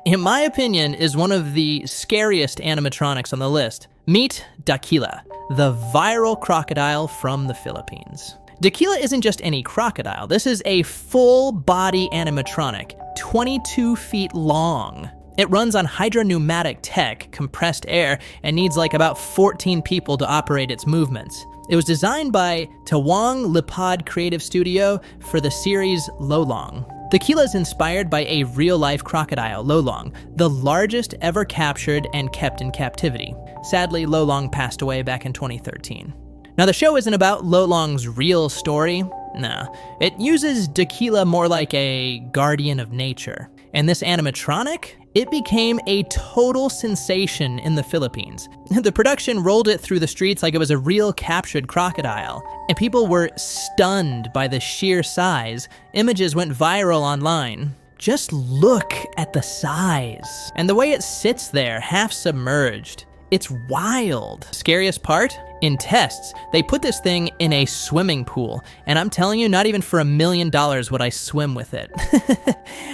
in my opinion, is one of the scariest animatronics on the list. Meet Daquila, the viral crocodile from the Philippines. Daquila isn't just any crocodile. This is a full-body animatronic, 22 feet long. It runs on hydropneumatic tech, compressed air, and needs like about 14 people to operate its movements. It was designed by Tawong Lipad Creative Studio for the series Lolong. Daquila is inspired by a real-life crocodile, Lolong, the largest ever captured and kept in captivity. Sadly, Lolong passed away back in 2013. Now, the show isn't about Lolong's real story. Nah, it uses Daquila more like a guardian of nature. And this animatronic, it became a total sensation in the Philippines. The production rolled it through the streets like it was a real captured crocodile, and people were stunned by the sheer size. Images went viral online. Just look at the size and the way it sits there, half submerged. It's wild. Scariest part? In tests, they put this thing in a swimming pool, and I'm telling you, not even for $1 million would I swim with it.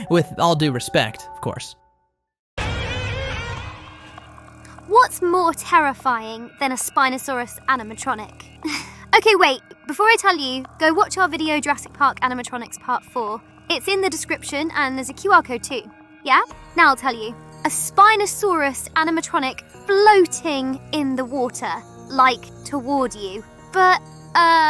With all due respect, of course. What's more terrifying than a Spinosaurus animatronic? Okay, wait, before I tell you, go watch our video Jurassic Park Animatronics Part 4. It's in the description and there's a QR code too. Yeah? Now I'll tell you. A Spinosaurus animatronic floating in the water, like toward you. But,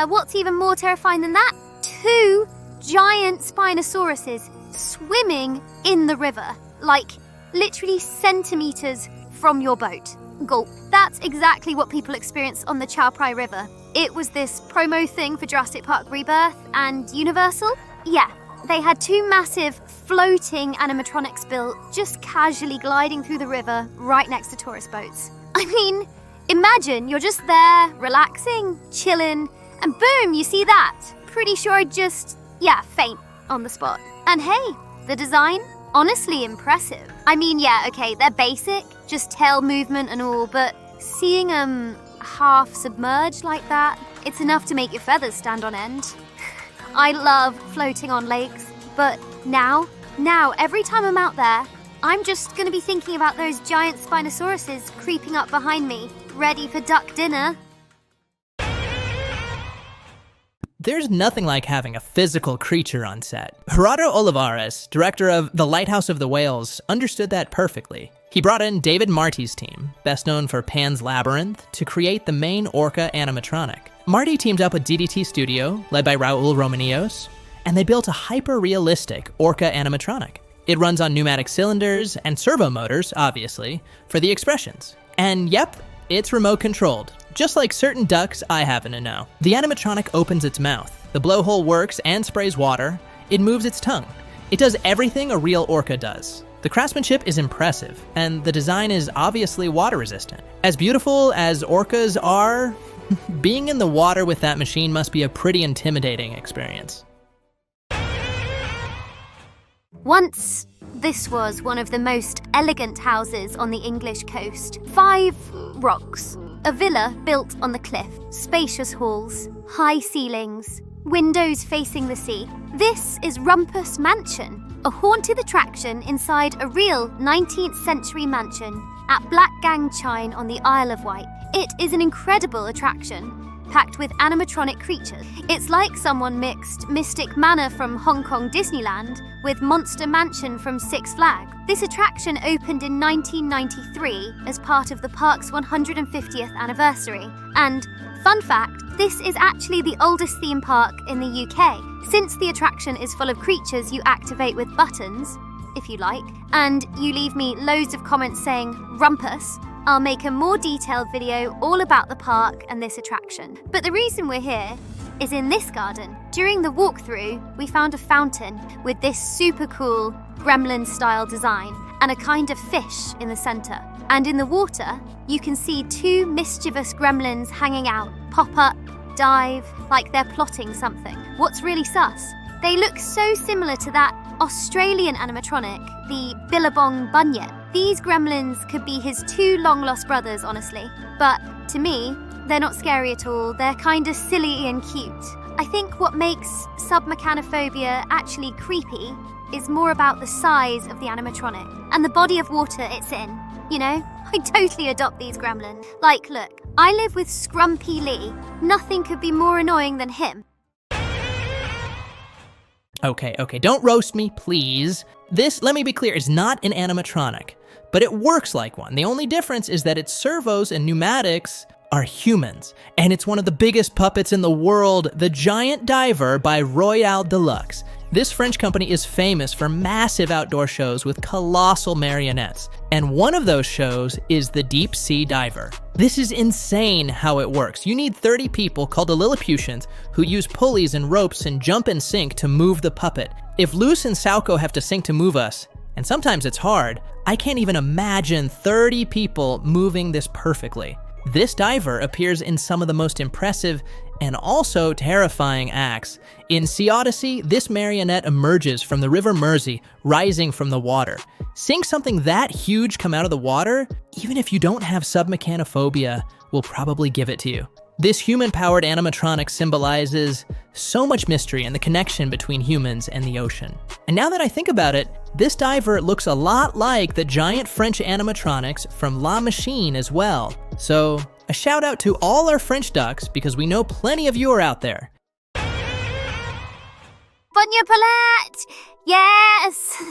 what's even more terrifying than that? 2 giant Spinosauruses swimming in the river, like literally centimeters from your boat. Gulp. That's exactly what people experienced on the Chao Phraya River. It was this promo thing for Jurassic Park Rebirth and Universal. Yeah, they had 2 massive floating animatronics built, just casually gliding through the river right next to tourist boats. I mean, imagine you're just there, relaxing, chilling, and boom, you see that. Pretty sure I'd just, faint on the spot. And hey, the design? Honestly impressive. I mean, yeah, okay, they're basic, just tail movement and all, but seeing them half submerged like that, it's enough to make your feathers stand on end. I love floating on lakes, but now, every time I'm out there, I'm just gonna be thinking about those giant Spinosauruses creeping up behind me, ready for duck dinner. There's nothing like having a physical creature on set. Gerardo Olivares, director of The Lighthouse of the Whales, understood that perfectly. He brought in David Marty's team, best known for Pan's Labyrinth, to create the main orca animatronic. Marty teamed up with DDT Studio, led by Raul Romanillos, and they built a hyper-realistic orca animatronic. It runs on pneumatic cylinders and servo motors, obviously, for the expressions. And yep, it's remote-controlled, just like certain ducks I happen to know. The animatronic opens its mouth, the blowhole works and sprays water, it moves its tongue. It does everything a real orca does. The craftsmanship is impressive, and the design is obviously water-resistant. As beautiful as orcas are, being in the water with that machine must be a pretty intimidating experience. Once, this was one of the most elegant houses on the English coast. 5 rocks. A villa built on the cliff. Spacious halls. High ceilings. Windows facing the sea. This is Rumpus Mansion, a haunted attraction inside a real 19th century mansion at Black Gang Chine on the Isle of Wight. It is an incredible attraction, packed with animatronic creatures. It's like someone mixed Mystic Manor from Hong Kong Disneyland with Monster Mansion from Six Flags. This attraction opened in 1993 as part of the park's 150th anniversary. And, fun fact, this is actually the oldest theme park in the UK. Since the attraction is full of creatures you activate with buttons, if you like, and you leave me loads of comments saying Rumpus, I'll make a more detailed video all about the park and this attraction. But the reason we're here is in this garden. During the walkthrough, we found a fountain with this super cool gremlin-style design and a kind of fish in the center. And in the water, you can see 2 mischievous gremlins hanging out, pop up, dive, like they're plotting something. What's really sus? They look so similar to that Australian animatronic, the Billabong Bunyip. These gremlins could be his 2 long-lost brothers, honestly. But to me, they're not scary at all. They're kind of silly and cute. I think what makes SUBMECHANOPHOBIA actually creepy is more about the size of the animatronic and the body of water it's in. You know, I'd totally adopt these gremlins. Like, look, I live with Scrumpy Lee. Nothing could be more annoying than him. Okay, don't roast me, please. This, let me be clear, is not an animatronic, but it works like one. The only difference is that its servos and pneumatics are humans, and it's one of the biggest puppets in the world, The Giant Diver by Royale Deluxe. This French company is famous for massive outdoor shows with colossal marionettes, and one of those shows is the Deep Sea Diver. This is insane how it works. You need 30 people called the Lilliputians who use pulleys and ropes and jump and sink to move the puppet. If Luce and Sauco have to sink to move us, and sometimes it's hard, I can't even imagine 30 people moving this perfectly. This diver appears in some of the most impressive and also terrifying acts. In Sea Odyssey, this marionette emerges from the River Mersey, rising from the water. Seeing something that huge come out of the water, even if you don't have submechanophobia, will probably give it to you. This human-powered animatronic symbolizes so much mystery and the connection between humans and the ocean. And now that I think about it, this diver looks a lot like the giant French animatronics from La Machine as well. So, a shout out to all our French ducks, because we know plenty of you are out there. Bunyipalette! Yes!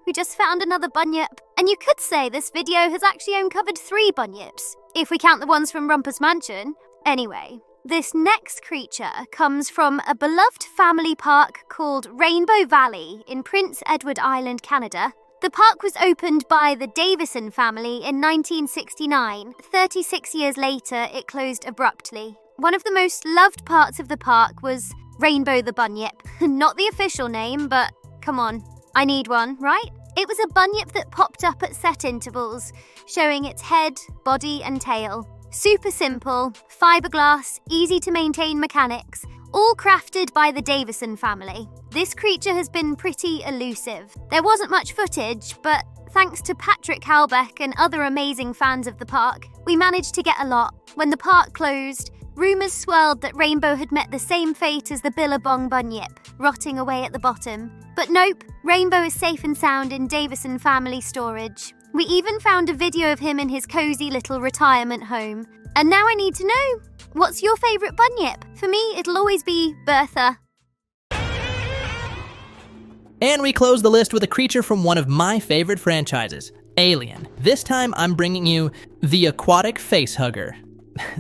We just found another bunyip. And you could say this video has actually uncovered 3 bunyips, if we count the ones from Rumpus Mansion. Anyway, this next creature comes from a beloved family park called Rainbow Valley in Prince Edward Island, Canada. The park was opened by the Davison family in 1969. 36 years later, it closed abruptly. One of the most loved parts of the park was Rainbow the Bunyip. Not the official name, but come on, I need one, right? It was a bunyip that popped up at set intervals, showing its head, body, and tail. Super simple, fiberglass, easy to maintain mechanics, all crafted by the Davison family. This creature has been pretty elusive. There wasn't much footage, but thanks to Patrick Halbeck and other amazing fans of the park, we managed to get a lot. When the park closed, rumours swirled that Rainbow had met the same fate as the Billabong bunyip, rotting away at the bottom. But nope, Rainbow is safe and sound in Davison family storage. We even found a video of him in his cozy little retirement home. And now I need to know, what's your favourite bunyip? For me, it'll always be Bertha. And we close the list with a creature from one of my favorite franchises, Alien. This time I'm bringing you the aquatic facehugger.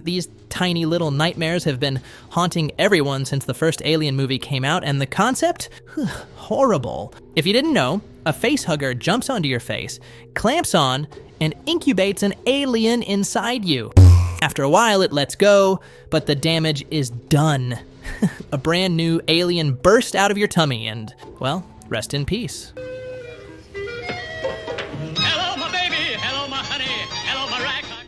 These tiny little nightmares have been haunting everyone since the first Alien movie came out, and the concept? Horrible. If you didn't know, a facehugger jumps onto your face, clamps on, and incubates an alien inside you. After a while, it lets go, but the damage is done. A brand new alien burst out of your tummy, and, well, rest in peace. Hello, my baby. Hello, my honey. Hello, my ragtime.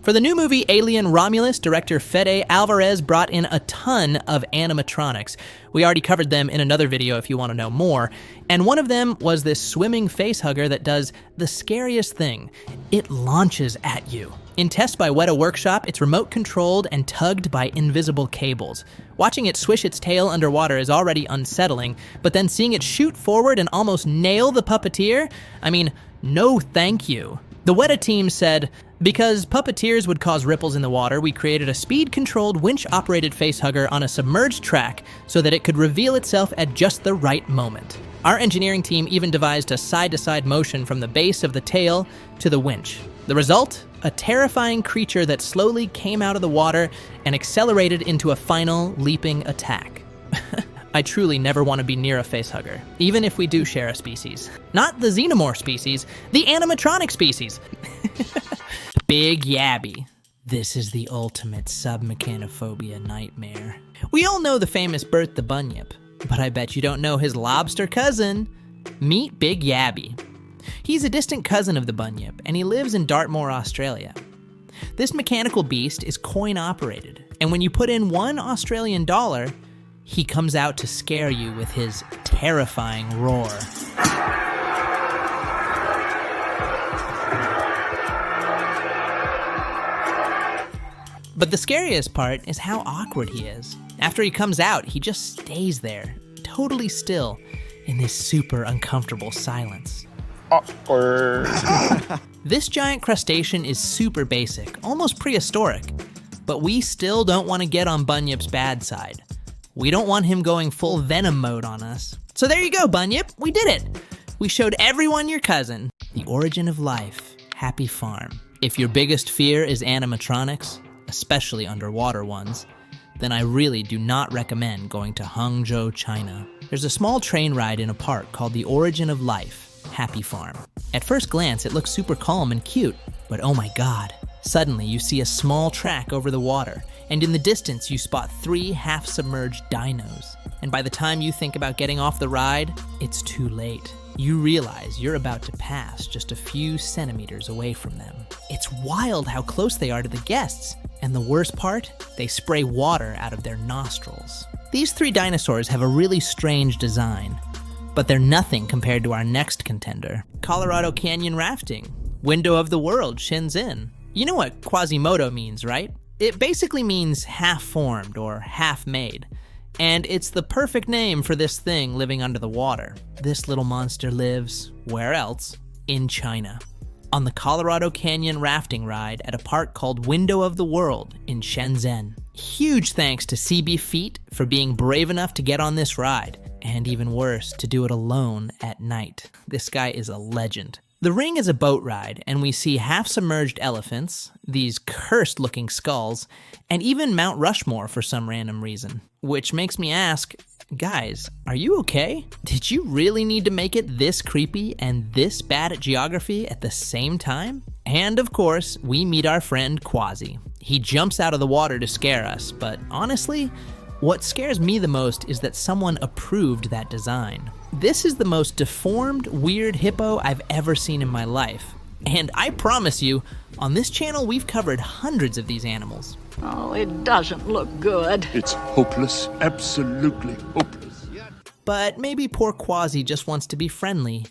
For the new movie Alien Romulus, director Fede Alvarez brought in a ton of animatronics. We already covered them in another video if you want to know more. And one of them was this swimming facehugger that does the scariest thing. It launches at you. In tests by Weta Workshop, it's remote controlled and tugged by invisible cables. Watching it swish its tail underwater is already unsettling, but then seeing it shoot forward and almost nail the puppeteer? I mean, no thank you. The Weta team said, because puppeteers would cause ripples in the water, we created a speed-controlled, winch-operated facehugger on a submerged track so that it could reveal itself at just the right moment. Our engineering team even devised a side-to-side motion from the base of the tail to the winch. The result? A terrifying creature that slowly came out of the water and accelerated into a final, leaping attack. I truly never want to be near a facehugger, even if we do share a species. Not the xenomorph species, the animatronic species. Big Yabby. This is the ultimate submechanophobia nightmare. We all know the famous Bert the Bunyip, but I bet you don't know his lobster cousin. Meet Big Yabby. He's a distant cousin of the Bunyip, and he lives in Dartmoor, Australia. This mechanical beast is coin-operated, and when you put in $1 Australian, he comes out to scare you with his terrifying roar. But the scariest part is how awkward he is. After he comes out, he just stays there, totally still, in this super uncomfortable silence. Awkward. This giant crustacean is super basic, almost prehistoric, but we still don't want to get on Bunyip's bad side. We don't want him going full Venom mode on us. So there you go, Bunyip, we did it. We showed everyone your cousin, the origin of life, Happy Farm. If your biggest fear is animatronics, especially underwater ones, then I really do not recommend going to Hangzhou, China. There's a small train ride in a park called the Origin of Life, Happy Farm. At first glance, it looks super calm and cute, but oh my god. Suddenly, you see a small track over the water, and in the distance, you spot 3 half-submerged dinos. And by the time you think about getting off the ride, it's too late. you realize you're about to pass just a few centimeters away from them. It's wild how close they are to the guests, and the worst part, they spray water out of their nostrils. These three dinosaurs have a really strange design, but they're nothing compared to our next contender, Colorado Canyon rafting, window of the world, Shenzhen. You know what Quasimodo means, right? It basically means half-formed or half-made, and it's the perfect name for this thing living under the water. This little monster lives, where else? In China, on the Colorado Canyon rafting ride at a park called Window of the World in Shenzhen. Huge thanks to CB Feet for being brave enough to get on this ride, and even worse, to do it alone at night. This guy is a legend. The ring is a boat ride, and we see half-submerged elephants, these cursed-looking skulls, and even Mount Rushmore for some random reason. Which makes me ask, guys, are you okay? Did you really need to make it this creepy and this bad at geography at the same time? And of course, we meet our friend Quasi. He jumps out of the water to scare us, but honestly, what scares me the most is that someone approved that design. This is the most deformed, weird hippo I've ever seen in my life. And I promise you, on this channel we've covered hundreds of these animals. Oh, it doesn't look good. It's hopeless, absolutely hopeless. But maybe poor Quasi just wants to be friendly,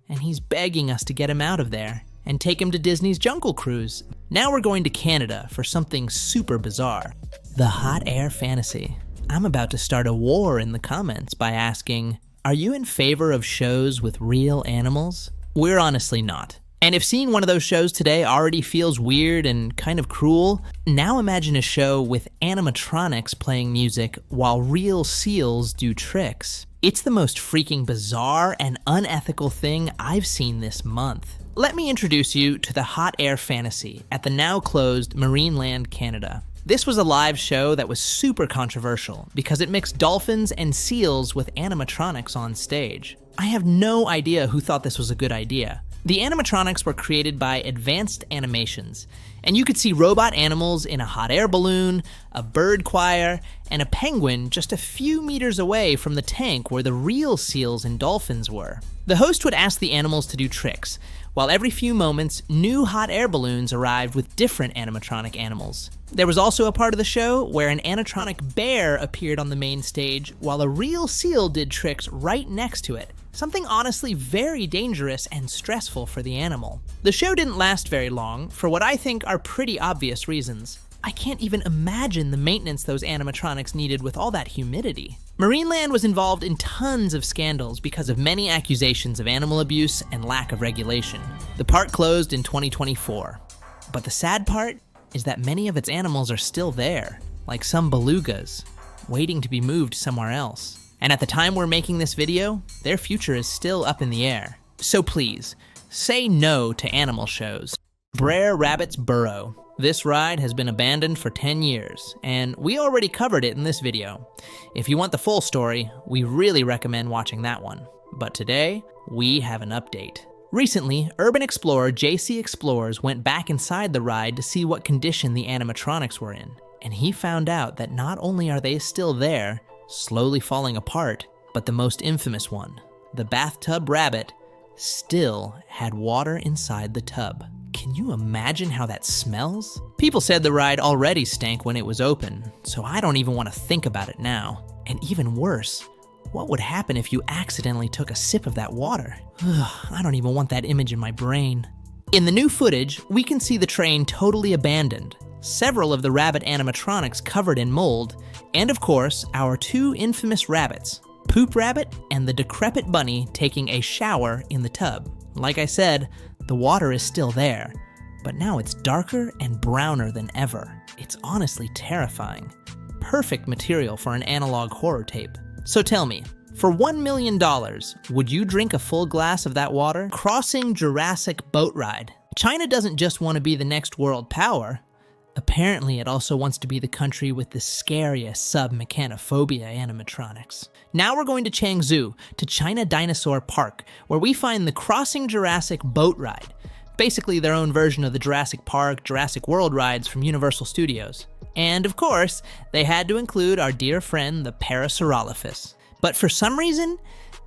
and he's begging us to get him out of there and take him to Disney's Jungle Cruise. Now we're going to Canada for something super bizarre. The hot air fantasy. I'm about to start a war in the comments by asking, are you in favor of shows with real animals? We're honestly not. And if seeing one of those shows today already feels weird and kind of cruel, now imagine a show with animatronics playing music while real seals do tricks. It's the most freaking bizarre and unethical thing I've seen this month. Let me introduce you to the hot air fantasy at the now closed Marineland, Canada. This was a live show that was super controversial because it mixed dolphins and seals with animatronics on stage. I have no idea who thought this was a good idea. The animatronics were created by Advanced Animations, and you could see robot animals in a hot air balloon, a bird choir, and a penguin just a few meters away from the tank where the real seals and dolphins were. The host would ask the animals to do tricks, while every few moments, new hot air balloons arrived with different animatronic animals. There was also a part of the show where an animatronic bear appeared on the main stage while a real seal did tricks right next to it. Something honestly very dangerous and stressful for the animal. The show didn't last very long for what I think are pretty obvious reasons. I can't even imagine the maintenance those animatronics needed with all that humidity. Marineland was involved in tons of scandals because of many accusations of animal abuse and lack of regulation. The park closed in 2024. But the sad part is that many of its animals are still there, like some belugas, waiting to be moved somewhere else. And at the time we're making this video, their future is still up in the air. So please, say no to animal shows. Brer Rabbit's Burrow. This ride has been abandoned for 10 years, and we already covered it in this video. If you want the full story, we really recommend watching that one. But today, we have an update. Recently, urban explorer JC Explorers went back inside the ride to see what condition the animatronics were in, and he found out that not only are they still there, slowly falling apart, but the most infamous one, the bathtub rabbit, still had water inside the tub. Can you imagine how that smells? People said the ride already stank when it was open, so I don't even want to think about it now. And even worse, what would happen if you accidentally took a sip of that water? I don't even want that image in my brain. In the new footage, we can see the train totally abandoned, several of the rabbit animatronics covered in mold, and of course, our two infamous rabbits, Poop Rabbit and the decrepit bunny taking a shower in the tub. Like I said, the water is still there, but now it's darker and browner than ever. It's honestly terrifying. Perfect material for an analog horror tape. So tell me, for $1 million, would you drink a full glass of that water? Crossing Jurassic boat ride. China doesn't just want to be the next world power. Apparently, it also wants to be the country with the scariest SUBMECHANOPHOBIA animatronics. Now we're going to Changzhou, to China Dinosaur Park, where we find the Crossing Jurassic boat ride. Basically their own version of the Jurassic Park, Jurassic World rides from Universal Studios. And of course, they had to include our dear friend, the Parasaurolophus. But for some reason,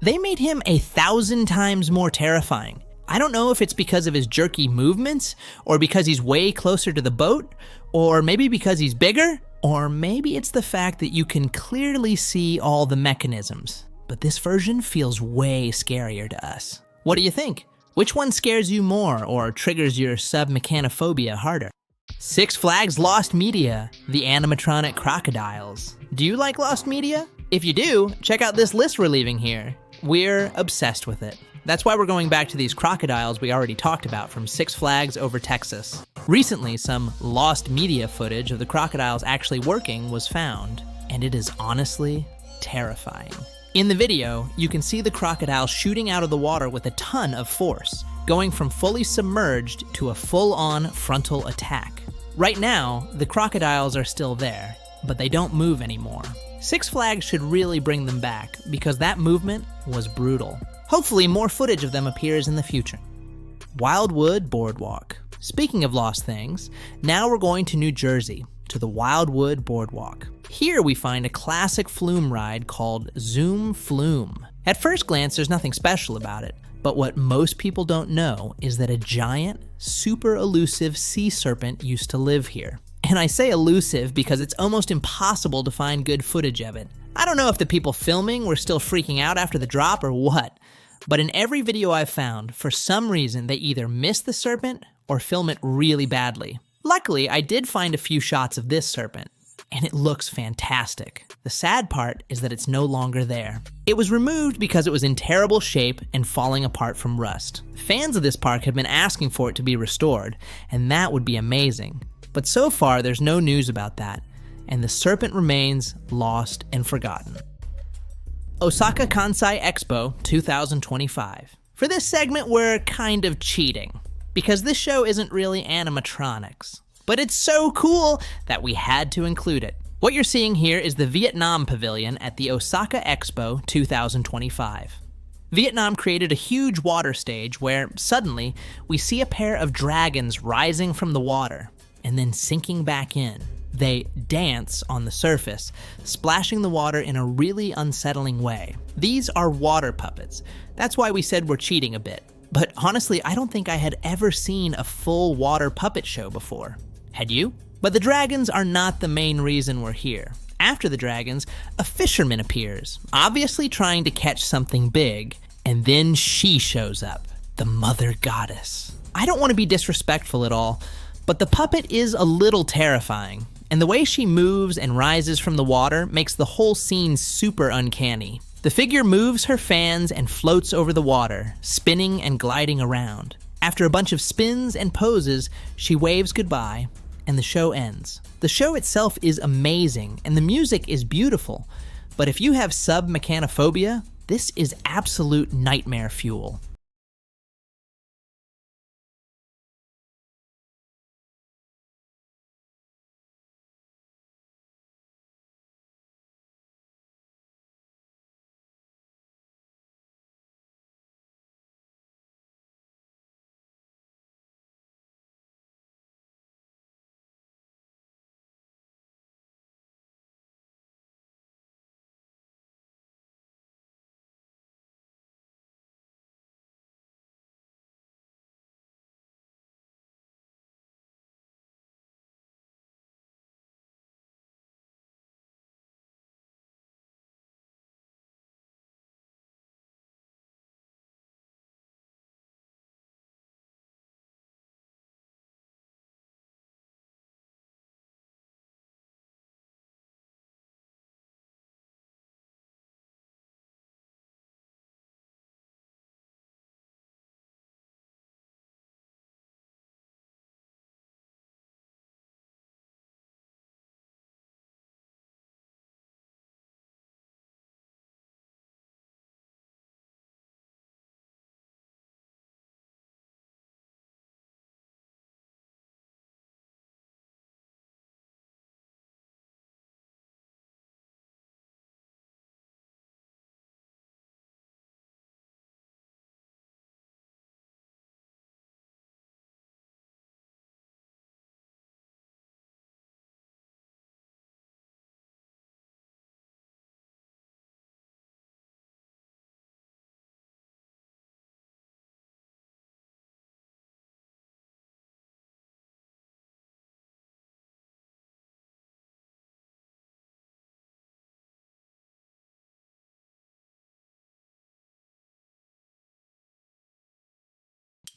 They made him 1,000 times more terrifying. I don't know if it's because of his jerky movements, or because he's way closer to the boat, or maybe because he's bigger, or maybe it's the fact that you can clearly see all the mechanisms. But this version feels way scarier to us. What do you think? Which one scares you more or triggers your submechanophobia harder? Six Flags Lost Media, the animatronic crocodiles. Do you like Lost Media? If you do, check out this list we're leaving here. We're obsessed with it. That's why we're going back to these crocodiles we already talked about from Six Flags over Texas. Recently, some Lost Media footage of the crocodiles actually working was found, and it is honestly terrifying. In the video, you can see the crocodile shooting out of the water with a ton of force, going from fully submerged to a full-on frontal attack. Right now, the crocodiles are still there, but they don't move anymore. Six Flags should really bring them back, because that movement was brutal. Hopefully more footage of them appears in the future. Wildwood Boardwalk. Speaking of lost things, now we're going to New Jersey, to the Wildwood Boardwalk. Here we find a classic flume ride called Zoom Flume. At first glance, there's nothing special about it, but what most people don't know is that a giant, super elusive sea serpent used to live here. And I say elusive because it's almost impossible to find good footage of it. I don't know if the people filming were still freaking out after the drop or what, but in every video I've found, for some reason they either miss the serpent or film it really badly. Luckily, I did find a few shots of this serpent, and it looks fantastic. The sad part is that it's no longer there. It was removed because it was in terrible shape and falling apart from rust. Fans of this park have been asking for it to be restored, and that would be amazing. But so far, there's no news about that, and the serpent remains lost and forgotten. Osaka Kansai Expo 2025. For this segment, we're kind of cheating, because this show isn't really animatronics. But it's so cool that we had to include it. What you're seeing here is the Vietnam Pavilion at the Osaka Expo 2025. Vietnam created a huge water stage where, suddenly, we see a pair of dragons rising from the water and then sinking back in. They dance on the surface, splashing the water in a really unsettling way. These are water puppets. That's why we said we're cheating a bit. But honestly, I don't think I had ever seen a full water puppet show before. Had you? But the dragons are not the main reason we're here. After the dragons, a fisherman appears, obviously trying to catch something big, and then she shows up, the mother goddess. I don't want to be disrespectful at all, but the puppet is a little terrifying, and the way she moves and rises from the water makes the whole scene super uncanny. The figure moves her fans and floats over the water, spinning and gliding around. After a bunch of spins and poses, she waves goodbye, and the show ends. The show itself is amazing, and the music is beautiful, but if you have submechanophobia, this is absolute nightmare fuel.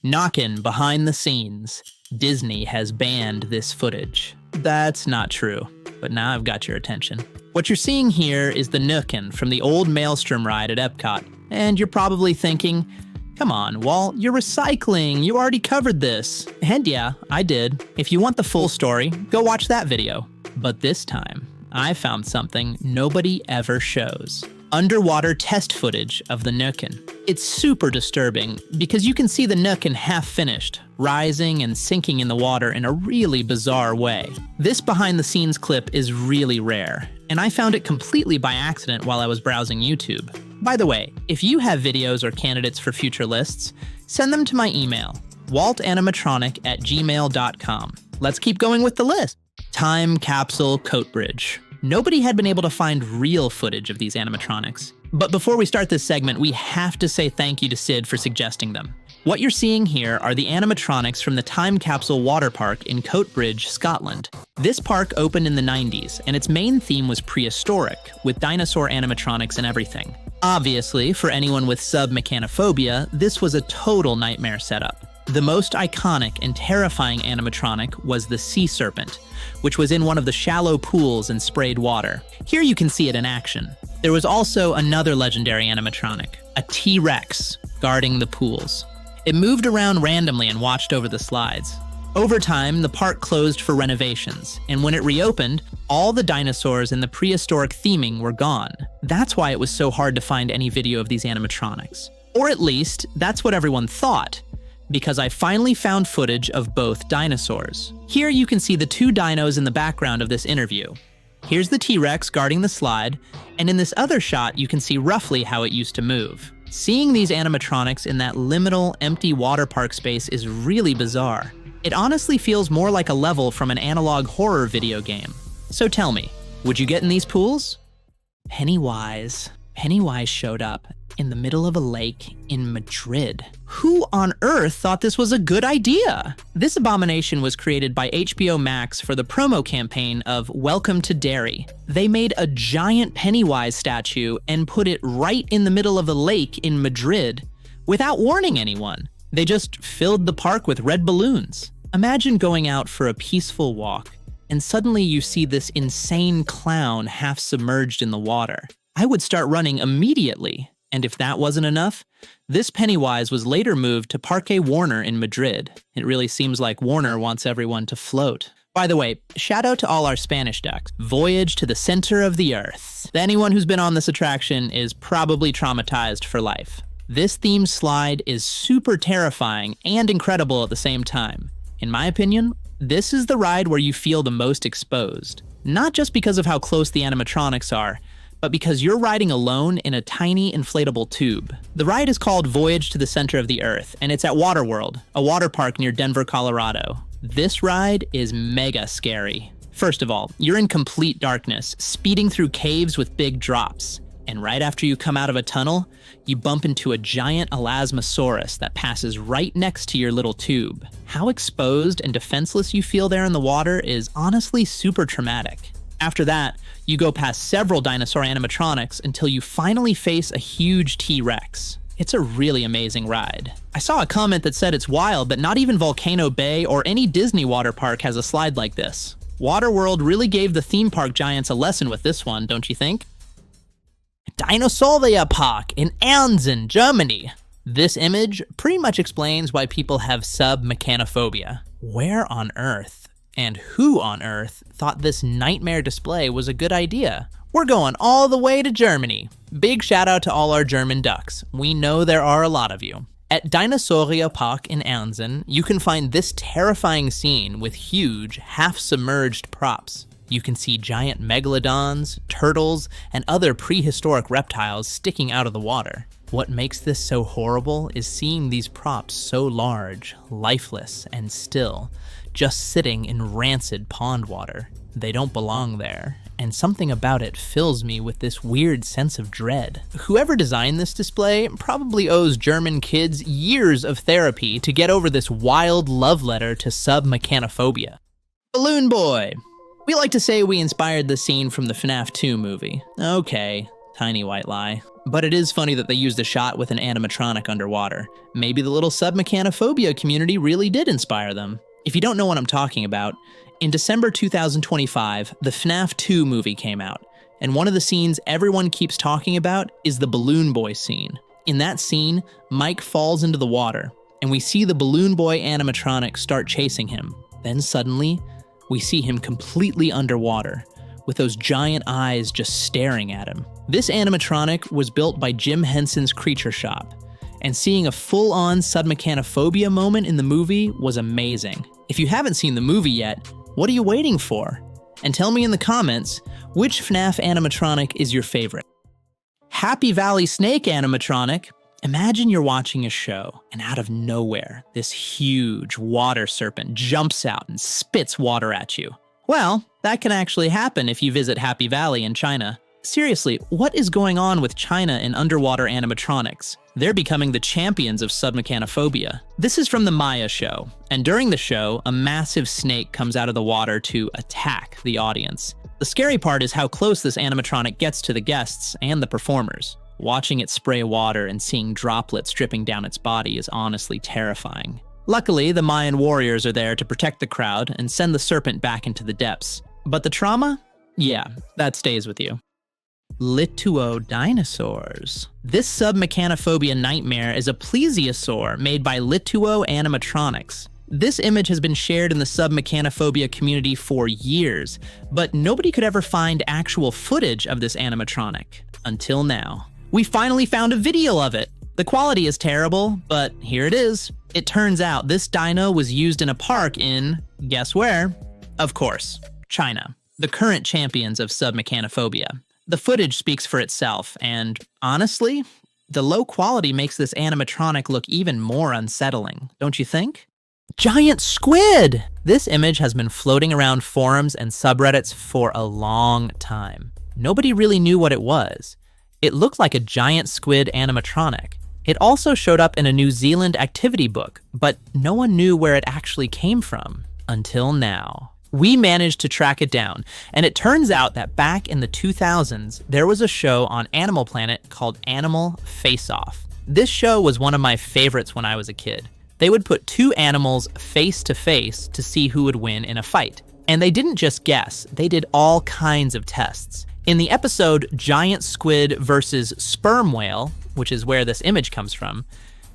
Knockin' behind the scenes. Disney has banned this footage. That's not true, but now I've got your attention. What you're seeing here is the Nookin from the old Maelstrom ride at Epcot, and you're probably thinking, come on, Walt, you're recycling, you already covered this. And yeah, I did. If you want the full story, go watch that video. But this time, I found something nobody ever shows. Underwater test footage of the Nookin. It's super disturbing because you can see the Nookin half finished, rising and sinking in the water in a really bizarre way. This behind the scenes clip is really rare, and I found it completely by accident while I was browsing YouTube. By the way, if you have videos or candidates for future lists, send them to my email, waltanimatronic@gmail.com. Let's keep going with the list. Time Capsule Coat Bridge. Nobody had been able to find real footage of these animatronics. But before we start this segment, we have to say thank you to Sid for suggesting them. What you're seeing here are the animatronics from the Time Capsule Water Park in Coatbridge, Scotland. This park opened in the 90s, and its main theme was prehistoric, with dinosaur animatronics and everything. Obviously, for anyone with SUBMECHANOPHOBIA, this was a total nightmare setup. The most iconic and terrifying animatronic was the sea serpent, which was in one of the shallow pools and sprayed water. Here you can see it in action. There was also another legendary animatronic, a T-Rex, guarding the pools. It moved around randomly and watched over the slides. Over time, the park closed for renovations, and when it reopened, all the dinosaurs and the prehistoric theming were gone. That's why it was so hard to find any video of these animatronics. Or at least, that's what everyone thought, because I finally found footage of both dinosaurs. Here you can see the two dinos in the background of this interview. Here's the T-Rex guarding the slide, and in this other shot you can see roughly how it used to move. Seeing these animatronics in that liminal, empty water park space is really bizarre. It honestly feels more like a level from an analog horror video game. So tell me, would you get in these pools? Pennywise showed up in the middle of a lake in Madrid. Who on earth thought this was a good idea? This abomination was created by HBO Max for the promo campaign of Welcome to Derry. They made a giant Pennywise statue and put it right in the middle of a lake in Madrid without warning anyone. They just filled the park with red balloons. Imagine going out for a peaceful walk and suddenly you see this insane clown half submerged in the water. I would start running immediately. And if that wasn't enough, this Pennywise was later moved to Parque Warner in Madrid. It really seems like Warner wants everyone to float. By the way, shout out to all our Spanish ducks. Voyage to the center of the earth. Anyone who's been on this attraction is probably traumatized for life. This themed slide is super terrifying and incredible at the same time. In my opinion, this is the ride where you feel the most exposed. Not just because of how close the animatronics are, but because you're riding alone in a tiny inflatable tube. The ride is called Voyage to the Center of the Earth, and it's at Waterworld, a water park near Denver, Colorado. This ride is mega scary. First of all, you're in complete darkness, speeding through caves with big drops. And right after you come out of a tunnel, you bump into a giant Elasmosaurus that passes right next to your little tube. How exposed and defenseless you feel there in the water is honestly super traumatic. After that, you go past several dinosaur animatronics until you finally face a huge T-Rex. It's a really amazing ride. I saw a comment that said it's wild that not even Volcano Bay or any Disney water park has a slide like this. Waterworld really gave the theme park giants a lesson with this one, don't you think? Dinosauria Park in Ernzen, Germany. This image pretty much explains why people have SUBMECHANOPHOBIA. Where on earth and who on earth thought this nightmare display was a good idea? We're going all the way to Germany. Big shout out to all our German ducks. We know there are a lot of you. At Dinosauria Park in Ernzen, you can find this terrifying scene with huge, half-submerged props. You can see giant megalodons, turtles, and other prehistoric reptiles sticking out of the water. What makes this so horrible is seeing these props so large, lifeless, and still, just sitting in rancid pond water. They don't belong there, and something about it fills me with this weird sense of dread. Whoever designed this display probably owes German kids years of therapy to get over this wild love letter to SUBMECHANOPHOBIA. Balloon Boy. We like to say we inspired the scene from the FNAF 2 movie. Okay, Tiny white lie. But it is funny that they used a shot with an animatronic underwater. Maybe the little SUBMECHANOPHOBIA community really did inspire them. If you don't know what I'm talking about, in December 2025, the FNAF 2 movie came out, and one of the scenes everyone keeps talking about is the Balloon Boy scene. In that scene, Mike falls into the water, and we see the Balloon Boy animatronic start chasing him. Then suddenly, we see him completely underwater, with those giant eyes just staring at him. This animatronic was built by Jim Henson's Creature Shop, and seeing a full-on SUBMECHANOPHOBIA moment in the movie was amazing. If you haven't seen the movie yet, what are you waiting for? And tell me in the comments, which FNAF animatronic is your favorite? Happy Valley Snake animatronic. Imagine you're watching a show, and out of nowhere, this huge water serpent jumps out and spits water at you. Well, that can actually happen if you visit Happy Valley in China. Seriously, what is going on with China and underwater animatronics? They're becoming the champions of SUBMECHANOPHOBIA. This is from the Maya show, and during the show, a massive snake comes out of the water to attack the audience. The scary part is how close this animatronic gets to the guests and the performers. Watching it spray water and seeing droplets dripping down its body is honestly terrifying. Luckily, the Mayan warriors are there to protect the crowd and send the serpent back into the depths. But the trauma? Yeah, that stays with you. Lituo dinosaurs. This SUBMECHANOPHOBIA nightmare is a plesiosaur made by Lituo Animatronics. This image has been shared in the SUBMECHANOPHOBIA community for years, but nobody could ever find actual footage of this animatronic, until now. We finally found a video of it. The quality is terrible, but here it is. It turns out this dino was used in a park in, guess where? Of course, China, the current champions of SUBMECHANOPHOBIA. The footage speaks for itself, and honestly, the low quality makes this animatronic look even more unsettling, don't you think? Giant squid! This image has been floating around forums and subreddits for a long time. Nobody really knew what it was. It looked like a giant squid animatronic. It also showed up in a New Zealand activity book, but no one knew where it actually came from, until now. We managed to track it down, and it turns out that back in the 2000s, there was a show on Animal Planet called Animal Face Off. This show was one of my favorites when I was a kid. They would put two animals face to face to see who would win in a fight. And they didn't just guess, they did all kinds of tests. In the episode Giant Squid versus Sperm Whale, which is where this image comes from,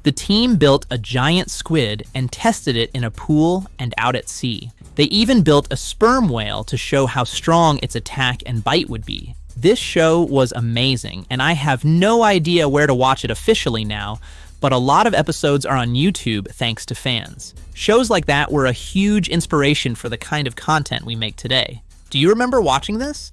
the team built a giant squid and tested it in a pool and out at sea. They even built a sperm whale to show how strong its attack and bite would be. This show was amazing, and I have no idea where to watch it officially now, but a lot of episodes are on YouTube thanks to fans. Shows like that were a huge inspiration for the kind of content we make today. Do you remember watching this?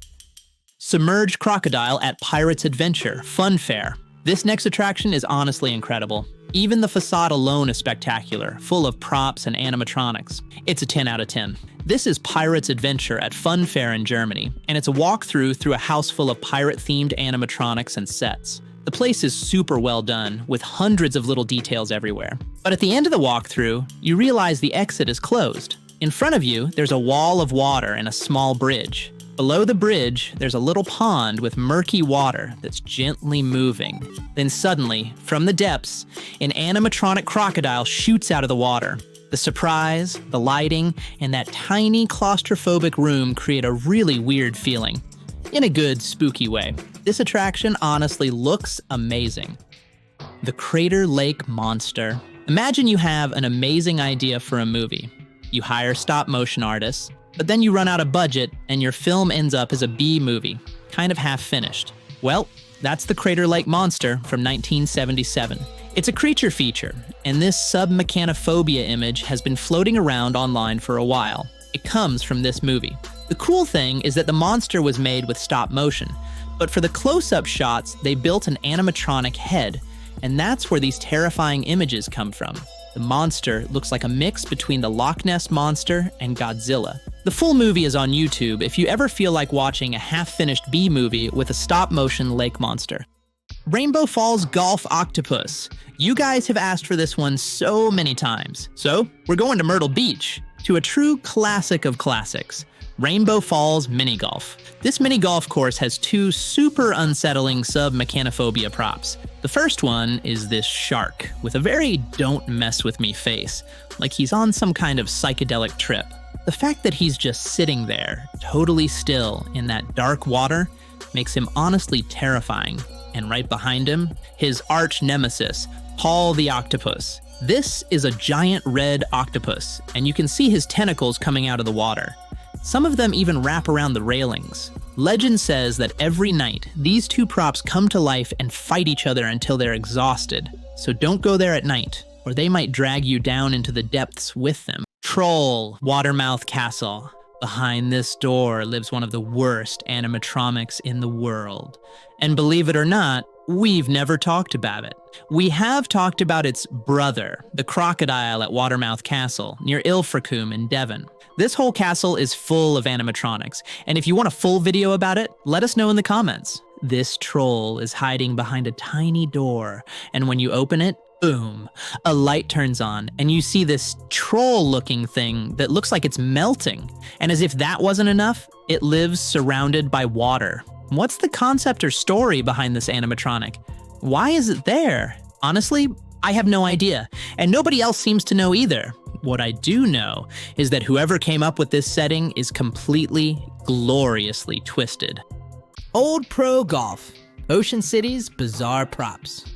Submerged crocodile at Pirates Adventure Fun Fair. This next attraction is honestly incredible. Even the facade alone is spectacular, full of props and animatronics. It's a 10 out of 10. This is Pirates Adventure at Fun Fair in Germany, and it's a walkthrough through a house full of pirate-themed animatronics and sets. The place is super well done, with hundreds of little details everywhere. But at the end of the walkthrough, you realize the exit is closed. In front of you, there's a wall of water and a small bridge. Below the bridge, there's a little pond with murky water that's gently moving. Then suddenly, from the depths, an animatronic crocodile shoots out of the water. The surprise, the lighting, and that tiny claustrophobic room create a really weird feeling. In a good, spooky way. This attraction honestly looks amazing. The Crater Lake Monster. Imagine you have an amazing idea for a movie. You hire stop-motion artists, but then you run out of budget and your film ends up as a B movie, kind of half-finished. Well, that's the Crater Lake Monster from 1977. It's a creature feature, and this SUBMECHANOPHOBIA image has been floating around online for a while. It comes from this movie. The cool thing is that the monster was made with stop motion, but for the close-up shots, they built an animatronic head, and that's where these terrifying images come from. The monster looks like a mix between the Loch Ness Monster and Godzilla. The full movie is on YouTube if you ever feel like watching a half-finished B movie with a stop-motion lake monster. Rainbow Falls Golf Octopus. You guys have asked for this one so many times. So, we're going to Myrtle Beach, to a true classic of classics. Rainbow Falls Mini Golf. This mini golf course has two super unsettling SUBMECHANOPHOBIA props. The first one is this shark with a very don't mess with me face, like he's on some kind of psychedelic trip. The fact that he's just sitting there, totally still in that dark water, makes him honestly terrifying. And right behind him, his arch nemesis, Paul the Octopus. This is a giant red octopus, and you can see his tentacles coming out of the water. Some of them even wrap around the railings. Legend says that every night, these two props come to life and fight each other until they're exhausted. So don't go there at night, or they might drag you down into the depths with them. Troll Watermouth Castle. Behind this door lives one of the worst animatronics in the world. And believe it or not, we've never talked about it. We have talked about its brother, the crocodile at Watermouth Castle, near Ilfracombe in Devon. This whole castle is full of animatronics, and if you want a full video about it, let us know in the comments. This troll is hiding behind a tiny door, and when you open it, boom, a light turns on, and you see this troll-looking thing that looks like it's melting. And as if that wasn't enough, it lives surrounded by water. What's the concept or story behind this animatronic? Why is it there? Honestly, I have no idea, and nobody else seems to know either. What I do know is that whoever came up with this setting is completely, gloriously twisted. Old Pro Golf. Ocean City's bizarre props.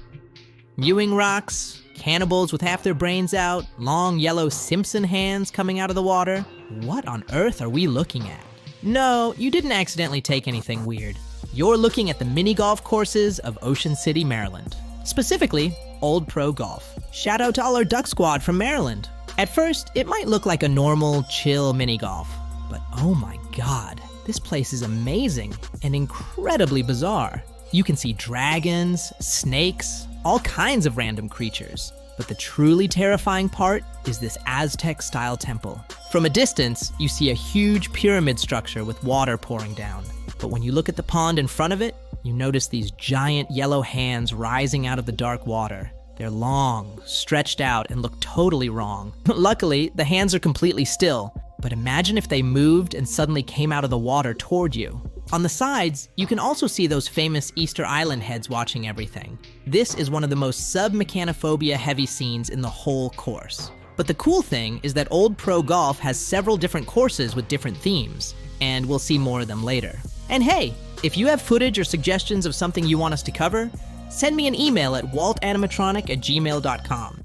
Ewing rocks, cannibals with half their brains out, long yellow Simpson hands coming out of the water. What on earth are we looking at? No, you didn't accidentally take anything weird. You're looking at the mini golf courses of Ocean City, Maryland. Specifically, Old Pro Golf. Shout out to all our Duck Squad from Maryland. At first, it might look like a normal, chill mini golf, but oh my god, this place is amazing and incredibly bizarre. You can see dragons, snakes, all kinds of random creatures. But the truly terrifying part is this Aztec-style temple. From a distance, you see a huge pyramid structure with water pouring down. But when you look at the pond in front of it, you notice these giant yellow hands rising out of the dark water. They're long, stretched out, and look totally wrong. Luckily, the hands are completely still, but imagine if they moved and suddenly came out of the water toward you. On the sides, you can also see those famous Easter Island heads watching everything. This is one of the most SUBMECHANOPHOBIA heavy scenes in the whole course. But the cool thing is that Old Pro Golf has several different courses with different themes, and we'll see more of them later. And hey, if you have footage or suggestions of something you want us to cover, send me an email at waltanimatronic@gmail.com.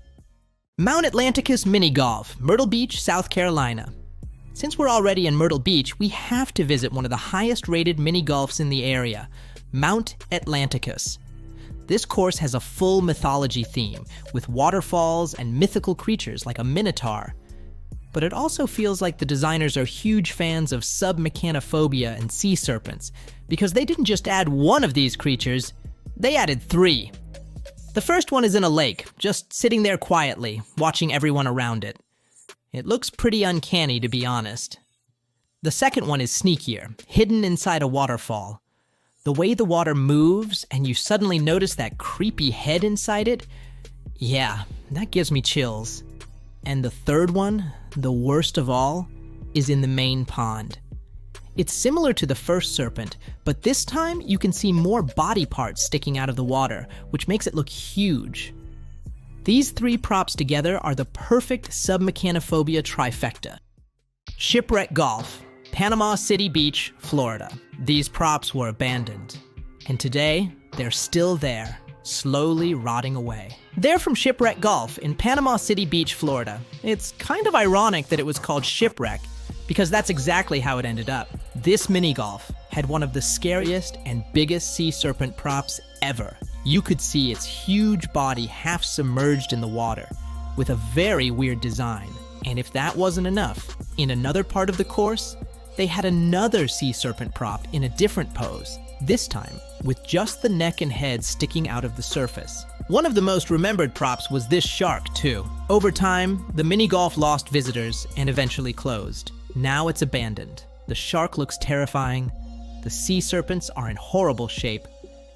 Mount Atlanticus Mini Golf, Myrtle Beach, South Carolina. Since we're already in Myrtle Beach, we have to visit one of the highest rated mini golfs in the area, Mount Atlanticus. This course has a full mythology theme, with waterfalls and mythical creatures like a minotaur. But it also feels like the designers are huge fans of SUBMECHANOPHOBIA and sea serpents, because they didn't just add one of these creatures, they added 3. The first one is in a lake, just sitting there quietly, watching everyone around it. It looks pretty uncanny, to be honest. The second one is sneakier, hidden inside a waterfall. The way the water moves and you suddenly notice that creepy head inside it, yeah, that gives me chills. And the third one, the worst of all, is in the main pond. It's similar to the first serpent, but this time you can see more body parts sticking out of the water, which makes it look huge. These 3 props together are the perfect SUBMECHANOPHOBIA trifecta. Shipwreck Golf, Panama City Beach, Florida. These props were abandoned. And today, they're still there, slowly rotting away. They're from Shipwreck Golf in Panama City Beach, Florida. It's kind of ironic that it was called Shipwreck, because that's exactly how it ended up. This mini golf had one of the scariest and biggest sea serpent props ever. You could see its huge body half submerged in the water, with a very weird design. And if that wasn't enough, in another part of the course, they had another sea serpent prop in a different pose, this time with just the neck and head sticking out of the surface. One of the most remembered props was this shark, too. Over time, the mini golf lost visitors and eventually closed. Now it's abandoned. The shark looks terrifying, the sea serpents are in horrible shape,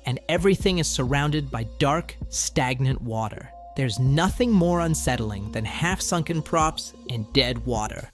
and everything is surrounded by dark, stagnant water. There's nothing more unsettling than half-sunken props and dead water.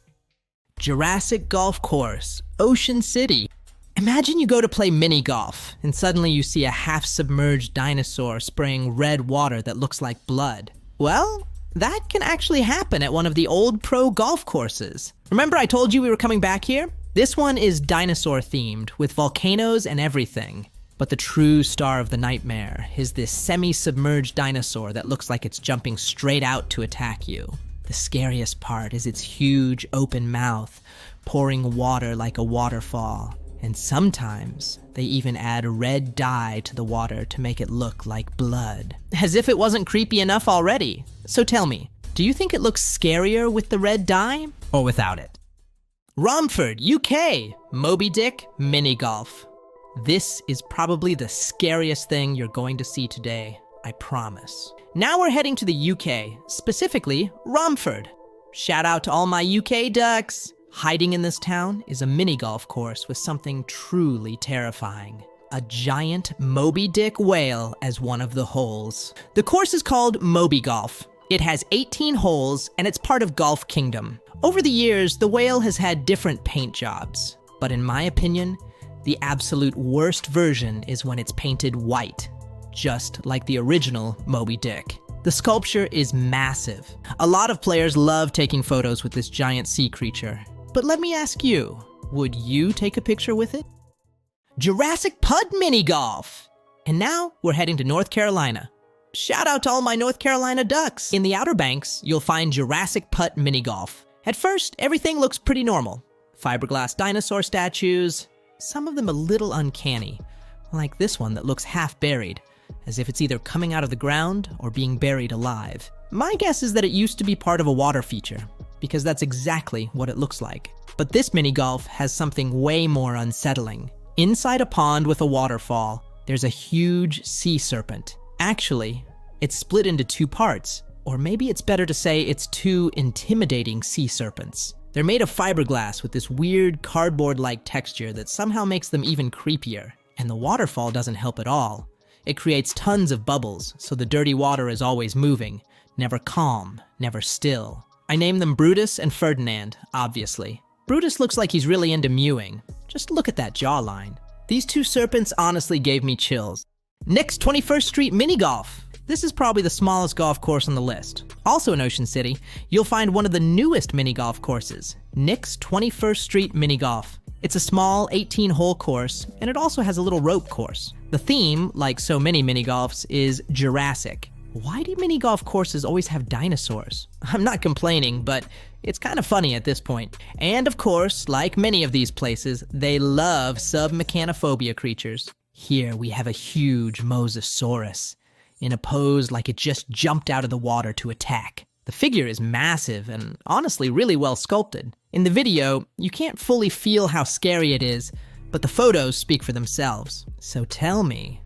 Jurassic Golf Course, Ocean City. Imagine you go to play mini golf, and suddenly you see a half-submerged dinosaur spraying red water that looks like blood. Well, that can actually happen at one of the old pro golf courses. Remember I told you we were coming back here? This one is dinosaur-themed, with volcanoes and everything. But the true star of the nightmare is this semi-submerged dinosaur that looks like it's jumping straight out to attack you. The scariest part is its huge open mouth, pouring water like a waterfall. And sometimes they even add red dye to the water to make it look like blood. As if it wasn't creepy enough already. So tell me, do you think it looks scarier with the red dye or without it? Romford, UK, Moby Dick Mini Golf. This is probably the scariest thing you're going to see today, I promise. Now we're heading to the UK, specifically Romford. Shout out to all my UK ducks. Hiding in this town is a mini golf course with something truly terrifying. A giant Moby Dick whale as one of the holes. The course is called Moby Golf. It has 18 holes and it's part of Golf Kingdom. Over the years, the whale has had different paint jobs. But in my opinion, the absolute worst version is when it's painted white, just like the original Moby Dick. The sculpture is massive. A lot of players love taking photos with this giant sea creature. But let me ask you, would you take a picture with it? Jurassic Pud Mini Golf! And now we're heading to North Carolina. Shout out to all my North Carolina ducks. In the Outer Banks, you'll find Jurassic Putt Mini Golf. At first, everything looks pretty normal. Fiberglass dinosaur statues, some of them a little uncanny, like this one that looks half buried, as if it's either coming out of the ground or being buried alive. My guess is that it used to be part of a water feature, because that's exactly what it looks like. But this mini golf has something way more unsettling. Inside a pond with a waterfall, there's a huge sea serpent. Actually, it's split into two parts, or maybe it's better to say it's two intimidating sea serpents. They're made of fiberglass with this weird cardboard-like texture that somehow makes them even creepier. And the waterfall doesn't help at all. It creates tons of bubbles, so the dirty water is always moving, never calm, never still. I named them Brutus and Ferdinand, obviously. Brutus looks like he's really into mewing. Just look at that jawline. These two serpents honestly gave me chills. Nick's 21st Street Mini Golf. This is probably the smallest golf course on the list. Also in Ocean City, you'll find one of the newest mini golf courses, Nick's 21st Street Mini Golf. It's a small 18-hole course, and it also has a little rope course. The theme, like so many mini golfs, is Jurassic. Why do mini golf courses always have dinosaurs? I'm not complaining, but it's kind of funny at this point. And of course, like many of these places, they love SUBMECHANOPHOBIA creatures. Here we have a huge Mosasaurus, in a pose like it just jumped out of the water to attack. The figure is massive and honestly really well sculpted. In the video, you can't fully feel how scary it is, but the photos speak for themselves. So tell me,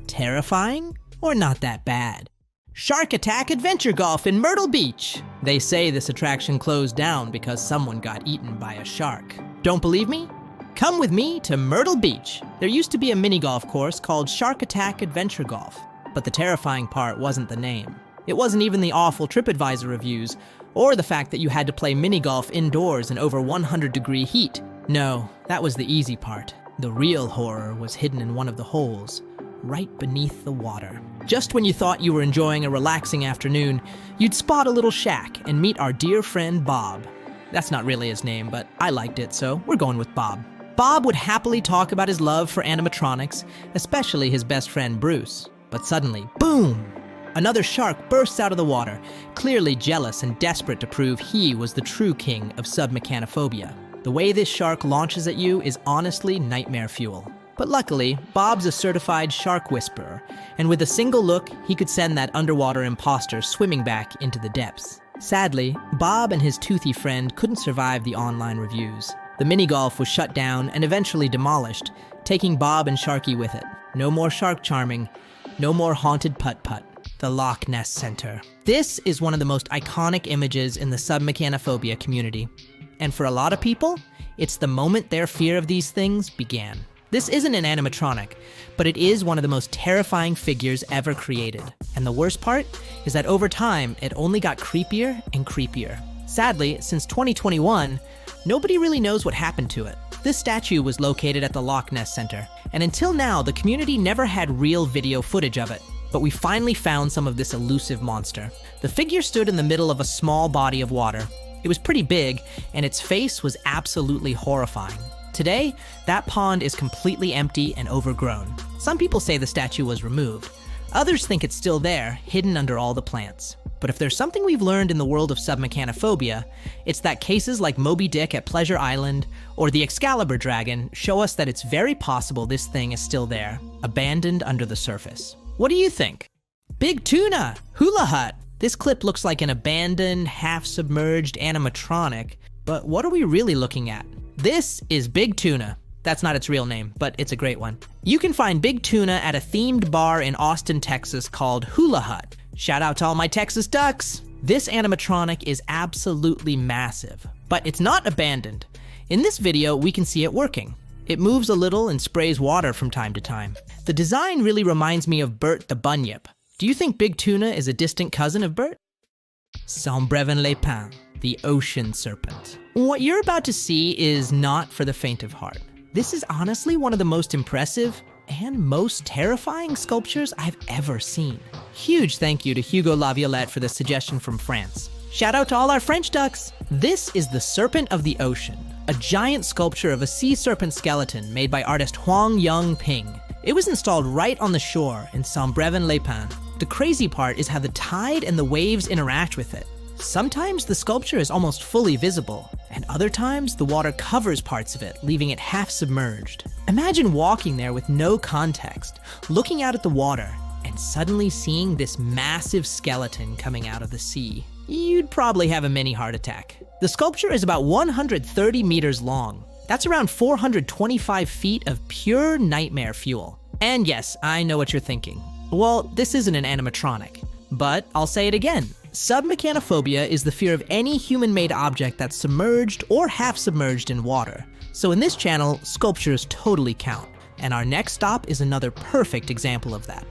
terrifying or not that bad? Shark Attack Adventure Golf in Myrtle Beach. They say this attraction closed down because someone got eaten by a shark. Don't believe me? Come with me to Myrtle Beach. There used to be a mini golf course called Shark Attack Adventure Golf, but the terrifying part wasn't the name. It wasn't even the awful TripAdvisor reviews, or the fact that you had to play mini golf indoors in over 100-degree heat. No, that was the easy part. The real horror was hidden in one of the holes, right beneath the water. Just when you thought you were enjoying a relaxing afternoon, you'd spot a little shack and meet our dear friend Bob. That's not really his name, but I liked it, so we're going with Bob. Bob would happily talk about his love for animatronics, especially his best friend Bruce. But suddenly, boom! Another shark bursts out of the water, clearly jealous and desperate to prove he was the true king of SUBMECHANOPHOBIA. The way this shark launches at you is honestly nightmare fuel. But luckily, Bob's a certified shark whisperer, and with a single look, he could send that underwater imposter swimming back into the depths. Sadly, Bob and his toothy friend couldn't survive the online reviews. The mini golf was shut down and eventually demolished, taking Bob and Sharky with it. No more shark charming, no more haunted putt-putt. The Loch Ness Center. This is one of the most iconic images in the SUBMECHANOPHOBIA community. And for a lot of people, it's the moment their fear of these things began. This isn't an animatronic, but it is one of the most terrifying figures ever created. And the worst part is that over time, it only got creepier and creepier. Sadly, since 2021, Nobody really knows what happened to it. This statue was located at the Loch Ness Center, and until now, the community never had real video footage of it. But we finally found some of this elusive monster. The figure stood in the middle of a small body of water. It was pretty big, and its face was absolutely horrifying. Today, that pond is completely empty and overgrown. Some people say the statue was removed. Others think it's still there, hidden under all the plants. But if there's something we've learned in the world of submechanophobia, it's that cases like Moby Dick at Pleasure Island or the Excalibur dragon show us that it's very possible this thing is still there, abandoned under the surface. What do you think? Big Tuna! Hula Hut! This clip looks like an abandoned, half-submerged animatronic, but what are we really looking at? This is Big Tuna. That's not its real name, but it's a great one. You can find Big Tuna at a themed bar in Austin, Texas called Hula Hut. Shout out to all my Texas ducks! This animatronic is absolutely massive, but it's not abandoned. In this video, we can see it working. It moves a little and sprays water from time to time. The design really reminds me of Bert the Bunyip. Do you think Big Tuna is a distant cousin of Bert? Saint-Brévin-les-Pins, the ocean serpent. What you're about to see is not for the faint of heart. This is honestly one of the most impressive and most terrifying sculptures I've ever seen. Huge thank you to Hugo Laviolette for the suggestion from France. Shout out to all our French ducks! This is the Serpent of the Ocean, a giant sculpture of a sea serpent skeleton made by artist Huang Yongping. It was installed right on the shore in Saint-Brévin-les-Pins. The crazy part is how the tide and the waves interact with it. Sometimes the sculpture is almost fully visible, and other times the water covers parts of it, leaving it half submerged. Imagine walking there with no context, looking out at the water, and suddenly seeing this massive skeleton coming out of the sea. You'd probably have a mini heart attack. The sculpture is about 130 meters long. That's around 425 feet of pure nightmare fuel. And yes, I know what you're thinking. Well, this isn't an animatronic, but I'll say it again. Submechanophobia is the fear of any human-made object that's submerged or half-submerged in water. So in this channel, sculptures totally count. And our next stop is another perfect example of that.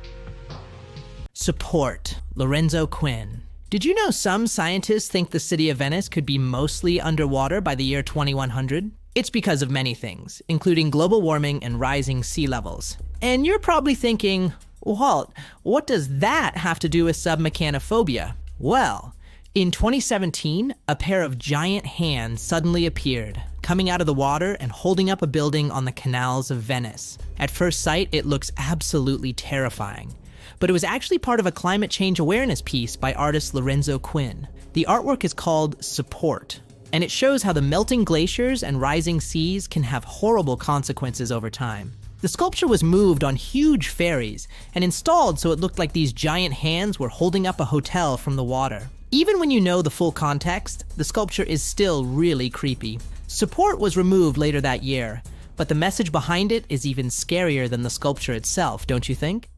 Support, Lorenzo Quinn. Did you know some scientists think the city of Venice could be mostly underwater by the year 2100? It's because of many things, including global warming and rising sea levels. And you're probably thinking, Walt, what does that have to do with submechanophobia? Well, in 2017, a pair of giant hands suddenly appeared, coming out of the water and holding up a building on the canals of Venice. At first sight, it looks absolutely terrifying. But it was actually part of a climate change awareness piece by artist Lorenzo Quinn. The artwork is called Support, and it shows how the melting glaciers and rising seas can have horrible consequences over time. The sculpture was moved on huge ferries and installed so it looked like these giant hands were holding up a hotel from the water. Even when you know the full context, the sculpture is still really creepy. Support was removed later that year, but the message behind it is even scarier than the sculpture itself, don't you think?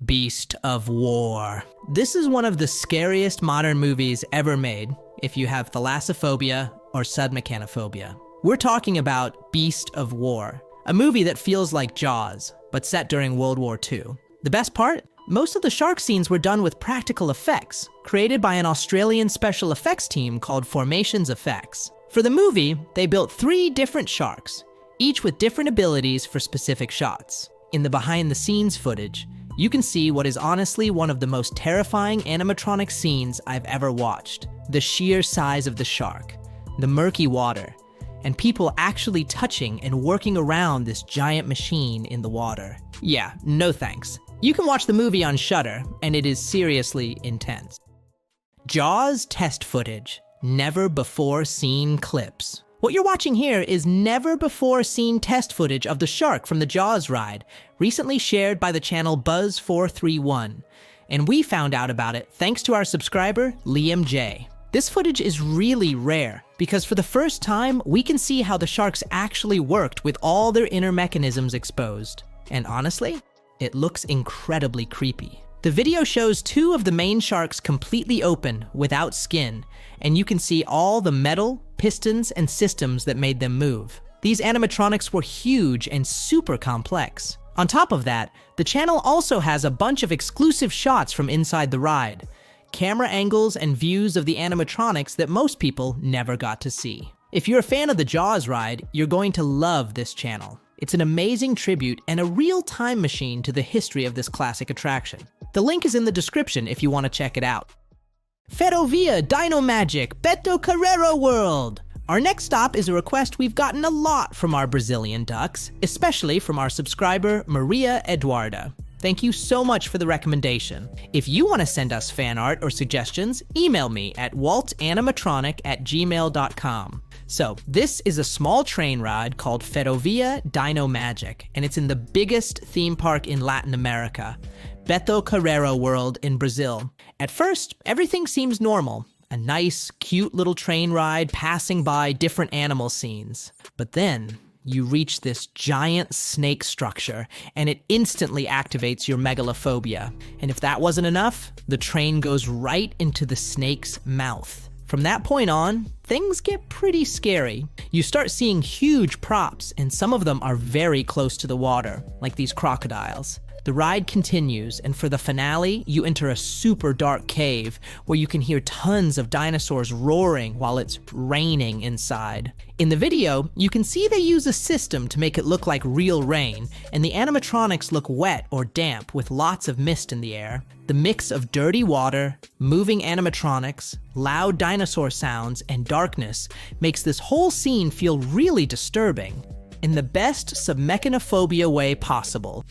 Beast of War. This is one of the scariest modern movies ever made, if you have thalassophobia or submechanophobia. We're talking about Beast of War, a movie that feels like Jaws, but set during World War II. The best part? Most of the shark scenes were done with practical effects, created by an Australian special effects team called Formations Effects. For the movie, they built 3 different sharks, each with different abilities for specific shots. In the behind-the-scenes footage, you can see what is honestly one of the most terrifying animatronic scenes I've ever watched. The sheer size of the shark, the murky water, and people actually touching and working around this giant machine in the water. Yeah, no thanks. You can watch the movie on Shudder, and it is seriously intense. Jaws test footage, never before seen clips. What you're watching here is never before seen test footage of the shark from the Jaws ride, recently shared by the channel Buzz431. And we found out about it thanks to our subscriber, Liam J. This footage is really rare, because for the first time, we can see how the sharks actually worked with all their inner mechanisms exposed. And honestly, it looks incredibly creepy. The video shows 2 of the main sharks completely open, without skin, and you can see all the metal, pistons, and systems that made them move. These animatronics were huge and super complex. On top of that, the channel also has a bunch of exclusive shots from inside the ride, camera angles and views of the animatronics that most people never got to see. If you're a fan of the Jaws ride, you're going to love this channel. It's an amazing tribute and a real time machine to the history of this classic attraction. The link is in the description if you want to check it out. Ferrovia Dino Magic Beto Carrero World! Our next stop is a request we've gotten a lot from our Brazilian ducks, especially from our subscriber Maria Eduarda. Thank you so much for the recommendation. If you want to send us fan art or suggestions, email me at waltanimatronic@gmail.com. So, this is a small train ride called Ferrovia Dino Magic, and it's in the biggest theme park in Latin America, Beto Carrero World in Brazil. At first, everything seems normal. A nice, cute little train ride passing by different animal scenes. But then, you reach this giant snake structure, and it instantly activates your megalophobia. And if that wasn't enough, the train goes right into the snake's mouth. From that point on, things get pretty scary. You start seeing huge props, and some of them are very close to the water, like these crocodiles. The ride continues, and for the finale, you enter a super dark cave where you can hear tons of dinosaurs roaring while it's raining inside. In the video, you can see they use a system to make it look like real rain, and the animatronics look wet or damp with lots of mist in the air. The mix of dirty water, moving animatronics, loud dinosaur sounds, and darkness makes this whole scene feel really disturbing, in the best submechanophobia way possible.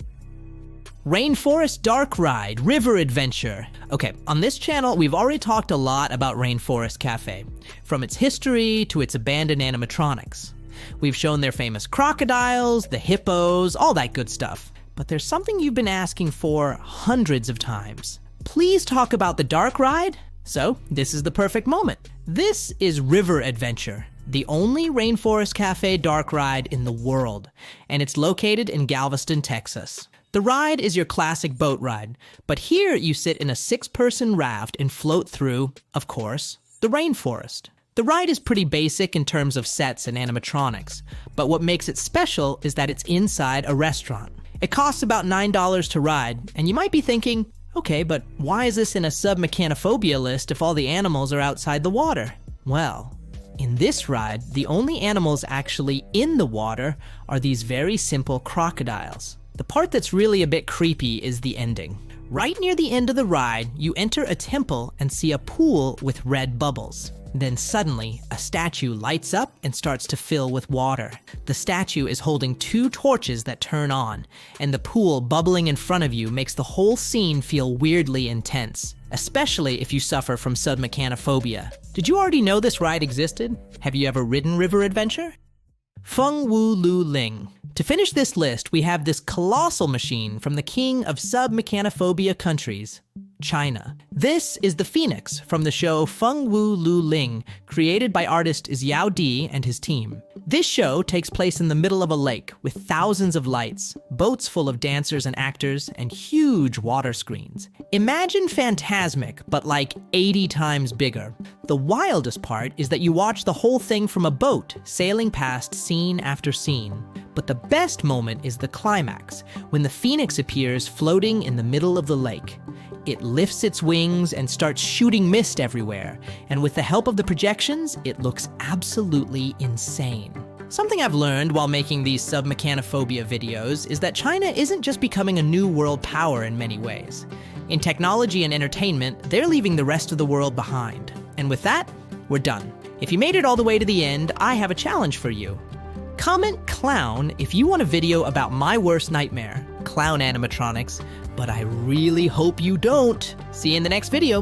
Rainforest Dark Ride, River Adventure. Okay, on this channel, we've already talked a lot about Rainforest Cafe, from its history to its abandoned animatronics. We've shown their famous crocodiles, the hippos, all that good stuff. But there's something you've been asking for hundreds of times. Please talk about the dark ride? So, this is the perfect moment. This is River Adventure, the only Rainforest Cafe dark ride in the world, and it's located in Galveston, Texas. The ride is your classic boat ride, but here you sit in a 6-person raft and float through, of course, the rainforest. The ride is pretty basic in terms of sets and animatronics, but what makes it special is that it's inside a restaurant. It costs about $9 to ride, and you might be thinking, okay, but why is this in a submechanophobia list if all the animals are outside the water? Well, in this ride, the only animals actually in the water are these very simple crocodiles. The part that's really a bit creepy is the ending. Right near the end of the ride, you enter a temple and see a pool with red bubbles. Then suddenly, a statue lights up and starts to fill with water. The statue is holding 2 torches that turn on, and the pool bubbling in front of you makes the whole scene feel weirdly intense, especially if you suffer from submechanophobia. Did you already know this ride existed? Have you ever ridden River Adventure? Feng Wu Lu Ling. To finish this list, we have this colossal machine from the king of submechanophobia countries, China. This is the Phoenix from the show Feng Wu Lu Ling, created by artist Xiao Di and his team. This show takes place in the middle of a lake with thousands of lights, boats full of dancers and actors, and huge water screens. Imagine Fantasmic, but like 80 times bigger. The wildest part is that you watch the whole thing from a boat, sailing past scene after scene. But the best moment is the climax, when the Phoenix appears floating in the middle of the lake. It lifts its wings and starts shooting mist everywhere, and with the help of the projections, it looks absolutely insane. Something I've learned while making these submechanophobia videos is that China isn't just becoming a new world power in many ways. In technology and entertainment, they're leaving the rest of the world behind. And with that, we're done. If you made it all the way to the end, I have a challenge for you. Comment clown if you want a video about my worst nightmare, clown animatronics, but I really hope you don't. See you in the next video.